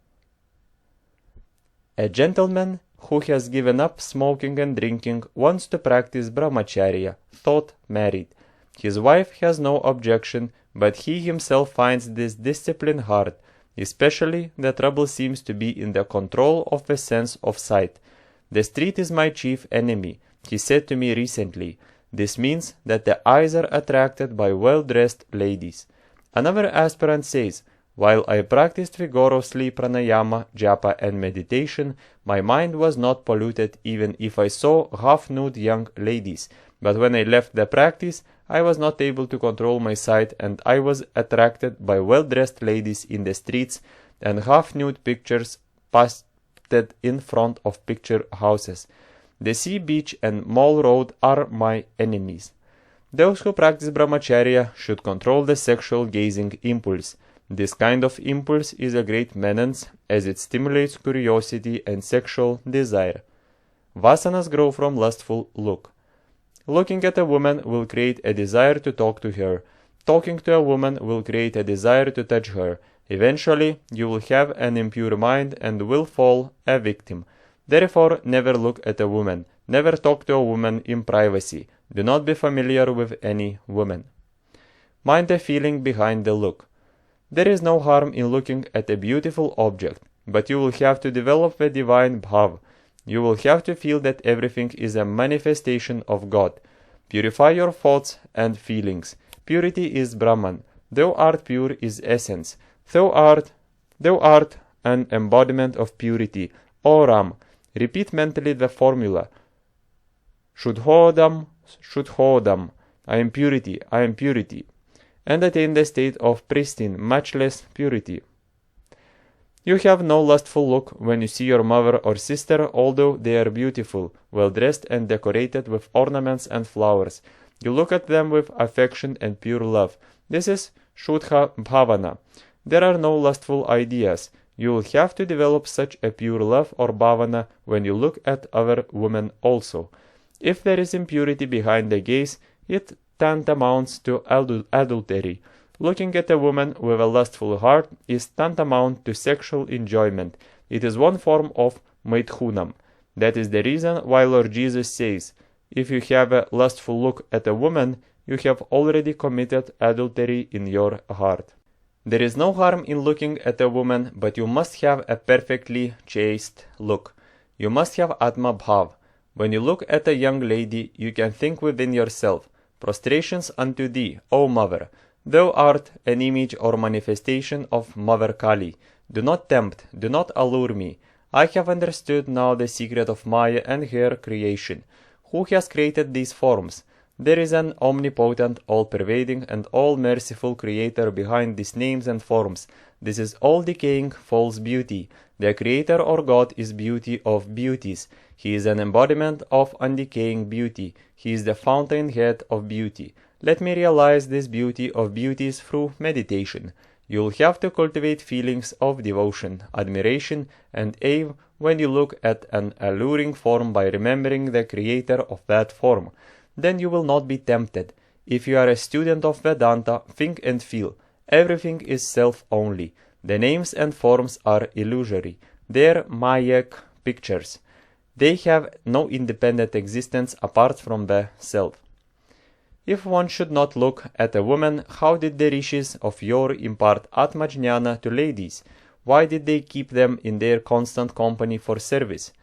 A gentleman who has given up smoking and drinking wants to practice Brahmacharya, thought married. His wife has no objection, but he himself finds this discipline hard. Especially, the trouble seems to be in the control of the sense of sight. "The street is my chief enemy," he said to me recently. This means that the eyes are attracted by well-dressed ladies. Another aspirant says, "While I practiced vigorously pranayama, japa and meditation, my mind was not polluted even if I saw half-nude young ladies. But when I left the practice, I was not able to control my sight and I was attracted by well-dressed ladies in the streets and half-nude pictures pasted in front of picture houses. The sea, beach and mall road are my enemies." Those who practice Brahmacharya should control the sexual gazing impulse. This kind of impulse is a great menace as it stimulates curiosity and sexual desire. Vasanas grow from lustful look. Looking at a woman will create a desire to talk to her. Talking to a woman will create a desire to touch her. Eventually, you will have an impure mind and will fall a victim. Therefore, never look at a woman. Never talk to a woman in privacy. Do not be familiar with any woman. Mind the feeling behind the look. There is no harm in looking at a beautiful object, but you will have to develop the divine bhav. You will have to feel that everything is a manifestation of God. Purify your thoughts and feelings. Purity is Brahman. Thou art pure is essence. Thou art an embodiment of purity. O Ram, repeat mentally the formula. Shuddhodam, Shuddhodam. I am purity, I am purity. And attain the state of pristine, matchless purity. You have no lustful look when you see your mother or sister, although they are beautiful, well dressed and decorated with ornaments and flowers. You look at them with affection and pure love. This is Shuddha Bhavana. There are no lustful ideas. You will have to develop such a pure love or bhavana when you look at other women also. If there is impurity behind the gaze, it tantamounts to adultery. Looking at a woman with a lustful heart is tantamount to sexual enjoyment. It is one form of maithunam. That is the reason why Lord Jesus says, if you have a lustful look at a woman, you have already committed adultery in your heart. There is no harm in looking at a woman, but you must have a perfectly chaste look. You must have Atma Bhav. When you look at a young lady, you can think within yourself, prostrations unto thee, O Mother. Thou art an image or manifestation of Mother Kali. Do not tempt, do not allure me. I have understood now the secret of Maya and her creation. Who has created these forms? There is an omnipotent, all-pervading and all-merciful creator behind these names and forms. This is all-decaying, false beauty. The creator or God is beauty of beauties. He is an embodiment of undecaying beauty. He is the fountainhead of beauty. Let me realize this beauty of beauties through meditation. You will have to cultivate feelings of devotion, admiration, and awe when you look at an alluring form by remembering the creator of that form. Then you will not be tempted. If you are a student of Vedanta, think and feel. Everything is self only. The names and forms are illusory. They are Mayak pictures. They have no independent existence apart from the self. If one should not look at a woman, how did the rishis of yore impart Atmajnana to ladies? Why did they keep them in their constant company for service?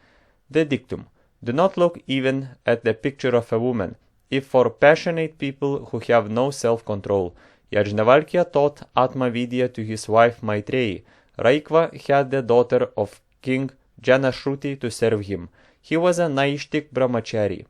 The dictum: do not look even at the picture of a woman, if for passionate people who have no self-control. Yajnavalkya taught Atma Vidya to his wife Maitreyi. Raikva had the daughter of King Janashruti to serve him. He was a Naishtik Brahmachari.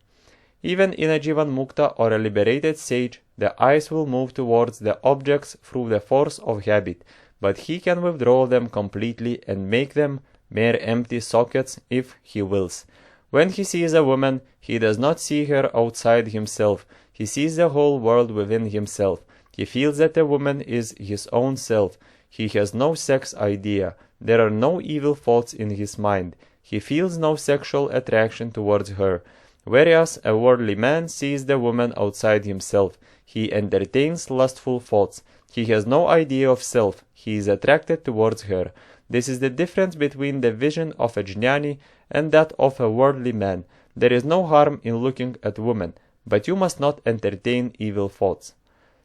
Even in a Jivan Mukta or a liberated sage, the eyes will move towards the objects through the force of habit, but he can withdraw them completely and make them mere empty sockets if he wills. When he sees a woman, he does not see her outside himself. He sees the whole world within himself. He feels that a woman is his own self. He has no sex idea. There are no evil thoughts in his mind. He feels no sexual attraction towards her. Whereas a worldly man sees the woman outside himself. He entertains lustful thoughts. He has no idea of self. He is attracted towards her. This is the difference between the vision of a jnani and that of a worldly man. There is no harm in looking at women, but you must not entertain evil thoughts.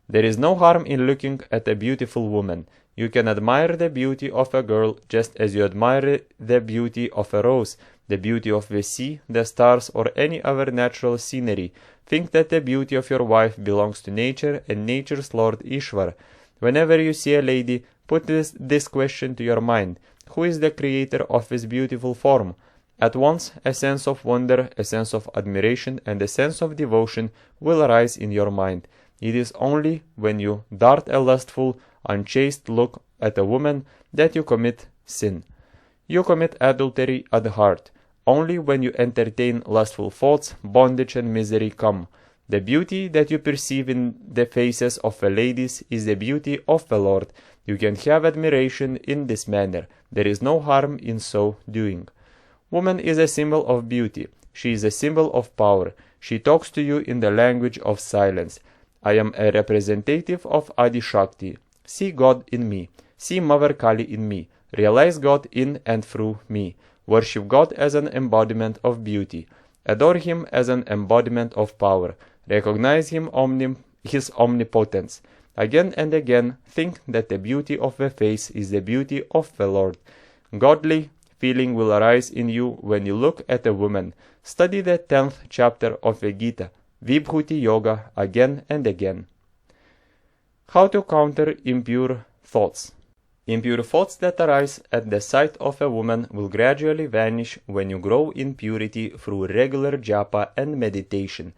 There is no harm in looking at a beautiful woman. You can admire the beauty of a girl just as you admire the beauty of a rose, the beauty of the sea, the stars, or any other natural scenery. Think that the beauty of your wife belongs to nature and nature's Lord Ishvar. Whenever you see a lady, put this question to your mind: who is the creator of this beautiful form? At once, a sense of wonder, a sense of admiration, and a sense of devotion will arise in your mind. It is only when you dart a lustful, unchaste look at a woman that you commit sin. You commit adultery at heart. Only when you entertain lustful thoughts, bondage and misery come. The beauty that you perceive in the faces of the ladies is the beauty of the Lord. You can have admiration in this manner. There is no harm in so doing. Woman is a symbol of beauty. She is a symbol of power. She talks to you in the language of silence. I am a representative of Adi Shakti. See God in me. See Mother Kali in me. Realize God in and through me. Worship God as an embodiment of beauty. Adore Him as an embodiment of power. Recognize His omnipotence. Again and again, think that the beauty of the face is the beauty of the Lord. Godly feeling will arise in you when you look at a woman. Study the 10th chapter of the Gita, Vibhuti Yoga, again and again. How to counter impure thoughts. Impure thoughts that arise at the sight of a woman will gradually vanish when you grow in purity through regular japa and meditation.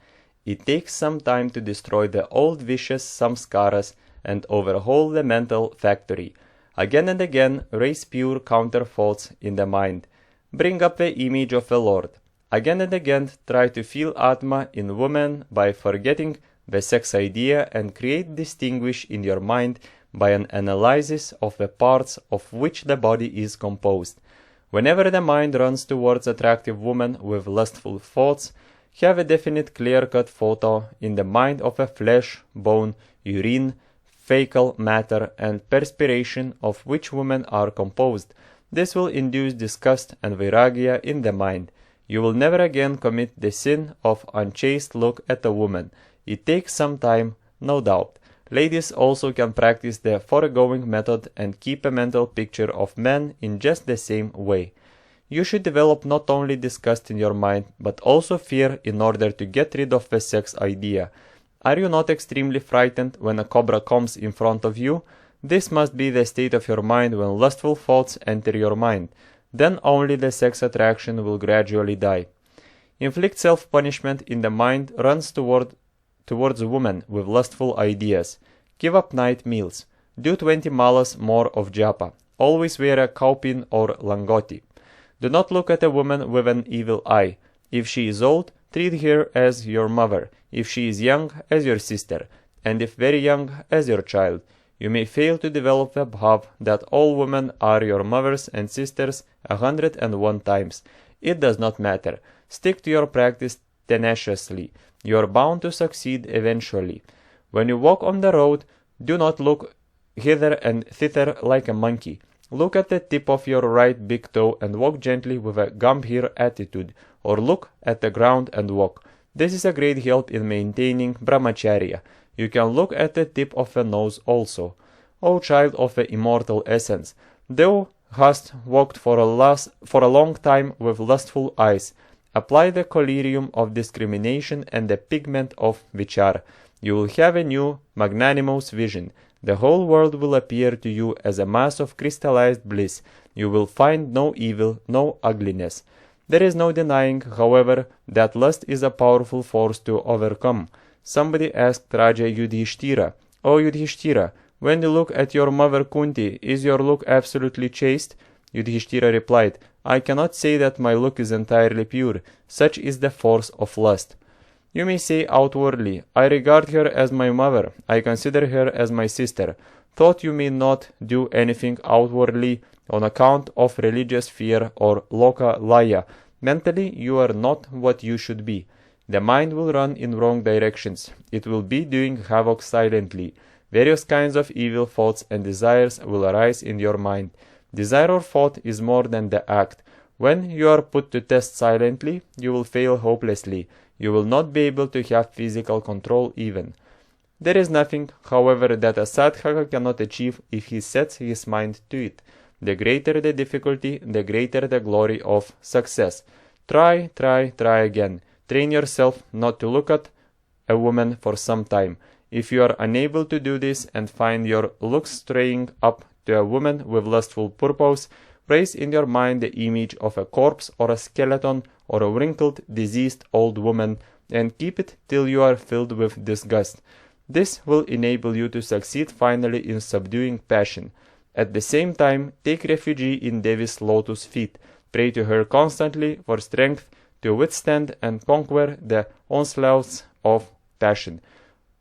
It takes some time to destroy the old vicious samskaras and overhaul the mental factory. Again and again, raise pure counter thoughts in the mind. Bring up the image of the Lord. Again and again, try to feel Atma in woman by forgetting the sex idea and distinguish in your mind by an analysis of the parts of which the body is composed. Whenever the mind runs towards attractive woman with lustful thoughts, have a definite clear-cut photo in the mind of a flesh, bone, urine, fecal matter, and perspiration of which women are composed. This will induce disgust and vairagya in the mind. You will never again commit the sin of unchaste look at a woman. It takes some time, no doubt. Ladies also can practice the foregoing method and keep a mental picture of men in just the same way. You should develop not only disgust in your mind, but also fear in order to get rid of the sex idea. Are you not extremely frightened when a cobra comes in front of you? This must be the state of your mind when lustful thoughts enter your mind. Then only the sex attraction will gradually die. Inflict self-punishment in the mind runs towards a woman with lustful ideas. Give up night meals. Do 20 malas more of japa. Always wear a kaupin or langoti. Do not look at a woman with an evil eye. If she is old, treat her as your mother. If she is young, as your sister. And if very young, as your child. You may fail to develop the bhav that all women are your mothers and sisters 101 times. It does not matter. Stick to your practice tenaciously. You are bound to succeed eventually. When you walk on the road, do not look hither and thither like a monkey. Look at the tip of your right big toe and walk gently with a gambhir attitude, or look at the ground and walk. This is a great help in maintaining Brahmacharya. You can look at the tip of the nose also. O child of the immortal essence, thou hast walked for a long time with lustful eyes. Apply the collyrium of discrimination and the pigment of vichar. You will have a new, magnanimous vision. The whole world will appear to you as a mass of crystallized bliss. You will find no evil, no ugliness. There is no denying, however, that lust is a powerful force to overcome. Somebody asked Raja Yudhishthira, "O Yudhishthira, when you look at your mother Kunti, is your look absolutely chaste?" Yudhishthira replied, "I cannot say that my look is entirely pure. Such is the force of lust." You may say outwardly, "I regard her as my mother, I consider her as my sister." Thought you may not do anything outwardly on account of religious fear or loka laya. Mentally, you are not what you should be. The mind will run in wrong directions. It will be doing havoc silently. Various kinds of evil thoughts and desires will arise in your mind. Desire or thought is more than the act. When you are put to test silently, you will fail hopelessly. You will not be able to have physical control even. There is nothing, however, that a sadhaka cannot achieve if he sets his mind to it. The greater the difficulty, the greater the glory of success. Try again. Train yourself not to look at a woman for some time. If you are unable to do this and find your looks straying up to a woman with lustful purpose, raise in your mind the image of a corpse or a skeleton or a wrinkled, diseased old woman, and keep it till you are filled with disgust. This will enable you to succeed finally in subduing passion. At the same time, take refuge in Devi's lotus feet. Pray to her constantly for strength to withstand and conquer the onslaughts of passion.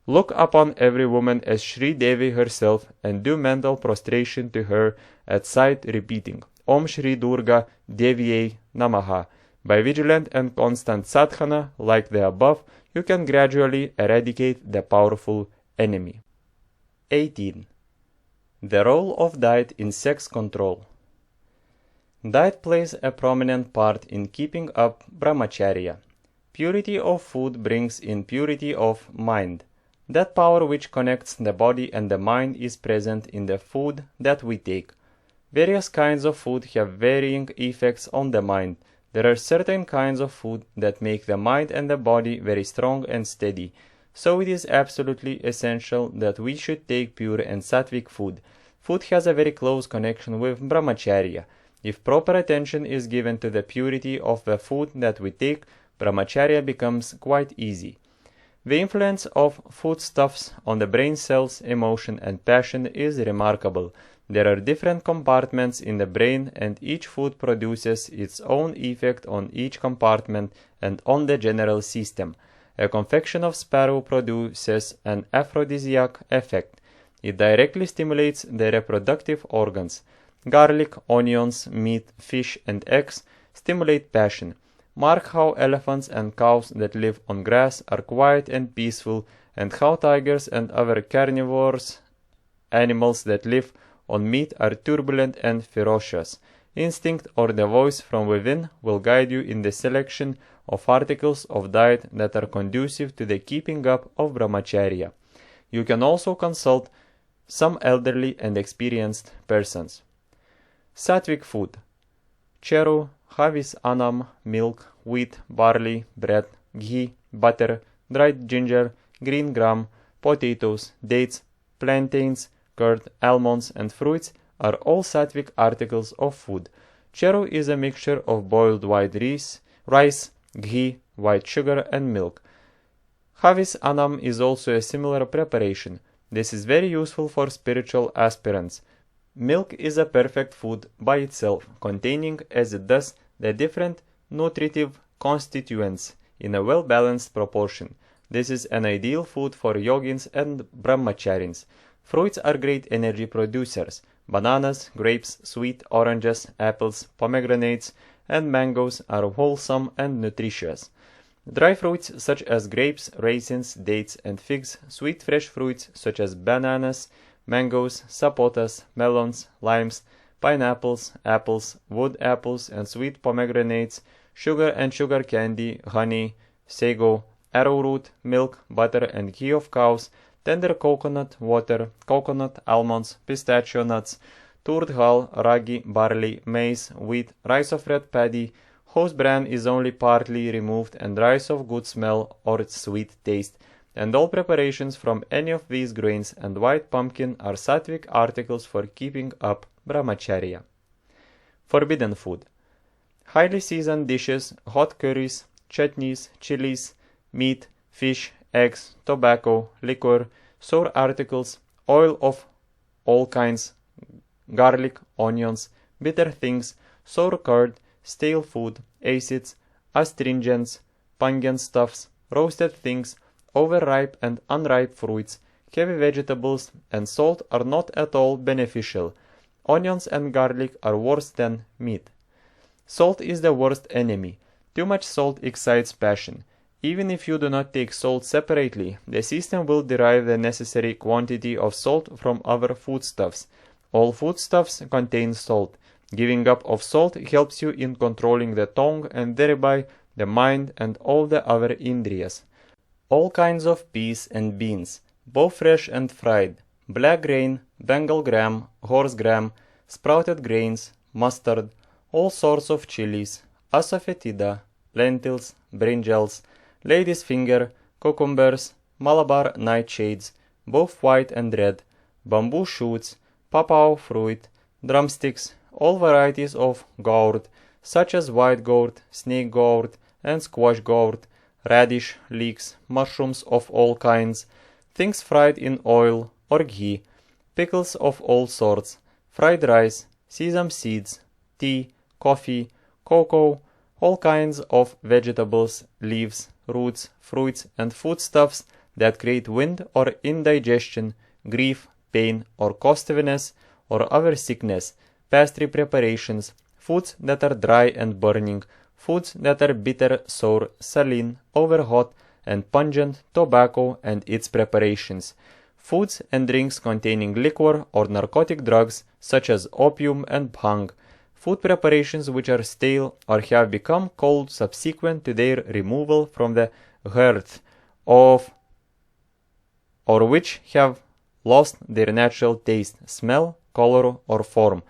Look upon every woman as Sri Devi herself and do mental prostration to her at sight, repeating Om Shri Durga Deviye Namaha. By vigilant and constant sadhana, like the above, you can gradually eradicate the powerful enemy. 18. The role of diet in sex control. Diet plays a prominent part in keeping up brahmacharya. Purity of food brings in purity of mind. That power which connects the body and the mind is present in the food that we take. Various kinds of food have varying effects on the mind. There are certain kinds of food that make the mind and the body very strong and steady, so it is absolutely essential that we should take pure and sattvic food. Food has a very close connection with brahmacharya. If proper attention is given to the purity of the food that we take, brahmacharya becomes quite easy. The influence of foodstuffs on the brain cells, emotion, and passion is remarkable. There are different compartments in the brain, and each food produces its own effect on each compartment and on the general system. A confection of sparrow produces an aphrodisiac effect. It directly stimulates the reproductive organs. Garlic, onions, meat, fish, and eggs stimulate passion. Mark how elephants and cows that live on grass are quiet and peaceful, and how tigers and other carnivorous animals that live on meat are turbulent and ferocious. Instinct or the voice from within will guide you in the selection of articles of diet that are conducive to the keeping up of brahmacharya. You can also consult some elderly and experienced persons. Sattvic food. Cheru, havis anam, milk, wheat, barley, bread, ghee, butter, dried ginger, green gram, potatoes, dates, plantains, curd, almonds, and fruits are all sattvic articles of food. Cheru is a mixture of boiled white rice, ghee, white sugar, and milk. Havis anam is also a similar preparation. This is very useful for spiritual aspirants. Milk is a perfect food by itself, containing, as it does, the different nutritive constituents in a well-balanced proportion. This is an ideal food for yogins and brahmacharins. Fruits are great energy producers. Bananas, grapes, sweet oranges, apples, pomegranates, and mangoes are wholesome and nutritious. Dry fruits such as grapes, raisins, dates, and figs, sweet fresh fruits such as bananas, mangoes, sapotas, melons, limes, pineapples, apples, wood apples, and sweet pomegranates, sugar and sugar candy, honey, sago, arrowroot, milk, butter, and ghee of cows, tender coconut water, coconut, almonds, pistachio nuts, turd hull, ragi, barley, maize, wheat, rice of red paddy, whose bran is only partly removed, and rice of good smell or sweet taste, and all preparations from any of these grains and white pumpkin are sattvic articles for keeping up brahmacharya. Forbidden food. Highly seasoned dishes, hot curries, chutneys, chilies, meat, fish, eggs, tobacco, liquor, sour articles, oil of all kinds, garlic, onions, bitter things, sour curd, stale food, acids, astringents, pungent stuffs, roasted things, overripe and unripe fruits, heavy vegetables, and salt are not at all beneficial. Onions and garlic are worse than meat. Salt is the worst enemy. Too much salt excites passion. Even if you do not take salt separately, the system will derive the necessary quantity of salt from other foodstuffs. All foodstuffs contain salt. Giving up of salt helps you in controlling the tongue and thereby the mind and all the other indriyas. All kinds of peas and beans, both fresh and fried, black grain, Bengal gram, horse gram, sprouted grains, mustard, all sorts of chilies, asafoetida, lentils, brinjals, lady's finger, cucumbers, Malabar nightshades, both white and red, bamboo shoots, papaw fruit, drumsticks, all varieties of gourd, such as white gourd, snake gourd, and squash gourd, radish, leeks, mushrooms of all kinds, things fried in oil or ghee, pickles of all sorts, fried rice, sesame seeds, tea, coffee, cocoa, all kinds of vegetables, leaves, roots, fruits, and foodstuffs that create wind or indigestion, grief, pain, or costiveness, or other sickness, pastry preparations, foods that are dry and burning, foods that are bitter, sour, saline, overhot, and pungent, tobacco and its preparations, foods and drinks containing liquor or narcotic drugs such as opium and bhang, food preparations which are stale or have become cold subsequent to their removal from the hearth of, or which have lost their natural taste, smell, color, or form,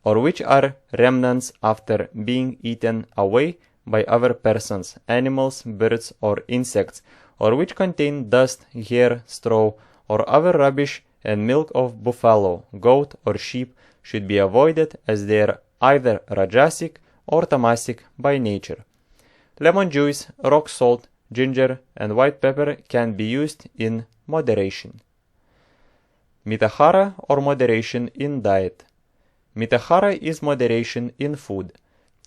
or which are remnants after being eaten away by other persons, animals, birds, or insects, or which contain dust, hair, straw, or other rubbish, and milk of buffalo, goat, or sheep should be avoided as they are either rajasic or tamasic by nature. Lemon juice, rock salt, ginger, and white pepper can be used in moderation. Mitahara or moderation in diet. Mitahara is moderation in food.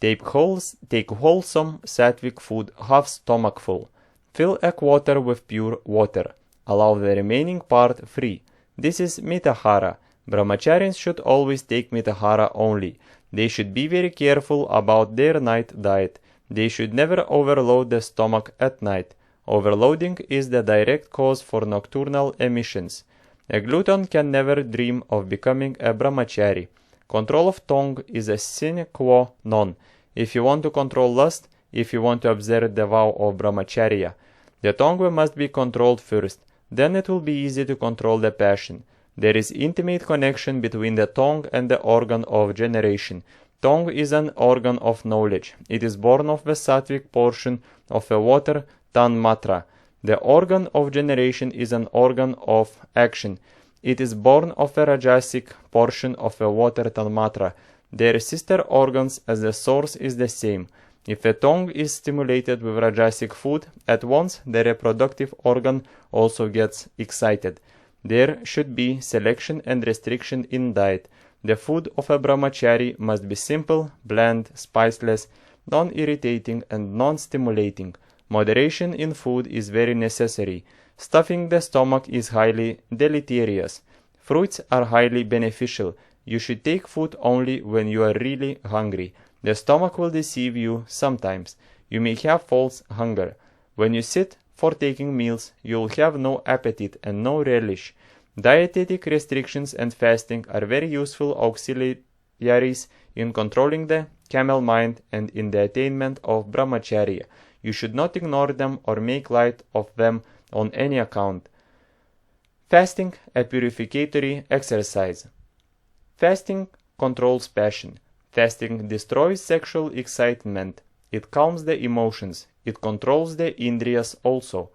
Take wholesome sattvic food half stomachful. Fill a quarter with pure water. Allow the remaining part free. This is mitahara. Brahmacharins should always take mitahara only. They should be very careful about their night diet. They should never overload the stomach at night. Overloading is the direct cause for nocturnal emissions. A glutton can never dream of becoming a brahmachari. Control of tongue is a sine qua non. If you want to control lust, if you want to observe the vow of brahmacharya, the tongue must be controlled first. Then it will be easy to control the passion. There is intimate connection between the tongue and the organ of generation. Tongue is an organ of knowledge. It is born of the sattvic portion of the water tanmatra. The organ of generation is an organ of action. It is born of the rajasic portion of the water tanmatra. Their sister organs as the source is the same. If the tongue is stimulated with rajasic food, at once the reproductive organ also gets excited. There should be selection and restriction in diet. The food of a brahmachari must be simple, bland, spiceless, non-irritating, and non-stimulating. Moderation in food is very necessary. Stuffing the stomach is highly deleterious. Fruits are highly beneficial. You should take food only when you are really hungry. The stomach will deceive you sometimes. You may have false hunger. When you sit for taking meals, you will have no appetite and no relish. Dietetic restrictions and fasting are very useful auxiliaries in controlling the camel mind and in the attainment of brahmacharya. You should not ignore them or make light of them on any account. Fasting, a purificatory exercise. Fasting controls passion. Fasting destroys sexual excitement. It calms the emotions. It controls the indriyas also.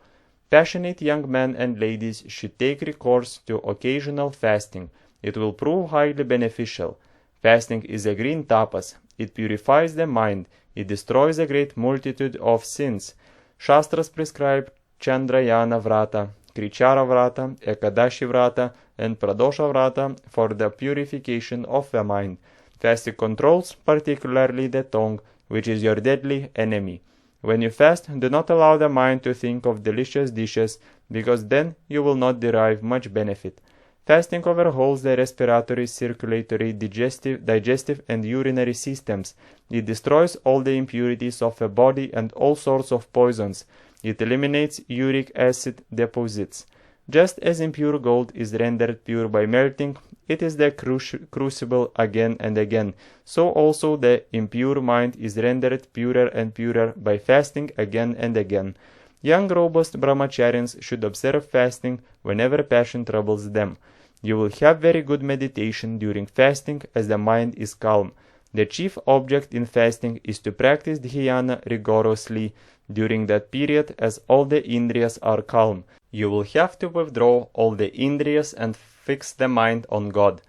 Passionate young men and ladies should take recourse to occasional fasting. It will prove highly beneficial. Fasting is a green tapas. It purifies the mind. It destroys a great multitude of sins. Shastras prescribe Chandrayana Vrata, Krichara Vrata, Ekadashi Vrata, and Pradosha Vrata for the purification of the mind. Fasting controls particularly the tongue, which is your deadly enemy. When you fast, do not allow the mind to think of delicious dishes, because then you will not derive much benefit. Fasting overhauls the respiratory, circulatory, digestive, and urinary systems. It destroys all the impurities of the body and all sorts of poisons. It eliminates uric acid deposits. Just as impure gold is rendered pure by melting, it is the crucible again and again. So also the impure mind is rendered purer and purer by fasting again and again. Young robust brahmacharins should observe fasting whenever passion troubles them. You will have very good meditation during fasting as the mind is calm. The chief object in fasting is to practice dhyana rigorously during that period as all the indriyas are calm. You will have to withdraw all the indriyas and fix the mind on God.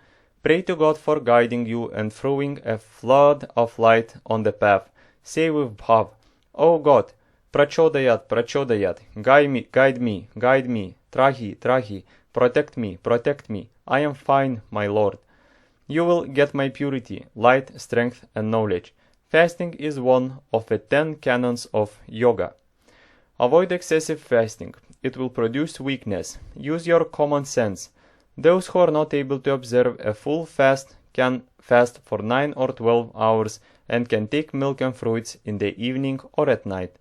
Pray to God for guiding you and throwing a flood of light on the path. Say with bhav, O God, prachodayat, prachodayat, guide me, trahi, protect me, I am fine, my Lord. You will get my purity, light, strength, and knowledge. Fasting is one of the 10 canons of yoga. Avoid excessive fasting. it will produce weakness. Use your common sense. Those who are not able to observe a full fast can fast for 9 or 12 hours and can take milk and fruits in the evening or at night.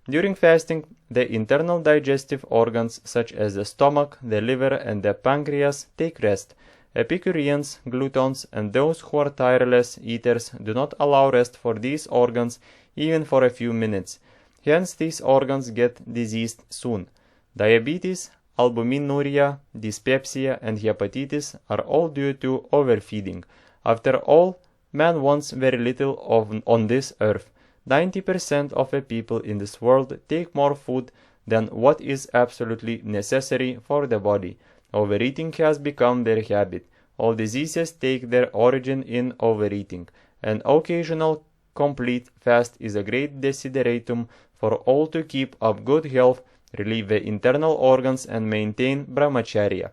During fasting, the internal digestive organs such as the stomach, the liver, and the pancreas take rest. Epicureans, gluttons, and those who are tireless eaters do not allow rest for these organs even for a few minutes. Hence these organs get diseased soon. Diabetes, albuminuria, dyspepsia, and hepatitis are all due to overfeeding. After all, man wants very little on this earth. 90% of the people in this world take more food than what is absolutely necessary for the body. Overeating has become their habit. All diseases take their origin in overeating. An occasional complete fast is a great desideratum for all to keep up good health, relieve the internal organs, and maintain brahmacharya.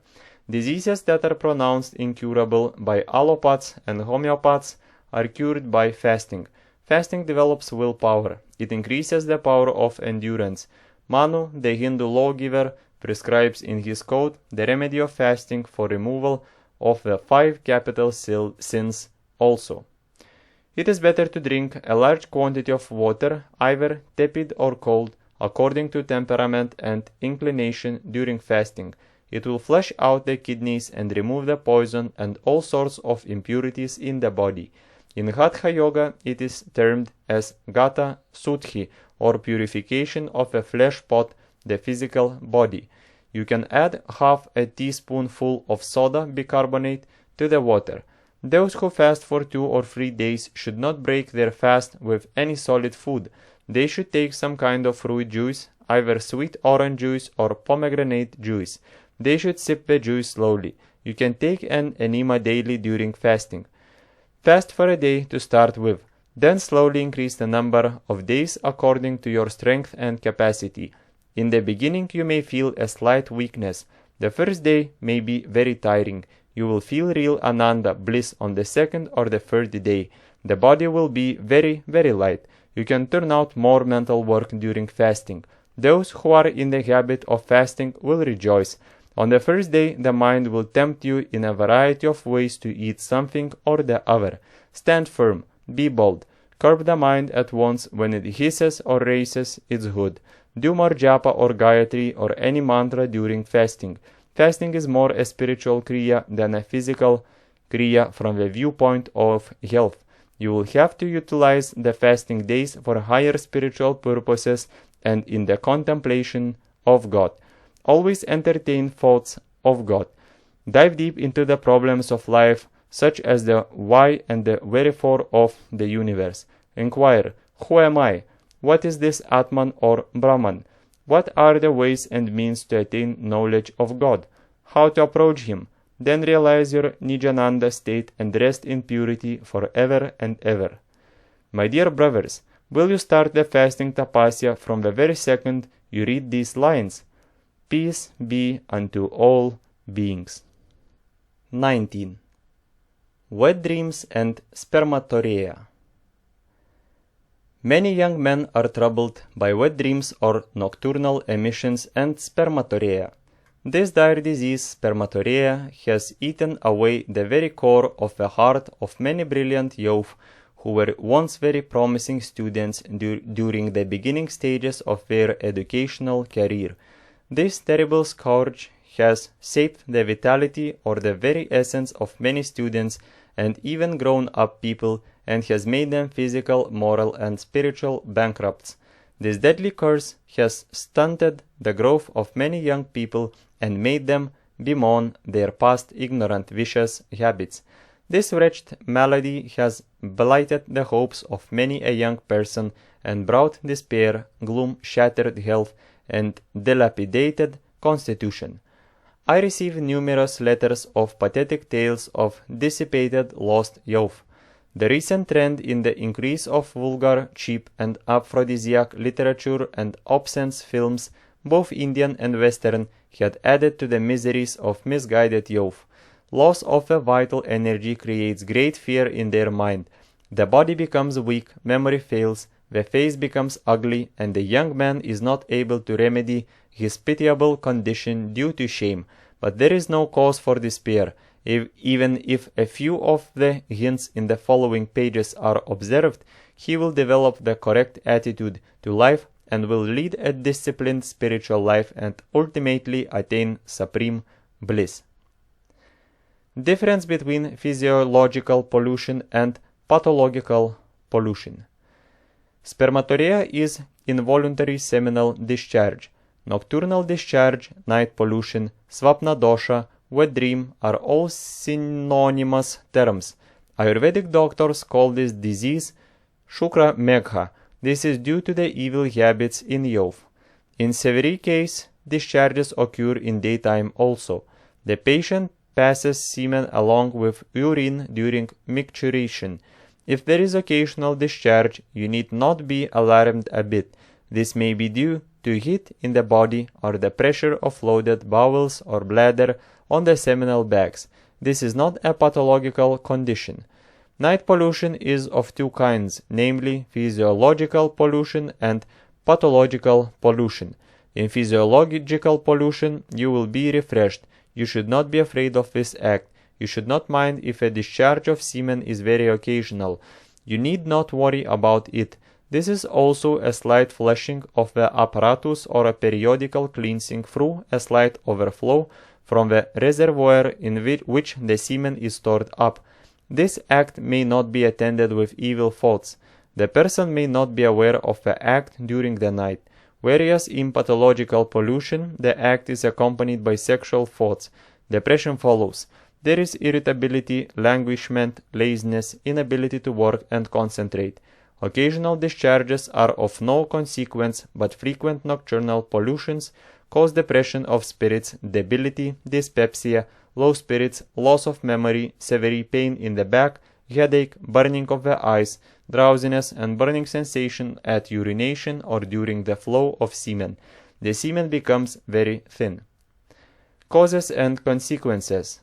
Diseases that are pronounced incurable by allopaths and homeopaths are cured by fasting. Fasting develops willpower. It increases the power of endurance. Manu, the Hindu lawgiver, prescribes in his code the remedy of fasting for removal of the 5 capital sins also. It is better to drink a large quantity of water, either tepid or cold, according to temperament and inclination during fasting. It will flush out the kidneys and remove the poison and all sorts of impurities in the body. In Hatha Yoga, it is termed as Gata Suddhi, or purification of a flesh pot, the physical body. You can add half a teaspoonful of soda bicarbonate to the water. Those who fast for 2 or 3 days should not break their fast with any solid food. They should take some kind of fruit juice, either sweet orange juice or pomegranate juice. They should sip the juice slowly. You can take an enema daily during fasting. Fast for a day to start with, then slowly increase the number of days according to your strength and capacity. In the beginning you may feel a slight weakness. The first day may be very tiring. You will feel real ananda, bliss, on the second or the third day. The body will be very, very light. You can turn out more mental work during fasting. Those who are in the habit of fasting will rejoice. On the first day, the mind will tempt you in a variety of ways to eat something or the other. Stand firm, be bold. Curb the mind at once when it hisses or raises its hood. Do more japa or gayatri or any mantra during fasting. Fasting is more a spiritual kriya than a physical kriya from the viewpoint of health. You will have to utilize the fasting days for higher spiritual purposes and in the contemplation of God. Always entertain thoughts of God. Dive deep into the problems of life, such as the why and the wherefore of the universe. Inquire, who am I? What is this Atman or Brahman? What are the ways and means to attain knowledge of God? How to approach Him? Then realize your Nijananda state and rest in purity forever and ever. My dear brothers, will you start the fasting tapasya from the very second you read these lines? Peace be unto all beings. 19. Wet dreams and spermatorrhoea. Many young men are troubled by wet dreams or nocturnal emissions and spermatorrhoea. This dire disease, spermatorrhoea, has eaten away the very core of the heart of many brilliant youth who were once very promising students during the beginning stages of their educational career. This terrible scourge has sapped the vitality or the very essence of many students and even grown-up people and has made them physical, moral, and spiritual bankrupts. This deadly curse has stunted the growth of many young people and made them bemoan their past ignorant vicious habits. This wretched malady has blighted the hopes of many a young person and brought despair, gloom, shattered health, and dilapidated constitution. I receive numerous letters of pathetic tales of dissipated lost youth. The recent trend in the increase of vulgar, cheap, and aphrodisiac literature and obscene films, both Indian and Western, had added to the miseries of misguided youth. Loss of a vital energy creates great fear in their mind. The body becomes weak, memory fails, the face becomes ugly, and the young man is not able to remedy his pitiable condition due to shame, but there is no cause for despair. Even if a few of the hints in the following pages are observed, he will develop the correct attitude to life and will lead a disciplined spiritual life and ultimately attain supreme bliss. Difference between physiological pollution and pathological pollution. Spermatorrhoea is involuntary seminal discharge. Nocturnal discharge, night pollution, swapna dosha, wet dream are all synonymous terms. Ayurvedic doctors call this disease shukra megha. This is due to the evil habits in youth. In severe case, discharges occur in daytime also. The patient passes semen along with urine during micturition. If there is occasional discharge, you need not be alarmed a bit. This may be due to heat in the body or the pressure of loaded bowels or bladder on the seminal bags. This is not a pathological condition. Night pollution is of two kinds, namely physiological pollution and pathological pollution. In physiological pollution, you will be refreshed. You should not be afraid of this act. You should not mind if a discharge of semen is very occasional. You need not worry about it. This is also a slight flushing of the apparatus or a periodical cleansing through a slight overflow from the reservoir in which the semen is stored up. This act may not be attended with evil thoughts. The person may not be aware of the act during the night, whereas in pathological pollution, the act is accompanied by sexual thoughts. Depression follows. There is irritability, languishment, laziness, inability to work and concentrate. Occasional discharges are of no consequence, but frequent nocturnal pollutions cause depression of spirits, debility, dyspepsia, low spirits, loss of memory, severe pain in the back, headache, burning of the eyes, drowsiness and burning sensation at urination or during the flow of semen. The semen becomes very thin. Causes and consequences.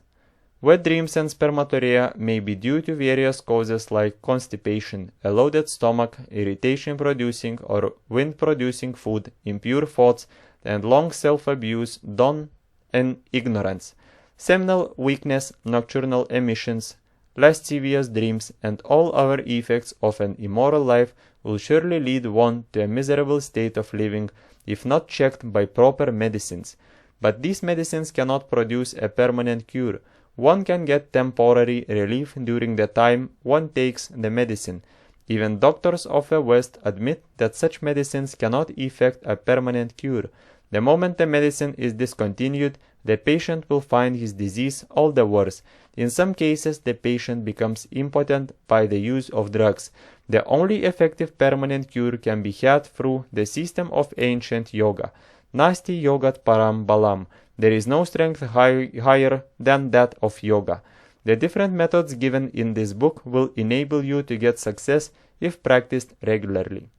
Wet dreams and spermatorrhoea may be due to various causes like constipation, a loaded stomach, irritation-producing or wind-producing food, impure thoughts, and long self-abuse done in ignorance, seminal weakness, nocturnal emissions, lascivious dreams, and all other effects of an immoral life will surely lead one to a miserable state of living if not checked by proper medicines. But these medicines cannot produce a permanent cure. One can get temporary relief during the time one takes the medicine. Even doctors of the West admit that such medicines cannot effect a permanent cure. The moment the medicine is discontinued, the patient will find his disease all the worse. In some cases, the patient becomes impotent by the use of drugs. The only effective permanent cure can be had through the system of ancient yoga. Nasti yogat param balam. There is no strength higher than that of yoga. The different methods given in this book will enable you to get success if practiced regularly.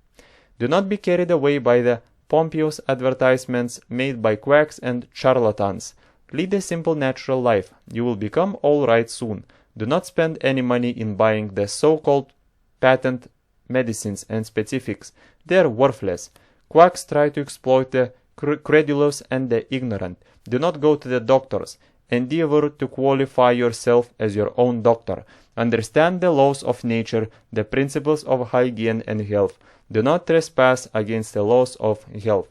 Do not be carried away by the pompous advertisements made by quacks and charlatans. Lead a simple natural life. You will become all right soon. Do not spend any money in buying the so-called patent medicines and specifics. They are worthless. Quacks try to exploit the credulous and the ignorant. Do not go to the doctors. Endeavor to qualify yourself as your own doctor. Understand the laws of nature, the principles of hygiene and health. Do not trespass against the laws of health.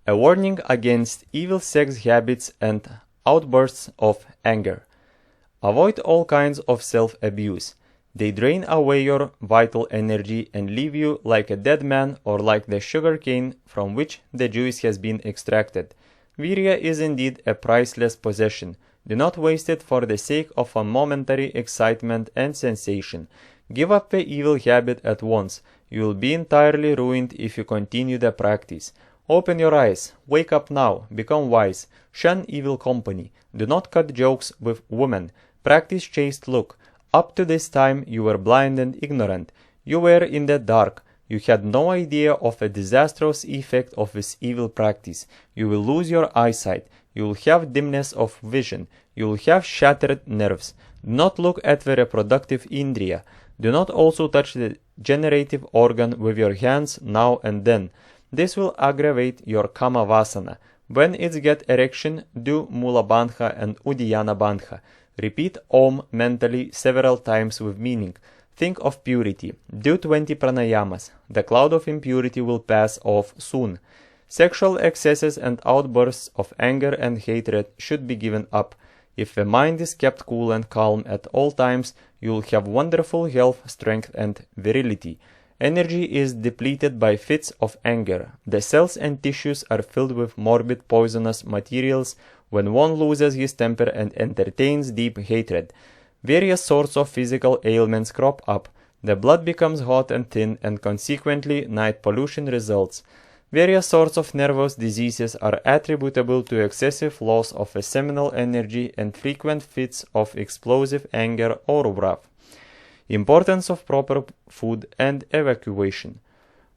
A warning against evil sex habits and outbursts of anger. Avoid all kinds of self-abuse. They drain away your vital energy and leave you like a dead man or like the sugar cane from which the juice has been extracted. Virya is indeed a priceless possession. Do not waste it for the sake of a momentary excitement and sensation. Give up the evil habit at once. You will be entirely ruined if you continue the practice. Open your eyes. Wake up now. Become wise. Shun evil company. Do not cut jokes with women. Practice chaste look. Up to this time you were blind and ignorant. You were in the dark. You had no idea of the disastrous effect of this evil practice. You will lose your eyesight. You will have dimness of vision. You will have shattered nerves. Do not look at the reproductive indriya. Do not also touch the generative organ with your hands now and then. This will aggravate your kama vasana. When it's get erection, do Mula Bandha and Uddiyana Bandha. Repeat Om mentally several times with meaning. Think of purity. Do 20 pranayamas. The cloud of impurity will pass off soon. Sexual excesses and outbursts of anger and hatred should be given up. If the mind is kept cool and calm at all times, you'll have wonderful health, strength, and virility. Energy is depleted by fits of anger. The cells and tissues are filled with morbid, poisonous materials when one loses his temper and entertains deep hatred. Various sorts of physical ailments crop up. The blood becomes hot and thin, and consequently night pollution results. Various sorts of nervous diseases are attributable to excessive loss of a seminal energy and frequent fits of explosive anger or wrath. Importance of proper food and evacuation.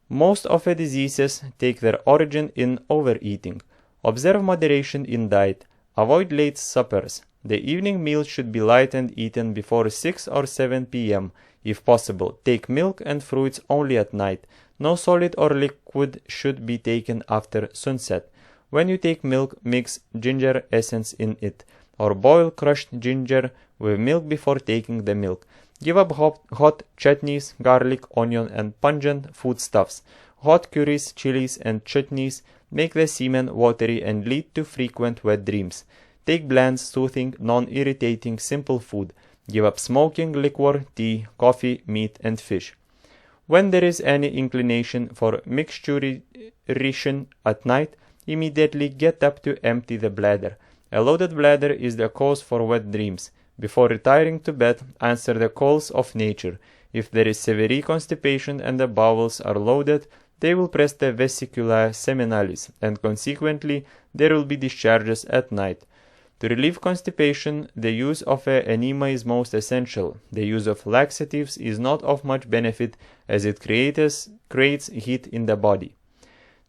Most of the diseases take their origin in overeating. Observe moderation in diet. Avoid late suppers. The evening meal should be light and eaten before 6 or 7 p.m. If possible, take milk and fruits only at night. No solid or liquid should be taken after sunset. When you take milk, mix ginger essence in it, or boil crushed ginger with milk before taking the milk. Give up hot chutneys, garlic, onion, and pungent foodstuffs. Hot curries, chilies, and chutneys make the semen watery and lead to frequent wet dreams. Take bland, soothing, non-irritating, simple food. Give up smoking, liquor, tea, coffee, meat, and fish. When there is any inclination for mixturation at night, immediately get up to empty the bladder. A loaded bladder is the cause for wet dreams. Before retiring to bed, answer the calls of nature. If there is severe constipation and the bowels are loaded, they will press the vesicula seminalis, and consequently there will be discharges at night. To relieve constipation, the use of an enema is most essential. The use of laxatives is not of much benefit, as it creates heat in the body.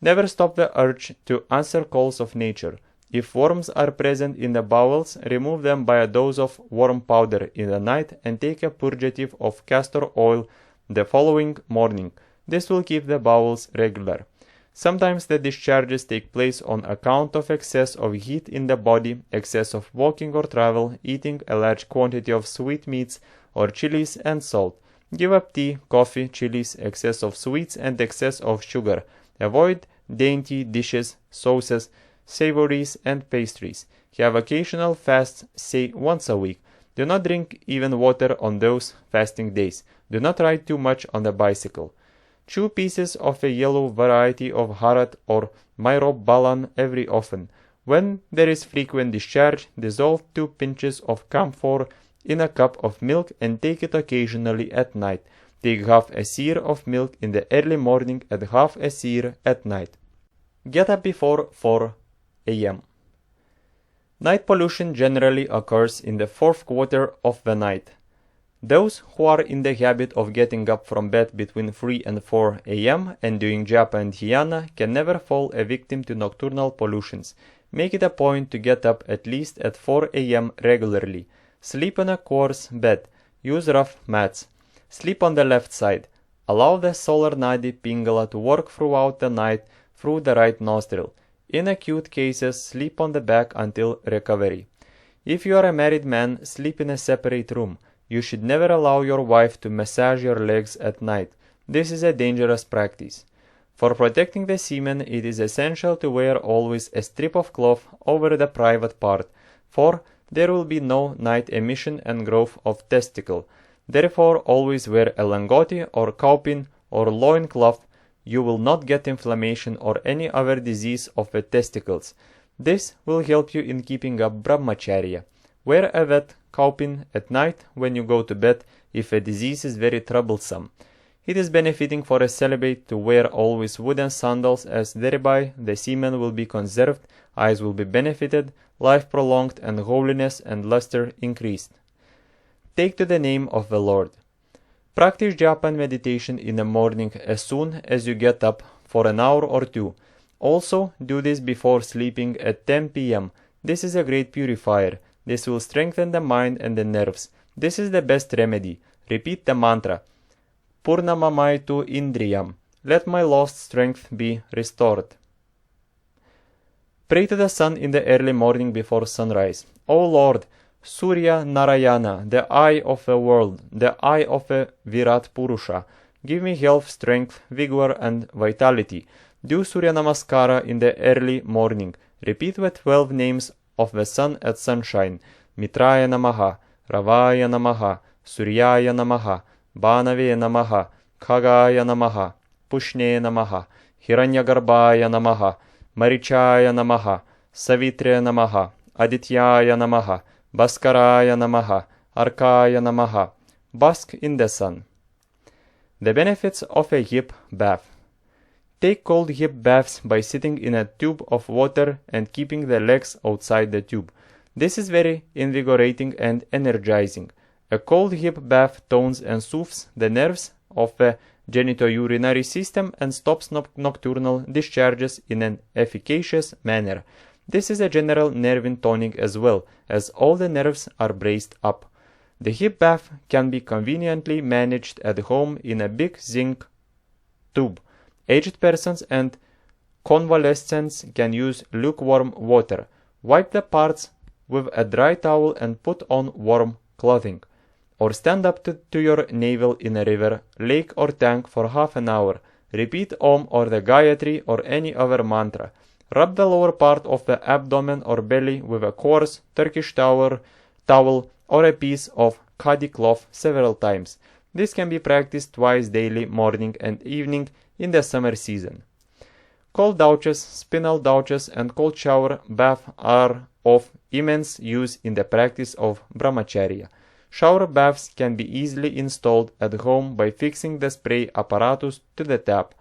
Never stop the urge to answer calls of nature. If worms are present in the bowels, remove them by a dose of worm powder in the night and take a purgative of castor oil the following morning. This will keep the bowels regular. Sometimes the discharges take place on account of excess of heat in the body, excess of walking or travel, eating a large quantity of sweetmeats or chilies and salt. Give up tea, coffee, chilies, excess of sweets and excess of sugar. Avoid dainty dishes, sauces, savories and pastries. Have occasional fasts, say once a week. Do not drink even water on those fasting days. Do not ride too much on the bicycle. Chew pieces of a yellow variety of harat or myrobalan every often. When there is frequent discharge, dissolve 2 pinches of camphor in a cup of milk and take it occasionally at night. Take half a seer of milk in the early morning and half a seer at night. Get up before 4 a.m. Night pollution generally occurs in the 4th quarter of the night. Those who are in the habit of getting up from bed between 3 and 4 a.m. and doing japa and dhyana can never fall a victim to nocturnal pollutions. Make it a point to get up at least at 4 a.m. regularly. Sleep on a coarse bed. Use rough mats. Sleep on the left side. Allow the solar nadi pingala to work throughout the night through the right nostril. In acute cases, sleep on the back until recovery. If you are a married man, sleep in a separate room. You should never allow your wife to massage your legs at night. This is a dangerous practice. For protecting the semen, it is essential to wear always a strip of cloth over the private part, for there will be no night emission and growth of testicle. Therefore, always wear a langoti or kaupin or loin cloth. You will not get inflammation or any other disease of the testicles. This will help you in keeping up brahmacharya. Wear a wet kaupin at night when you go to bed if a disease is very troublesome. It is benefiting for a celibate to wear always wooden sandals, as thereby the semen will be conserved, eyes will be benefited, life prolonged, and holiness and luster increased. Take to the name of the Lord. Practice japa and meditation in the morning as soon as you get up for an hour or two. Also, do this before sleeping at 10 p.m. This is a great purifier. This will strengthen the mind and the nerves. This is the best remedy. Repeat the mantra. Purnamamaitu indriyam. Let my lost strength be restored. Pray to the sun in the early morning before sunrise. O Lord, Surya Narayana, the eye of the world, the eye of a Virat Purusha, give me health, strength, vigor, and vitality. Do Surya Namaskara in the early morning. Repeat the 12 names of the sun at sunshine. Mitraya Namaha, Ravaya Namaha, Suryaya Namaha, Banave Namaha, Khagaya Namaha, Pushne Namaha, Hiranyagarbhaya Namaha, Marichaya Namaha, Savitre Namaha, Adityaya Namaha, Bhaskaraya Namaha, Arkaya Namaha. Bask in the sun. The benefits of a hip bath. Take cold hip baths by sitting in a tube of water and keeping the legs outside the tube. This is very invigorating and energizing. A cold hip bath tones and soothes the nerves of the genitourinary system and stops nocturnal discharges in an efficacious manner. This is a general nerve toning as well, as all the nerves are braced up. The hip bath can be conveniently managed at home in a big zinc tube. Aged persons and convalescents can use lukewarm water. Wipe the parts with a dry towel and put on warm clothing. Or stand up to your navel in a river, lake or tank for half an hour. Repeat Om or the Gayatri or any other mantra. Rub the lower part of the abdomen or belly with a coarse Turkish towel or a piece of khadi cloth several times. This can be practiced twice daily, morning and evening, in the summer season. Cold douches, spinal douches, and cold shower bath are of immense use in the practice of Brahmacharya. Shower baths can be easily installed at home by fixing the spray apparatus to the tap.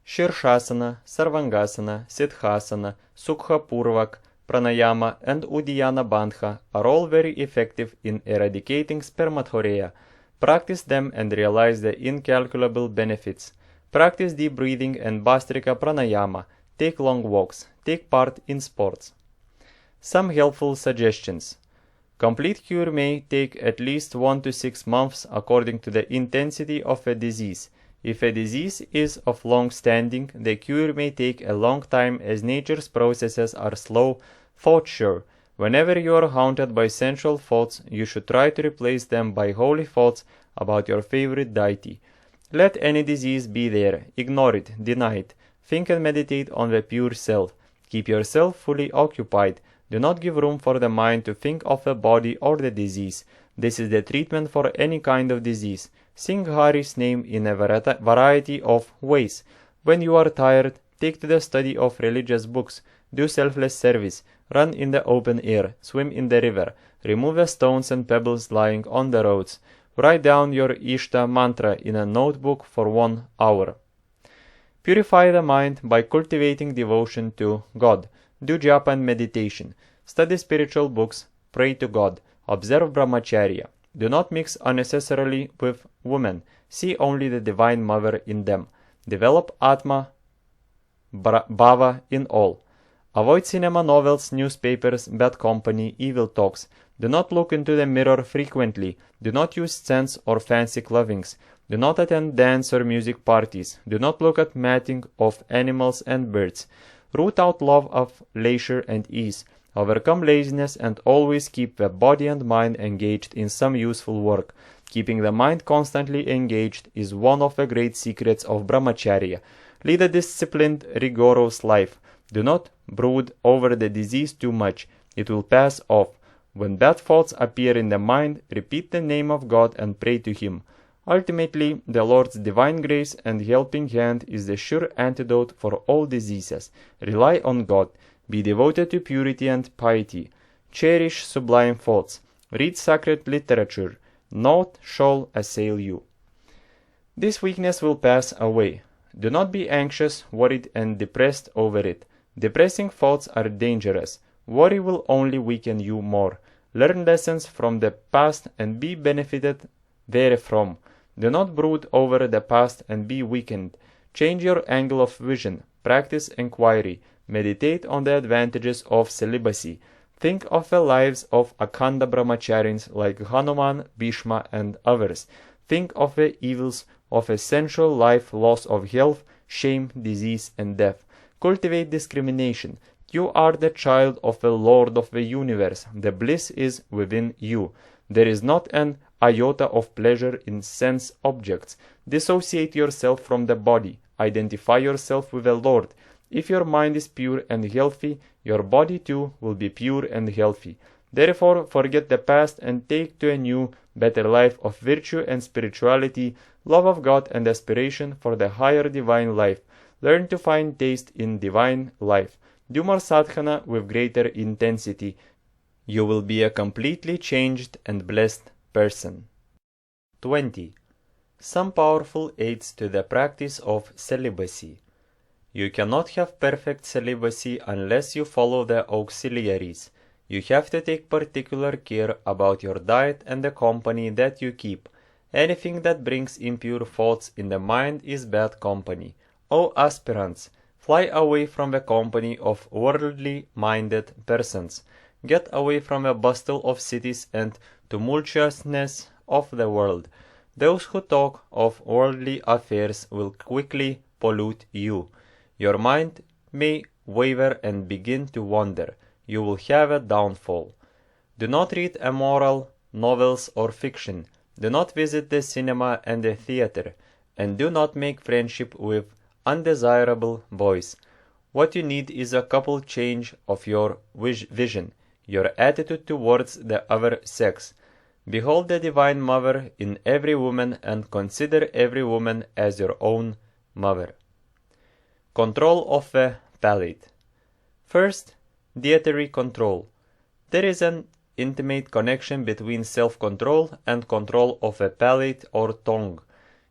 Shirshasana, Sarvangasana, Siddhasana, Sukha Purvak, Pranayama, and Uddiyana Bandha are all very effective in eradicating spermatorrhoea. Practice them and realize the incalculable benefits. Practice deep breathing and Bhastrika Pranayama. Take long walks. Take part in sports. Some helpful suggestions. Complete cure may take at least 1 to 6 months according to the intensity of a disease. If a disease is of long standing, the cure may take a long time as nature's processes are slow, thought sure. Whenever you are haunted by sensual thoughts, you should try to replace them by holy thoughts about your favorite deity. Let any disease be there, ignore it, deny it. Think and meditate on the pure self. Keep yourself fully occupied. Do not give room for the mind to think of the body or the disease. This is the treatment for any kind of disease. Sing Hari's name in a variety of ways. When you are tired, take to the study of religious books. Do selfless service. Run in the open air. Swim in the river. Remove the stones and pebbles lying on the roads. Write down your Ishta mantra in a notebook for 1 hour. Purify the mind by cultivating devotion to God. Do japa and meditation. Study spiritual books. Pray to God. Observe Brahmacharya. Do not mix unnecessarily with women. See only the Divine Mother in them. Develop Atma Bhava in all. Avoid cinema, novels, newspapers, bad company, evil talks. Do not look into the mirror frequently. Do not use scents or fancy clothings. Do not attend dance or music parties. Do not look at mating of animals and birds. Root out love of leisure and ease. Overcome laziness and always keep the body and mind engaged in some useful work. Keeping the mind constantly engaged is one of the great secrets of Brahmacharya. Lead a disciplined, rigorous life. Do not brood over the disease too much. It will pass off. When bad thoughts appear in the mind, repeat the name of God and pray to Him. Ultimately, the Lord's divine grace and helping hand is the sure antidote for all diseases. Rely on God. Be devoted to purity and piety. Cherish sublime thoughts. Read sacred literature. Naught shall assail you. This weakness will pass away. Do not be anxious, worried, and depressed over it. Depressing thoughts are dangerous. Worry will only weaken you more. Learn lessons from the past and be benefited therefrom. Do not brood over the past and be weakened. Change your angle of vision. Practice inquiry. Meditate on the advantages of celibacy. Think of the lives of Akhanda Brahmacharins like Hanuman, Bhishma, and others. Think of the evils of essential life, loss of health, shame, disease, and death. Cultivate discrimination. You are the child of the Lord of the universe. The bliss is within you. There is not an iota of pleasure in sense objects. Dissociate yourself from the body. Identify yourself with the Lord. If your mind is pure and healthy, your body too will be pure and healthy. Therefore, forget the past and take to a new, better life of virtue and spirituality, love of God and aspiration for the higher divine life. Learn to find taste in divine life. Do more sadhana with greater intensity. You will be a completely changed and blessed person. 20. Some powerful aids to the practice of celibacy. You cannot have perfect celibacy unless you follow the auxiliaries. You have to take particular care about your diet and the company that you keep. Anything that brings impure thoughts in the mind is bad company. O aspirants, fly away from the company of worldly-minded persons. Get away from the bustle of cities and tumultuousness of the world. Those who talk of worldly affairs will quickly pollute you. Your mind may waver and begin to wander. You will have a downfall. Do not read immoral novels or fiction. Do not visit the cinema and the theater. And do not make friendship with undesirable boys. What you need is a couple change of your vision, your attitude towards the other sex. Behold the Divine Mother in every woman and consider every woman as your own mother. Control of the palate. First, dietary control. There is an intimate connection between self-control and control of the palate or tongue.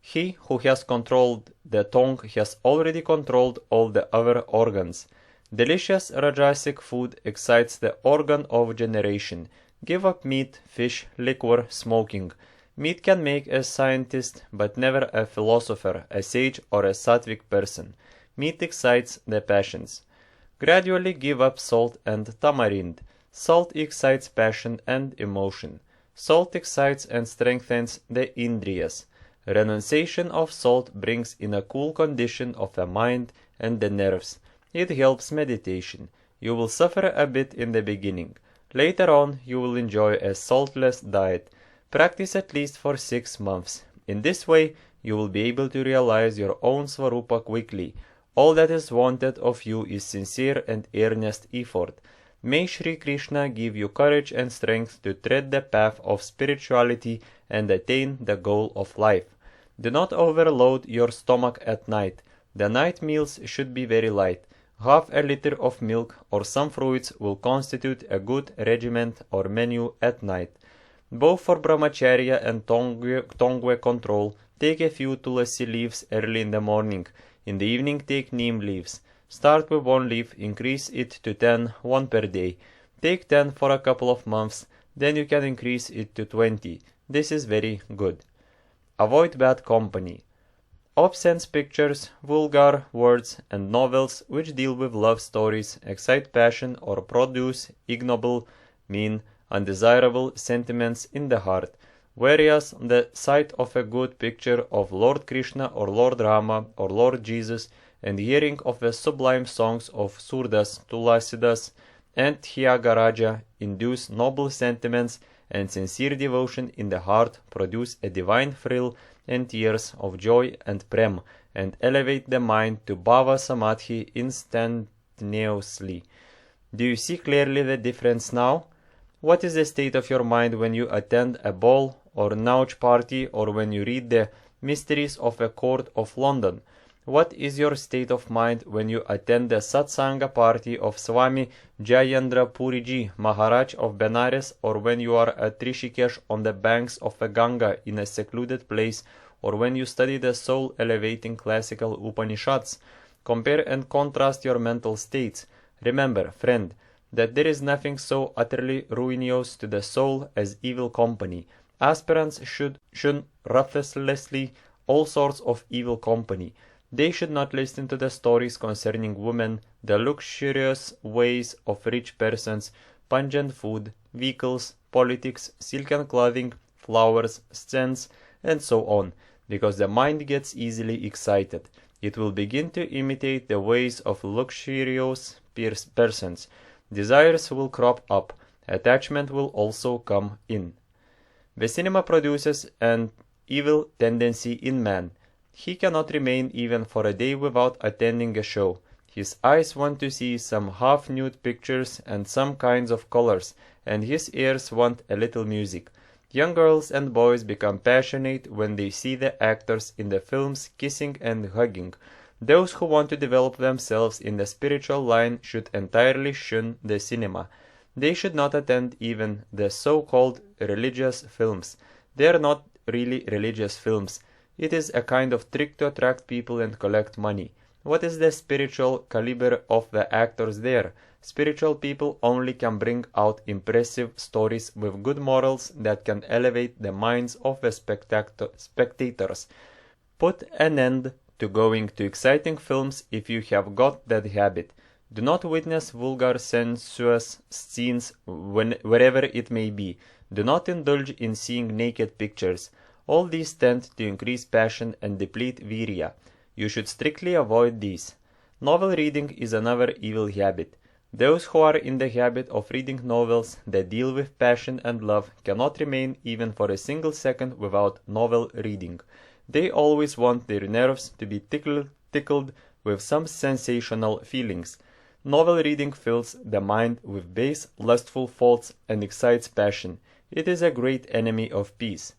He who has controlled the tongue has already controlled all the other organs. Delicious rajasic food excites the organ of generation. Give up meat, fish, liquor, smoking. Meat can make a scientist, but never a philosopher, a sage, or a sattvic person. Meat excites the passions. Gradually give up salt and tamarind. Salt excites passion and emotion. Salt excites and strengthens the indriyas. Renunciation of salt brings in a cool condition of the mind and the nerves. It helps meditation. You will suffer a bit in the beginning. Later on, you will enjoy a saltless diet. Practice at least for 6 months. In this way, you will be able to realize your own Svarupa quickly. All that is wanted of you is sincere and earnest effort. May Sri Krishna give you courage and strength to tread the path of spirituality and attain the goal of life. Do not overload your stomach at night. The night meals should be very light. Half a liter of milk or some fruits will constitute a good regiment or menu at night. Both for Brahmacharya and Tongwe control, take a few tulasi leaves early in the morning. In the evening take neem leaves. Start with 1 leaf, increase it to 10, 1 per day. Take 10 for a couple of months, then you can increase it to 20. This is very good. Avoid bad company. Obscene pictures, vulgar words, and novels which deal with love stories, excite passion, or produce ignoble, mean, undesirable sentiments in the heart, whereas the sight of a good picture of Lord Krishna or Lord Rama or Lord Jesus and hearing of the sublime songs of Surdas, Tulasidas, and Tyagaraja induce noble sentiments, and sincere devotion in the heart produce a divine thrill and tears of joy and prem, and elevate the mind to bhava samadhi instantaneously. Do you see clearly the difference now? What is the state of your mind when you attend a ball or nautch party, or when you read the mysteries of a court of London? What is your state of mind when you attend the satsanga party of Swami Jayendra Puriji, Maharaj of Benares, or when you are at Rishikesh on the banks of the Ganga in a secluded place, or when you study the soul-elevating classical Upanishads? Compare and contrast your mental states. Remember, friend, that there is nothing so utterly ruinous to the soul as evil company. Aspirants should shun ruthlessly all sorts of evil company. They should not listen to the stories concerning women, the luxurious ways of rich persons, pungent food, vehicles, politics, silken clothing, flowers, scents, and so on, because the mind gets easily excited. It will begin to imitate the ways of luxurious persons. Desires will crop up. Attachment will also come in. The cinema produces an evil tendency in man. He cannot remain even for a day without attending a show. His eyes want to see some half-nude pictures and some kinds of colors, and his ears want a little music. Young girls and boys become passionate when they see the actors in the films kissing and hugging. Those who want to develop themselves in the spiritual line should entirely shun the cinema. They should not attend even the so-called religious films. They are not really religious films. It is a kind of trick to attract people and collect money. What is the spiritual caliber of the actors there? Spiritual people only can bring out impressive stories with good morals that can elevate the minds of the spectators. Put an end to going to exciting films if you have got that habit. Do not witness vulgar sensuous scenes wherever it may be. Do not indulge in seeing naked pictures. All these tend to increase passion and deplete virya. You should strictly avoid these. Novel reading is another evil habit. Those who are in the habit of reading novels that deal with passion and love cannot remain even for a single second without novel reading. They always want their nerves to be tickled with some sensational feelings. Novel reading fills the mind with base, lustful thoughts and excites passion. It is a great enemy of peace.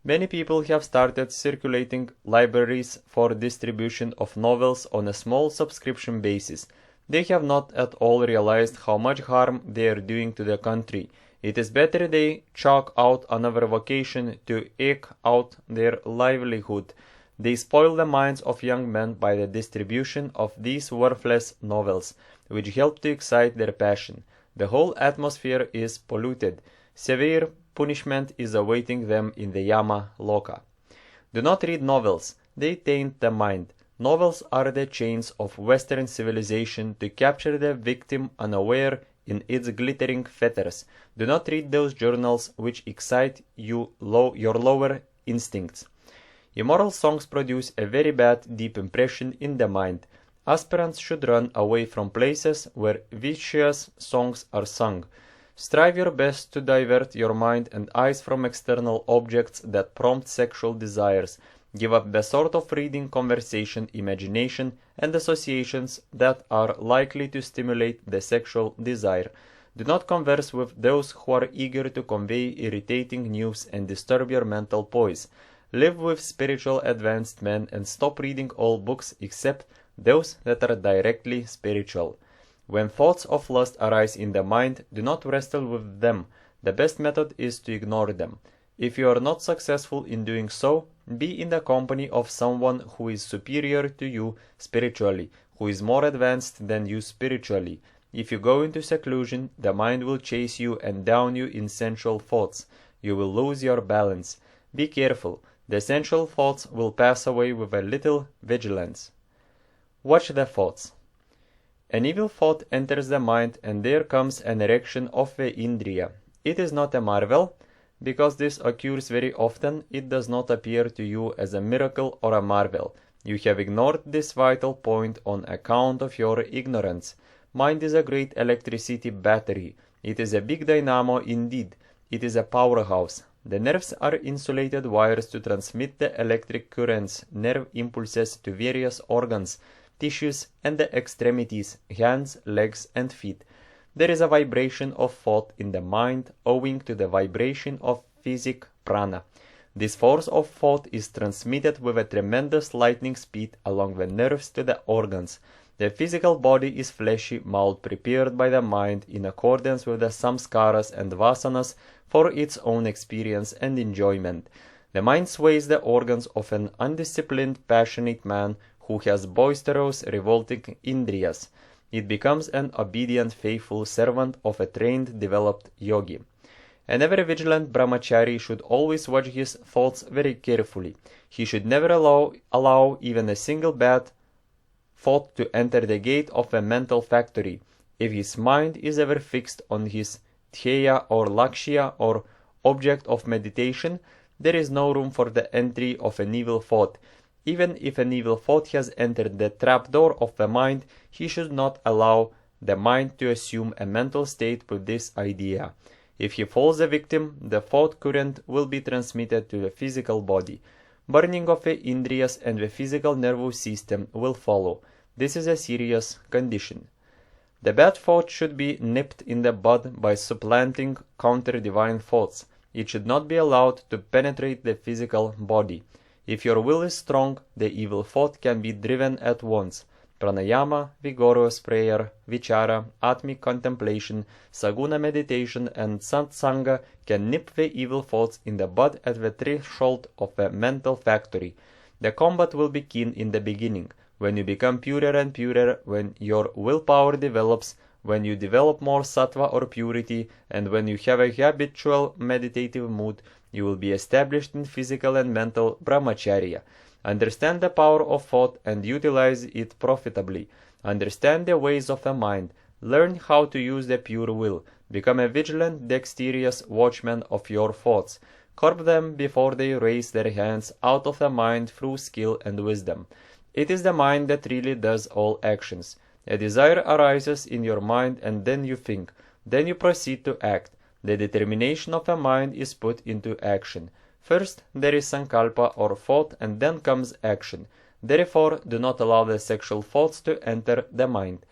Many people have started circulating libraries for distribution of novels on a small subscription basis. They have not at all realized how much harm they are doing to the country. It is better they chalk out another vocation to eke out their livelihood. They spoil the minds of young men by the distribution of these worthless novels, which help to excite their passion. The whole atmosphere is polluted. Severe punishment is awaiting them in the Yama Loka. Do not read novels. They taint the mind. Novels are the chains of Western civilization to capture the victim unaware in its glittering fetters. Do not read those journals which excite your lower instincts. Immoral songs produce a very bad, deep impression in the mind. Aspirants should run away from places where vicious songs are sung. Strive your best to divert your mind and eyes from external objects that prompt sexual desires. Give up the sort of reading, conversation, imagination, and associations that are likely to stimulate the sexual desire. Do not converse with those who are eager to convey irritating news and disturb your mental poise. Live with spiritual advanced men and stop reading all books except those that are directly spiritual. When thoughts of lust arise in the mind, do not wrestle with them. The best method is to ignore them. If you are not successful in doing so, be in the company of someone who is superior to you spiritually, who is more advanced than you spiritually. If you go into seclusion, the mind will chase you and drown you in sensual thoughts. You will lose your balance. Be careful. The sensual thoughts will pass away with a little vigilance. Watch the thoughts. An evil thought enters the mind and there comes an erection of the indriya. It is not a marvel. Because this occurs very often, it does not appear to you as a miracle or a marvel. You have ignored this vital point on account of your ignorance. Mind is a great electricity battery. It is a big dynamo indeed. It is a powerhouse. The nerves are insulated wires to transmit the electric currents, nerve impulses to various organs, tissues, and the extremities, hands, legs, and feet. There is a vibration of thought in the mind owing to the vibration of physic prana. This force of thought is transmitted with a tremendous lightning speed along the nerves to the organs. The physical body is fleshy mold prepared by the mind in accordance with the samskaras and vasanas for its own experience and enjoyment. The mind sways the organs of an undisciplined, passionate man who has boisterous, revolting indriyas. It becomes an obedient, faithful servant of a trained, developed yogi. An ever vigilant brahmachari should always watch his thoughts very carefully. He should never allow even a single bad thought to enter the gate of a mental factory. If his mind is ever fixed on his dhyaya or lakshya or object of meditation, there is no room for the entry of an evil thought. Even if an evil thought has entered the trapdoor of the mind, he should not allow the mind to assume a mental state with this idea. If he falls a victim, the thought current will be transmitted to the physical body. Burning of the indriyas and the physical nervous system will follow. This is a serious condition. The bad thought should be nipped in the bud by supplanting counter-divine thoughts. It should not be allowed to penetrate the physical body. If your will is strong, the evil thought can be driven at once. Pranayama, vigorous prayer, vichara, atmic contemplation, saguna meditation, and satsanga can nip the evil thoughts in the bud at the threshold of the mental factory. The combat will be keen in the beginning. When you become purer and purer, when your willpower develops, when you develop more sattva or purity, and when you have a habitual meditative mood, you will be established in physical and mental brahmacharya. Understand the power of thought and utilize it profitably. Understand the ways of the mind. Learn how to use the pure will. Become a vigilant, dexterous watchman of your thoughts. Curb them before they raise their hands out of the mind through skill and wisdom. It is the mind that really does all actions. A desire arises in your mind and then you think. Then you proceed to act. The determination of the mind is put into action. First, there is sankalpa or thought, and then comes action. Therefore, do not allow the sexual thoughts to enter the mind.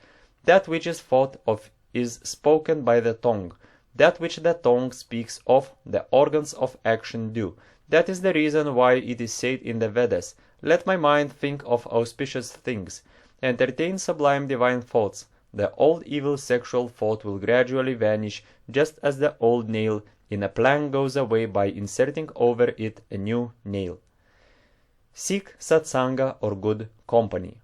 That which is thought of is spoken by the tongue. That which the tongue speaks of, the organs of action do. That is the reason why it is said in the Vedas, "Let my mind think of auspicious things." Entertain sublime divine thoughts. The old evil sexual thought will gradually vanish, just as the old nail in a plank goes away by inserting over it a new nail. Seek satsanga or good company.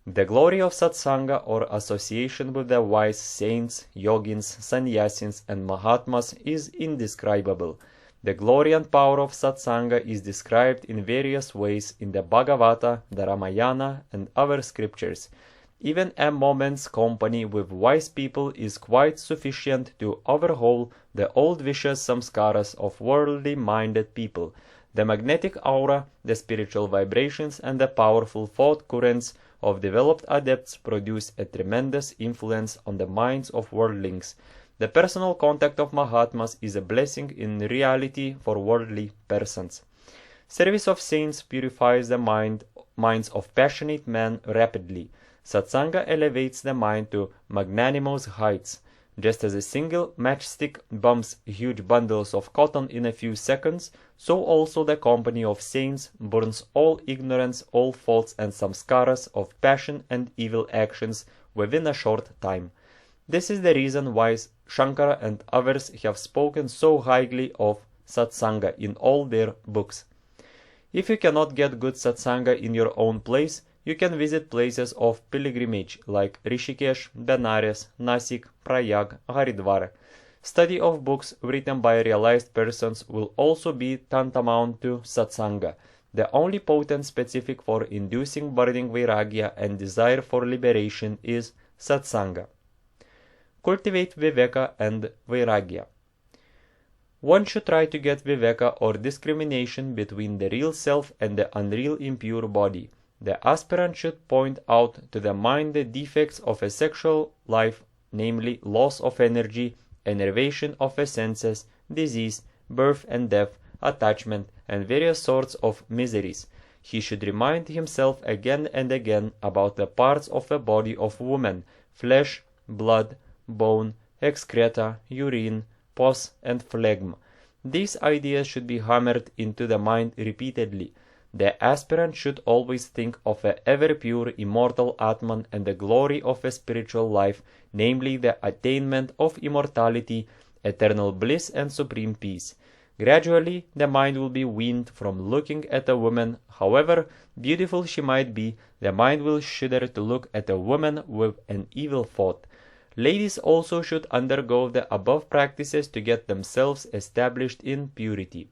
The glory of satsanga or association with the wise saints, yogins, sannyasins, and mahatmas is indescribable. The glory and power of satsanga is described in various ways in the Bhagavata, the Ramayana, and other scriptures. Even a moment's company with wise people is quite sufficient to overhaul the old vicious samskaras of worldly-minded people. The magnetic aura, the spiritual vibrations, and the powerful thought currents of developed adepts produce a tremendous influence on the minds of worldlings. The personal contact of Mahatmas is a blessing in reality for worldly persons. Service of saints purifies the minds of passionate men rapidly. Satsanga elevates the mind to magnanimous heights. Just as a single matchstick bumps huge bundles of cotton in a few seconds, so also the company of saints burns all ignorance, all thoughts and samskaras of passion and evil actions within a short time. This is the reason why Shankara and others have spoken so highly of satsanga in all their books. If you cannot get good satsanga in your own place, you can visit places of pilgrimage like Rishikesh, Benares, Nasik, Prayag, Haridwar. Study of books written by realized persons will also be tantamount to satsanga. The only potent specific for inducing burning vairagya and desire for liberation is satsanga. Cultivate viveka and vairagya. One should try to get viveka or discrimination between the real self and the unreal impure body. The aspirant should point out to the mind the defects of a sexual life, namely loss of energy, enervation of the senses, disease, birth and death, attachment, and various sorts of miseries. He should remind himself again and again about the parts of the body of woman, flesh, blood, bone, excreta, urine, pus, and phlegm. These ideas should be hammered into the mind repeatedly. The aspirant should always think of a ever-pure immortal Atman and the glory of a spiritual life, namely the attainment of immortality, eternal bliss and supreme peace. Gradually, the mind will be weaned from looking at a woman, however beautiful she might be. The mind will shudder to look at a woman with an evil thought. Ladies also should undergo the above practices to get themselves established in purity.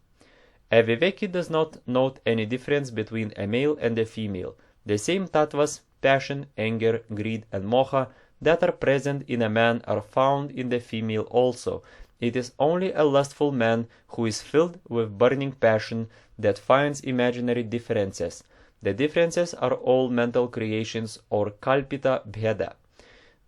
A Viveki does not note any difference between a male and a female. The same tattvas, passion, anger, greed, and moha that are present in a man are found in the female also. It is only a lustful man who is filled with burning passion that finds imaginary differences. The differences are all mental creations or kalpita bheda.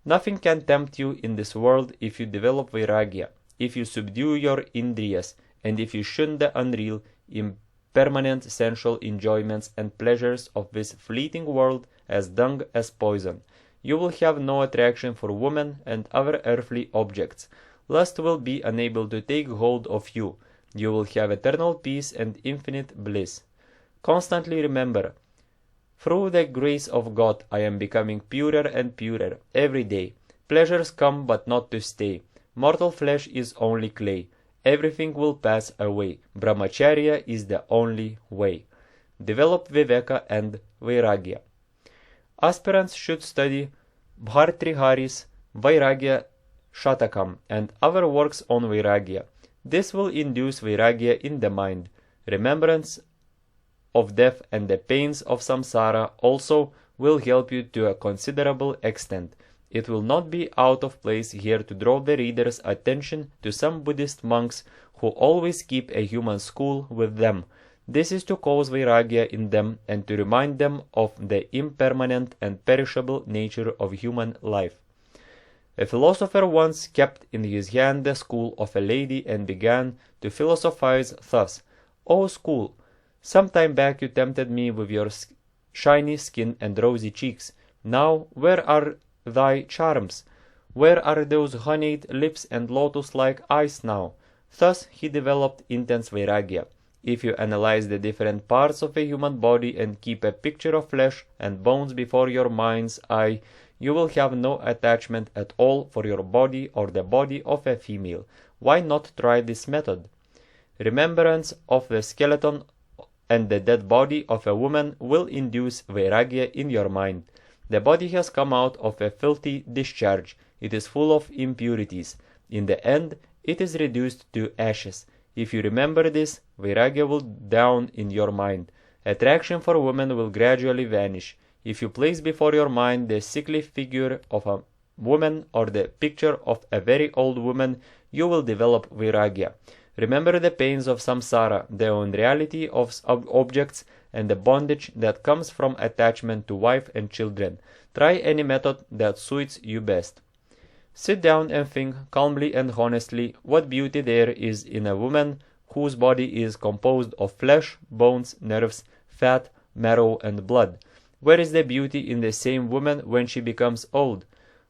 Nothing can tempt you in this world if you develop vairagya, if you subdue your indriyas, and if you shun the unreal, impermanent sensual enjoyments and pleasures of this fleeting world as dung as poison. You will have no attraction for women and other earthly objects. Lust will be unable to take hold of you. You will have eternal peace and infinite bliss. Constantly remember, through the grace of God, I am becoming purer and purer every day. Pleasures come but not to stay. Mortal flesh is only clay. Everything will pass away. Brahmacharya is the only way. Develop viveka and vairagya. Aspirants should study Bhartrihari's Vairagya Shatakam and other works on vairagya. This will induce vairagya in the mind. Remembrance of death and the pains of samsara also will help you to a considerable extent. It will not be out of place here to draw the reader's attention to some Buddhist monks who always keep a human school with them. This is to cause vairagya in them and to remind them of the impermanent and perishable nature of human life. A philosopher once kept in his hand the school of a lady and began to philosophize thus: "O school, some time back you tempted me with your shiny skin and rosy cheeks. Now where are thy charms? Where are those honeyed lips and lotus-like eyes now?" Thus he developed intense vairagya. If you analyze the different parts of a human body and keep a picture of flesh and bones before your mind's eye, you will have no attachment at all for your body or the body of a female. Why not try this method? Remembrance of the skeleton and the dead body of a woman will induce vairagya in your mind. The body has come out of a filthy discharge. It is full of impurities. In the end, it is reduced to ashes. If you remember this, vairagya will dawn in your mind. Attraction for women will gradually vanish. If you place before your mind the sickly figure of a woman or the picture of a very old woman, you will develop vairagya. Remember the pains of samsara, the unreality of objects, and the bondage that comes from attachment to wife and children. Try any method that suits you best. Sit down and think calmly and honestly what beauty there is in a woman whose body is composed of flesh, bones, nerves, fat, marrow, and blood. Where is the beauty in the same woman when she becomes old?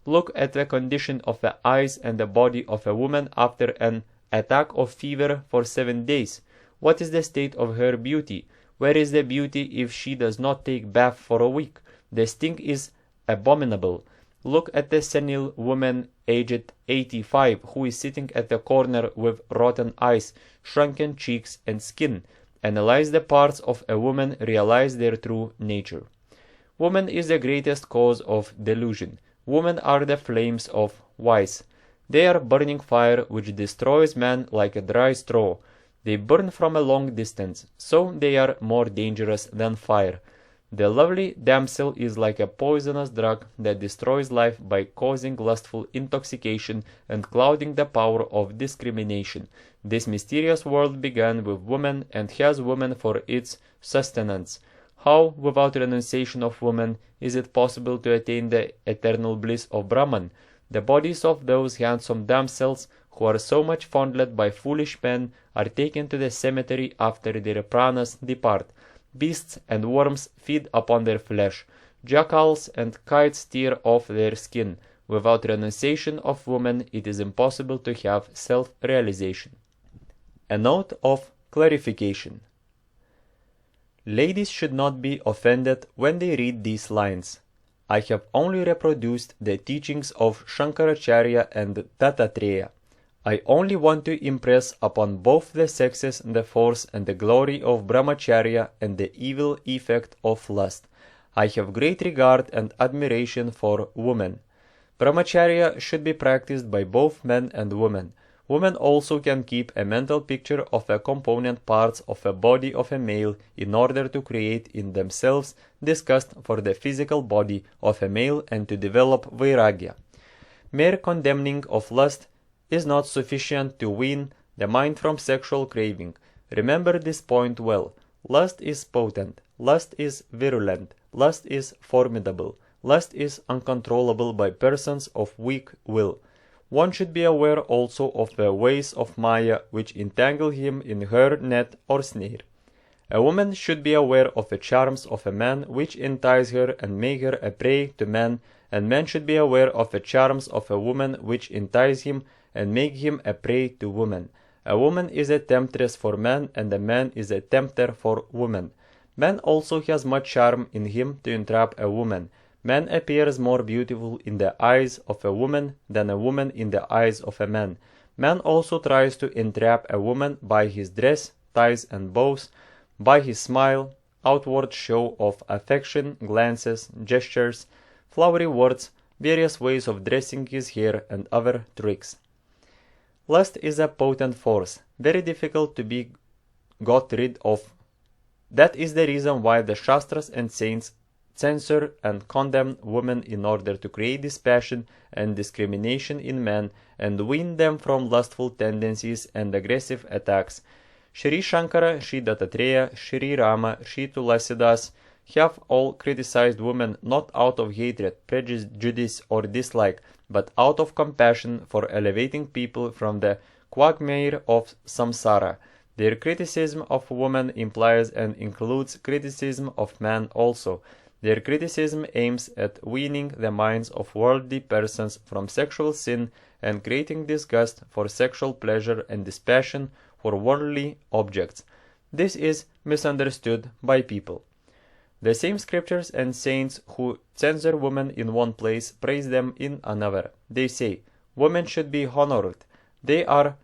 Look at the condition of the eyes and the body of a woman after an attack of fever for 7 days. What is the state of her beauty? Where is the beauty if she does not take bath for a week? The stink is abominable. Look at the senile woman aged 85 who is sitting at the corner with rotten eyes, shrunken cheeks and skin. Analyze the parts of a woman, realize their true nature. Woman is the greatest cause of delusion. Women are the flames of vice. They are burning fire which destroys man like a dry straw. They burn from a long distance, so they are more dangerous than fire. The lovely damsel is like a poisonous drug that destroys life by causing lustful intoxication and clouding the power of discrimination. This mysterious world began with woman and has woman for its sustenance. How, without renunciation of woman, is it possible to attain the eternal bliss of Brahman? The bodies of those handsome damsels who are so much fondled by foolish men are taken to the cemetery after their pranas depart. Beasts and worms feed upon their flesh. Jackals and kites tear off their skin. Without renunciation of woman, it is impossible to have self-realization. A note of clarification. Ladies should not be offended when they read these lines. I have only reproduced the teachings of Shankaracharya and Dattatreya. I only want to impress upon both the sexes the force and the glory of Brahmacharya and the evil effect of lust. I have great regard and admiration for women. Brahmacharya should be practiced by both men and women. Women also can keep a mental picture of the component parts of a body of a male in order to create in themselves disgust for the physical body of a male and to develop vairagya. Mere condemning of lust is not sufficient to wean the mind from sexual craving. Remember this point well. Lust is potent. Lust is virulent. Lust is formidable. Lust is uncontrollable by persons of weak will. One should be aware also of the ways of Maya which entangle him in her net or snare. A woman should be aware of the charms of a man which entice her and make her a prey to men, and man should be aware of the charms of a woman which entice him and make him a prey to woman. A woman is a temptress for man, and a man is a tempter for woman. Man also has much charm in him to entrap a woman. Man appears more beautiful in the eyes of a woman than a woman in the eyes of a man. Man also tries to entrap a woman by his dress, ties and bows, by his smile, outward show of affection, glances, gestures, flowery words, various ways of dressing his hair, and other tricks. Lust is a potent force, very difficult to be got rid of. That is the reason why the Shastras and saints censor and condemn women in order to create this passion and discrimination in men and wean them from lustful tendencies and aggressive attacks. Shri Shankara, Shri Dattatreya, Shri Rama, Shri Tulasidas have all criticized women not out of hatred, prejudice or dislike, but out of compassion for elevating people from the quagmire of samsara. Their criticism of women implies and includes criticism of man also. Their criticism aims at weaning the minds of worldly persons from sexual sin and creating disgust for sexual pleasure and dispassion for worldly objects. This is misunderstood by people. The same scriptures and saints who censor women in one place praise them in another. They say, women should be honored. They are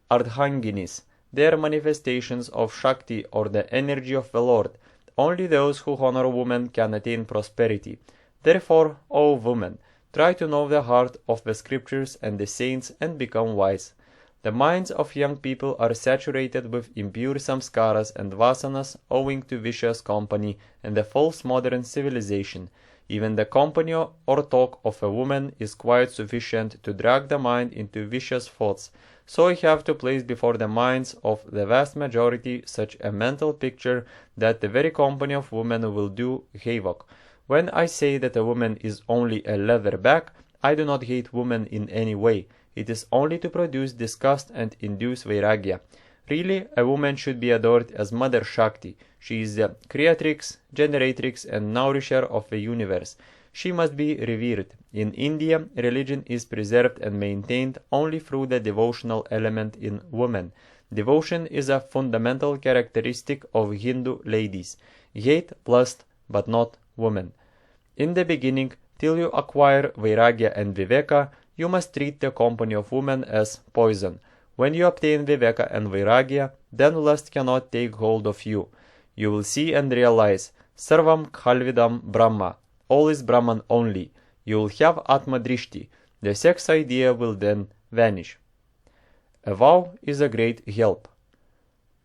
ardhanginis. They are manifestations of shakti or the energy of the Lord. Only those who honor women can attain prosperity. Therefore, O women, try to know the heart of the scriptures and the saints and become wise. The minds of young people are saturated with impure samskaras and vasanas owing to vicious company and the false modern civilization. Even the company or talk of a woman is quite sufficient to drag the mind into vicious thoughts. So I have to place before the minds of the vast majority such a mental picture that the very company of women will do havoc. When I say that a woman is only a leather bag, I do not hate women in any way. It is only to produce disgust and induce vairagya. Really, a woman should be adored as Mother Shakti. She is the creatrix, generatrix, and nourisher of the universe. She must be revered. In India, religion is preserved and maintained only through the devotional element in woman. Devotion is a fundamental characteristic of Hindu ladies. Hate lust, but not woman. In the beginning, till you acquire vairagya and viveka, you must treat the company of women as poison. When you obtain viveka and vairagya, then lust cannot take hold of you. You will see and realize, sarvam khalvidam brahma, all is Brahman only. You will have atma drishti. The sex idea will then vanish. A vow is a great help.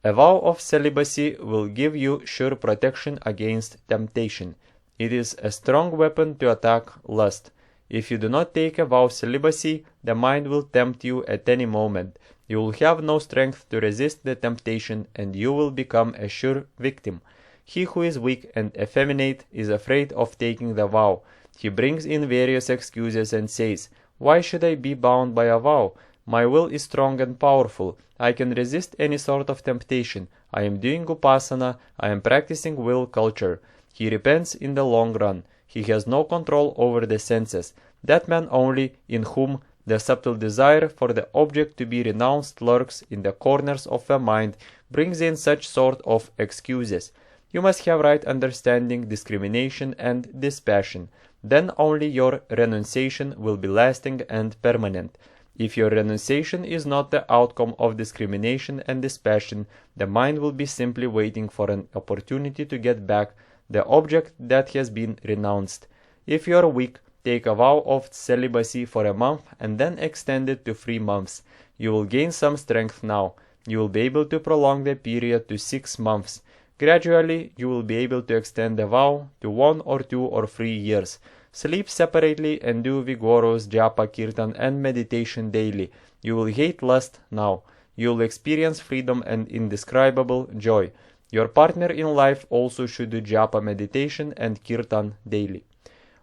A vow of celibacy will give you sure protection against temptation. It is a strong weapon to attack lust. If you do not take a vow of celibacy, the mind will tempt you at any moment. You will have no strength to resist the temptation, and you will become a sure victim. He who is weak and effeminate is afraid of taking the vow. He brings in various excuses and says, "Why should I be bound by a vow? My will is strong and powerful. I can resist any sort of temptation. I am doing upasana. I am practicing will culture." He repents in the long run. He has no control over the senses. That man only in whom the subtle desire for the object to be renounced lurks in the corners of the mind brings in such sort of excuses. You must have right understanding, discrimination, and dispassion. Then only your renunciation will be lasting and permanent. If your renunciation is not the outcome of discrimination and dispassion, the mind will be simply waiting for an opportunity to get back the object that has been renounced. If you are weak, take a vow of celibacy for a month and then extend it to 3 months. You will gain some strength now. You will be able to prolong the period to 6 months. Gradually, you will be able to extend the vow to 1 or 2 or 3 years. Sleep separately and do vigorous japa, kirtan, and meditation daily. You will hate lust now. You will experience freedom and indescribable joy. Your partner in life also should do japa meditation and kirtan daily.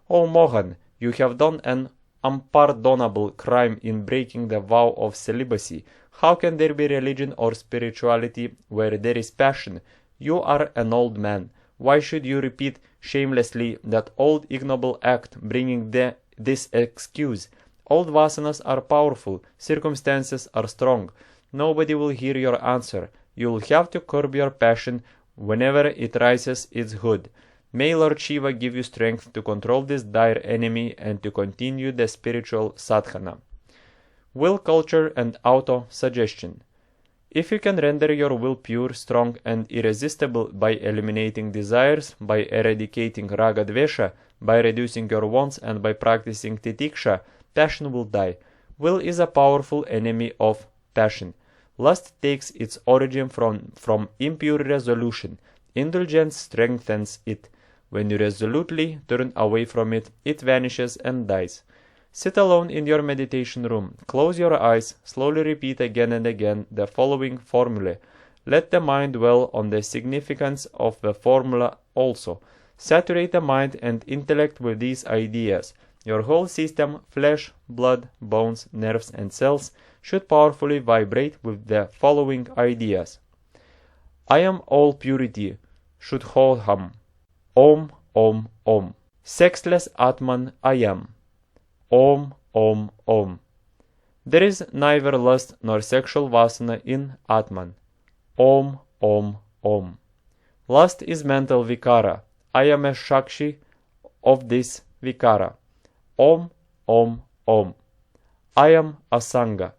O Mohan, you have done an unpardonable crime in breaking the vow of celibacy. How can there be religion or spirituality where there is passion? You are an old man. Why should you repeat shamelessly that old ignoble act, bringing this excuse? Old vasanas are powerful, circumstances are strong. Nobody will hear your answer. You will have to curb your passion whenever it rises its hood. May Lord Shiva give you strength to control this dire enemy and to continue the spiritual sadhana. Will culture and auto-suggestion. If you can render your will pure, strong, and irresistible by eliminating desires, by eradicating raga dvesha, by reducing your wants, and by practicing titiksha, passion will die. Will is a powerful enemy of passion. Lust takes its origin from impure resolution. Indulgence strengthens it. When you resolutely turn away from it, it vanishes and dies. Sit alone in your meditation room, close your eyes, slowly repeat again and again the following formulae. Let the mind dwell on the significance of the formula also. Saturate the mind and intellect with these ideas. Your whole system, flesh, blood, bones, nerves, and cells, should powerfully vibrate with the following ideas. I am all purity, Shuddhoham. Om, Om, Om. Sexless Atman I am. Om, Om, Om. There is neither lust nor sexual vasana in Atman. Om, Om, Om. Lust is mental vikara. I am a shakti of this vikara. Om, Om, Om. I am asanga.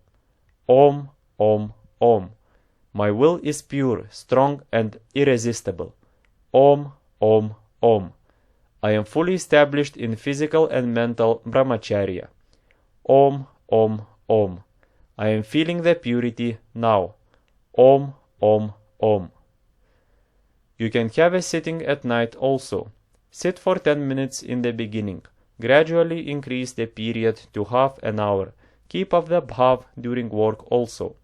Om, Om, Om. My will is pure, strong, and irresistible. Om, Om, Om. I am fully established in physical and mental brahmacharya. Om, Om, Om. I am feeling the purity now. Om, Om, Om. You can have a sitting at night also. Sit for 10 minutes in the beginning. Gradually increase the period to half an hour. Keep up the bhav during work also.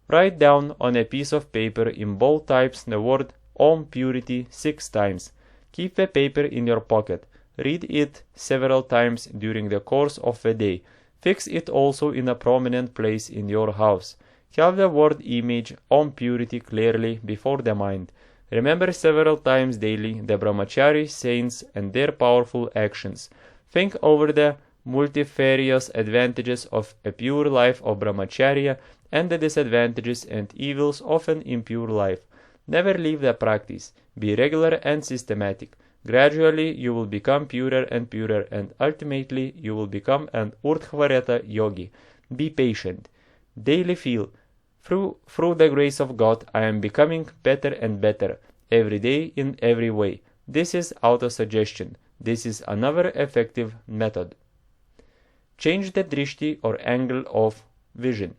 Write down on a piece of paper in bold types the word Om purity 6 times. Keep the paper in your pocket. Read it several times during the course of the day. Fix it also in a prominent place in your house. Have the word image Om purity clearly before the mind. Remember several times daily the Brahmachari saints and their powerful actions. Think over the multifarious advantages of a pure life of Brahmacharya and the disadvantages and evils of an impure life. Never leave the practice. Be regular and systematic. Gradually you will become purer and purer, and ultimately you will become an Urdhvareta yogi. Be patient. Daily feel, through the grace of God, I am becoming better and better, every day in every way. This is autosuggestion. This is another effective method. Change the drishti or angle of vision.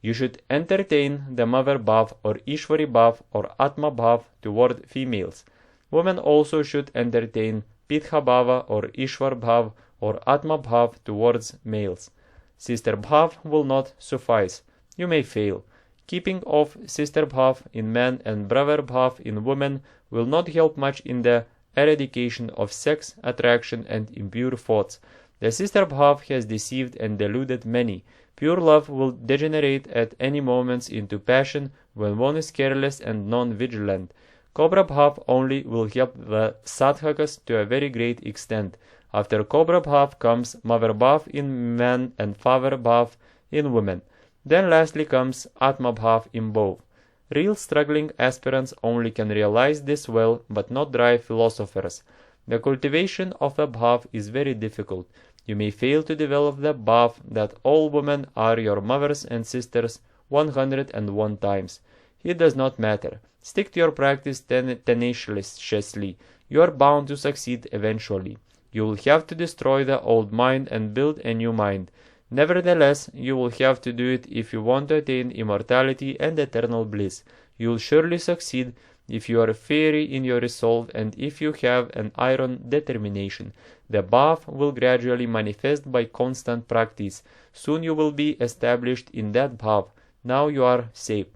You should entertain the mother bhav or Ishwari bhav or Atma bhav toward females. Women also should entertain Pitha bhava or Ishwar bhav or Atma bhav towards males. Sister bhav will not suffice. You may fail. Keeping off sister bhav in men and brother bhav in women will not help much in the eradication of sex, attraction, and impure thoughts. The sister bhav has deceived and deluded many. Pure love will degenerate at any moment into passion when one is careless and non-vigilant. Cobra bhav only will help the sadhakas to a very great extent. After cobra bhav comes mother bhav in men and father bhav in women. Then lastly comes atma bhav in both. Real struggling aspirants only can realize this well, but not dry philosophers. The cultivation of a bhav is very difficult. You may fail to develop the bhav that all women are your mothers and sisters 101 times. It does not matter. Stick to your practice tenaciously. You are bound to succeed eventually. You will have to destroy the old mind and build a new mind. Nevertheless, you will have to do it if you want to attain immortality and eternal bliss. You will surely succeed if you are fiery in your resolve and if you have an iron determination. The bhav will gradually manifest by constant practice. Soon you will be established in that bhav. Now you are safe.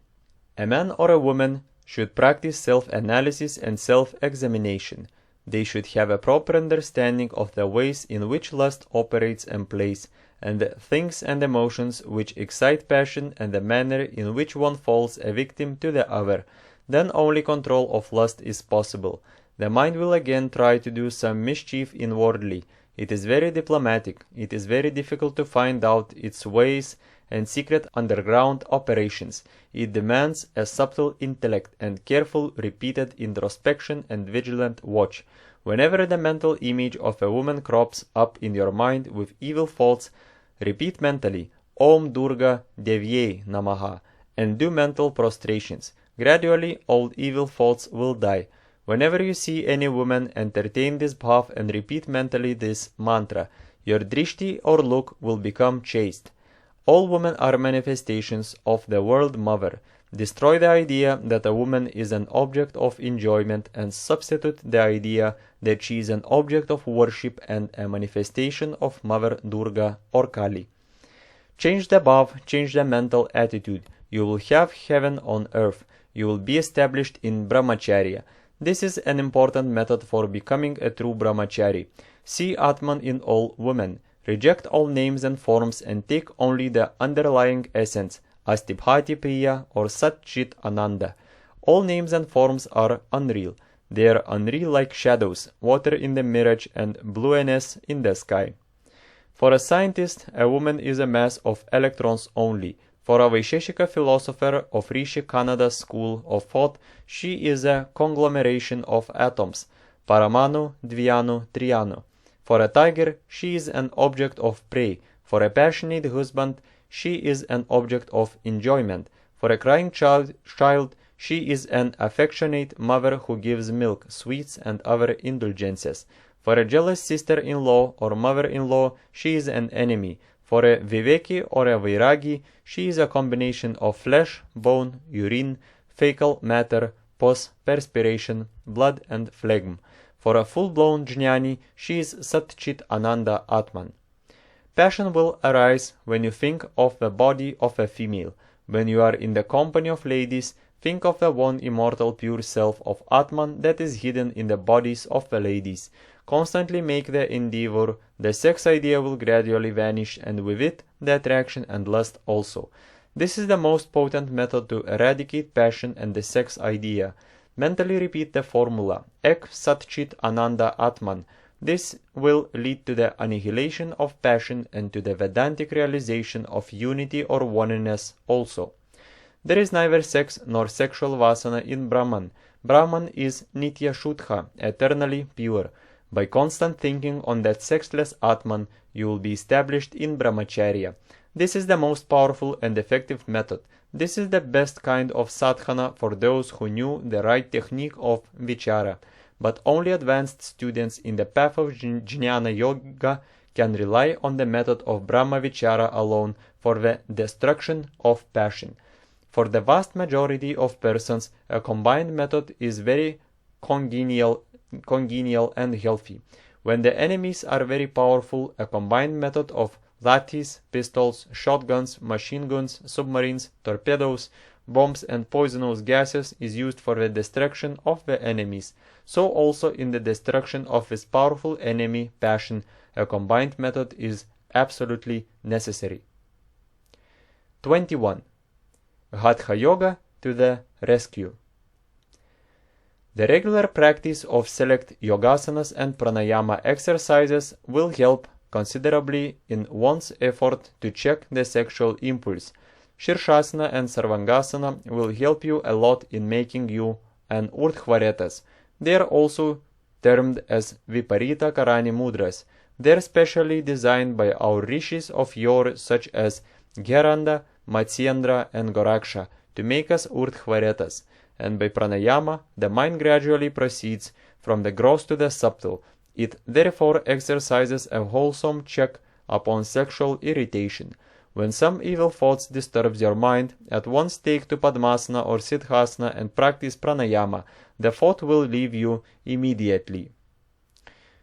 A man or a woman should practice self-analysis and self-examination. They should have a proper understanding of the ways in which lust operates and plays, and the things and emotions which excite passion, and the manner in which one falls a victim to the other. Then only control of lust is possible. The mind will again try to do some mischief inwardly. It is very diplomatic. It is very difficult to find out its ways and secret underground operations. It demands a subtle intellect and careful, repeated introspection and vigilant watch. Whenever the mental image of a woman crops up in your mind with evil thoughts, repeat mentally, Om Durga Devyai Namaha, and do mental prostrations. Gradually, all evil thoughts will die. Whenever you see any woman, entertain this bhav and repeat mentally this mantra. Your drishti or look will become chaste. All women are manifestations of the World Mother. Destroy the idea that a woman is an object of enjoyment and substitute the idea that she is an object of worship and a manifestation of Mother Durga or Kali. Change the bhav, change the mental attitude. You will have heaven on earth. You will be established in Brahmacharya. This is an important method for becoming a true brahmachari. See Atman in all women. Reject all names and forms and take only the underlying essence, Astibhati Priya or Sat Chit Ananda. All names and forms are unreal. They are unreal like shadows, water in the mirage and blueness in the sky. For a scientist, a woman is a mass of electrons only. For a Vaisheshika philosopher of Rishi Kanada's school of thought, she is a conglomeration of atoms, Paramanu, Dvyanu, Triyanu. For a tiger, she is an object of prey. For a passionate husband, she is an object of enjoyment. For a crying child, she is an affectionate mother who gives milk, sweets, and other indulgences. For a jealous sister-in-law or mother-in-law, she is an enemy. For a viveki or a vairagi, she is a combination of flesh, bone, urine, fecal matter, pus, perspiration, blood, and phlegm. For a full-blown jnani, she is Sat-Chit Ananda Atman. Passion will arise when you think of the body of a female. When you are in the company of ladies, think of the one immortal pure self of Atman that is hidden in the bodies of the ladies. Constantly make the endeavor, the sex idea will gradually vanish, and with it, the attraction and lust also. This is the most potent method to eradicate passion and the sex idea. Mentally repeat the formula, Ek Sat Chit Ananda Atman. This will lead to the annihilation of passion and to the Vedantic realization of unity or oneness also. There is neither sex nor sexual vasana in Brahman. Brahman is Nitya Shuddha, eternally pure. By constant thinking on that sexless Atman, you will be established in Brahmacharya. This is the most powerful and effective method. This is the best kind of sadhana for those who knew the right technique of vichara. But only advanced students in the path of Jnana Yoga can rely on the method of Brahma Vichara alone for the destruction of passion. For the vast majority of persons, a combined method is very congenial and healthy. When the enemies are very powerful, a combined method of lathis, pistols, shotguns, machine guns, submarines, torpedoes, bombs and poisonous gases is used for the destruction of the enemies. So also in the destruction of this powerful enemy, passion, a combined method is absolutely necessary. 21. Hatha Yoga to the rescue. The regular practice of select yogasanas and pranayama exercises will help considerably in one's effort to check the sexual impulse. Shirshasana and Sarvangasana will help you a lot in making you an Urdhvaretas. They are also termed as Viparita Karani Mudras. They are specially designed by our rishis of yore such as Gheranda, Matsyendra and Goraksha to make us Urdhvaretas. And by pranayama, the mind gradually proceeds from the gross to the subtle. It therefore exercises a wholesome check upon sexual irritation. When some evil thoughts disturbs your mind, at once take to Padmasana or Siddhasana and practice pranayama. The thought will leave you immediately.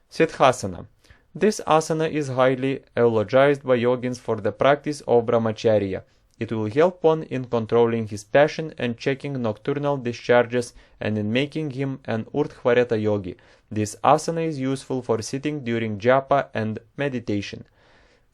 Siddhasana. This asana is highly eulogized by yogins for the practice of brahmacharya. It will help one in controlling his passion and checking nocturnal discharges and in making him an urdhvareta yogi. This asana is useful for sitting during japa and meditation.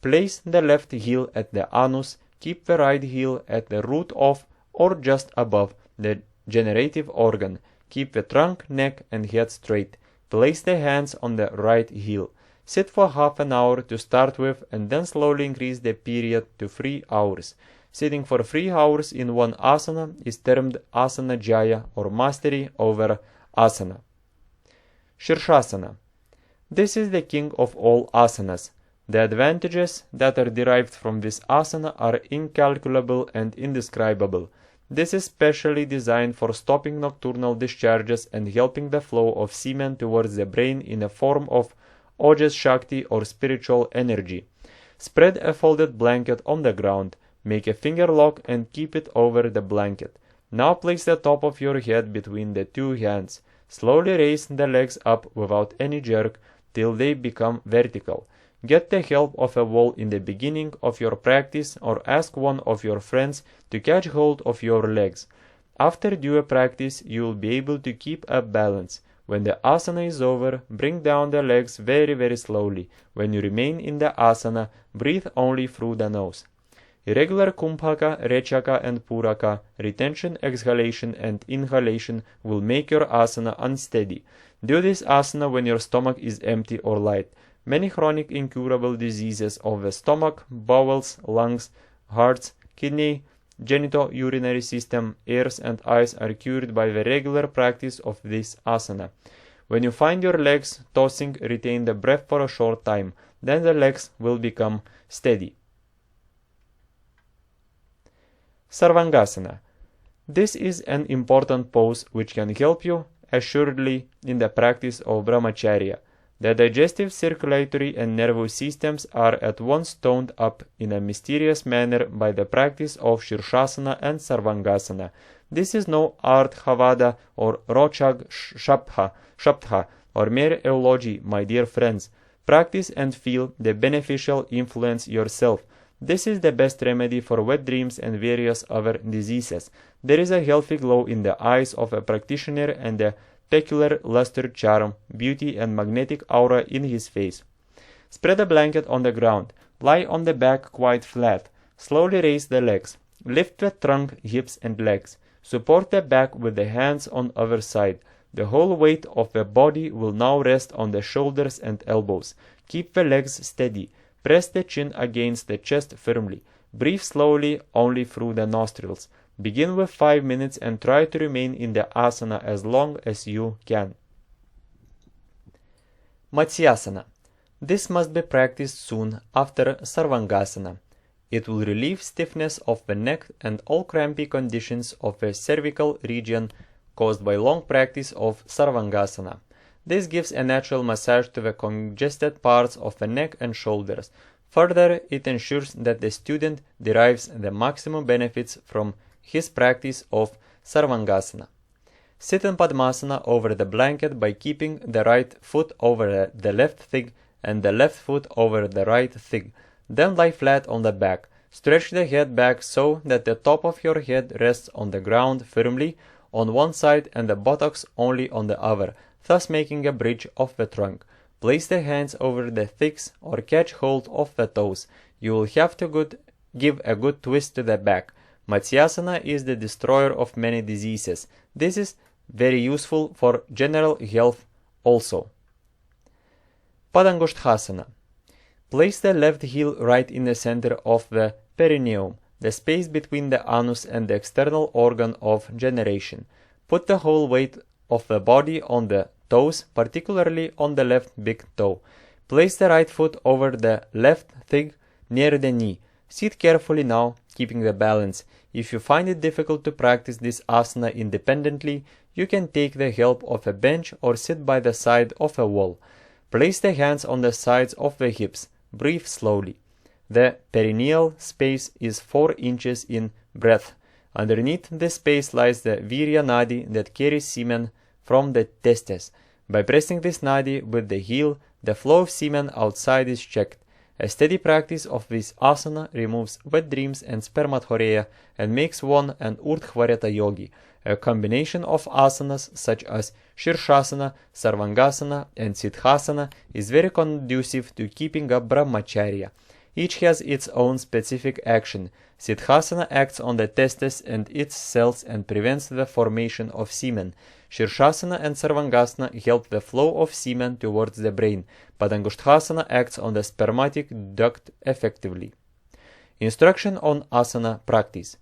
Place the left heel at the anus, keep the right heel at the root of or just above the generative organ. Keep the trunk, neck and head straight. Place the hands on the right heel. Sit for half an hour to start with and then slowly increase the period to 3 hours. Sitting for 3 hours in one asana is termed asana jaya or mastery over asana. Shirshasana. This is the king of all asanas. The advantages that are derived from this asana are incalculable and indescribable. This is specially designed for stopping nocturnal discharges and helping the flow of semen towards the brain in a form of ojas shakti or spiritual energy. Spread a folded blanket on the ground. Make a finger lock and keep it over the blanket. Now place the top of your head between the two hands. Slowly raise the legs up without any jerk till they become vertical. Get the help of a wall in the beginning of your practice or ask one of your friends to catch hold of your legs. After due practice, you will be able to keep a balance. When the asana is over, bring down the legs very slowly. When you remain in the asana, breathe only through the nose. Irregular kumbhaka, rechaka and puraka, retention, exhalation and inhalation will make your asana unsteady. Do this asana when your stomach is empty or light. Many chronic incurable diseases of the stomach, bowels, lungs, hearts, kidney, genitourinary system, ears and eyes are cured by the regular practice of this asana. When you find your legs tossing, retain the breath for a short time, then the legs will become steady. Sarvangasana. This is an important pose which can help you assuredly in the practice of Brahmacharya. The digestive, circulatory and nervous systems are at once toned up in a mysterious manner by the practice of Shirshasana and Sarvangasana. This is no Ardhavada or Rochag Shaptha or mere eulogy, my dear friends. Practice and feel the beneficial influence yourself. This is the best remedy for wet dreams and various other diseases. There is a healthy glow in the eyes of a practitioner and a peculiar luster, charm, beauty and magnetic aura in his face. Spread a blanket on the ground. Lie on the back quite flat. Slowly raise the legs. Lift the trunk, hips and legs. Support the back with the hands on other side. The whole weight of the body will now rest on the shoulders and elbows. Keep the legs steady. Press the chin against the chest firmly. Breathe slowly only through the nostrils. Begin with 5 minutes and try to remain in the asana as long as you can. Matsyasana. This must be practiced soon after Sarvangasana. It will relieve stiffness of the neck and all crampy conditions of the cervical region caused by long practice of Sarvangasana. This gives a natural massage to the congested parts of the neck and shoulders. Further, it ensures that the student derives the maximum benefits from his practice of Sarvangasana. Sit in Padmasana over the blanket by keeping the right foot over the left thigh and the left foot over the right thigh. Then lie flat on the back. Stretch the head back so that the top of your head rests on the ground firmly on one side and the buttocks only on the other, thus making a bridge of the trunk. Place the hands over the thighs or catch hold of the toes. You will have to give a good twist to the back. Matsyasana is the destroyer of many diseases. This is very useful for general health also. Padangusthasana. Place the left heel right in the center of the perineum, the space between the anus and the external organ of generation. Put the whole weight of the body on the toes, particularly on the left big toe. Place the right foot over the left thigh near the knee. Sit carefully now, keeping the balance. If you find it difficult to practice this asana independently, you can take the help of a bench or sit by the side of a wall. Place the hands on the sides of the hips. Breathe slowly. The perineal space is 4 inches in breadth. Underneath the space lies the virya nadi that carries semen from the testes. By pressing this nadi with the heel, the flow of semen outside is checked. A steady practice of this asana removes wet dreams and spermatorrhoea and makes one an urdhvareta yogi. A combination of asanas such as Shirshasana, Sarvangasana, and Siddhasana is very conducive to keeping up Brahmacharya. Each has its own specific action. Siddhasana acts on the testes and its cells and prevents the formation of semen. Shirshasana and Sarvangasana help the flow of semen towards the brain, but Angushthasana acts on the spermatic duct effectively. Instruction on asana practice.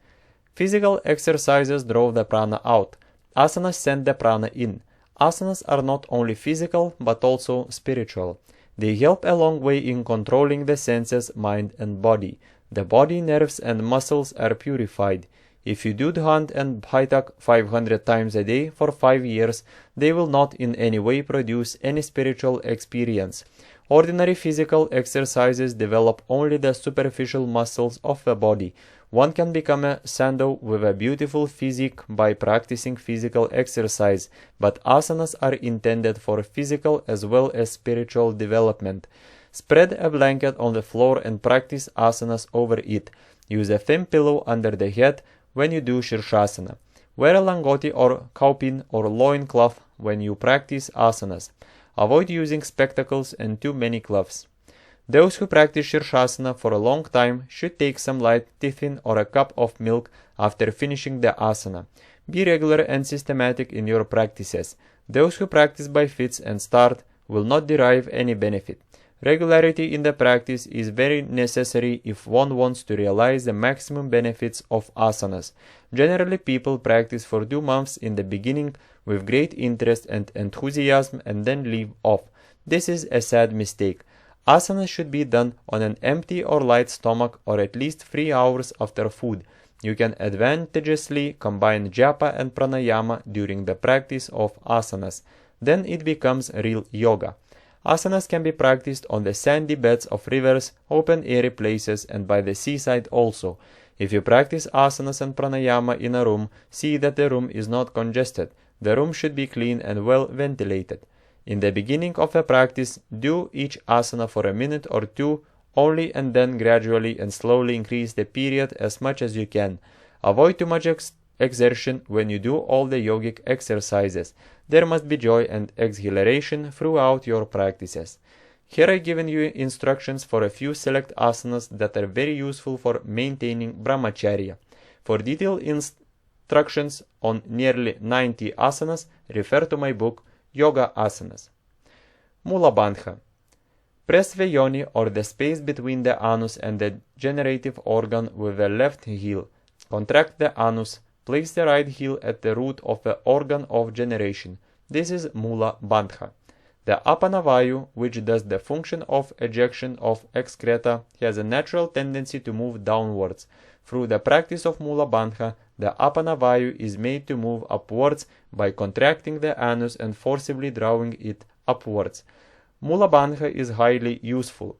Physical exercises draw the prana out. Asanas send the prana in. Asanas are not only physical but also spiritual. They help a long way in controlling the senses, mind and body. The body, nerves and muscles are purified. If you do Dhant and Bhaitak 500 times a day for 5 years, they will not in any way produce any spiritual experience. Ordinary physical exercises develop only the superficial muscles of the body. One can become a sadhu with a beautiful physique by practicing physical exercise, but asanas are intended for physical as well as spiritual development. Spread a blanket on the floor and practice asanas over it. Use a thin pillow under the head when you do Shirshasana. Wear a langoti or kaupin or loin cloth when you practice asanas. Avoid using spectacles and too many gloves. Those who practice Shirshasana for a long time should take some light tiffin or a cup of milk after finishing the asana. Be regular and systematic in your practices. Those who practice by fits and start will not derive any benefit. Regularity in the practice is very necessary if one wants to realize the maximum benefits of asanas. Generally, people practice for 2 months in the beginning with great interest and enthusiasm and then leave off. This is a sad mistake. Asanas should be done on an empty or light stomach or at least 3 hours after food. You can advantageously combine japa and pranayama during the practice of asanas. Then it becomes real yoga. Asanas can be practiced on the sandy beds of rivers, open airy places and by the seaside also. If you practice asanas and pranayama in a room, see that the room is not congested. The room should be clean and well ventilated. In the beginning of a practice, do each asana for a minute or 2 only and then gradually and slowly increase the period as much as you can. Avoid too much exertion when you do all the yogic exercises. There must be joy and exhilaration throughout your practices. Here I given you instructions for a few select asanas that are very useful for maintaining brahmacharya. For detailed instructions on nearly 90 asanas, refer to my book Yoga Asanas. Mula Bandha. Press the yoni or the space between the anus and the generative organ with the left heel. Contract the anus. Place the right heel at the root of the organ of generation. This is Mula Bandha. The Apanavayu, which does the function of ejection of excreta, has a natural tendency to move downwards. Through the practice of Mula Bandha, the Apanavayu is made to move upwards by contracting the anus and forcibly drawing it upwards. Mula Bandha is highly useful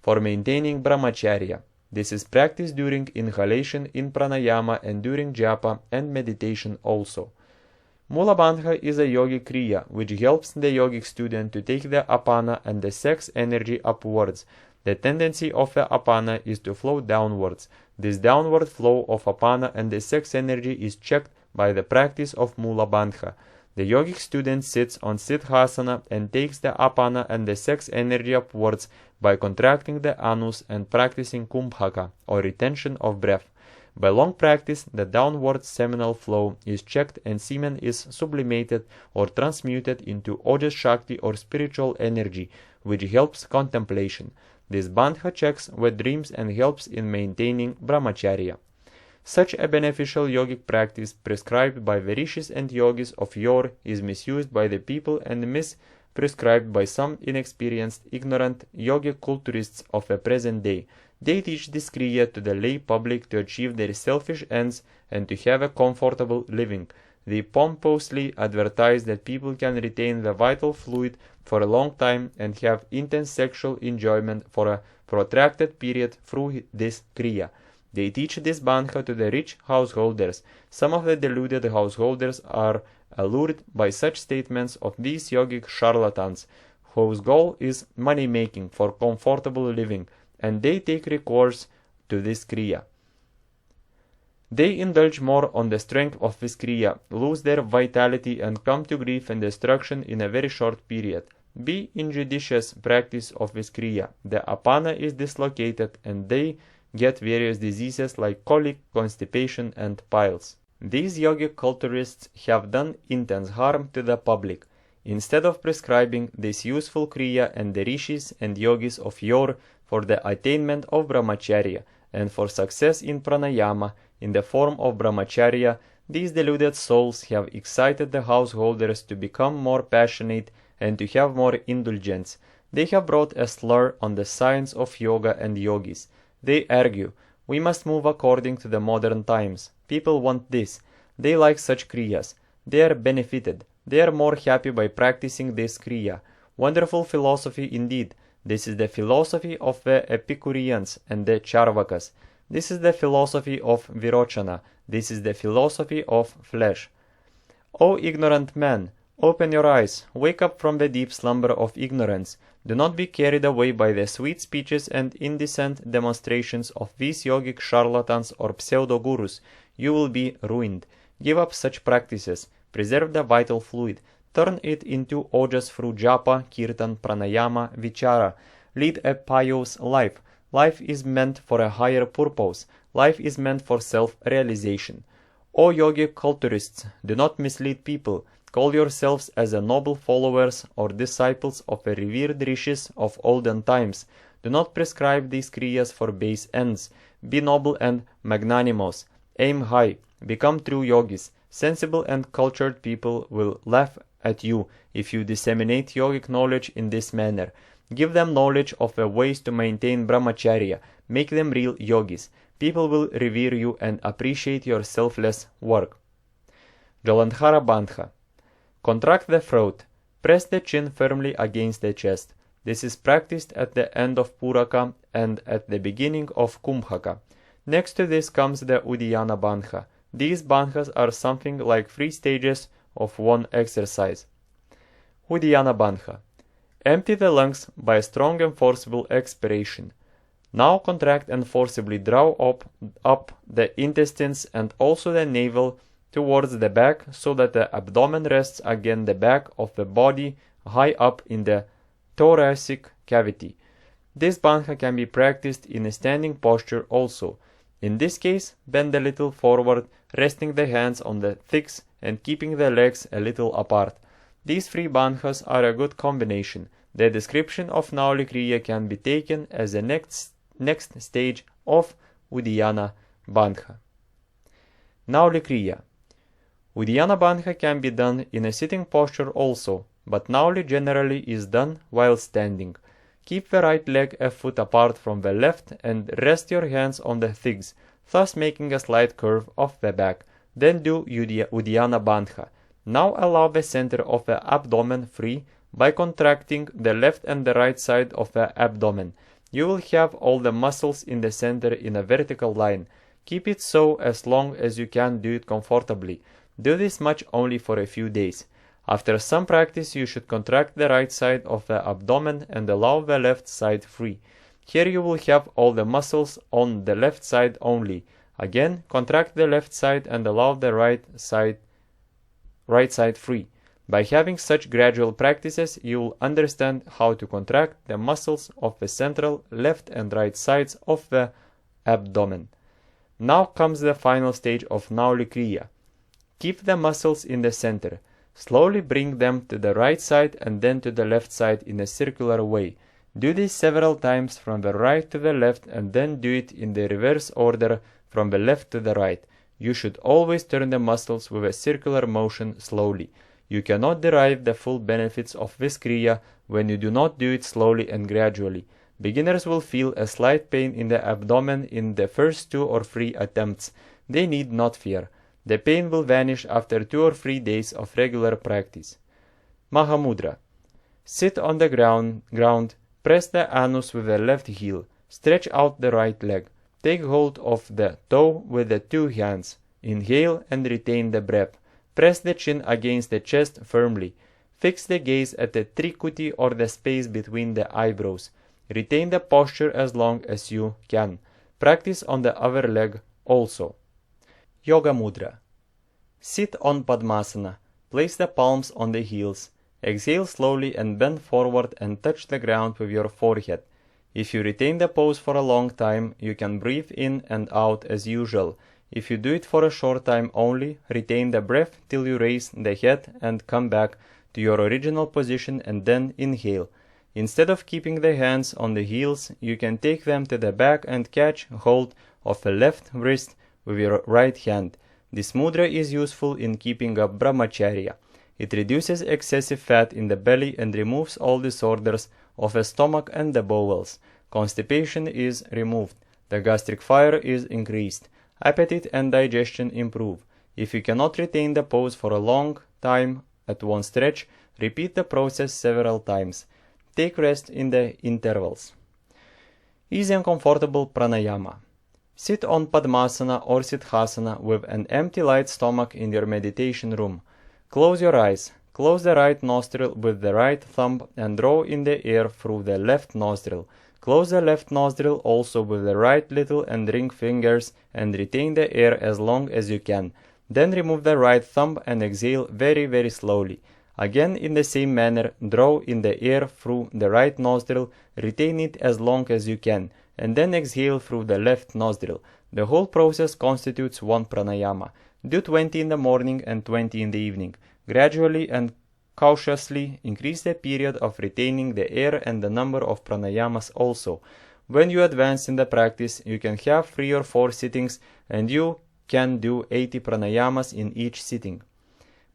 for maintaining brahmacharya. This is practiced during inhalation in pranayama and during japa and meditation also. Mula Bandha is a yogic kriya which helps the yogic student to take the apana and the sex energy upwards. The tendency of the apana is to flow downwards. This downward flow of apana and the sex energy is checked by the practice of Mula Bandha. The yogic student sits on Siddhasana and takes the apana and the sex energy upwards by contracting the anus and practicing kumbhaka, or retention of breath. By long practice, the downward seminal flow is checked and semen is sublimated or transmuted into ojas shakti or spiritual energy, which helps contemplation. This bandha checks wet dreams and helps in maintaining brahmacharya. Such a beneficial yogic practice prescribed by the rishis and yogis of yore is misused by the people and misprescribed by some inexperienced, ignorant yogic culturists of the present day. They teach this kriya to the lay public to achieve their selfish ends and to have a comfortable living. They pompously advertise that people can retain the vital fluid for a long time and have intense sexual enjoyment for a protracted period through this kriya. They teach this bandha to the rich householders. Some of the deluded householders are allured by such statements of these yogic charlatans, whose goal is money-making for comfortable living, and they take recourse to this kriya. They indulge more on the strength of this kriya, lose their vitality, and come to grief and destruction in a very short period. Be injudicious practice of this kriya. The apana is dislocated, and they get various diseases like colic, constipation, and piles. These yogic culturists have done intense harm to the public. Instead of prescribing this useful kriya and the rishis and yogis of yore for the attainment of brahmacharya and for success in pranayama in the form of brahmacharya, these deluded souls have excited the householders to become more passionate and to have more indulgence. They have brought a slur on the science of yoga and yogis. They argue, we must move according to the modern times. People want this. They like such kriyas. They are benefited. They are more happy by practicing this kriya. Wonderful philosophy indeed. This is the philosophy of the Epicureans and the Charvakas. This is the philosophy of Virochana. This is the philosophy of flesh. O ignorant man, open your eyes, wake up from the deep slumber of ignorance. Do not be carried away by the sweet speeches and indecent demonstrations of these yogic charlatans or pseudo-gurus. You will be ruined. Give up such practices. Preserve the vital fluid. Turn it into ojas through japa, kirtan, pranayama, vichara. Lead a pious life. Life is meant for a higher purpose. Life is meant for self-realization. O yogic culturists, do not mislead people. Call yourselves as a noble followers or disciples of a revered rishis of olden times. Do not prescribe these kriyas for base ends. Be noble and magnanimous. Aim high. Become true yogis. Sensible and cultured people will laugh at you if you disseminate yogic knowledge in this manner. Give them knowledge of the ways to maintain brahmacharya. Make them real yogis. People will revere you and appreciate your selfless work. Jalandhara Bandha. Contract the throat. Press the chin firmly against the chest. This is practiced at the end of Puraka and at the beginning of Kumbhaka. Next to this comes the Uddiyana Bandha. These bandhas are something like 3 stages of one exercise. Uddiyana Bandha. Empty the lungs by a strong and forcible expiration. Now contract and forcibly draw up the intestines and also the navel towards the back so that the abdomen rests against the back of the body high up in the thoracic cavity. This bandha can be practiced in a standing posture also. In this case, bend a little forward, resting the hands on the thighs and keeping the legs a little apart. These 3 bandhas are a good combination. The description of Nauli Kriya can be taken as the next stage of Uddiyana Bandha. Nauli Kriya. Uddiyana Bandha can be done in a sitting posture also, but Nauli generally is done while standing. Keep the right leg a foot apart from the left and rest your hands on the thighs, thus making a slight curve of the back. Then do Uddiyana Bandha. Now allow the center of the abdomen free by contracting the left and the right side of the abdomen. You will have all the muscles in the center in a vertical line. Keep it so as long as you can do it comfortably. Do this much only for a few days. After some practice, you should contract the right side of the abdomen and allow the left side free. Here you will have all the muscles on the left side only. Again, contract the left side and allow the right side free. By having such gradual practices, you will understand how to contract the muscles of the central left and right sides of the abdomen. Now comes the final stage of Nauli Kriya. Keep the muscles in the center. Slowly bring them to the right side and then to the left side in a circular way. Do this several times from the right to the left and then do it in the reverse order from the left to the right. You should always turn the muscles with a circular motion slowly. You cannot derive the full benefits of this kriya when you do not do it slowly and gradually. Beginners will feel a slight pain in the abdomen in the first 2 or 3 attempts. They need not fear. The pain will vanish after 2 or 3 days of regular practice. Mahamudra. Sit on the ground, press the anus with the left heel, stretch out the right leg, take hold of the toe with the 2 hands, inhale and retain the breath, press the chin against the chest firmly, fix the gaze at the trikuti or the space between the eyebrows. Retain the posture as long as you can. Practice on the other leg also. Yoga Mudra. Sit on Padmasana. Place the palms on the heels. Exhale slowly and bend forward and touch the ground with your forehead. If you retain the pose for a long time, you can breathe in and out as usual. If you do it for a short time only, retain the breath till you raise the head and come back to your original position and then inhale. Instead of keeping the hands on the heels, you can take them to the back and catch hold of a left wrist with your right hand. This mudra is useful in keeping up Brahmacharya. It reduces excessive fat in the belly and removes all disorders of the stomach and the bowels. Constipation is removed. The gastric fire is increased. Appetite and digestion improve. If you cannot retain the pose for a long time at one stretch, repeat the process several times. Take rest in the intervals. Easy and comfortable pranayama. Sit on Padmasana or Siddhasana with an empty light stomach in your meditation room. Close your eyes. Close the right nostril with the right thumb and draw in the air through the left nostril. Close the left nostril also with the right little and ring fingers and retain the air as long as you can. Then remove the right thumb and exhale very slowly. Again in the same manner, draw in the air through the right nostril, retain it as long as you can, and then exhale through the left nostril. The whole process constitutes one pranayama. Do 20 in the morning and 20 in the evening. Gradually and cautiously increase the period of retaining the air and the number of pranayamas also. When you advance in the practice, you can have 3 or 4 sittings and you can do 80 pranayamas in each sitting.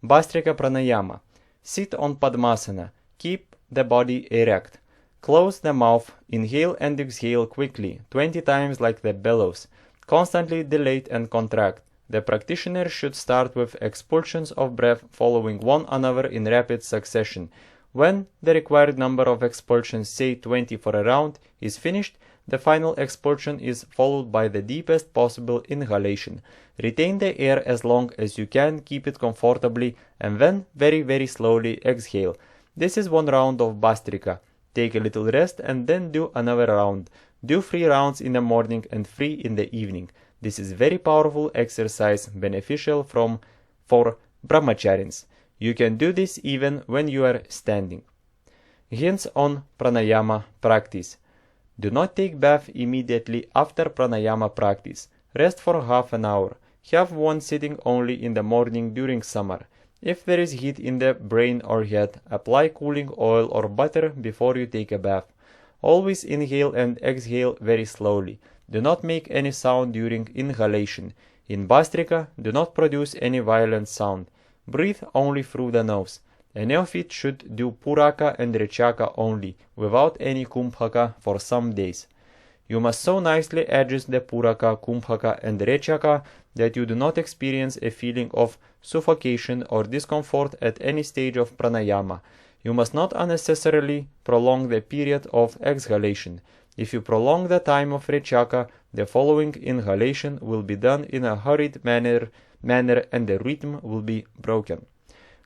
Bhastrika pranayama. Sit on Padmasana. Keep the body erect. Close the mouth. Inhale and exhale quickly, 20 times like the bellows. Constantly dilate and contract. The practitioner should start with expulsions of breath following one another in rapid succession. When the required number of expulsions, say 20 for a round, is finished, the final expulsion is followed by the deepest possible inhalation. Retain the air as long as you can, keep it comfortably, and then very slowly exhale. This is one round of Bhastrika. Take a little rest and then do another round. Do 3 rounds in the morning and 3 in the evening. This is very powerful exercise, beneficial for Brahmacharins. You can do this even when you are standing. Hints on pranayama practice. Do not take bath immediately after pranayama practice. Rest for half an hour. Have one sitting only in the morning during summer. If there is heat in the brain or head, apply cooling oil or butter before you take a bath. Always inhale and exhale very slowly. Do not make any sound during inhalation. In Bhastrika, do not produce any violent sound. Breathe only through the nose. A neophyte should do Puraka and Rechaka only, without any Kumbhaka for some days. You must so nicely adjust the Puraka, Kumbhaka and Rechaka that you do not experience a feeling of suffocation or discomfort at any stage of pranayama. You must not unnecessarily prolong the period of exhalation. If you prolong the time of Rechaka, the following inhalation will be done in a hurried manner and the rhythm will be broken.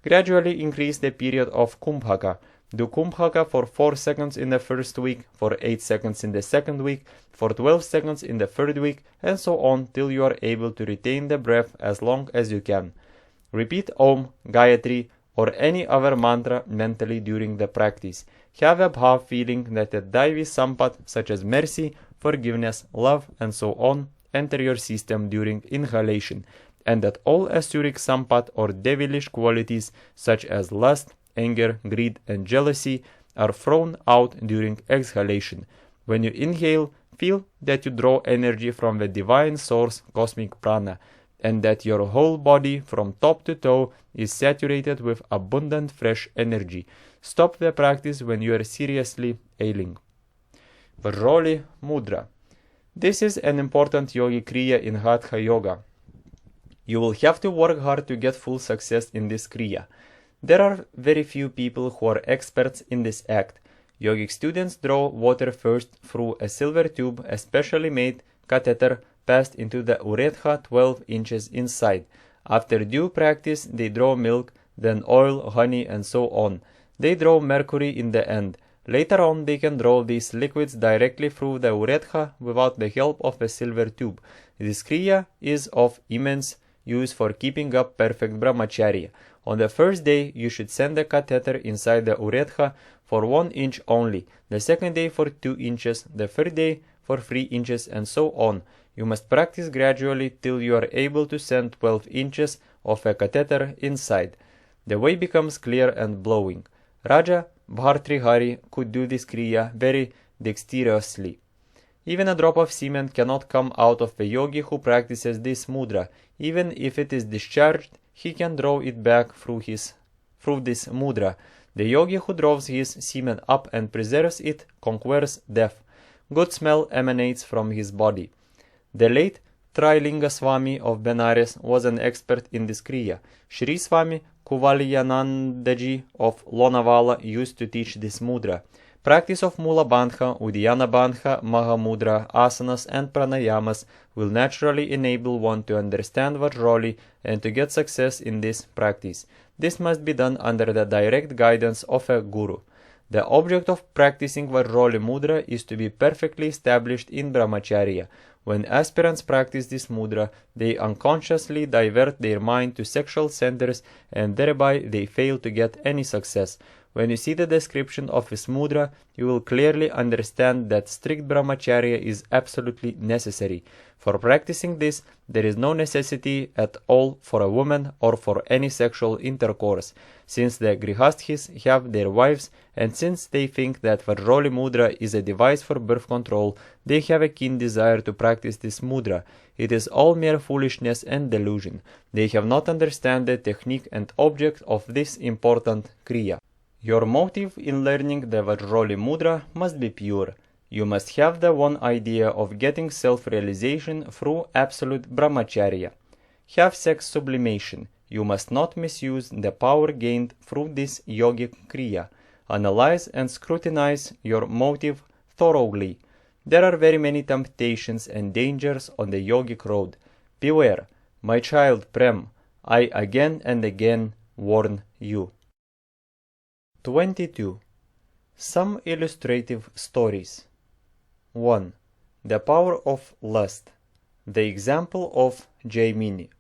Gradually increase the period of Kumbhaka. Do Kumbhaka for 4 seconds in the first week, for 8 seconds in the second week, for 12 seconds in the third week, and so on till you are able to retain the breath as long as you can. Repeat Om, Gayatri, or any other mantra mentally during the practice. Have a bhav feeling that a Daivi Sampat such as mercy, forgiveness, love, and so on enter your system during inhalation, and that all Asuric Sampat or devilish qualities such as lust, anger, greed, and jealousy are thrown out during exhalation. When you inhale, feel that you draw energy from the divine source, cosmic prana, and that your whole body from top to toe is saturated with abundant fresh energy. Stop the practice when you are seriously ailing. Vroli Mudra. This is an important yogic kriya in Hatha Yoga. You will have to work hard to get full success in this kriya. There are very few people who are experts in this act. Yogic students draw water first through a silver tube, a specially made catheter passed into the uretha 12 inches inside. After due practice, they draw milk, then oil, honey, and so on. They draw mercury in the end. Later on, they can draw these liquids directly through the uretra without the help of a silver tube. This kriya is of immense use for keeping up perfect brahmacharya. On the first day, you should send the catheter inside the uretra for 1 inch only, the second day for 2 inches, the third day for 3 inches, and so on. You must practice gradually till you are able to send 12 inches of a catheter inside. The way becomes clear and blowing. Raja Bhartrihari could do this kriya very dexterously. Even a drop of semen cannot come out of a yogi who practices this mudra. Even if it is discharged, he can draw it back through this mudra. The yogi who draws his semen up and preserves it conquers death. Good smell emanates from his body. The late Trilinga Swami of Benares was an expert in this kriya. Shri Swami Kuvaliyanandaji of Lonavala used to teach this mudra. Practice of Mula Bandha, Uddiyana Bandha, Mahamudra, asanas and pranayamas will naturally enable one to understand Vajroli and to get success in this practice. This must be done under the direct guidance of a guru. The object of practicing Vajroli mudra is to be perfectly established in brahmacharya. When aspirants practice this mudra, they unconsciously divert their mind to sexual centers and thereby they fail to get any success. When you see the description of this mudra, you will clearly understand that strict brahmacharya is absolutely necessary. For practicing this, there is no necessity at all for a woman or for any sexual intercourse. Since the grihasthis have their wives, and since they think that Vajroli mudra is a device for birth control, they have a keen desire to practice this mudra. It is all mere foolishness and delusion. They have not understand the technique and object of this important kriya. Your motive in learning the Vajroli mudra must be pure. You must have the one idea of getting self-realization through absolute brahmacharya. Have sex sublimation. You must not misuse the power gained through this yogic kriya. Analyze and scrutinize your motive thoroughly. There are very many temptations and dangers on the yogic road. Beware, my child Prem, I again and again warn you. 22. Some illustrative stories. 1. The power of lust. The example of Jaimini.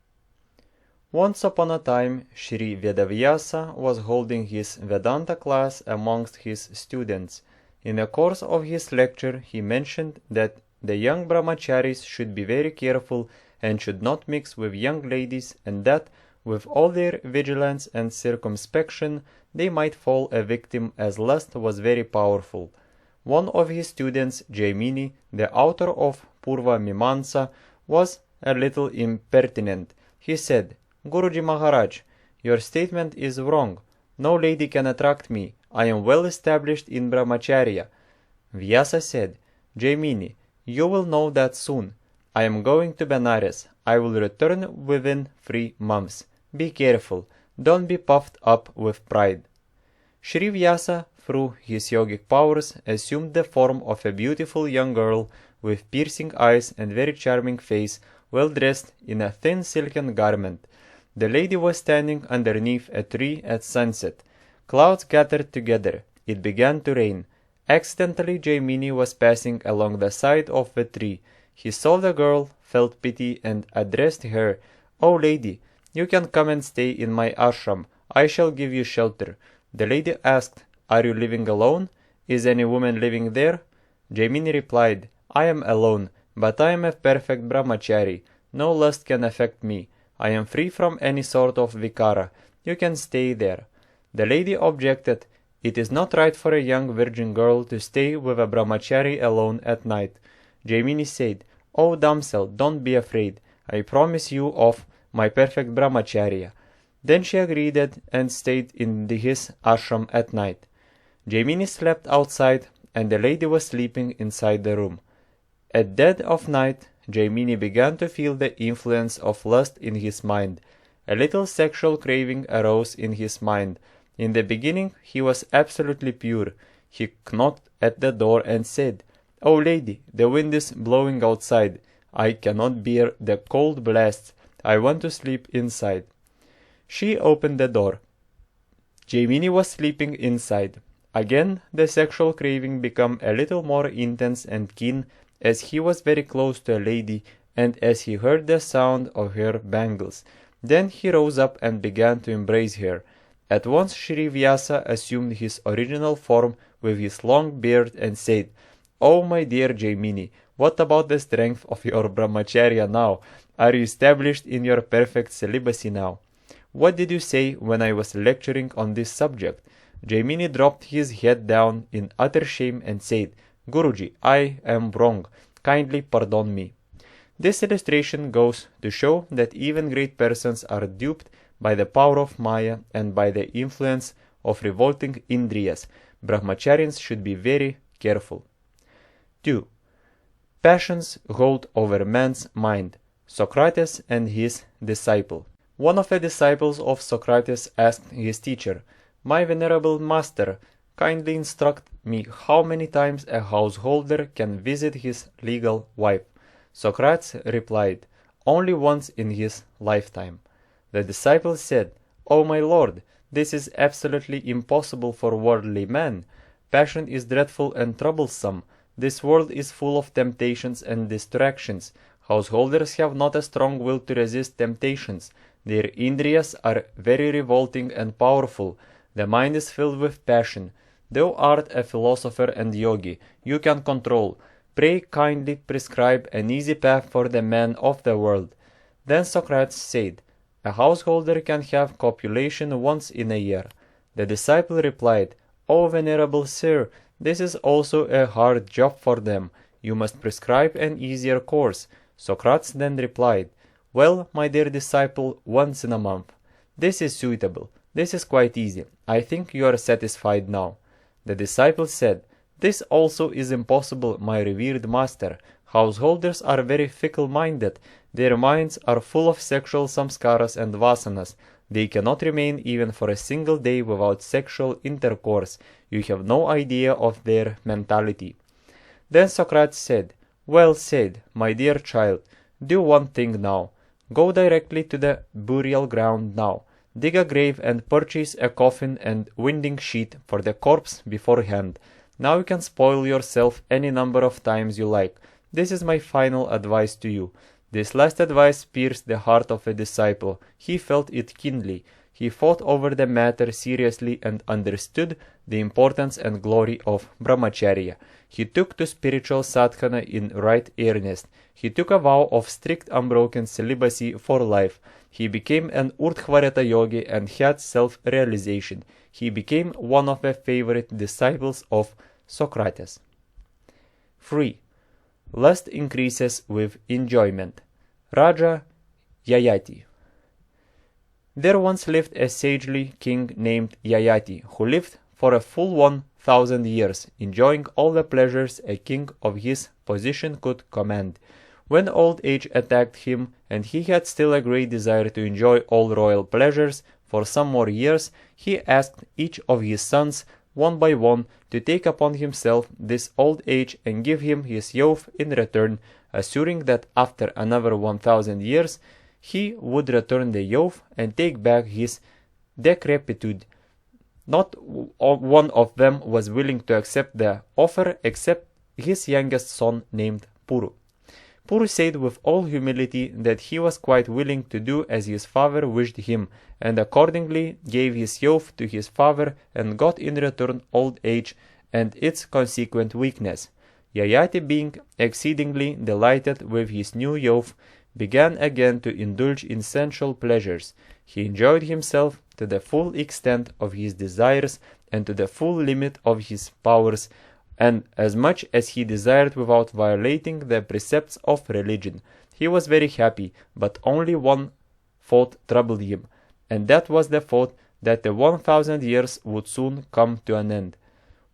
Once upon a time, Sri Vedavyasa was holding his Vedanta class amongst his students. In the course of his lecture, he mentioned that the young brahmacharis should be very careful and should not mix with young ladies, and that, with all their vigilance and circumspection, they might fall a victim, as lust was very powerful. One of his students, Jaimini, the author of Purva Mimansa, was a little impertinent. He said, Guruji Maharaj, your statement is wrong. No lady can attract me. I am well established in brahmacharya. Vyasa said, Jaimini, you will know that soon. I am going to Benares. I will return within 3 months. Be careful. Don't be puffed up with pride. Sri Vyasa, through his yogic powers, assumed the form of a beautiful young girl with piercing eyes and very charming face, well dressed in a thin silken garment. The lady was standing underneath a tree at sunset. Clouds gathered together. It began to rain. Accidentally, Jaimini was passing along the side of the tree. He saw the girl, felt pity, and addressed her, "Oh lady, you can come and stay in my ashram. I shall give you shelter." The lady asked, "Are you living alone? Is any woman living there?" Jaimini replied, "I am alone, but I am a perfect brahmachari. No lust can affect me. I am free from any sort of vikara. You can stay there." The lady objected, "It is not right for a young virgin girl to stay with a brahmachari alone at night." Jaimini said, "Oh damsel, don't be afraid. I promise you of my perfect brahmacharya." Then she agreed and stayed in his ashram at night. Jaimini slept outside, and the lady was sleeping inside the room. At dead of night, Jaimini began to feel the influence of lust in his mind. A little sexual craving arose in his mind. In the beginning, he was absolutely pure. He knocked at the door and said, "Oh lady, the wind is blowing outside. I cannot bear the cold blasts. I want to sleep inside." She opened the door. Jaimini was sleeping inside. Again, the sexual craving became a little more intense and keen as he was very close to a lady and as he heard the sound of her bangles. Then he rose up and began to embrace her. At once Shri Vyasa assumed his original form with his long beard and said, "Oh, my dear Jaimini, what about the strength of your brahmacharya now? Are you established in your perfect celibacy now? What did you say when I was lecturing on this subject?" Jaimini dropped his head down in utter shame and said, "Guruji, I am wrong. Kindly pardon me." This illustration goes to show that even great persons are duped by the power of Maya and by the influence of revolting Indriyas. Brahmacharins should be very careful. 2. Passions hold over man's mind. Socrates and his disciple. One of the disciples of Socrates asked his teacher, "My venerable master, kindly instruct me how many times a householder can visit his legal wife." Socrates replied, "Only once in his lifetime." The disciple said, "O my lord, this is absolutely impossible for worldly men. Passion is dreadful and troublesome. This world is full of temptations and distractions. Householders have not a strong will to resist temptations. Their indriyas are very revolting and powerful. The mind is filled with passion. Thou art a philosopher and yogi. You can control. Pray kindly prescribe an easy path for the men of the world." Then Socrates said, "A householder can have copulation once in a year." The disciple replied, "O venerable sir, this is also a hard job for them. You must prescribe an easier course." Socrates then replied, "Well, my dear disciple, once in a month. This is suitable. This is quite easy. I think you are satisfied now." The disciple said, "This also is impossible, my revered master. Householders are very fickle-minded. Their minds are full of sexual samskaras and vasanas. They cannot remain even for a single day without sexual intercourse. You have no idea of their mentality." Then Socrates said, "Well said, my dear child. Do one thing now. Go directly to the burial ground now. Dig a grave and purchase a coffin and winding sheet for the corpse beforehand. Now you can spoil yourself any number of times you like. This is my final advice to you." This last advice pierced the heart of a disciple. He felt it keenly. He thought over the matter seriously and understood the importance and glory of brahmacharya. He took to spiritual sadhana in right earnest. He took a vow of strict unbroken celibacy for life. He became an urdhvarata yogi and had self-realization. He became one of the favorite disciples of Socrates. 3. Lust increases with enjoyment. Raja Yayati. There once lived a sagely king named Yayati, who lived for a full 1,000 years, enjoying all the pleasures a king of his position could command. When old age attacked him, and he had still a great desire to enjoy all royal pleasures for some more years, he asked each of his sons, one by one, to take upon himself this old age and give him his youth in return, assuring that after another 1,000 years he would return the youth and take back his decrepitude. Not one of them was willing to accept the offer except his youngest son named Puru. Puru said with all humility that he was quite willing to do as his father wished him, and accordingly gave his youth to his father and got in return old age and its consequent weakness. Yayati, being exceedingly delighted with his new youth, began again to indulge in sensual pleasures. He enjoyed himself to the full extent of his desires and to the full limit of his powers, and as much as he desired without violating the precepts of religion. He was very happy, but only one thought troubled him, and that was the thought that the 1,000 years would soon come to an end.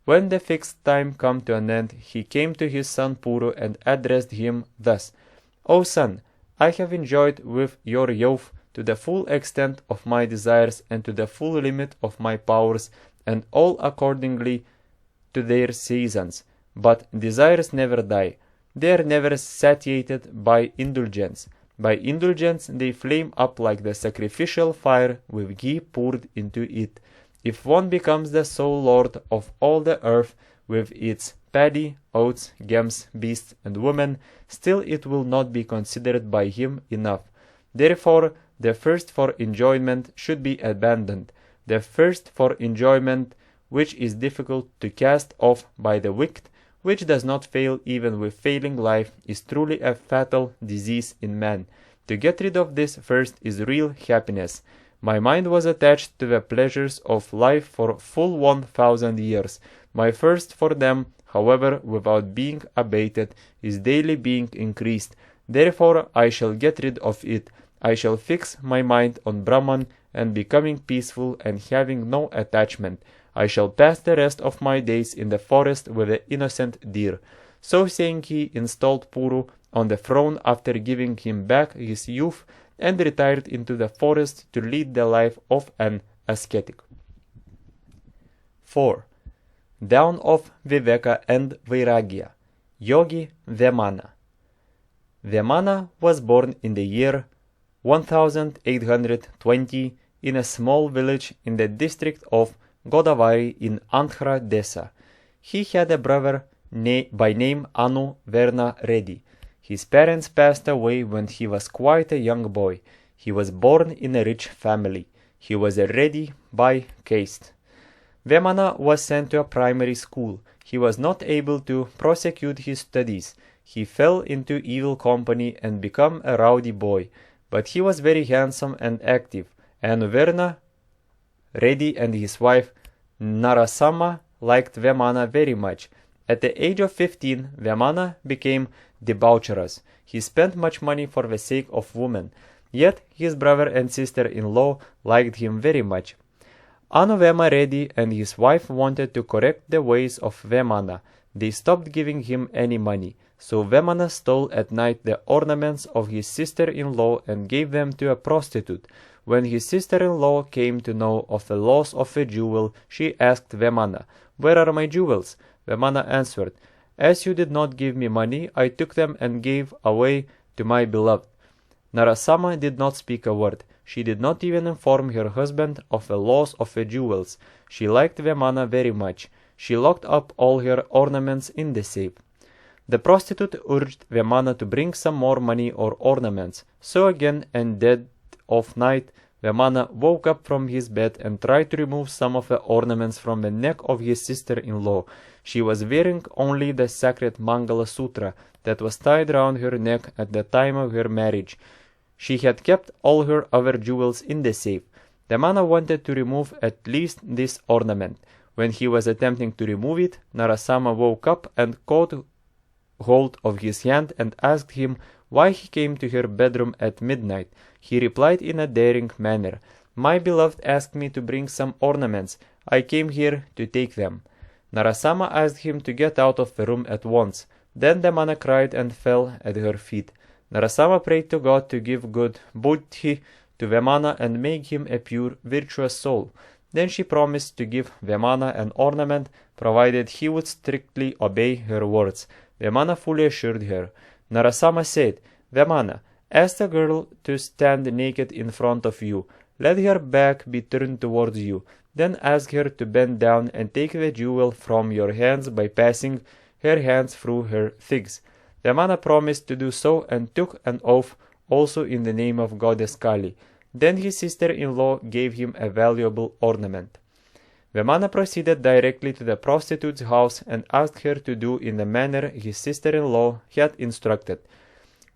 When the fixed time came to an end, he came to his son Puru and addressed him thus: "O son, I have enjoyed with your youth to the full extent of my desires and to the full limit of my powers, and all accordingly to their seasons. But desires never die. They are never satiated by indulgence. By indulgence they flame up like the sacrificial fire with ghee poured into it. If one becomes the sole lord of all the earth with its paddy, oats, gems, beasts, and women, still it will not be considered by him enough. Therefore, the thirst for enjoyment should be abandoned. The thirst for enjoyment, which is difficult to cast off by the wicked, which does not fail even with failing life, is truly a fatal disease in man. To get rid of this thirst is real happiness. My mind was attached to the pleasures of life for full 1,000 years. My thirst for them, however, without being abated, is daily being increased. Therefore I shall get rid of it. I shall fix my mind on Brahman and becoming peaceful and having no attachment. I shall pass the rest of my days in the forest with the innocent deer. So saying, he installed Puru on the throne after giving him back his youth and retired into the forest to lead the life of an ascetic. 4. Down of Viveka and Vairagya. Yogi Vemana. Vemana was born in the year 1820 in a small village in the district of Godavari in Andhra Desa. He had a brother by name Anu Verna Reddy. His parents passed away when he was quite a young boy. He was born in a rich family. He was a Reddy by caste. Vemana was sent to a primary school. He was not able to prosecute his studies. He fell into evil company and became a rowdy boy. But he was very handsome and active. Anu Verna Reddy and his wife Narasama liked Vemana very much. At the age of 15, Vemana became debaucherous. He spent much money for the sake of women. Yet his brother and sister-in-law liked him very much. Anu Vema Reddy and his wife wanted to correct the ways of Vemana. They stopped giving him any money. So Vemana stole at night the ornaments of his sister-in-law and gave them to a prostitute. When his sister-in-law came to know of the loss of a jewel, she asked Vemana, "Where are my jewels?" Vemana answered, "As you did not give me money, I took them and gave away to my beloved." Narasama did not speak a word. She did not even inform her husband of the loss of the jewels. She liked Vemana very much. She locked up all her ornaments in the safe. The prostitute urged Vemana to bring some more money or ornaments. So again, in dead of night, Vemana woke up from his bed and tried to remove some of the ornaments from the neck of his sister-in-law. She was wearing only the sacred Mangala Sutra that was tied round her neck at the time of her marriage. She had kept all her other jewels in the safe. Vemana wanted to remove at least this ornament. When he was attempting to remove it, Narasama woke up and caught hold of his hand and asked him why he came to her bedroom at midnight. He replied in a daring manner, "My beloved asked me to bring some ornaments. I came here to take them." Narasama asked him to get out of the room at once. Then Vemana cried and fell at her feet. Narasama prayed to God to give good buddhi to Vemana and make him a pure, virtuous soul. Then she promised to give Vemana an ornament, provided he would strictly obey her words. Vemana fully assured her. Narasama said, "Vemana, ask the girl to stand naked in front of you. Let her back be turned towards you. Then ask her to bend down and take the jewel from your hands by passing her hands through her thighs." Vemana promised to do so and took an oath also in the name of goddess Kali. Then his sister-in-law gave him a valuable ornament. Vemana proceeded directly to the prostitute's house and asked her to do in the manner his sister-in-law had instructed.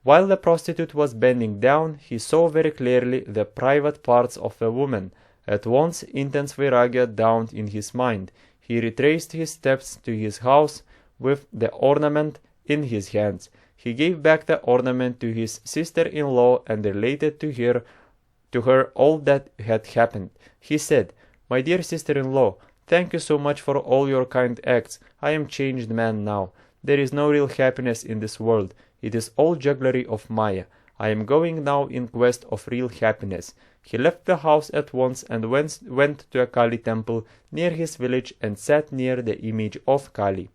While the prostitute was bending down, he saw very clearly the private parts of the woman. At once intense vairagya dawned in his mind. He retraced his steps to his house with the ornament in his hands. He gave back the ornament to his sister-in-law and related to her all that had happened. He said, "My dear sister-in-law, thank you so much for all your kind acts. I am changed man now. There is no real happiness in this world. It is all jugglery of Maya. I am going now in quest of real happiness." He left the house at once and went to a Kali temple near his village and sat near the image of Kali.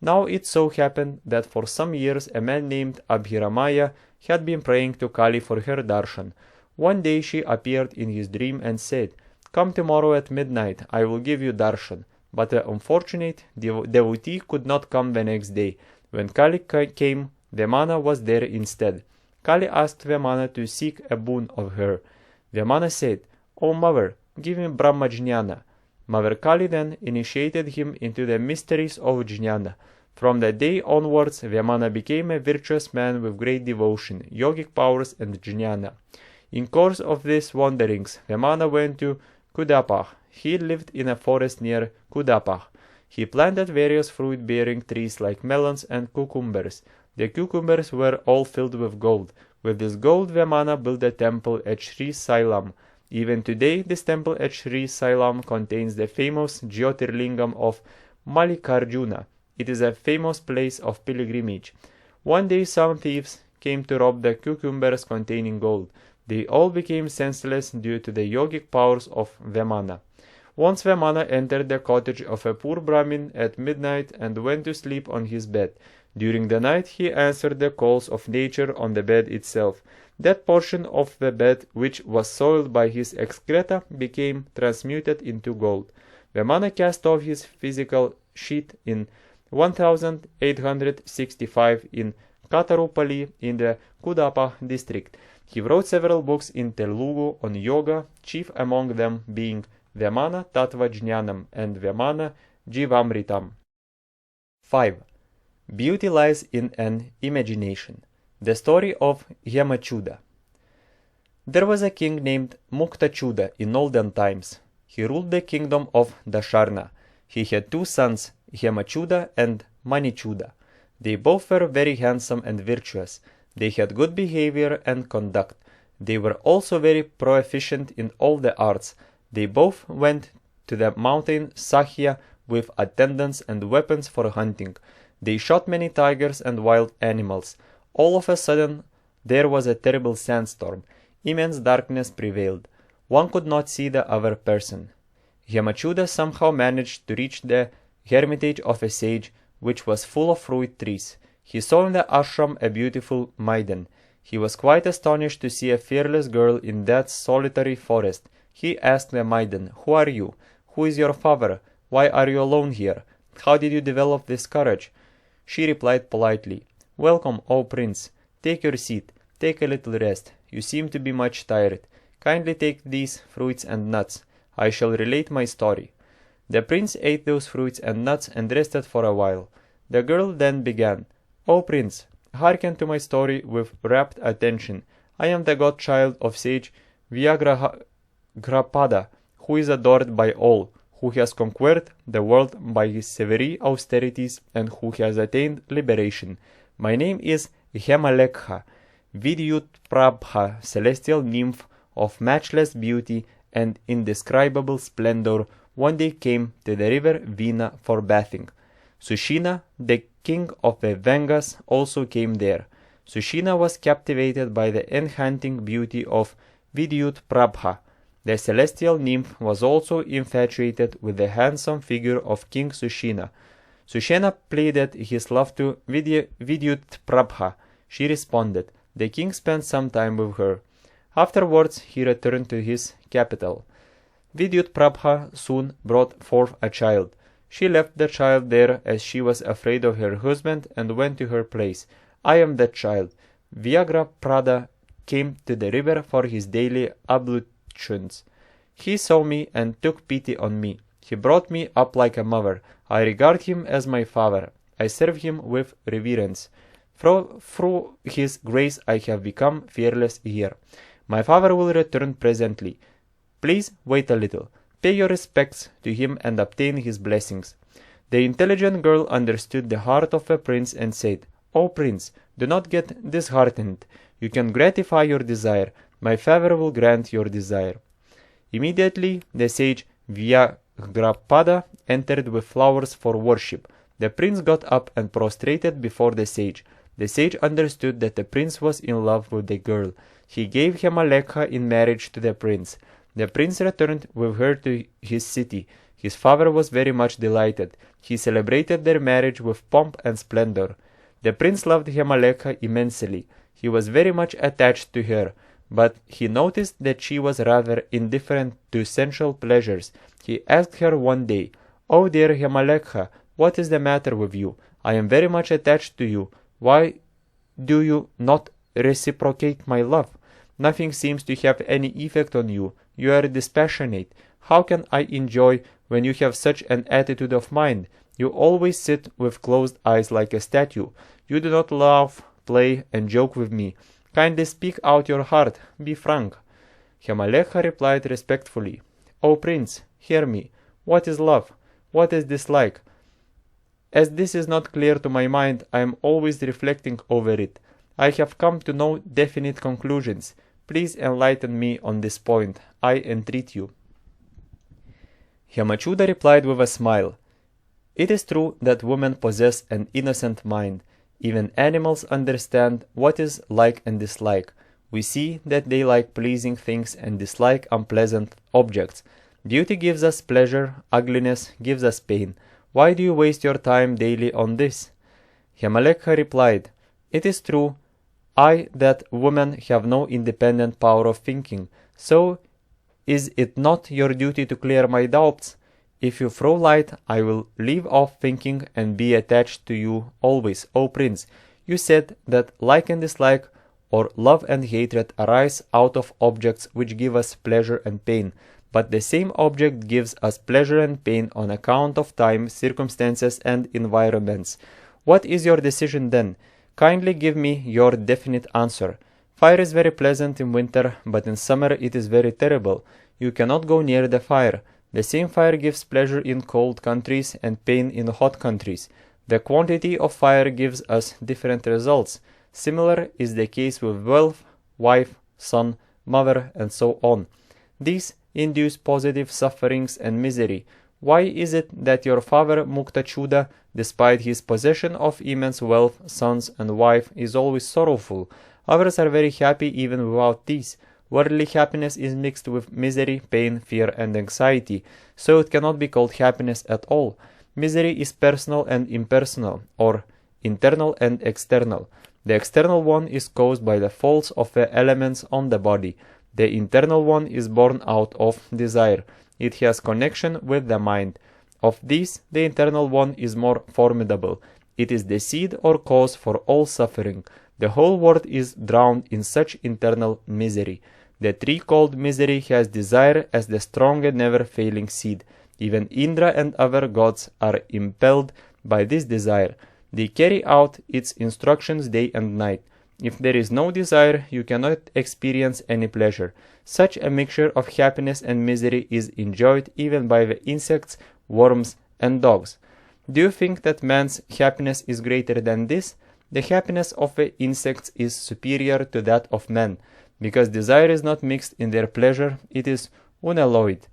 Now it so happened that for some years a man named Abhiramaya had been praying to Kali for her darshan. One day she appeared in his dream and said, "Come tomorrow at midnight, I will give you darshan." But the unfortunate devotee could not come the next day. When Kali came, Vemana was there instead. Kali asked Vemana to seek a boon of her. Vemana said, "O mother, give me Brahmacharya." Mother Kali then initiated him into the mysteries of jnana. From that day onwards, Vemana became a virtuous man with great devotion, yogic powers, and jnana. In course of these wanderings, Vemana went to Kudapah. He lived in a forest near Kudapah. He planted various fruit-bearing trees like melons and cucumbers. The cucumbers were all filled with gold. With this gold, Vemana built a temple at Sri Sailam. Even today, this temple at Sri Sailam contains the famous Jyotirlingam of Mallikarjuna. It is a famous place of pilgrimage. One day some thieves came to rob the cucumbers containing gold. They all became senseless due to the yogic powers of Vemana. Once Vemana entered the cottage of a poor Brahmin at midnight and went to sleep on his bed. During the night he answered the calls of nature on the bed itself. That portion of the bed which was soiled by his excreta became transmuted into gold. Vemana cast off his physical sheath in 1865 in Katarupalli in the Kudapah district. He wrote several books in Telugu on yoga, chief among them being Vemana Tattva Jnanam and Vemana Jivamritam. 5. Beauty lies in an imagination. The story of Hemachuda. There was a king named Muktachuda in olden times. He ruled the kingdom of Dasharna. He had two sons, Hemachuda and Manichuda. They both were very handsome and virtuous. They had good behavior and conduct. They were also very proficient in all the arts. They both went to the mountain Sakhya with attendants and weapons for hunting. They shot many tigers and wild animals. All of a sudden there was a terrible sandstorm. Immense darkness prevailed. One could not see the other person. Hemachuda somehow managed to reach the hermitage of a sage, which was full of fruit trees. He saw in the ashram a beautiful maiden. He was quite astonished to see a fearless girl in that solitary forest. He asked the maiden, "Who are you? Who is your father? Why are you alone here? How did you develop this courage?" She replied politely, "Welcome, O prince. Take your seat. Take a little rest. You seem to be much tired. Kindly take these fruits and nuts. I shall relate my story." The prince ate those fruits and nuts and rested for a while. The girl then began, "O prince, hearken to my story with rapt attention. I am the godchild of sage Vyagrapada, who is adored by all, who has conquered the world by his severe austerities and who has attained liberation. My name is Hemalekha, Vidyut Prabha, celestial nymph of matchless beauty and indescribable splendor, one day came to the river Vina for bathing. Sushina, the king of the Vengas, also came there. Sushina was captivated by the enchanting beauty of Vidyut Prabha. The celestial nymph was also infatuated with the handsome figure of King Sushina. Sushena pleaded his love to Vidyut Prabha. She responded. The king spent some time with her. Afterwards he returned to his capital. Vidyut Prabha soon brought forth a child. She left the child there as she was afraid of her husband and went to her place. "I am that child." Vyagrapada came to the river for his daily ablutions. He saw me and took pity on me. He brought me up like a mother. I regard him as my father. I serve him with reverence. Through his grace I have become fearless here. My father will return presently. Please wait a little. Pay your respects to him and obtain his blessings." The intelligent girl understood the heart of a prince and said, "O prince, do not get disheartened. You can gratify your desire. My father will grant your desire." Immediately the sage Vyagrapada entered with flowers for worship. The prince got up and prostrated before the sage. The sage understood that the prince was in love with the girl. He gave Hemalekha in marriage to the prince. The prince returned with her to his city. His father was very much delighted. He celebrated their marriage with pomp and splendor. The prince loved Hemalekha immensely. He was very much attached to her. but he noticed that she was rather indifferent to sensual pleasures. He asked her one day, "Oh dear Himalekha, what is the matter with you? I am very much attached to you. Why do you not reciprocate my love? Nothing seems to have any effect on you. You are dispassionate. How can I enjoy when you have such an attitude of mind? You always sit with closed eyes like a statue. You do not laugh, play, and joke with me. Kindly speak out your heart. Be frank." Himalekha replied respectfully, "O Prince, hear me. What is love? What is dislike? As this is not clear to my mind, I am always reflecting over it. I have come to no definite conclusions. Please enlighten me on this point. I entreat you." Hemachuda replied with a smile, "It is true that women possess an innocent mind. Even animals understand what is like and dislike. We see that they like pleasing things and dislike unpleasant objects. Beauty gives us pleasure, ugliness gives us pain. Why do you waste your time daily on this?" Himalekha replied, "It is true, that women have no independent power of thinking. So is it not your duty to clear my doubts? If you throw light, I will leave off thinking and be attached to you always, O Prince. You said that like and dislike, or love and hatred, arise out of objects which give us pleasure and pain. But the same object gives us pleasure and pain on account of time, circumstances, and environments. What is your decision then? Kindly give me your definite answer. Fire is very pleasant in winter, but in summer it is very terrible. You cannot go near the fire. The same fire gives pleasure in cold countries and pain in hot countries. The quantity of fire gives us different results. Similar is the case with wealth, wife, son, mother, and so on. These induce positive sufferings and misery. Why is it that your father Muktachuda, despite his possession of immense wealth, sons, and wife, is always sorrowful? Others are very happy even without these. Worldly happiness is mixed with misery, pain, fear, and anxiety, so it cannot be called happiness at all. Misery is personal and impersonal, or internal and external. The external one is caused by the faults of the elements on the body. The internal one is born out of desire. It has connection with the mind. Of these, the internal one is more formidable. It is the seed or cause for all suffering. The whole world is drowned in such internal misery. The tree called misery has desire as the strong and never-failing seed. Even Indra and other gods are impelled by this desire. They carry out its instructions day and night. If there is no desire, you cannot experience any pleasure. Such a mixture of happiness and misery is enjoyed even by the insects, worms, and dogs. Do you think that man's happiness is greater than this? The happiness of the insects is superior to that of man, because desire is not mixed in their pleasure, it is unalloyed.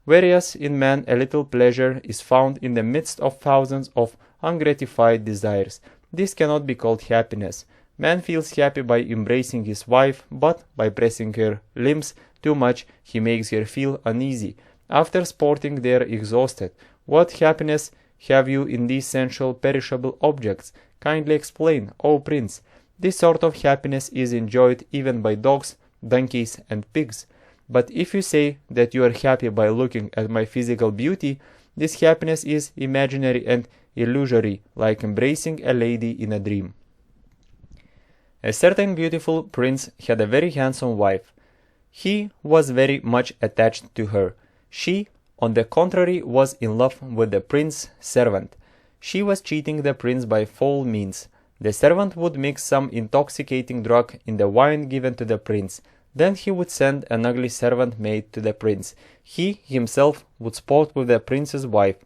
Whereas in man a little pleasure is found in the midst of thousands of ungratified desires. This cannot be called happiness. Man feels happy by embracing his wife, but by pressing her limbs too much he makes her feel uneasy. After sporting they are exhausted. What happiness have you in these sensual perishable objects? Kindly explain, O Prince. This sort of happiness is enjoyed even by dogs, donkeys, and pigs. But if you say that you are happy by looking at my physical beauty, this happiness is imaginary and illusory, like embracing a lady in a dream. A certain beautiful prince had a very handsome wife. He was very much attached to her. She, on the contrary, was in love with the prince's servant. She was cheating the prince by foul means. The servant would mix some intoxicating drug in the wine given to the prince. Then he would send an ugly servant maid to the prince. He himself would sport with the prince's wife.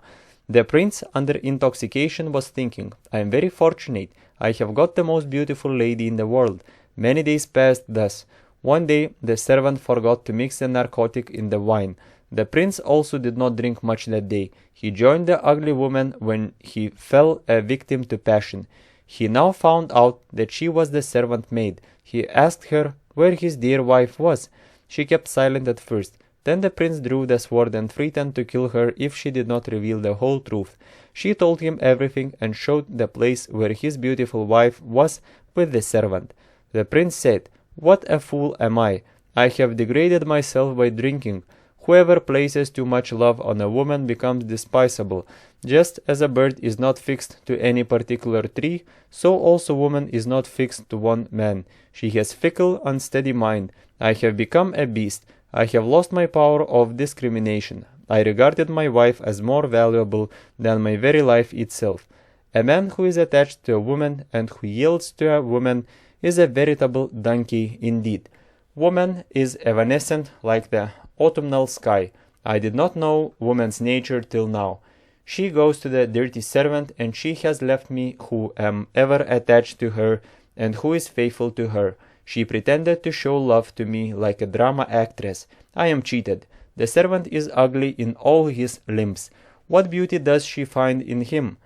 The prince, under intoxication, was thinking, I am very fortunate. I have got the most beautiful lady in the world. Many days passed thus. One day the servant forgot to mix the narcotic in the wine. The prince also did not drink much that day. He joined the ugly woman when he fell a victim to passion. He now found out that she was the servant maid. He asked her where his dear wife was. She kept silent at first. Then the prince drew the sword and threatened to kill her if she did not reveal the whole truth. She told him everything and showed the place where his beautiful wife was with the servant. The prince said, What a fool am I! I have degraded myself by drinking. Whoever places too much love on a woman becomes despisable. Just as a bird is not fixed to any particular tree, so also woman is not fixed to one man. She has fickle, unsteady mind. I have become a beast. I have lost my power of discrimination. I regarded my wife as more valuable than my very life itself. A man who is attached to a woman and who yields to a woman is a veritable donkey indeed. Woman is evanescent like the autumnal sky. I did not know woman's nature till now. She goes to the dirty servant, and she has left me who am ever attached to her and who is faithful to her. She pretended to show love to me like a drama actress. I am cheated. The servant is ugly in all his limbs. What beauty does she find in him?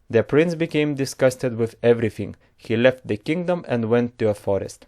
The prince became disgusted with everything. He left the kingdom and went to a forest.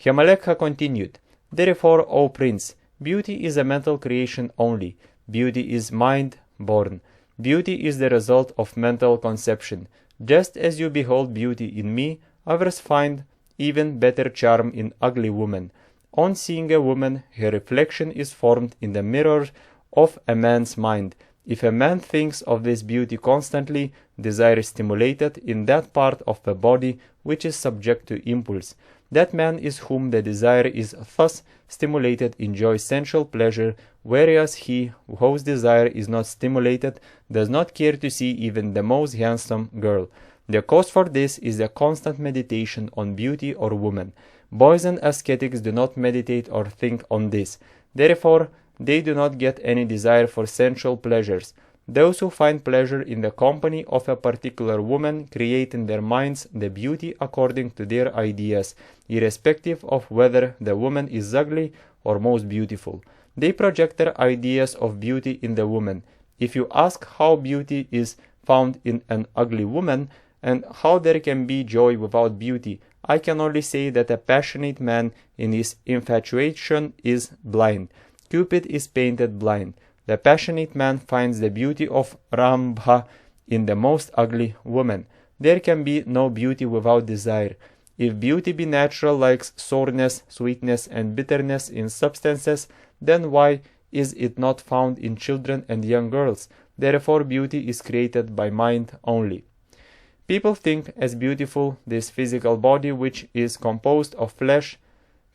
Yamalekha continued, Therefore, O prince, beauty is a mental creation only. Beauty is mind-born. Beauty is the result of mental conception. Just as you behold beauty in me, others find even better charm in ugly woman. On seeing a woman, her reflection is formed in the mirror of a man's mind. If a man thinks of this beauty constantly, desire is stimulated in that part of the body which is subject to impulse. That man is whom the desire is thus stimulated enjoys sensual pleasure, whereas he whose desire is not stimulated does not care to see even the most handsome girl. The cause for this is the constant meditation on beauty or woman. Boys and ascetics do not meditate or think on this. Therefore, they do not get any desire for sensual pleasures. Those who find pleasure in the company of a particular woman create in their minds the beauty according to their ideas, irrespective of whether the woman is ugly or most beautiful. They project their ideas of beauty in the woman. If you ask how beauty is found in an ugly woman, and how there can be joy without beauty, I can only say that a passionate man in his infatuation is blind. Cupid is painted blind. The passionate man finds the beauty of Rambha in the most ugly woman. There can be no beauty without desire. If beauty be natural like sourness, sweetness, and bitterness in substances, then why is it not found in children and young girls? Therefore beauty is created by mind only. People think as beautiful this physical body which is composed of flesh,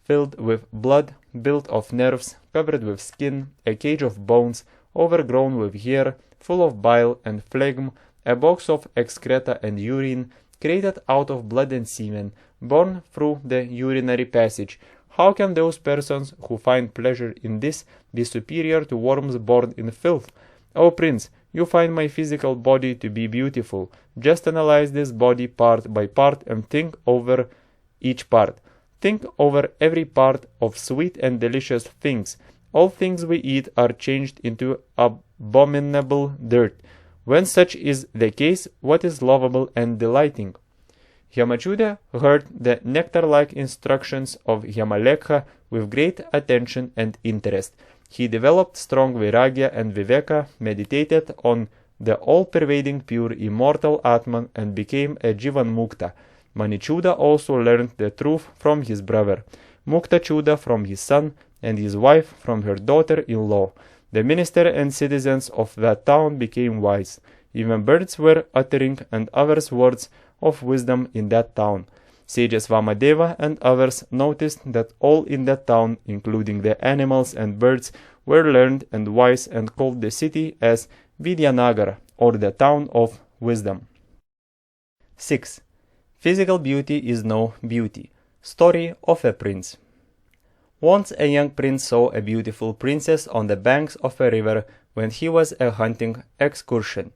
filled with blood, built of nerves, covered with skin, a cage of bones, overgrown with hair, full of bile and phlegm, a box of excreta and urine, created out of blood and semen, born through the urinary passage. How can those persons who find pleasure in this be superior to worms born in filth? O prince, you find my physical body to be beautiful. Just analyze this body part by part and think over each part. Think over every part of sweet and delicious things. All things we eat are changed into abominable dirt. When such is the case, what is lovable and delighting? Yamachuda heard the nectar-like instructions of Yamalekha with great attention and interest. He developed strong Vairagya and Viveka, meditated on the all-pervading pure immortal Atman and became a Jivan Mukta. Manichuda also learned the truth from his brother, Mukta Chuda from his son, and his wife from her daughter-in-law. The minister and citizens of that town became wise. Even birds were uttering and others words of wisdom in that town. Sages Vamadeva and others noticed that all in that town, including the animals and birds, were learned and wise and called the city as Vidyanagar, or the town of wisdom. 6. Physical beauty is no beauty. Story of a prince. Once a young prince saw a beautiful princess on the banks of a river when he was a hunting excursion.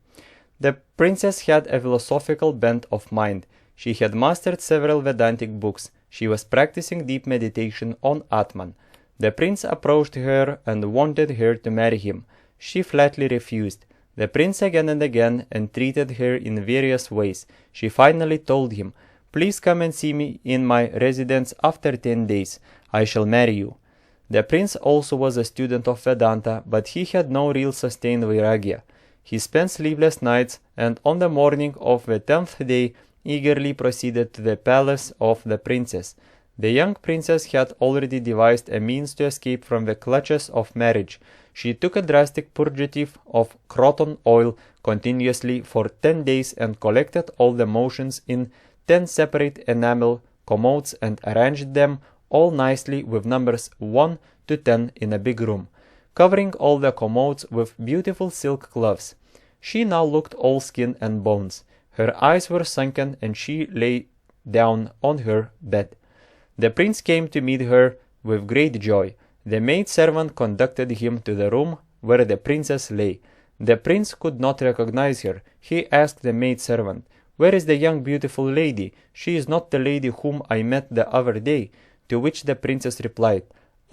The princess had a philosophical bent of mind. She had mastered several Vedantic books. She was practicing deep meditation on Atman. The prince approached her and wanted her to marry him. She flatly refused. The prince again and again entreated her in various ways. She finally told him, "Please come and see me in my residence after 10 days. I shall marry you." The prince also was a student of Vedanta, but he had no real sustained Vairagya. He spent sleepless nights, and on the morning of the 10th day, eagerly proceeded to the palace of the princess. The young princess had already devised a means to escape from the clutches of marriage. She took a drastic purgative of croton oil continuously for 10 days and collected all the motions in 10 separate enamel commodes and arranged them all nicely with numbers 1 to 10 in a big room, covering all the commodes with beautiful silk cloths. She now looked all skin and bones. Her eyes were sunken and she lay down on her bed. The prince came to meet her with great joy. The maid-servant conducted him to the room where the princess lay. The prince could not recognize her. He asked the maid-servant, "Where is the young beautiful lady? She is not the lady whom I met the other day." To which the princess replied,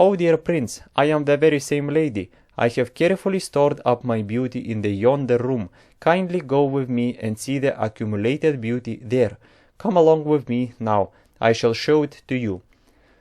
"Oh, dear prince, I am the very same lady. I have carefully stored up my beauty in the yonder room. Kindly go with me and see the accumulated beauty there. Come along with me now. I shall show it to you."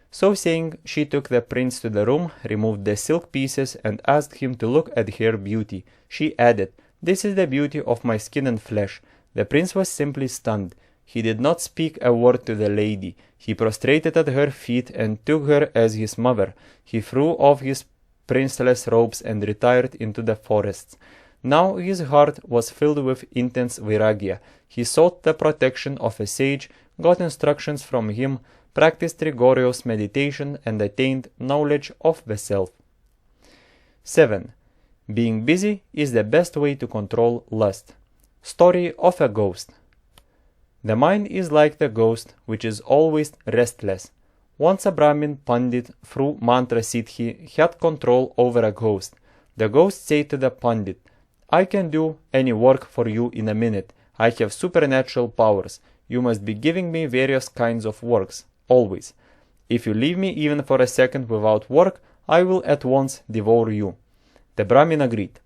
So saying, she took the prince to the room, removed the silk pieces, and asked him to look at her beauty. She added, "This is the beauty of my skin and flesh." The prince was simply stunned. He did not speak a word to the lady. He prostrated at her feet and took her as his mother. He threw off his princeless robes and retired into the forests. Now his heart was filled with intense vairagya. He sought the protection of a sage, got instructions from him, practiced rigorous meditation, and attained knowledge of the self. 7. Being busy is the best way to control lust. Story of a ghost. The mind is like the ghost, which is always restless. Once a Brahmin Pandit, through mantra siddhi, had control over a ghost. The ghost said to the Pandit, "I can do any work for you in a minute. I have supernatural powers. You must be giving me various kinds of works, always. If you leave me even for a second without work, I will at once devour you." The Brahmin agreed.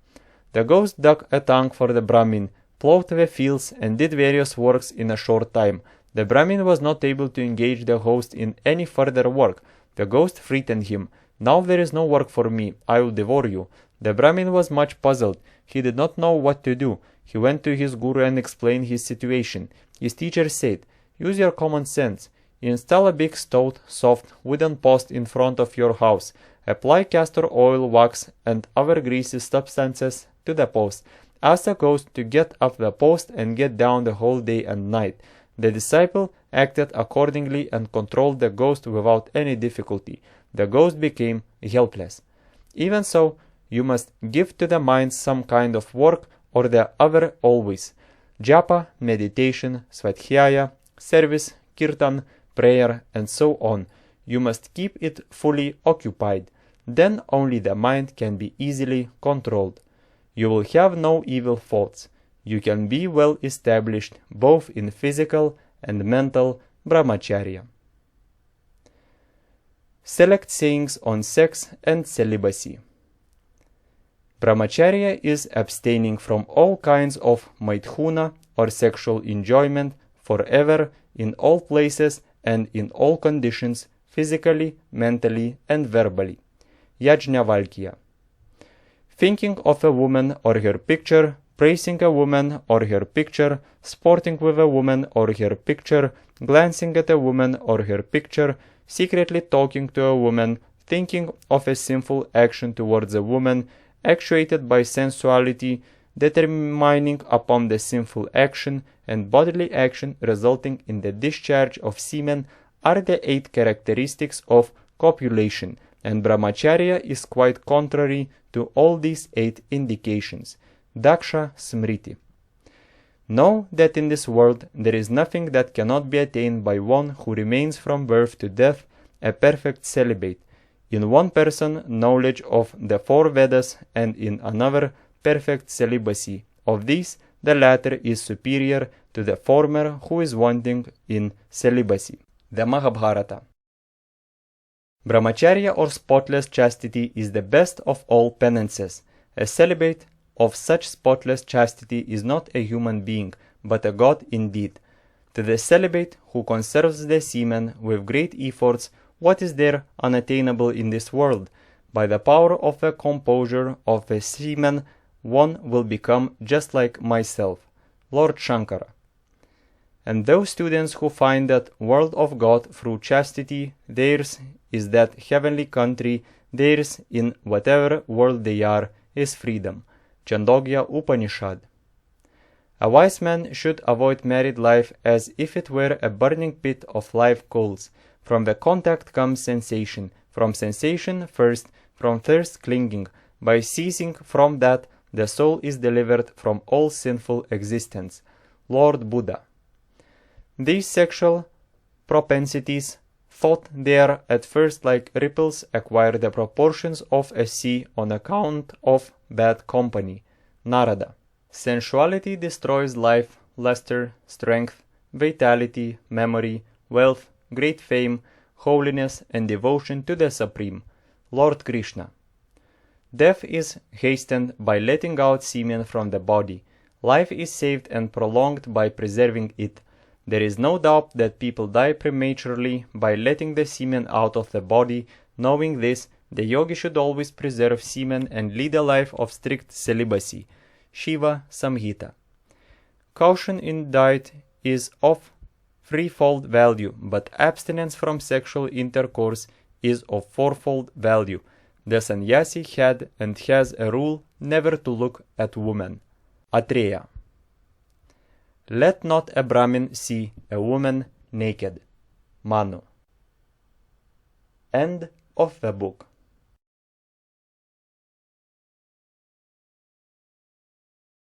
The ghost dug a tank for the Brahmin, plowed the fields, and did various works in a short time. The Brahmin was not able to engage the host in any further work. The ghost threatened him, "Now there is no work for me, I will devour you." The Brahmin was much puzzled. He did not know what to do. He went to his guru and explained his situation. His teacher said, "Use your common sense. Install a big stout, soft, wooden post in front of your house. Apply castor oil, wax, and other greasy substances to the post. Ask the ghost to get up the post and get down the whole day and night." The disciple acted accordingly and controlled the ghost without any difficulty. The ghost became helpless. Even so, you must give to the mind some kind of work or the other always. Japa, meditation, svadhyaya, service, kirtan, prayer, and so on. You must keep it fully occupied. Then only the mind can be easily controlled. You will have no evil thoughts. You can be well established both in physical and mental brahmacharya. Select sayings on sex and celibacy. Brahmacharya is abstaining from all kinds of maithuna or sexual enjoyment forever, in all places and in all conditions, physically, mentally, and verbally. Yajnavalkya. Thinking of a woman or her picture, praising a woman or her picture, sporting with a woman or her picture, glancing at a woman or her picture, secretly talking to a woman, thinking of a sinful action towards a woman, actuated by sensuality, determining upon the sinful action, and bodily action resulting in the discharge of semen are the 8 characteristics of copulation, and brahmacharya is quite contrary to all these 8 indications. Daksha Smriti. Know that in this world there is nothing that cannot be attained by one who remains from birth to death a perfect celibate. In one person, knowledge of the 4 Vedas, and in another, perfect celibacy. Of these, the latter is superior to the former who is wanting in celibacy. The Mahabharata. Brahmacharya or spotless chastity is the best of all penances. A celibate of such spotless chastity is not a human being, but a god indeed. To the celibate who conserves the semen with great efforts, what is there unattainable in this world? By the power of the composure of the semen, one will become just like myself. Lord Shankara. And those students who find that world of God through chastity, theirs is that heavenly country, theirs in whatever world they are, is freedom. Chandogya Upanishad. A wise man should avoid married life as if it were a burning pit of live coals. From the contact comes sensation, from sensation thirst, from thirst clinging. By ceasing from that, the soul is delivered from all sinful existence. Lord Buddha. These sexual propensities, thought they are at first like ripples, acquire the proportions of a sea on account of bad company. Narada. Sensuality destroys life, luster, strength, vitality, memory, wealth, great fame, holiness, and devotion to the Supreme. Lord Krishna. Death is hastened by letting out semen from the body. Life is saved and prolonged by preserving it. There is no doubt that people die prematurely by letting the semen out of the body. Knowing this, the yogi should always preserve semen and lead a life of strict celibacy. Shiva Samhita. Caution in diet is of threefold value, but abstinence from sexual intercourse is of fourfold value. The sannyasi had and has a rule never to look at women. Atreya. Let not a Brahmin see a woman naked. Manu. End of the book.